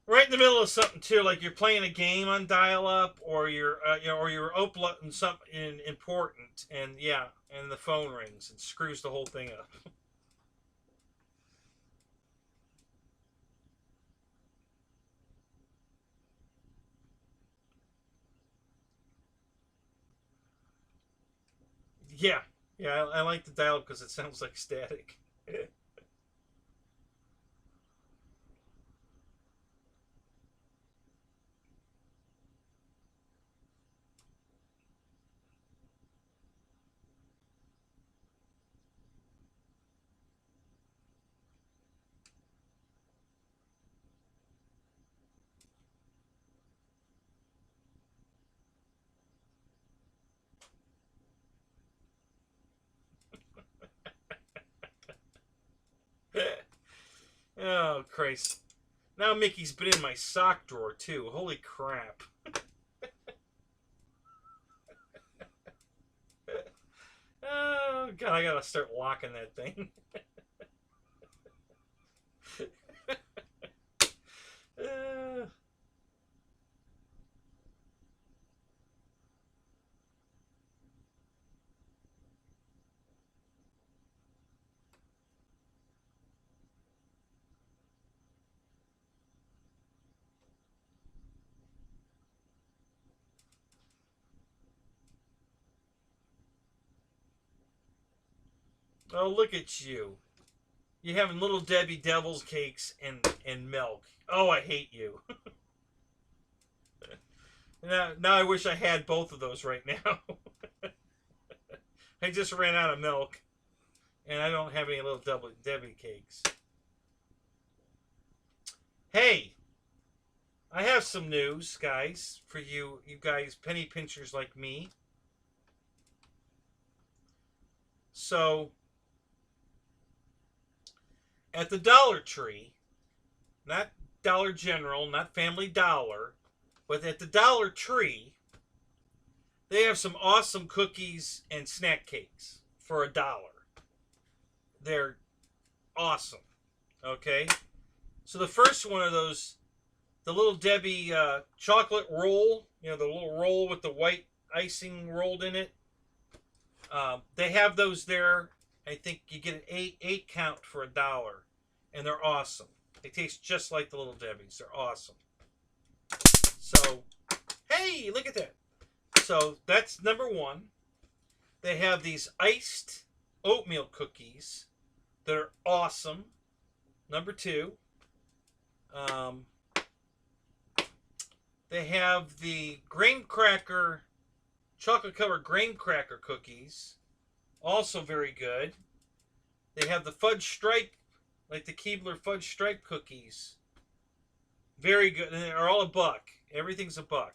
Right in the middle of something too, like you're playing a game on dial-up, or you're uploading something important, and and the phone rings and screws the whole thing up. Yeah, I like the dial-up because it sounds like static. Oh, Christ. Now Mickey's been in my sock drawer, too. Holy crap. Oh, God, I gotta start locking that thing. uh, oh, look at you. You're having little Debbie Devil's cakes and milk. Oh, I hate you. Now I wish I had both of those right now. I just ran out of milk, and I don't have any little Debbie cakes. Hey, I have some news, guys, for you guys penny pinchers like me. So, at the Dollar Tree, not Dollar General, not Family Dollar, but at the Dollar Tree, they have some awesome cookies and snack cakes for $1. They're awesome. Okay? So the first one of those, the Little Debbie chocolate roll, the little roll with the white icing rolled in it. They have those there. I think you get an eight count for $1, and they're awesome. They taste just like the Little Debbie's. They're awesome. So, hey, look at that. So that's number one. They have these iced oatmeal cookies that are awesome. Number two. They have the graham cracker, chocolate covered graham cracker cookies. Also very good. They have the fudge stripe, like the Keebler fudge stripe cookies. Very good. And they're all $1. Everything's $1.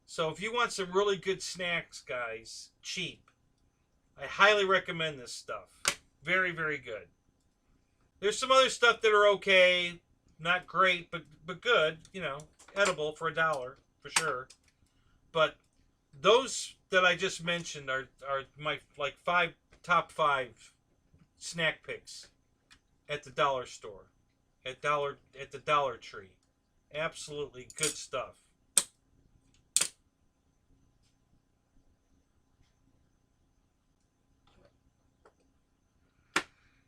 So if you want some really good snacks, guys, cheap, I highly recommend this stuff. Very, very good. There's some other stuff that are okay, not great, but good, edible for $1 for sure. But those that I just mentioned are my top five snack picks at the dollar store, at the Dollar Tree. Absolutely good stuff.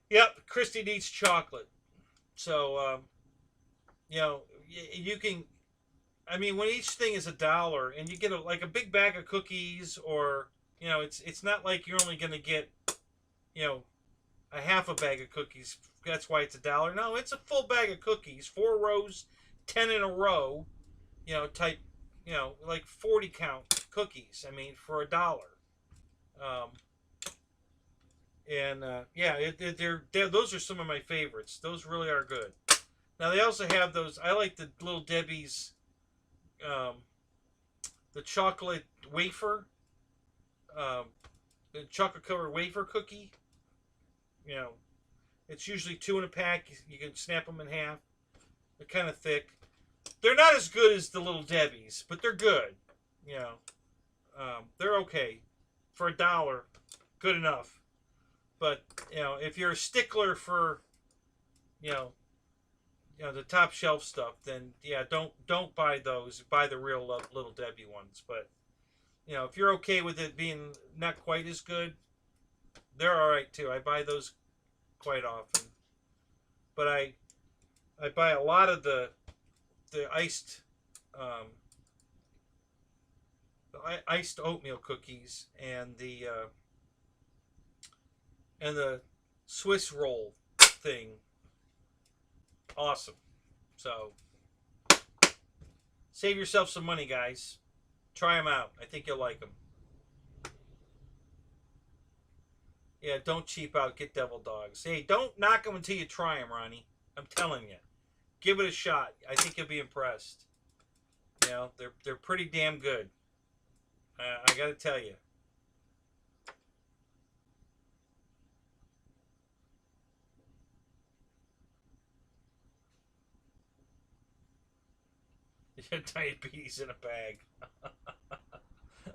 Yep, Christy needs chocolate. So, you can, when each thing is $1 and you get a big bag of cookies, or, it's not like you're only going to get, a half a bag of cookies. That's why it's $1. No, it's a full bag of cookies, 4 rows, 10 in a row, type, like 40 count cookies. For $1. Those are some of my favorites. Those really are good. Now they also have those. I like the Little Debbie's, the chocolate wafer, the chocolate covered wafer cookie. It's usually 2 in a pack. You can snap them in half. They're kind of thick. They're not as good as the Little Debbie's, but they're good. They're okay for $1. Good enough. But if you're a stickler for, the top shelf stuff, then don't buy those. Buy the real Little Debbie ones. But if you're okay with it being not quite as good, they're all right too. I buy those quite often. But I buy a lot of the iced iced oatmeal cookies and the Swiss roll thing. Awesome. So save yourself some money, guys. Try them out. I think you'll like them. Yeah, don't cheap out. Get devil dogs. Hey, don't knock them until you try them, Ronnie. I'm telling you. Give it a shot. I think you'll be impressed. They're pretty damn good. I got to tell you. Diabetes in a bag.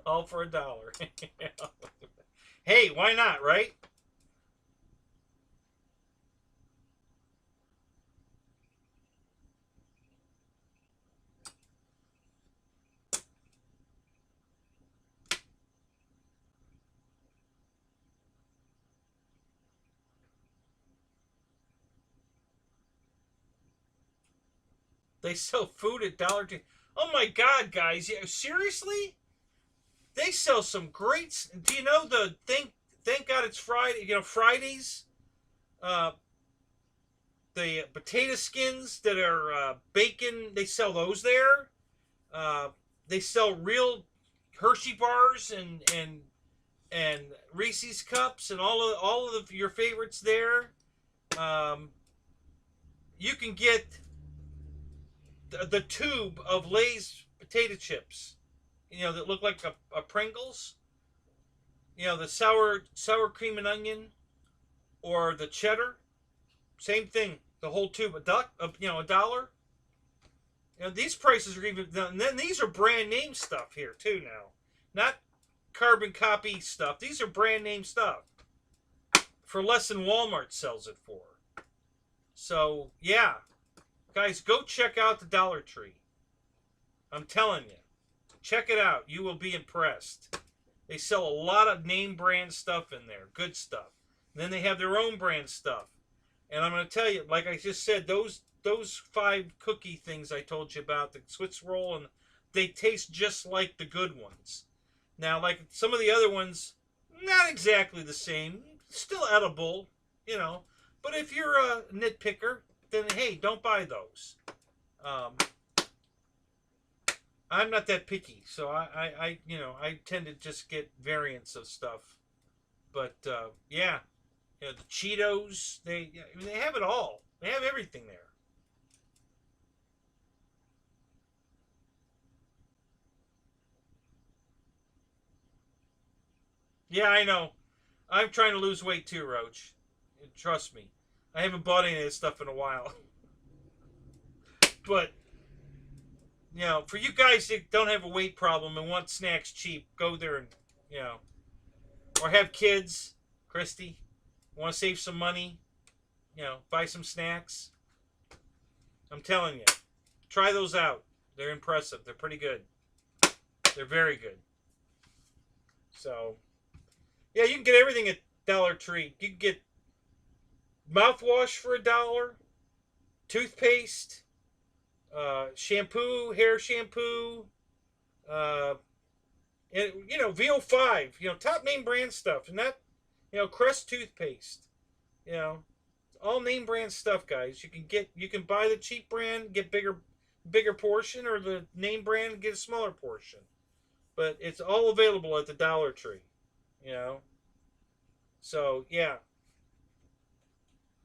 All for $1. Hey, why not, right? They sell food at Dollar Tree. Oh my God, guys! Yeah, seriously? They sell some great. Do you know the thing? Thank God it's Friday. Fridays. The potato skins that are bacon. They sell those there. They sell real Hershey bars and Reese's cups and all of your favorites there. You can get the tube of Lay's potato chips, you know, that look like a Pringles, you know, the sour cream and onion, or the cheddar, same thing. The whole tube, you know, $1. You know, these prices are even. And then these are brand name stuff here too now, not carbon copy stuff. These are brand name stuff for less than Walmart sells it for. So yeah, guys, go check out the Dollar Tree. I'm telling you, check it out. You will be impressed. They sell a lot of name brand stuff in there, good stuff. And then they have their own brand stuff. And I'm going to tell you, like I just said, those 5 cookie things I told you about, the Swiss roll, and they taste just like the good ones. Now, like some of the other ones, not exactly the same, still edible, you know. But if you're a nitpicker, then hey, don't buy those. I'm not that picky, so I you know, I tend to just get variants of stuff. But yeah, you know, the Cheetos, they have it all. They have everything there. Yeah, I know. I'm trying to lose weight too, Roach. Trust me. I haven't bought any of this stuff in a while. But, you know, for you guys that don't have a weight problem and want snacks cheap, go there and, you know, or have kids, Christy, want to save some money, you know, buy some snacks. I'm telling you, try those out. They're impressive. They're pretty good. They're very good. So, yeah, you can get everything at Dollar Tree. You can get mouthwash for $1, toothpaste, shampoo, hair shampoo, uh, and, you know, VO5, you know, top name brand stuff, and that, you know, Crest toothpaste, you know, all name brand stuff, guys. You can buy the cheap brand, get bigger portion, or the name brand, get a smaller portion. But it's all available at the Dollar Tree, you know. So yeah,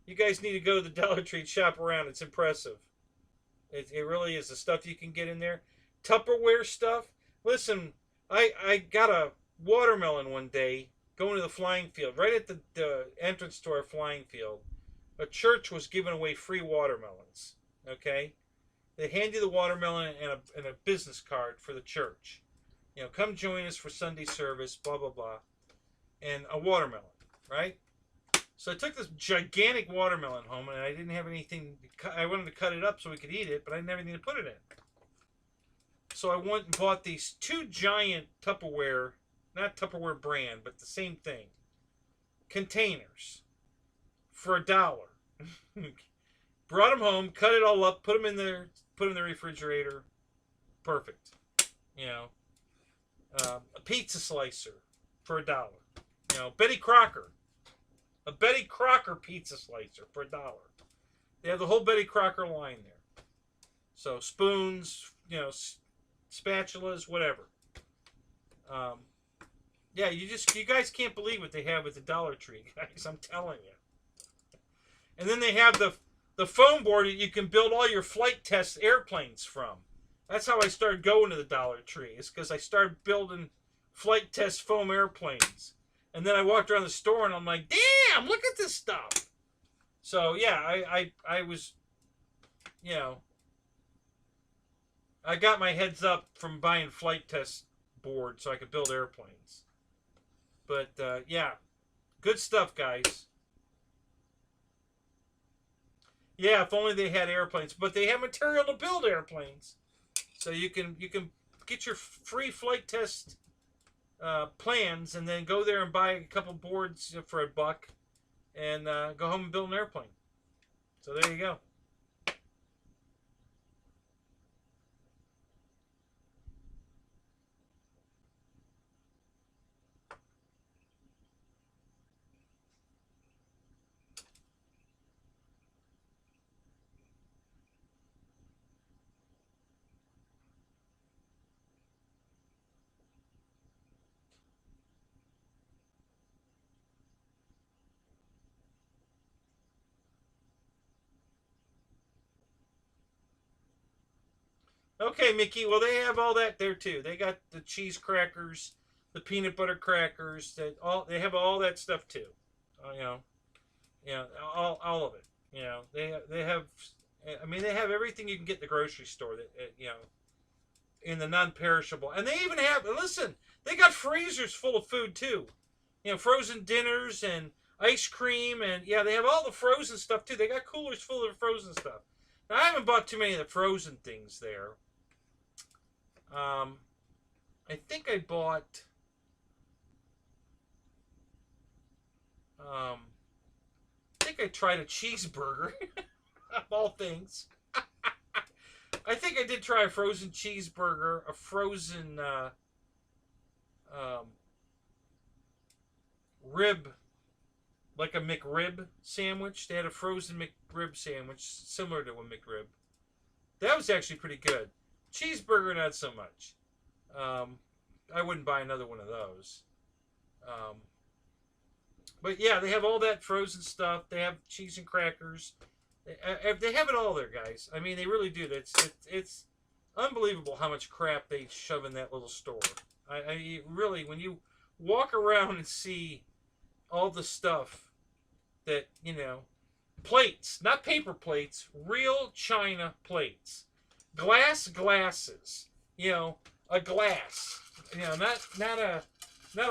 you guys need to go to the Dollar Tree and shop around. It's impressive. It really is. The stuff you can get in there, Tupperware stuff. Listen, I got a watermelon one day going to the flying field, right at the entrance to our flying field. A church was giving away free watermelons. Okay, they hand you the watermelon and a business card for the church. You know, come join us for Sunday service, blah, blah, blah. And a watermelon, right? So I took this gigantic watermelon home, and I didn't have anything. I wanted to cut it up so we could eat it, but I didn't have anything to put it in. So I went and bought these 2 giant Tupperware, not Tupperware brand, but the same thing, containers for $1. Brought them home, cut it all up, put them in there, put them in the refrigerator. Perfect. You know, a pizza slicer for $1. You know, Betty Crocker. A Betty Crocker pizza slicer for $1. They have the whole Betty Crocker line there. So spoons, you know, spatulas, whatever. Yeah, you guys can't believe what they have at the Dollar Tree, guys. I'm telling you. And then they have the foam board that you can build all your flight test airplanes from. That's how I started going to the Dollar Tree. It's because I started building flight test foam airplanes. And then I walked around the store and I'm like, damn, look at this stuff. So yeah, I was, you know, I got my heads up from buying flight test boards so I could build airplanes. But yeah, good stuff, guys. Yeah, if only they had airplanes, but they have material to build airplanes. So you can get your free flight test plans, and then go there and buy a couple boards for $1, and go home and build an airplane. So there you go. Okay, Mickey. Well, they have all that there too. They got the cheese crackers, the peanut butter crackers. That all they have all that stuff too. You know, all of it. You know, they have. I mean, they have everything you can get in the grocery store. That you know, in the non-perishable, and they even have. Listen, they got freezers full of food too. You know, frozen dinners and ice cream, and yeah, they have all the frozen stuff too. They got coolers full of frozen stuff. Now, I haven't bought too many of the frozen things there. Um, I think I bought. I think I tried a cheeseburger, of all things. I think I did try a frozen cheeseburger, a frozen um, rib, like a McRib sandwich. They had a frozen McRib sandwich similar to a McRib. That was actually pretty good. Cheeseburger, not so much. I wouldn't buy another one of those. Um, but yeah, they have all that frozen stuff. They have cheese and crackers. They have it all there, guys. I mean, they really do. It's unbelievable how much crap they shove in that little store. I really, when you walk around and see all the stuff that, you know, plates, not paper plates, real china plates, glass glasses, you know, a glass, you know, not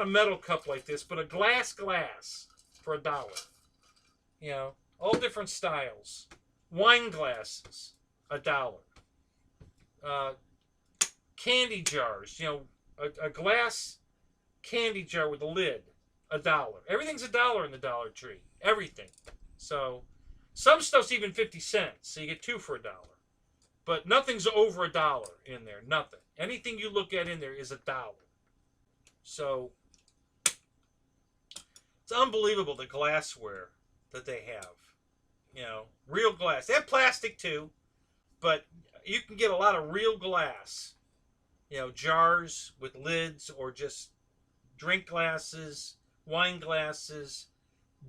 a metal cup like this, but a glass for $1. You know, all different styles. Wine glasses, $1. Candy jars, you know, a glass candy jar with a lid, $1. Everything's $1 in the Dollar Tree. Everything. So some stuff's even 50 cents. So you get two for $1. But nothing's over $1 in there. Nothing. Anything you look at in there is $1. So it's unbelievable the glassware that they have. You know, real glass. They have plastic too, but you can get a lot of real glass. You know, jars with lids or just drink glasses, wine glasses,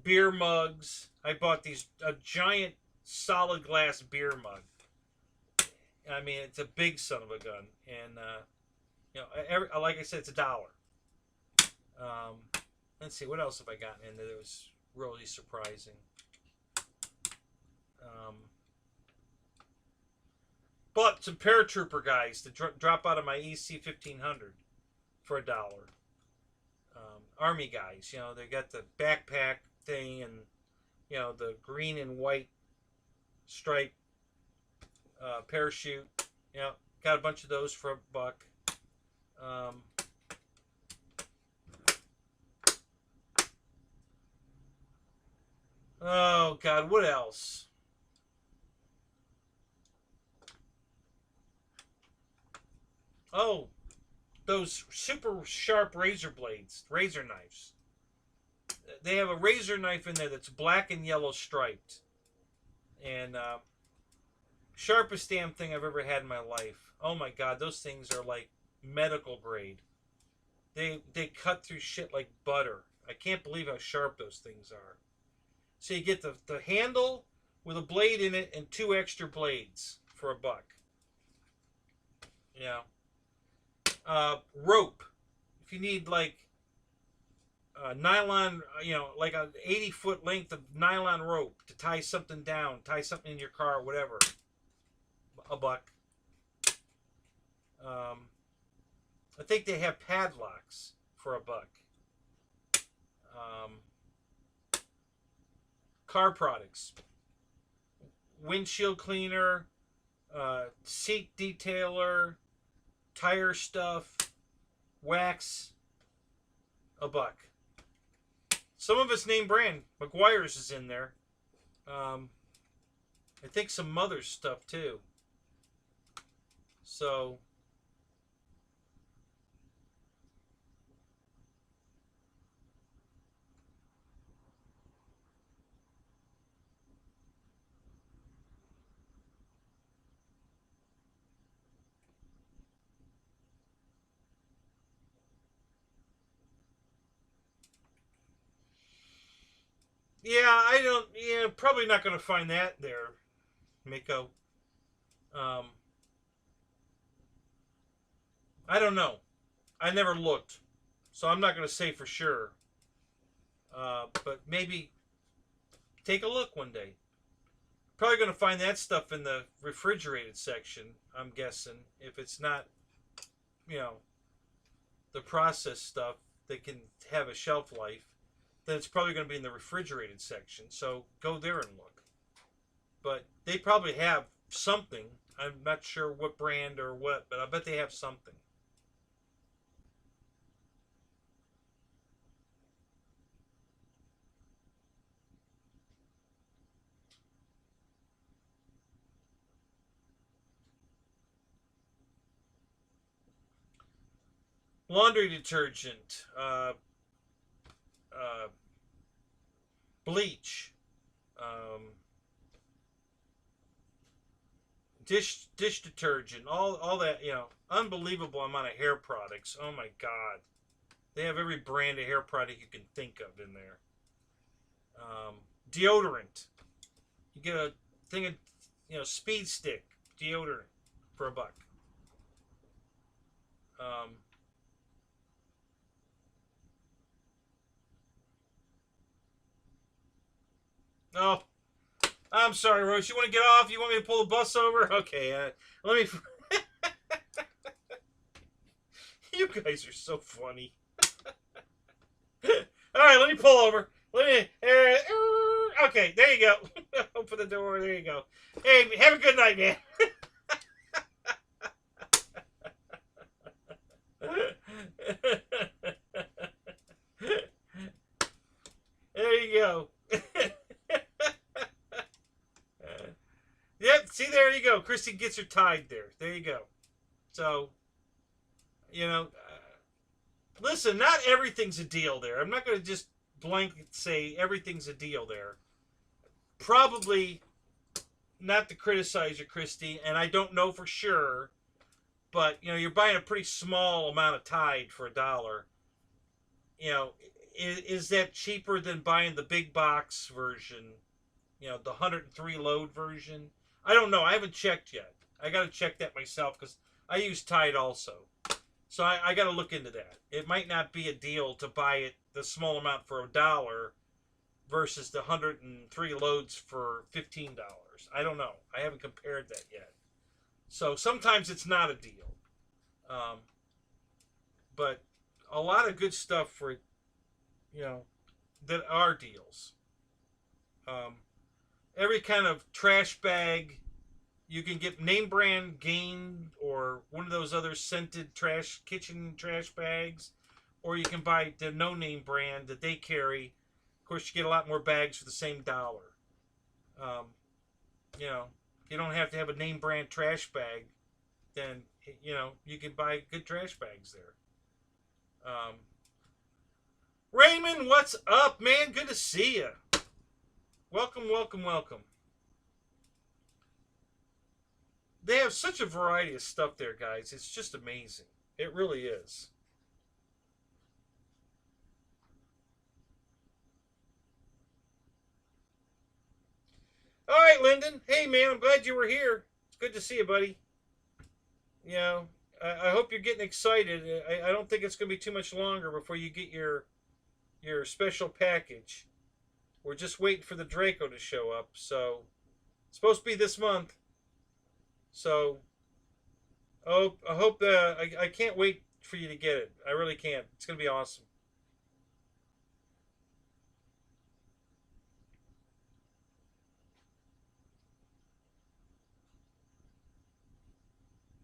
beer mugs. I bought a giant solid glass beer mug. I mean, it's a big son of a gun, and you know, like I said, it's $1. Let's see, what else have I gotten in there that was really surprising? Bought some paratrooper guys to drop out of my EC 1500 for $1. Army guys, you know, they got the backpack thing and, you know, the green and white stripe parachute. You know, got a bunch of those for $1. Oh God, what else? Oh, those super sharp razor blades, razor knives. They have a razor knife in there that's black and yellow striped, and sharpest damn thing I've ever had in my life. Oh my God, those things are like medical grade. They cut through shit like butter. I can't believe how sharp those things are. So you get the handle with a blade in it and 2 extra blades for $1. Yeah. Rope. If you need like nylon, you know, like an 80-foot length of nylon rope to tie something down, tie something in your car, whatever, $1. I think they have padlocks for $1. Car products, windshield cleaner, seat detailer, tire stuff, wax, $1. Some of it's name brand. McGuire's is in there. I think some Mother's stuff too. So yeah, I don't. Yeah, probably not going to find that there, Miko. Um, I don't know. I never looked, so I'm not going to say for sure. But maybe take a look one day. Probably going to find that stuff in the refrigerated section, I'm guessing. If it's not, you know, the processed stuff that can have a shelf life, then it's probably going to be in the refrigerated section. So go there and look. But they probably have something. I'm not sure what brand or what, but I bet they have something. Laundry detergent, uh, bleach, um, dish detergent, all that, you know, unbelievable amount of hair products. Oh my God, they have every brand of hair product you can think of in there. Deodorant, you get a thing of, you know, Speed Stick deodorant for $1. Um, oh, I'm sorry, Rose. You want to get off? You want me to pull the bus over? Okay, let me. You guys are so funny. All right, let me pull over. Let me. Okay, there you go. Open the door. There you go. Hey, have a good night, man. There you go. Yep, see, there you go. Christy gets her tied there. There you go. So, you know, listen, not everything's a deal there. I'm not going to just blanket say everything's a deal there. Probably not to criticize you, Christy, and I don't know for sure, but, you know, you're buying a pretty small amount of Tide for $1. You know, is that cheaper than buying the big box version? You know, the 103 load version? I don't know. I haven't checked yet. I got to check that myself because I use Tide also. So I got to look into that. It might not be a deal to buy it the small amount for $1 versus the 103 loads for $15. I don't know. I haven't compared that yet. So sometimes it's not a deal. But a lot of good stuff for, you know, that are deals. Every kind of trash bag. You can get name brand Gain or one of those other scented kitchen trash bags. Or you can buy the no name brand that they carry. Of course, you get a lot more bags for the same $1. You know, you don't have to have a name brand trash bag. Then, you know, you can buy good trash bags there. Raymond, what's up, man? Good to see you. Welcome, welcome, welcome. They have such a variety of stuff there, guys. It's just amazing. It really is. All right, Lyndon. Hey, man, I'm glad you were here. It's good to see you, buddy. You know, I hope you're getting excited. I don't think it's going to be too much longer before you get your special package. We're just waiting for the Draco to show up. So, it's supposed to be this month. So, I hope I can't wait for you to get it. I really can't. It's going to be awesome.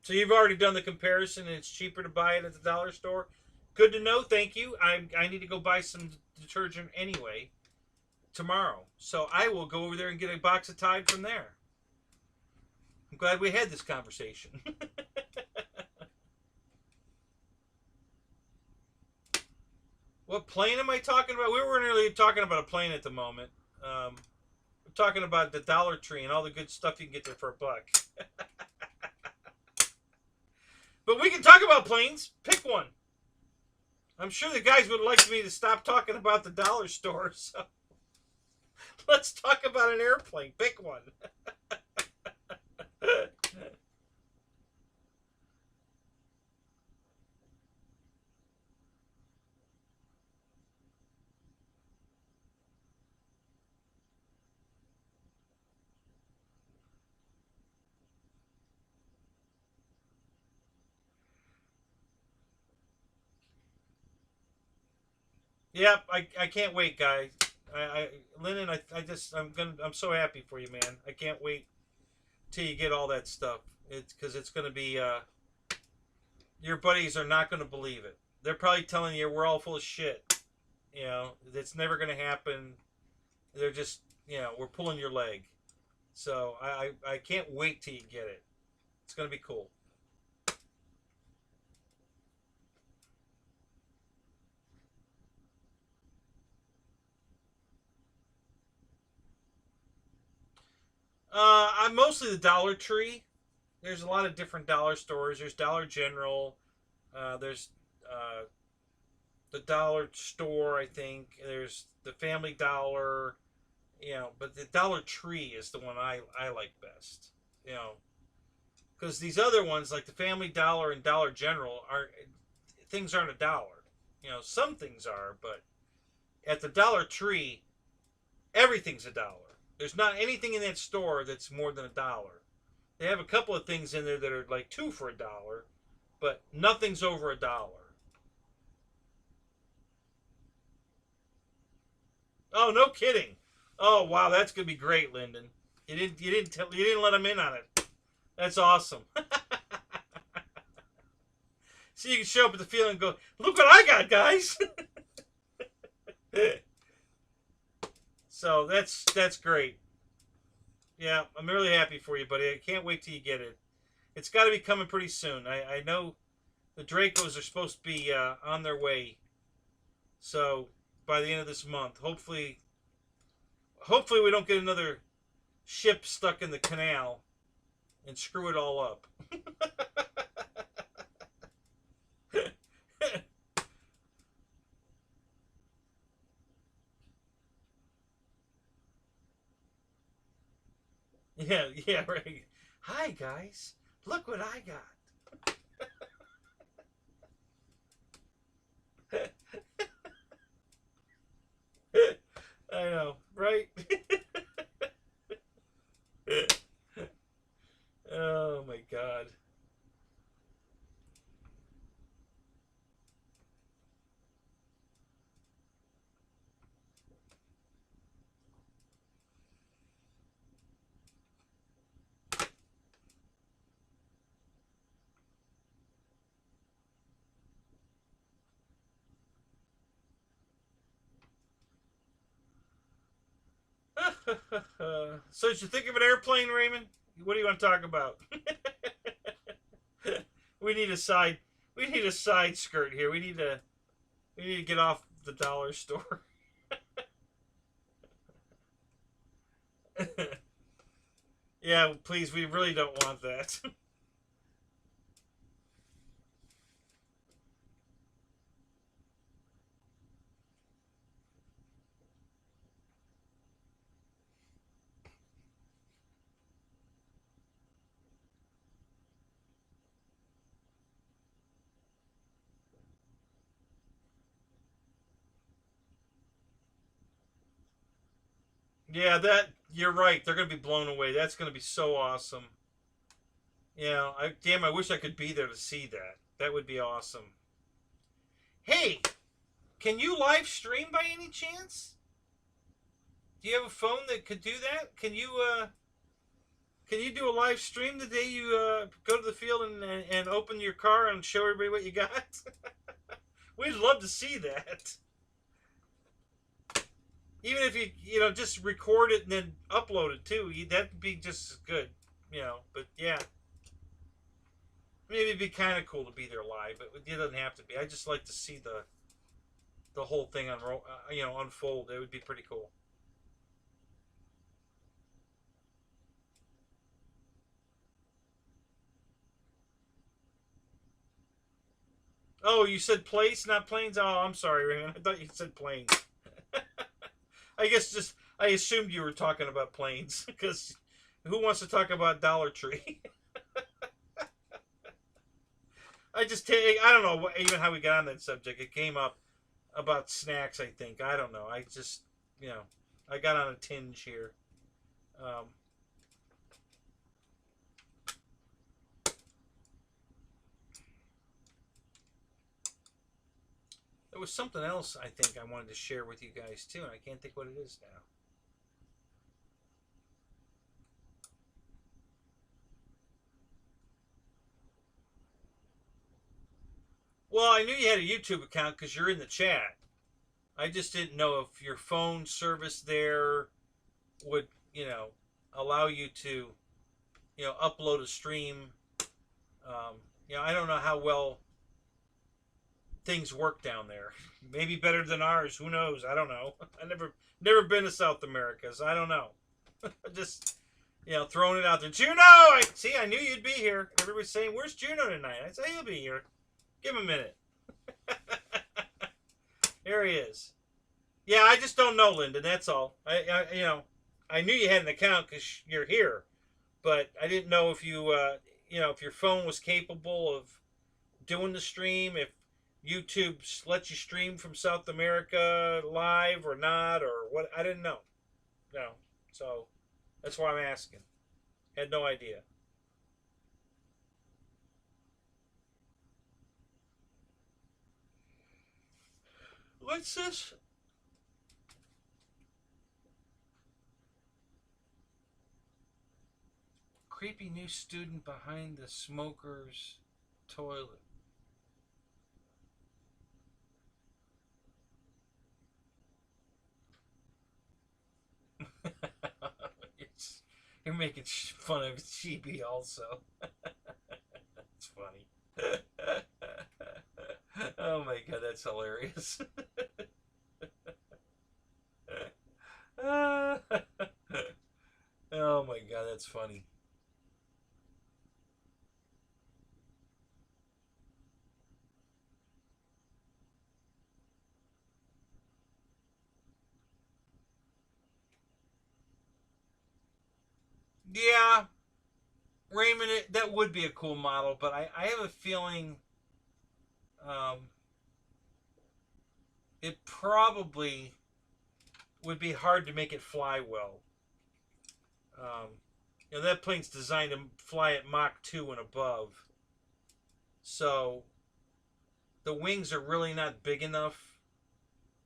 So you've already done the comparison and it's cheaper to buy it at the dollar store? Good to know. Thank you. I need to go buy some detergent anyway tomorrow. So I will go over there and get a box of Tide from there. I'm glad we had this conversation. What plane am I talking about? We weren't really talking about a plane at the moment. We're talking about the Dollar Tree and all the good stuff you can get there for $1. But we can talk about planes. Pick one. I'm sure the guys would like me to stop talking about the dollar store. So let's talk about an airplane. Pick one. Yep, I can't wait, guys. Lyndon, I'm so happy for you, man. I can't wait till you get all that stuff. It's because it's gonna be your buddies are not gonna believe it. They're probably telling you we're all full of shit. You know, it's never gonna happen. They're just, we're pulling your leg. So I can't wait till you get it. It's gonna be cool. I'm mostly the Dollar Tree. There's a lot of different dollar stores. There's Dollar General. There's the Dollar Store, I think. There's the Family Dollar. But the Dollar Tree is the one I like best. You know, because these other ones like the Family Dollar and Dollar General aren't a dollar. Some things are, but at the Dollar Tree, everything's a dollar. There's not anything in that store that's more than a dollar. They have a couple of things in there that are like two for a dollar, but nothing's over a dollar. Oh, no kidding. Oh, wow, that's gonna be great, Lyndon. You didn't let him in on it. That's awesome. So you can show up at the field and go, look what I got, guys. So that's great. Yeah, I'm really happy for you, buddy. I can't wait till you get it. It's got to be coming pretty soon. I know the Dracos are supposed to be on their way. So by the end of this month, hopefully we don't get another ship stuck in the canal and screw it all up. Yeah, yeah, right. Hi guys, look what I got. I know, right? Oh my god. So did you think of an airplane, Raymond? What do you want to talk about? we need a side we need a side skirt here. We need to get off the dollar store. Yeah, please, we really don't want that. Yeah, that you're right. They're gonna be blown away. That's gonna be so awesome. I wish I could be there to see that. That would be awesome. Hey, can you live stream by any chance? Do you have a phone that could do that? Can you do a live stream the day you go to the field and open your car and show everybody what you got? We'd love to see that. Even if just record it and then upload it too, that'd be just as good. But yeah, maybe it'd be kind of cool to be there live, but it doesn't have to be. I just like to see the whole thing unfold. It would be pretty cool. Oh, you said place, not planes. Oh, I'm sorry, Raymond. I thought you said planes. I assumed you were talking about planes because who wants to talk about Dollar Tree? I don't know even how we got on that subject. It came up about snacks. I think I don't know. I got on a tinge here. Um, There was something else I think I wanted to share with you guys too, and I can't think what it is now. Well, I knew you had a YouTube account because you're in the chat. I just didn't know if your phone service there would, allow you to, upload a stream. I don't know how well things work down there. Maybe better than ours. Who knows? I don't know. I never been to South America, so I don't know. Just throwing it out there. Juno, I knew you'd be here. Everybody's saying, "Where's Juno tonight?" I say he'll be here. Give him a minute. Here he is. Yeah, I just don't know, Lyndon. That's all. I knew you had an account because you're here, but I didn't know if you, if your phone was capable of doing the stream, if YouTube lets you stream from South America live or not, or what. I didn't know. No, so that's why I'm asking. Had no idea. What's this? Creepy new student behind the smoker's toilet. You're making fun of GB also. It's funny. Oh my god, that's hilarious. Oh my god, that's funny. Yeah, Raymond, that would be a cool model, but I have a feeling it probably would be hard to make it fly well. That plane's designed to fly at Mach 2 and above. So the wings are really not big enough,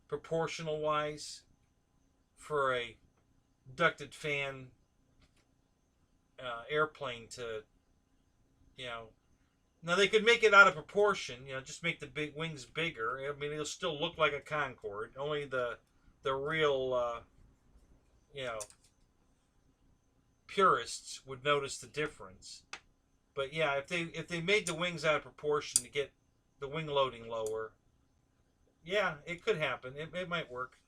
proportional wise, for a ducted fan airplane to, Now they could make it out of proportion, just make the big wings bigger. I mean, it'll still look like a Concorde. Only the real, purists would notice the difference. But yeah, if they made the wings out of proportion to get the wing loading lower, yeah, it could happen. It might work.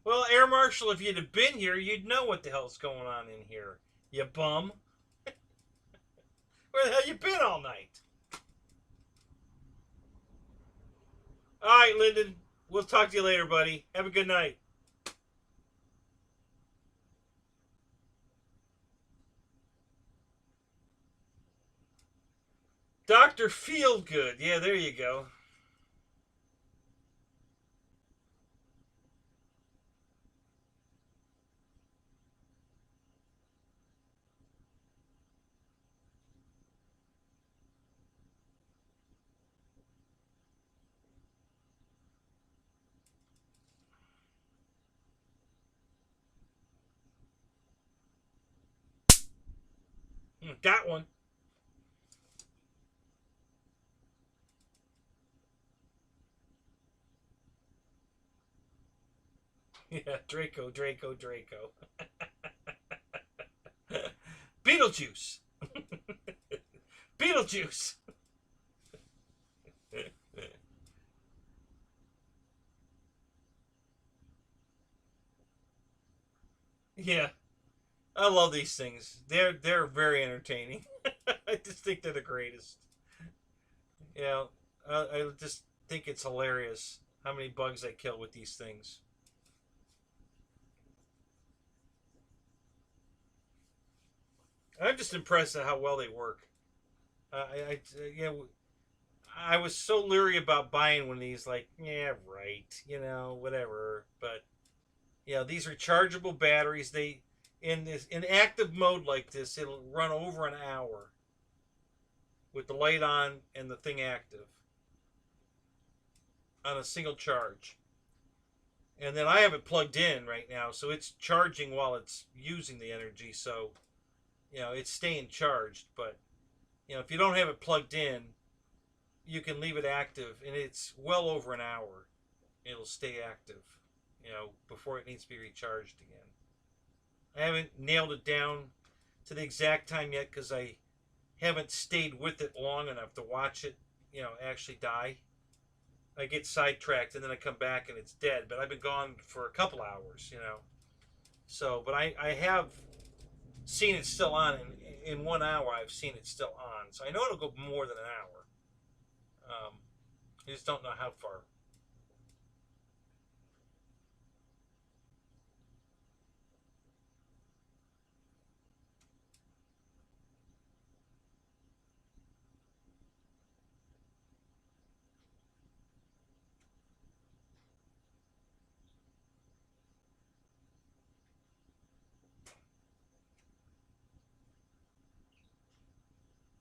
Well, Air Marshal, if you'd have been here, you'd know what the hell's going on in here. You bum. Where the hell you been all night? All right, Lyndon. We'll talk to you later, buddy. Have a good night. Dr. Feelgood. Yeah, there you go. Got one. Yeah, Draco. Beetlejuice. Beetlejuice. Yeah, I love these things. They're very entertaining. I just think they're the greatest. You know, I just think it's hilarious how many bugs I kill with these things. I'm just impressed at how well they work. You know, I was so leery about buying one of these. Like, yeah, right, you know, whatever. But yeah, these rechargeable batteries. They in active mode like this, it'll run over an hour with the light on and the thing active on a single charge. And then I have it plugged in right now, so it's charging while it's using the energy. So you know, it's staying charged. But you know, if you don't have it plugged in, you can leave it active, and it's well over an hour. It'll stay active, you know, before it needs to be recharged again. I haven't nailed it down to the exact time yet because I haven't stayed with it long enough to watch it, you know, actually die. I get sidetracked and then I come back and it's dead. But I've been gone for a couple hours, you know. So, but I have seen it still on. In 1 hour, I've seen it still on. So I know it'll go more than an hour. I just don't know how far.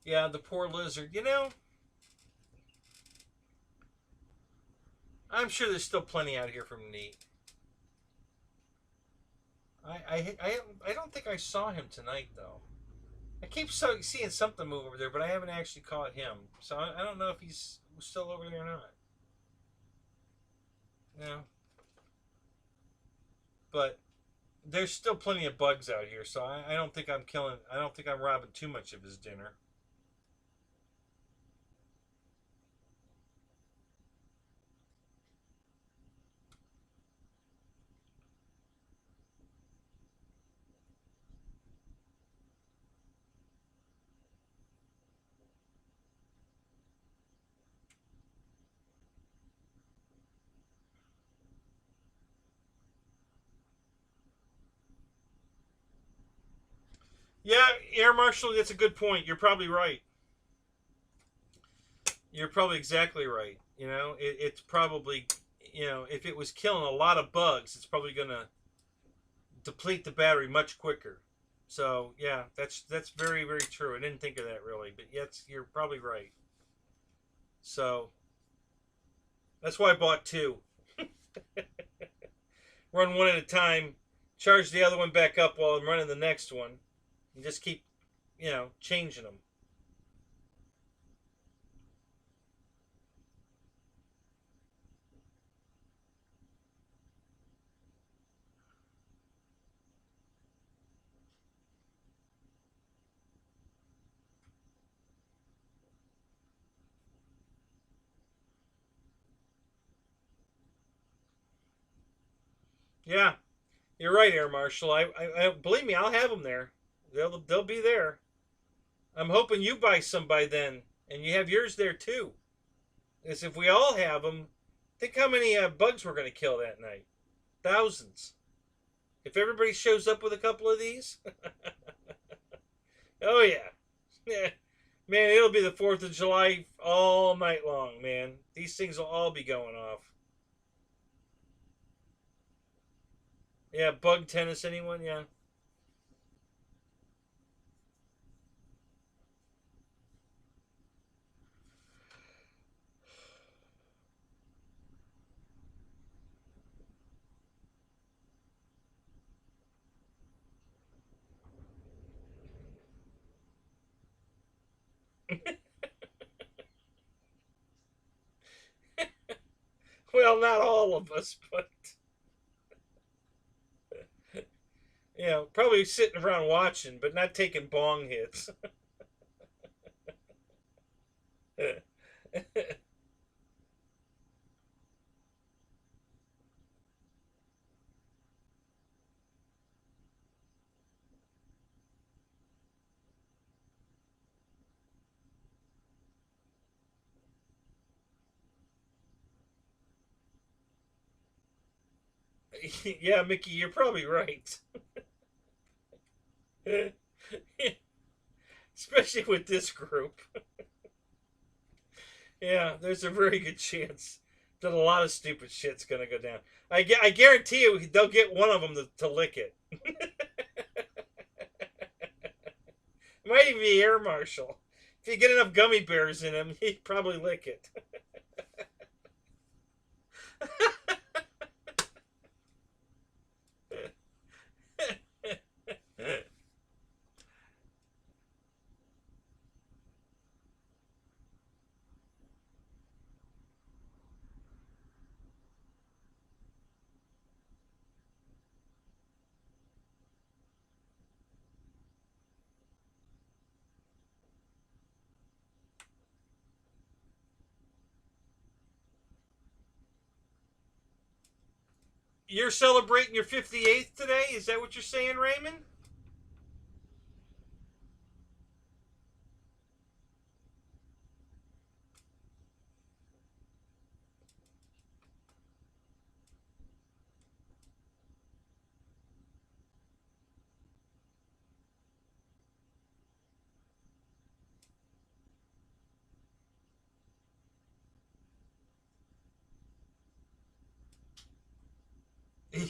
Yeah, the poor lizard. You know, I'm sure there's still plenty out here for him to eat. I don't think I saw him tonight though. I keep seeing something move over there, but I haven't actually caught him. So I don't know if he's still over there or not. Yeah, but there's still plenty of bugs out here, so I don't think I'm killing. I don't think I'm robbing too much of his dinner. Yeah, Air Marshal, that's a good point. You're probably right. You're probably exactly right. You know, it's probably, you know, if it was killing a lot of bugs, it's probably going to deplete the battery much quicker. So yeah, that's very true. I didn't think of that really, but yes, you're probably right. So that's why I bought two. Run one at a time, charge the other one back up while I'm running the next one, and just keep, you know, changing them. Yeah, you're right, Air Marshal. I believe me, I'll have them there. They'll be there. I'm hoping you buy some by then, and you have yours there too. Because if we all have them, think how many bugs we're going to kill that night. Thousands. If everybody shows up with a couple of these, oh yeah, yeah, man, it'll be the 4th of July all night long, man. These things will all be going off. Yeah, bug tennis, anyone? Yeah. Well, not all of us, but yeah, probably sitting around watching, but not taking bong hits. Yeah, Mickey, you're probably right. Especially with this group. Yeah, there's a very good chance that a lot of stupid shit's gonna go down. I guarantee you they'll get one of them to lick it. It might even be air marshal. If you get enough gummy bears in him, he'd probably lick it. You're celebrating your 58th today? Is that what you're saying, Raymond?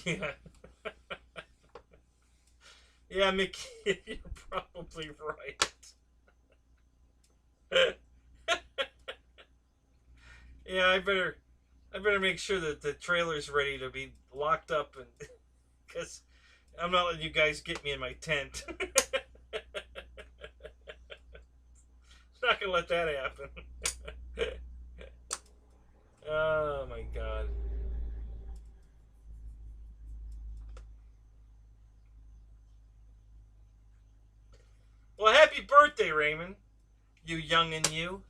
Yeah. Yeah, Mickey, you're probably right. Yeah, I better make sure that the trailer's ready to be locked up, and because I'm not letting you guys get me in my tent. Not gonna let that happen. Oh my god. Well, happy birthday, Raymond. You young and you.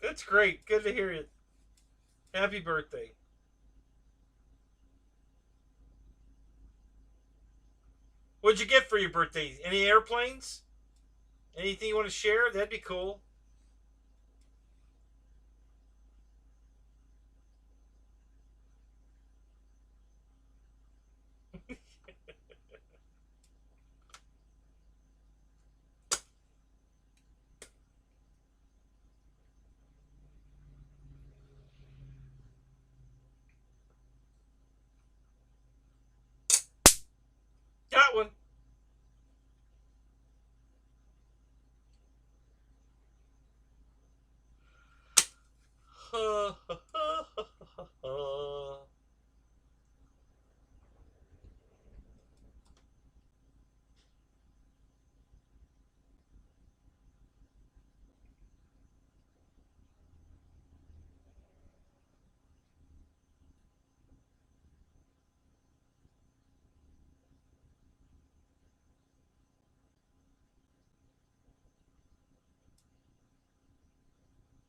That's great. Good to hear it. Happy birthday. What'd you get for your birthday? Any airplanes? Anything you want to share? That'd be cool. Got one.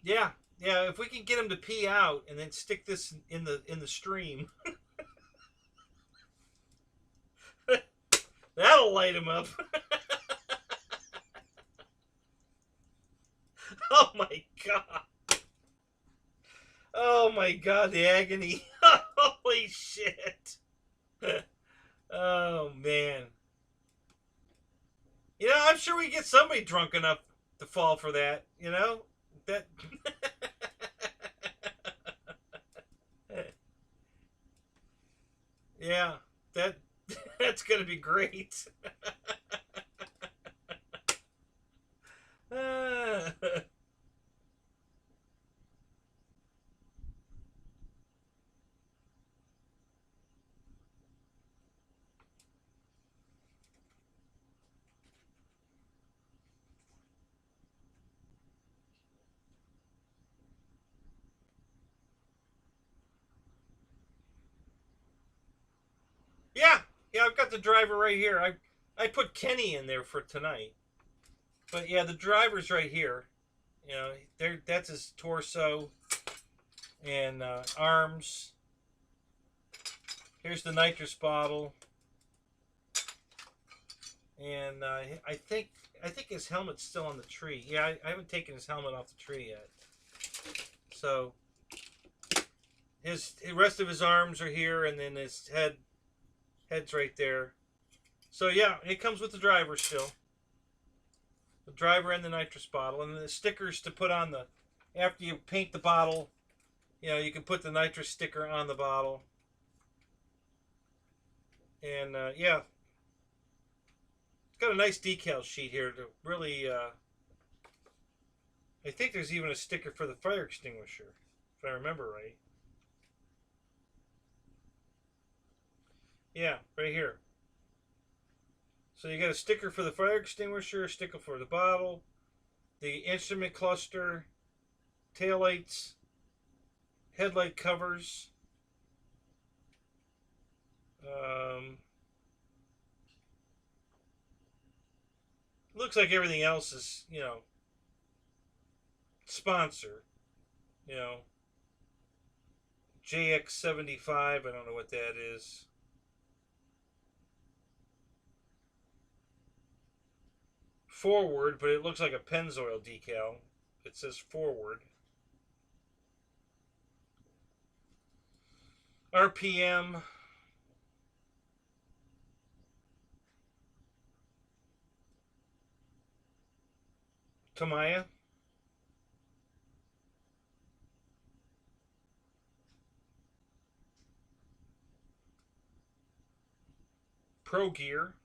Yeah, yeah. If we can get him to pee out and then stick this in the stream. That'll light him up. Oh my god. Oh my god, the agony. Holy shit. Oh man. You know, I'm sure we get somebody drunk enough to fall for that, you know? That yeah, that that's going to be great. Yeah, yeah, I've got the driver right here. I put Kenny in there for tonight. But yeah, the driver's right here. You know, there that's his torso and arms. Here's the nitrous bottle, and I think his helmet's still on the tree. Yeah, I haven't taken his helmet off the tree yet. So the rest of his arms are here, and then his head's right there. So yeah, it comes with the driver still. The driver and the nitrous bottle, and then the stickers to put on the after you paint the bottle. You know, you can put the nitrous sticker on the bottle. And yeah, it's got a nice decal sheet here to really. I think there's even a sticker for the fire extinguisher, if I remember right. Yeah, right here. So you got a sticker for the fire extinguisher, a sticker for the bottle, the instrument cluster, taillights, headlight covers. Looks like everything else is, you know, sponsor. You know, JX75, I don't know what that is. Forward, but it looks like a Pennzoil decal. It says forward. RPM. Tamiya. Pro Gear.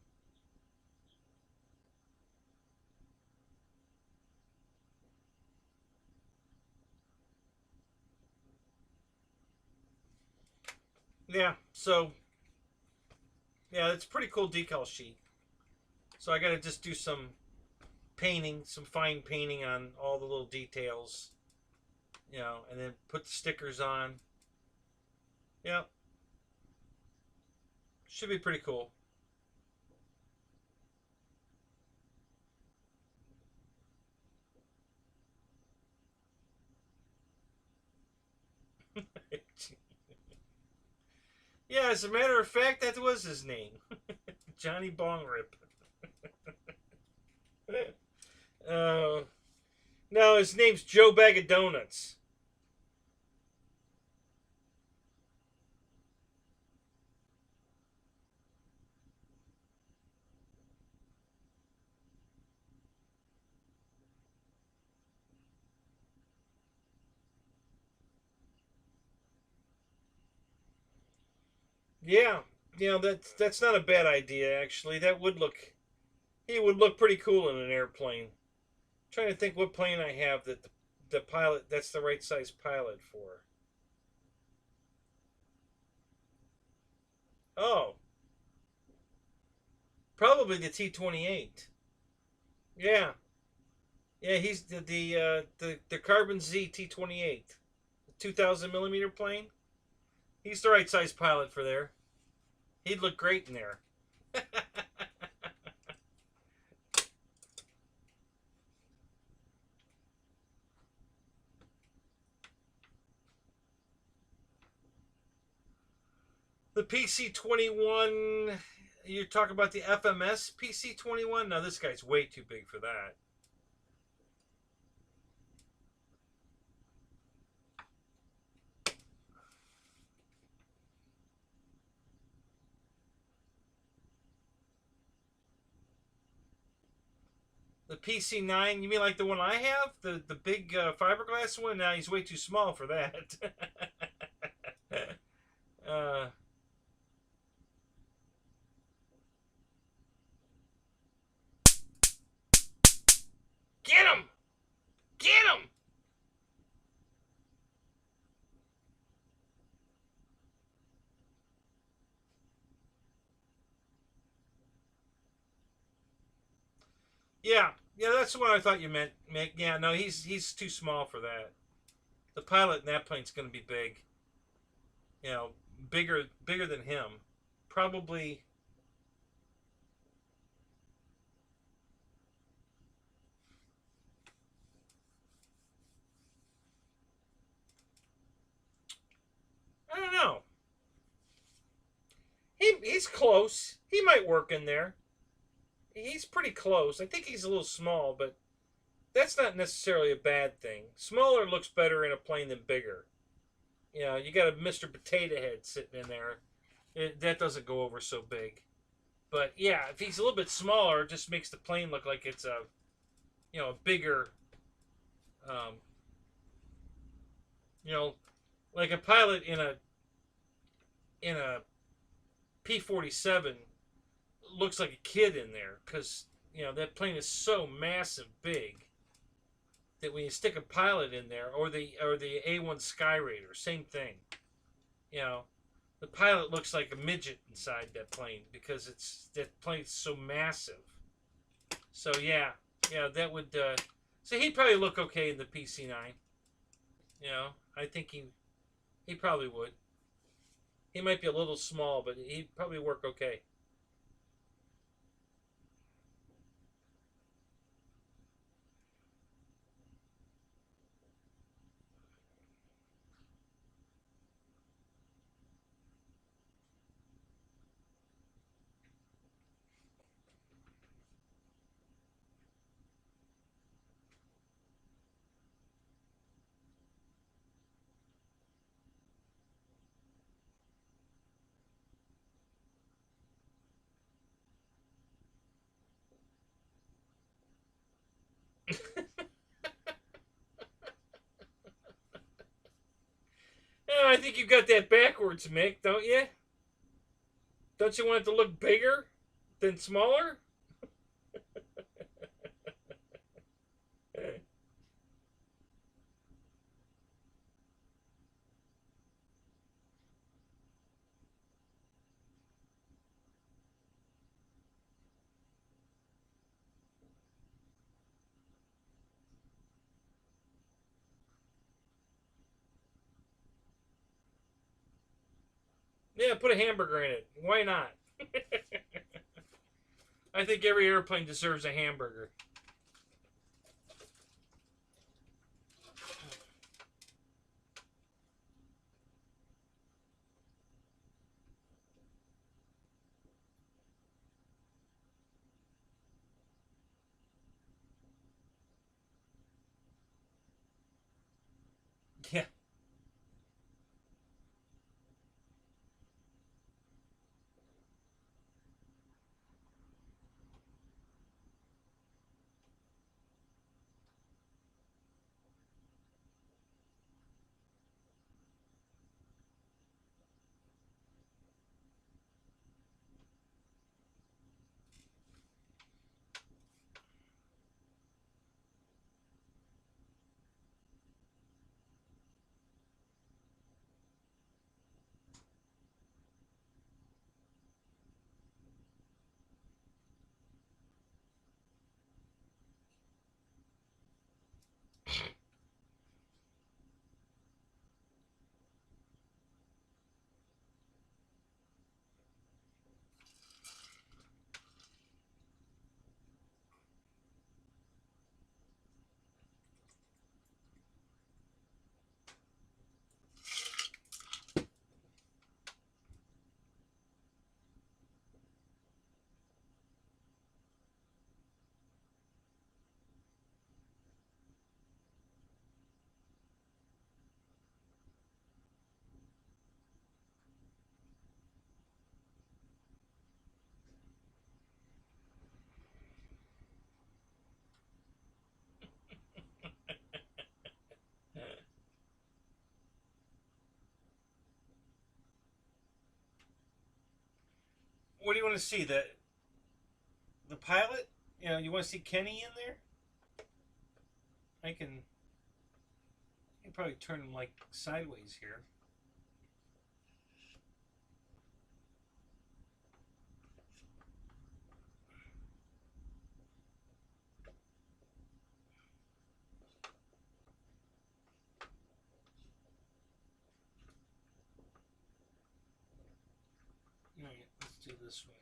Yeah, so yeah, it's a pretty cool decal sheet. So I got to just do some painting, some fine painting on all the little details, you know, and then put the stickers on. Yeah, should be pretty cool. Yeah, as a matter of fact, that was his name. Johnny Bongrip. No, his name's Joe Bag of Donuts. Yeah, you know that's not a bad idea actually. That would look he would look pretty cool in an airplane. I'm trying to think what plane I have that the pilot that's the right size pilot for. Oh, probably the T-28. Yeah, yeah, he's the Carbon Z T-28, 2,000 millimeter plane. He's the right size pilot for there. He'd look great in there. The PC-21, You're talking about the FMS PC-21? No, this guy's way too big for that. The PC-9, you mean like the one I have? The big fiberglass one? Now he's way too small for that. uh, get him! Get him! Yeah, yeah, that's the one I thought you meant. Yeah, no, he's too small for that. The pilot in that plane's going to be big. You know, bigger than him. Probably. I don't know. He's close. He might work in there. He's pretty close. I think he's a little small, but that's not necessarily a bad thing. Smaller looks better in a plane than bigger. You know, you got a Mr. Potato Head sitting in there. That doesn't go over so big. But yeah, if he's a little bit smaller, it just makes the plane look like it's a, a bigger, um, you know, like a pilot in a P-47 looks like a kid in there because that plane is so massive big that when you stick a pilot in there, or the A1 Skyraider, same thing. You know, the pilot looks like a midget inside that plane because that plane's so massive. So yeah, that would. So he'd probably look okay in the PC-9. I think he probably would. He might be a little small, but he'd probably work okay. Yeah, I think you got that backwards, Mick, don't you? Don't you want it to look bigger than smaller? Yeah, put a hamburger in it. Why not? I think every airplane deserves a hamburger. Yeah. What do you want to see? The pilot? You know, you want to see Kenny in there? I can probably turn him like sideways here. All right, let's do this way.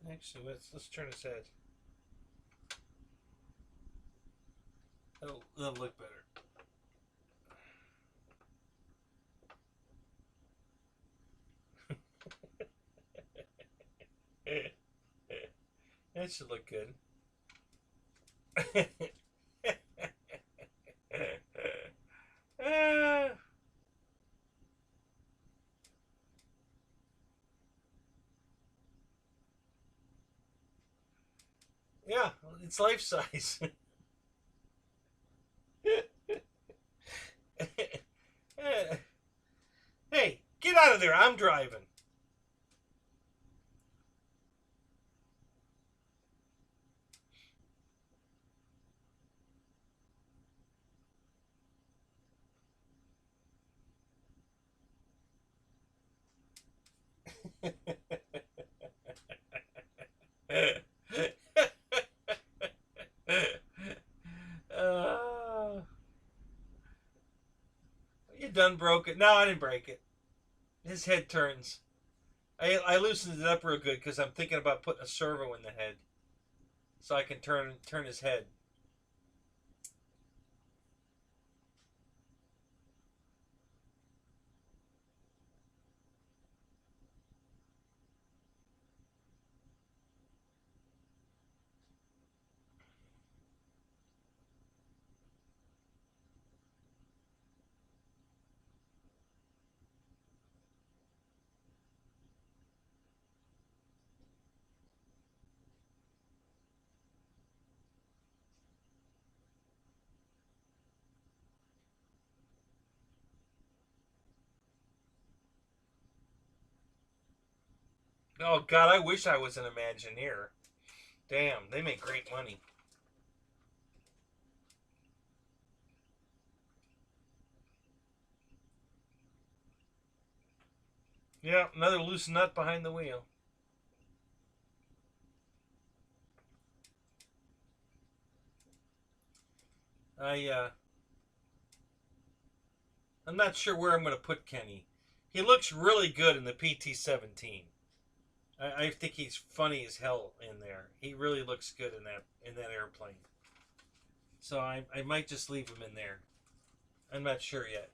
Actually, let's turn his head. That'll look better. That should look good. Yeah, it's life size. Hey, get out of there. I'm driving. uh, you done broke it? No, I didn't break it. His head turns. I loosened it up real good because I'm thinking about putting a servo in the head, so I can turn his head. Oh God, I wish I was an Imagineer. Damn, they make great money. Yeah, another loose nut behind the wheel. I'm not sure where I'm going to put Kenny. He looks really good in the PT-17. I think he's funny as hell in there. He really looks good in that airplane. So I might just leave him in there. I'm not sure yet.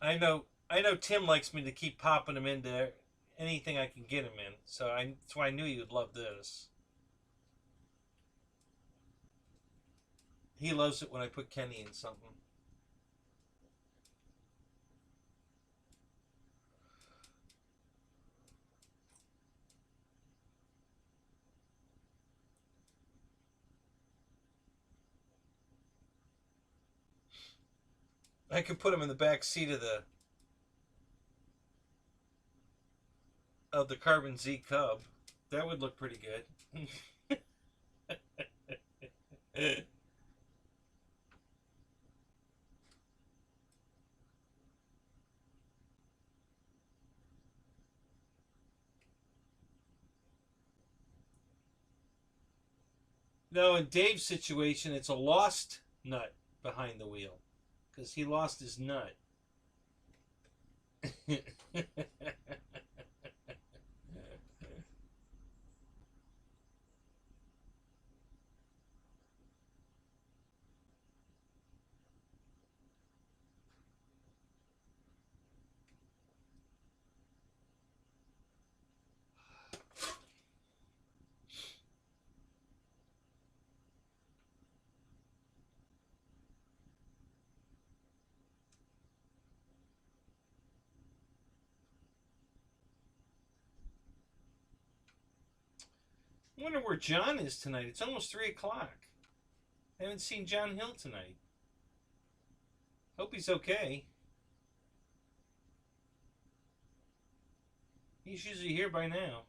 I know Tim likes me to keep popping him into anything I can get him in. So that's why I knew he would love this. He loves it when I put Kenny in something. I could put him in the back seat of the Carbon Z Cub. That would look pretty good. No, in Dave's situation, it's a lost nut behind the wheel because he lost his nut. I wonder where John is tonight. It's almost 3 o'clock. I haven't seen John Hill tonight. Hope he's okay. He's usually here by now.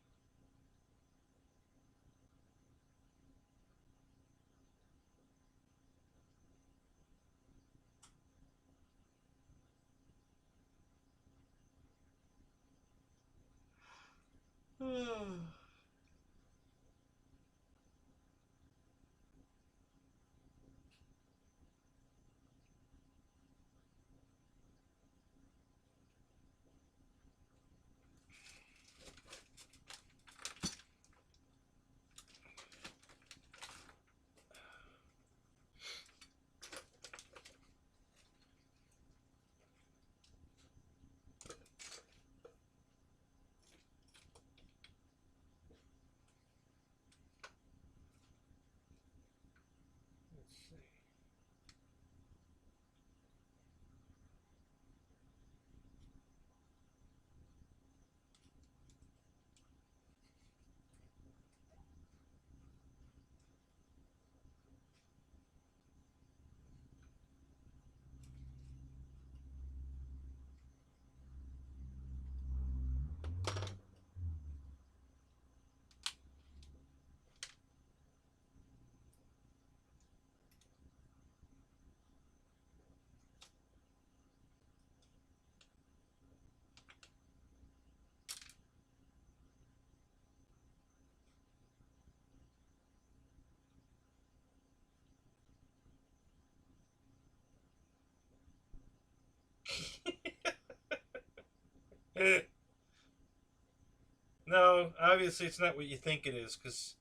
No, obviously it's not what you think it is, because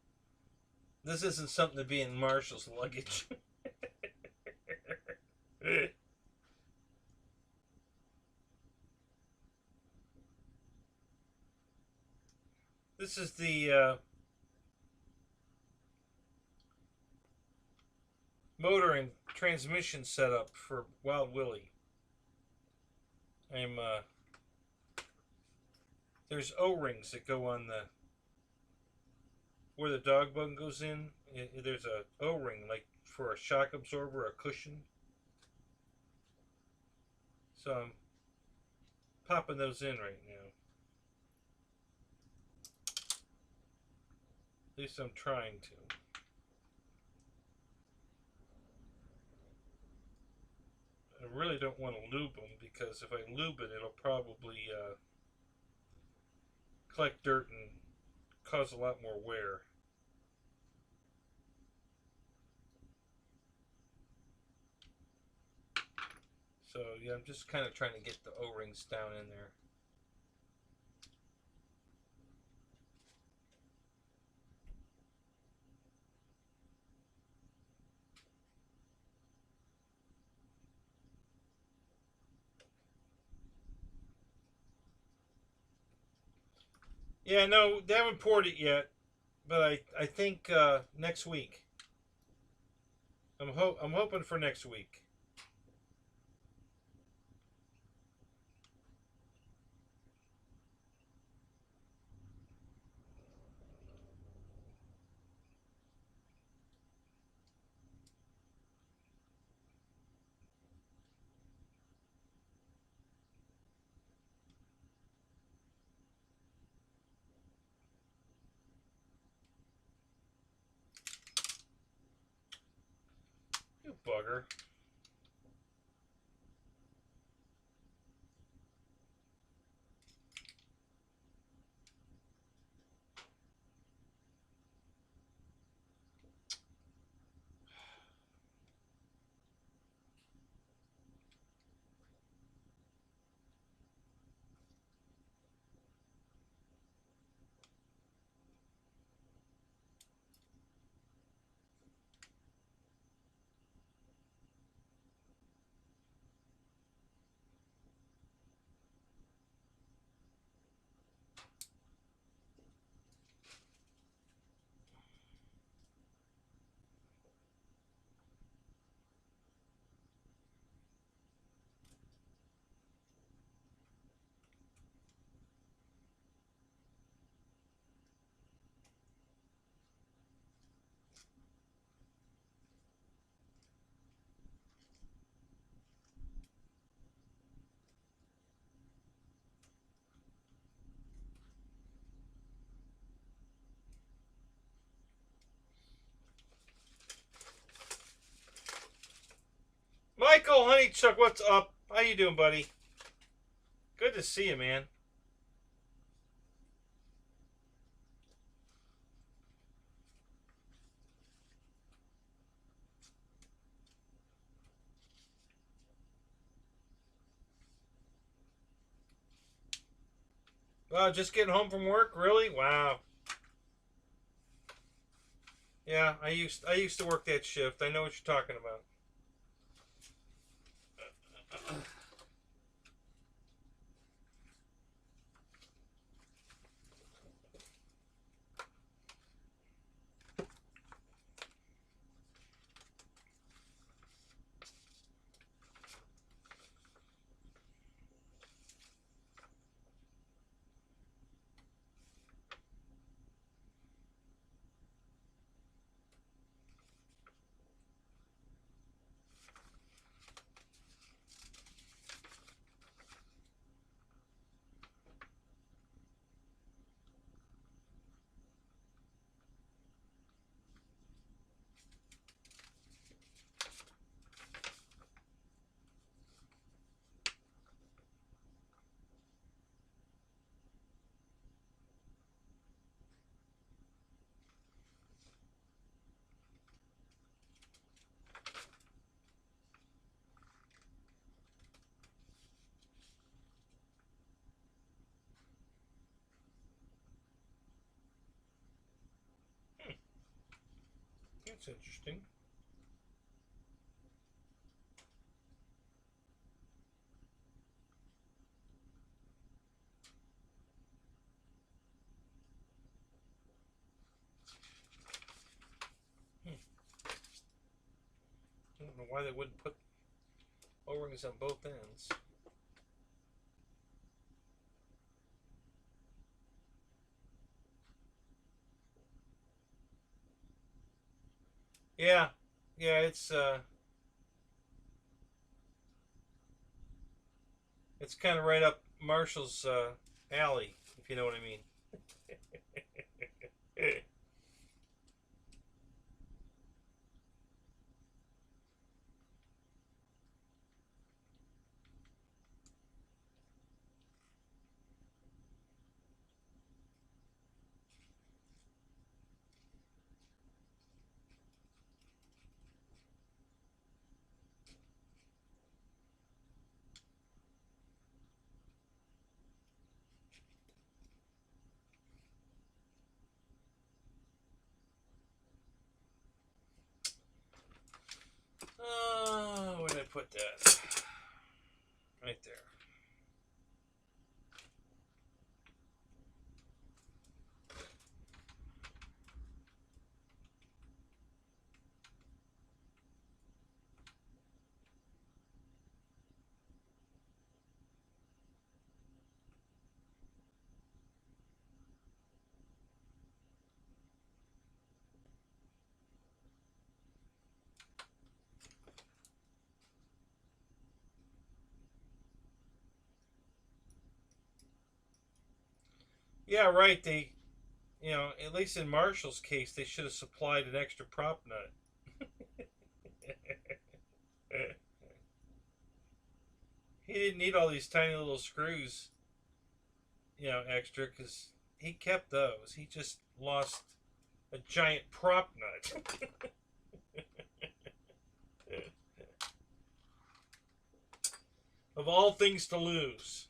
this isn't something to be in Marshall's luggage. This is the motor and transmission setup for Wild Willie. There's O-rings that go on where the dog bone goes in. There's a O-ring like for a shock absorber, a cushion. So I'm popping those in right now. At least I'm trying to. I really don't want to lube them, because if I lube it, it'll probably collect dirt and cause a lot more wear. So yeah, I'm just kind of trying to get the O-rings down in there. Yeah, no, they haven't poured it yet, but I think next week. I'm hoping for next week. You bugger. Michael Honeychuck, what's up? How you doing, buddy? Good to see you, man. Just getting home from work, really? Wow. Yeah, I used to work that shift. I know what you're talking about. That's interesting. I don't know why they wouldn't put O-rings on both ends. Yeah, yeah, it's kind of right up Marshall's alley, if you know what I mean. Where did I put that? Right there. Yeah, right. At least in Marshall's case, they should have supplied an extra prop nut. He didn't need all these tiny little screws, extra, because he kept those. He just lost a giant prop nut. Of all things to lose.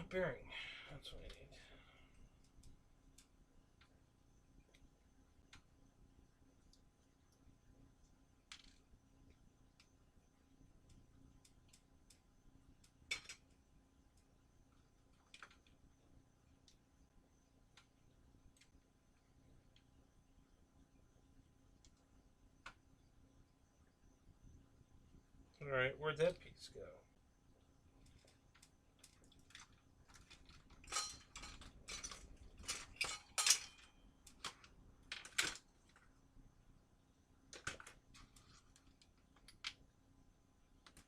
bearing. That's what I need. Alright, where'd that piece go?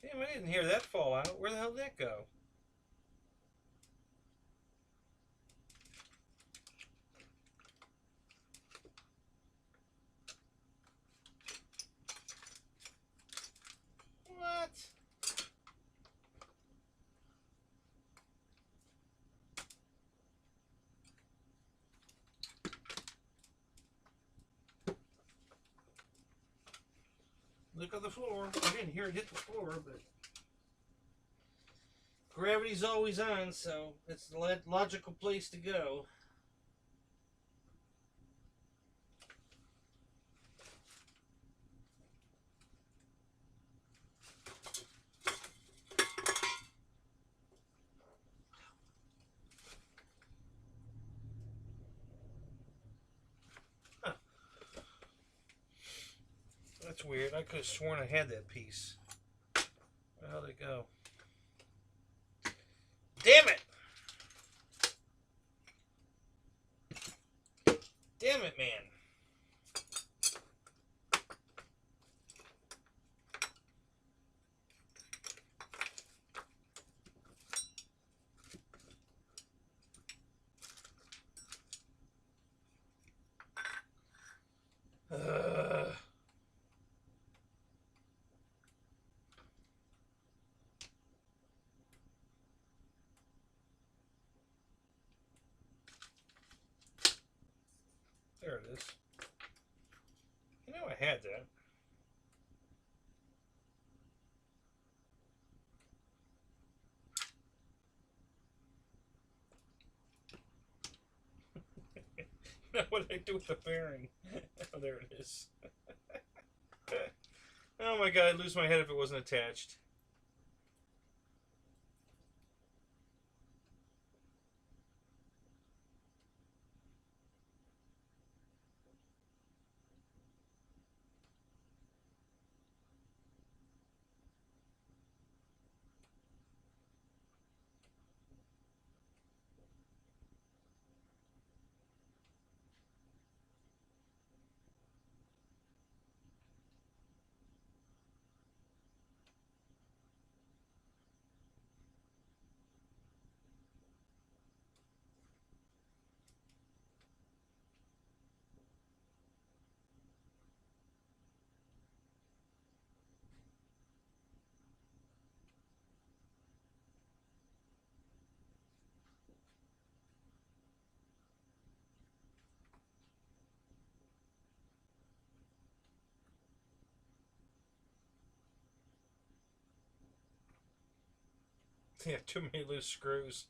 Damn, I didn't hear that fall out. Where the hell did that go? What? Look on the floor. I didn't hear it hit the floor, but gravity's always on, so it's the logical place to go. Huh. That's weird. I could have sworn I had that piece. Where how'd it go? Damn it! Damn it, man. There it is. You know I had that. Now what did I do with the bearing? Oh, there it is. Oh my god, I'd lose my head if it wasn't attached. Yeah, too many loose screws.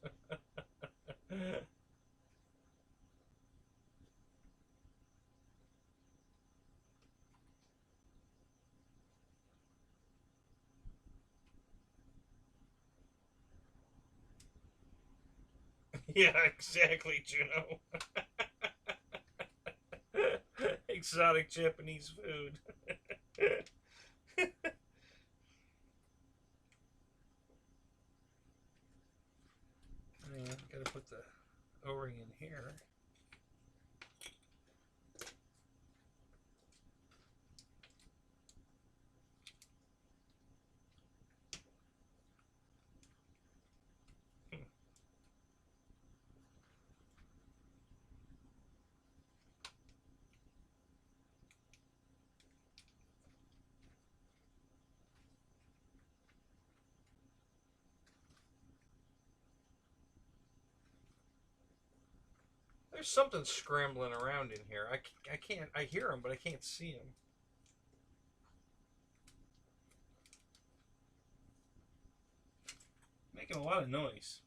Yeah, exactly, Juno. Exotic Japanese food. Yeah, gotta put the O-ring in here. There's something scrambling around in here. I can't, I hear him, but I can't see him. Making a lot of noise.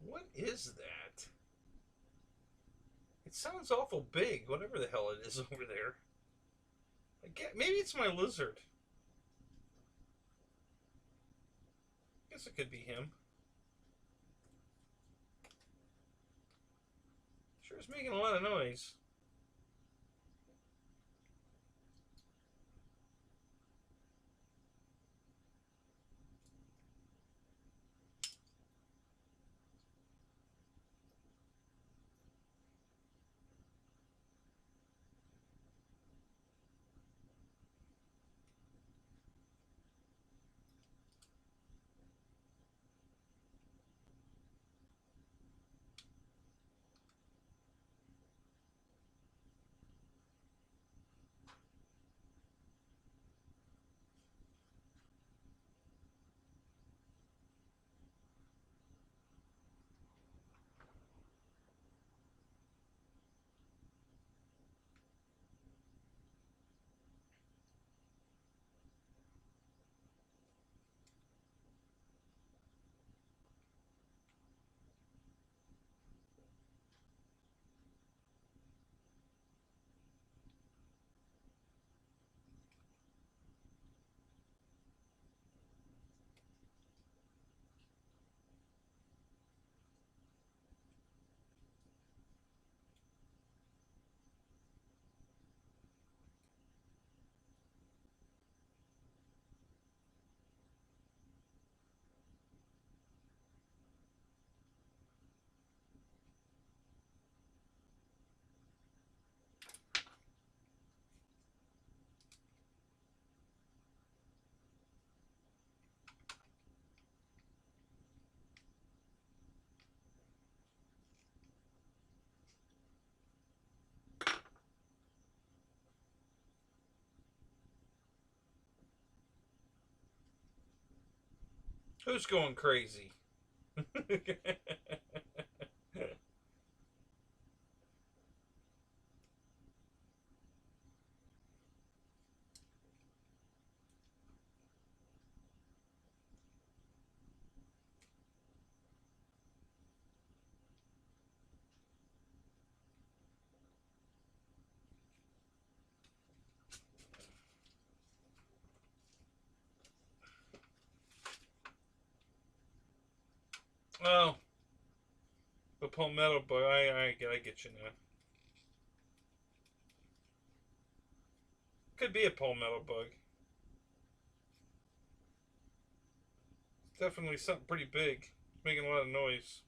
What is that? It sounds awful big, whatever the hell it is over there. Maybe it's my lizard. Guess it could be him. Sure is making a lot of noise. Who's going crazy? Oh, the palmetto bug. I get you now. Could be a palmetto bug. Definitely something pretty big. It's making a lot of noise.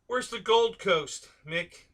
Where's the Gold Coast, Mick?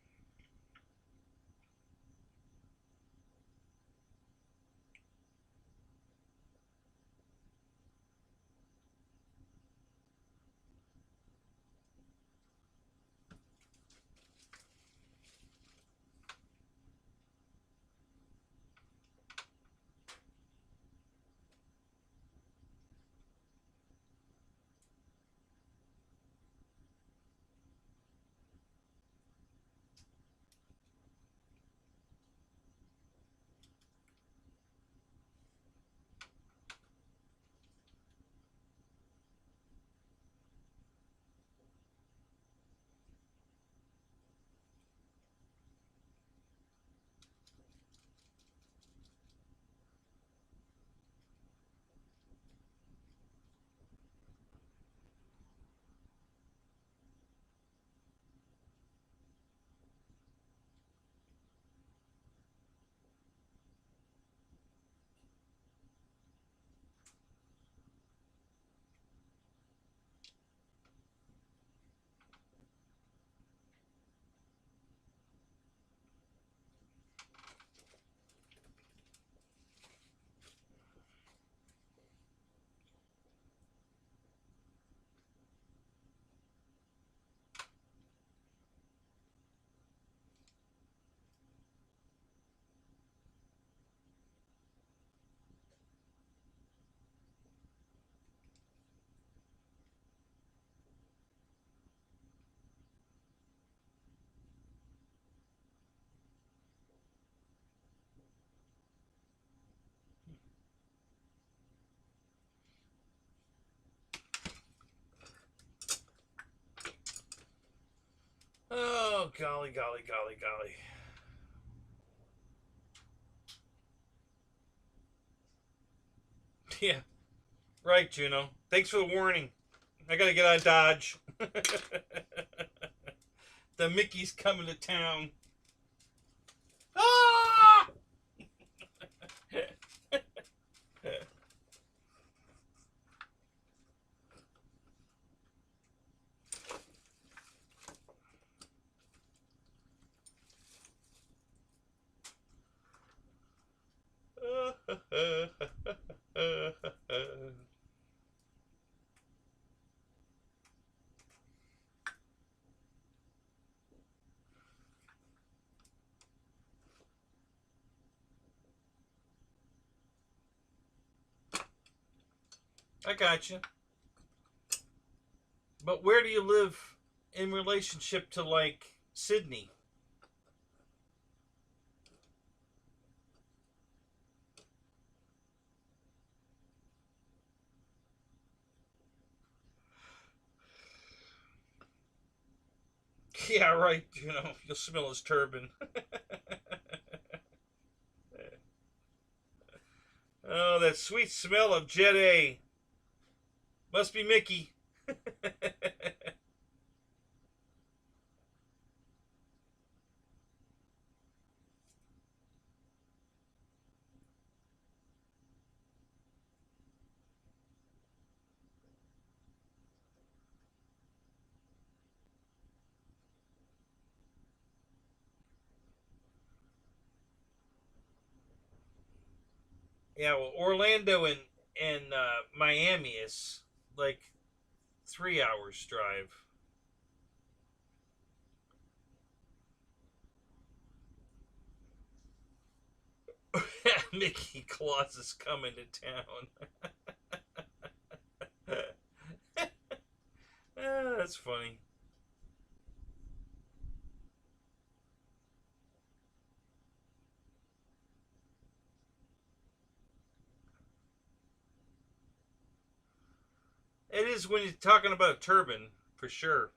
golly, golly, golly, golly. Yeah, right, Juno. Thanks for the warning. I gotta get out of Dodge. The Mickey's coming to town. Ah! I got you. But where do you live in relationship to, like, Sydney? Yeah, right. You know, you'll smell his turban. Oh, that sweet smell of Jet A. Must be Mickey. Yeah, well, Orlando and Miami is like 3 hours drive. Mickey Claus is coming to town. That's funny. It is when you're talking about a turban, for sure.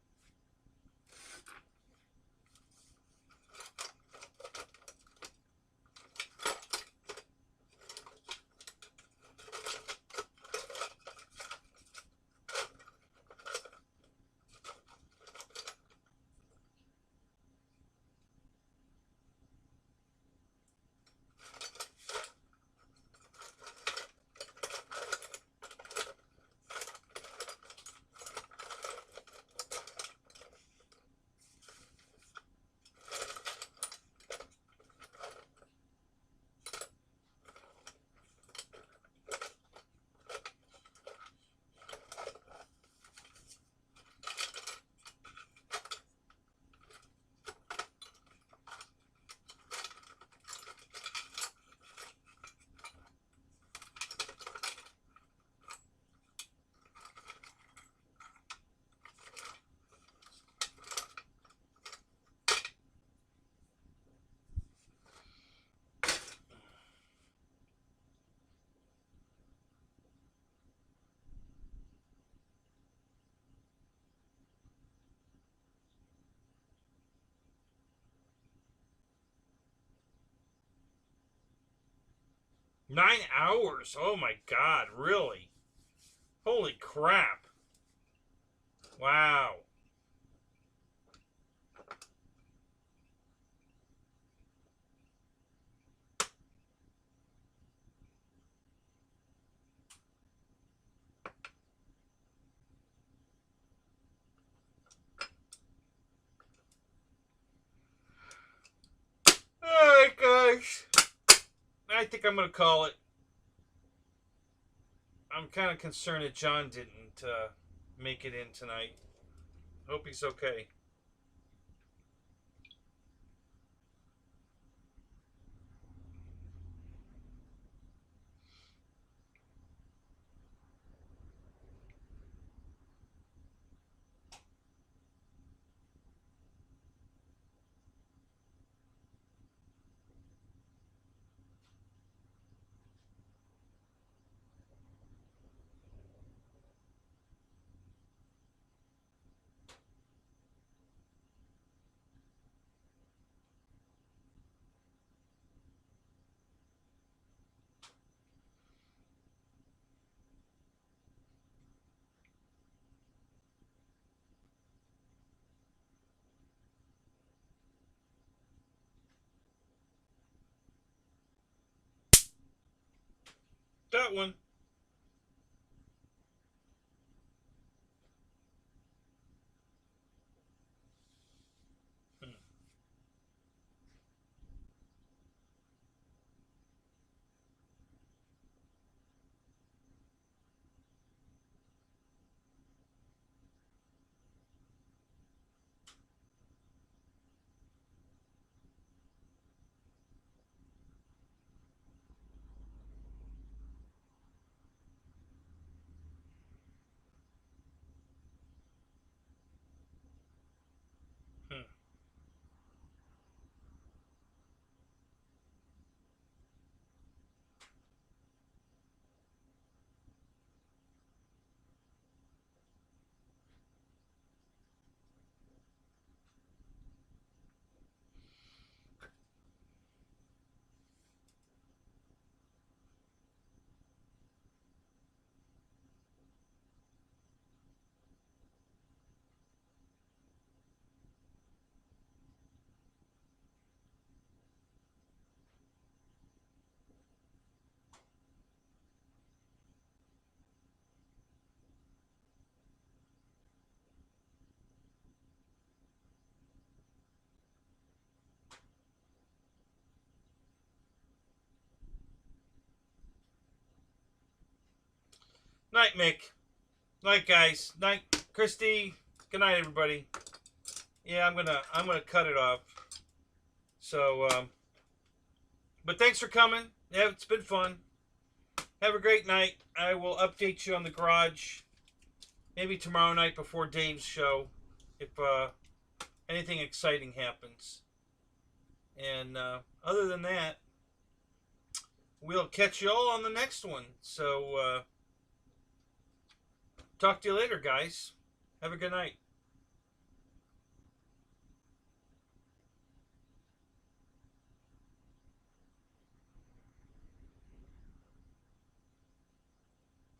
$9? Oh my God, really? Holy crap. Wow. Alright, guys. I think I'm going to call it. I'm kind of concerned that John didn't make it in tonight. Hope he's okay. that one. Night, Mick. Night, guys. Night, Christy. Good night, everybody. Yeah, I'm gonna cut it off. So, but thanks for coming. Yeah, it's been fun. Have a great night. I will update you on the garage maybe tomorrow night before Dave's show if anything exciting happens. And other than that, we'll catch you all on the next one. So, talk to you later, guys. Have a good night.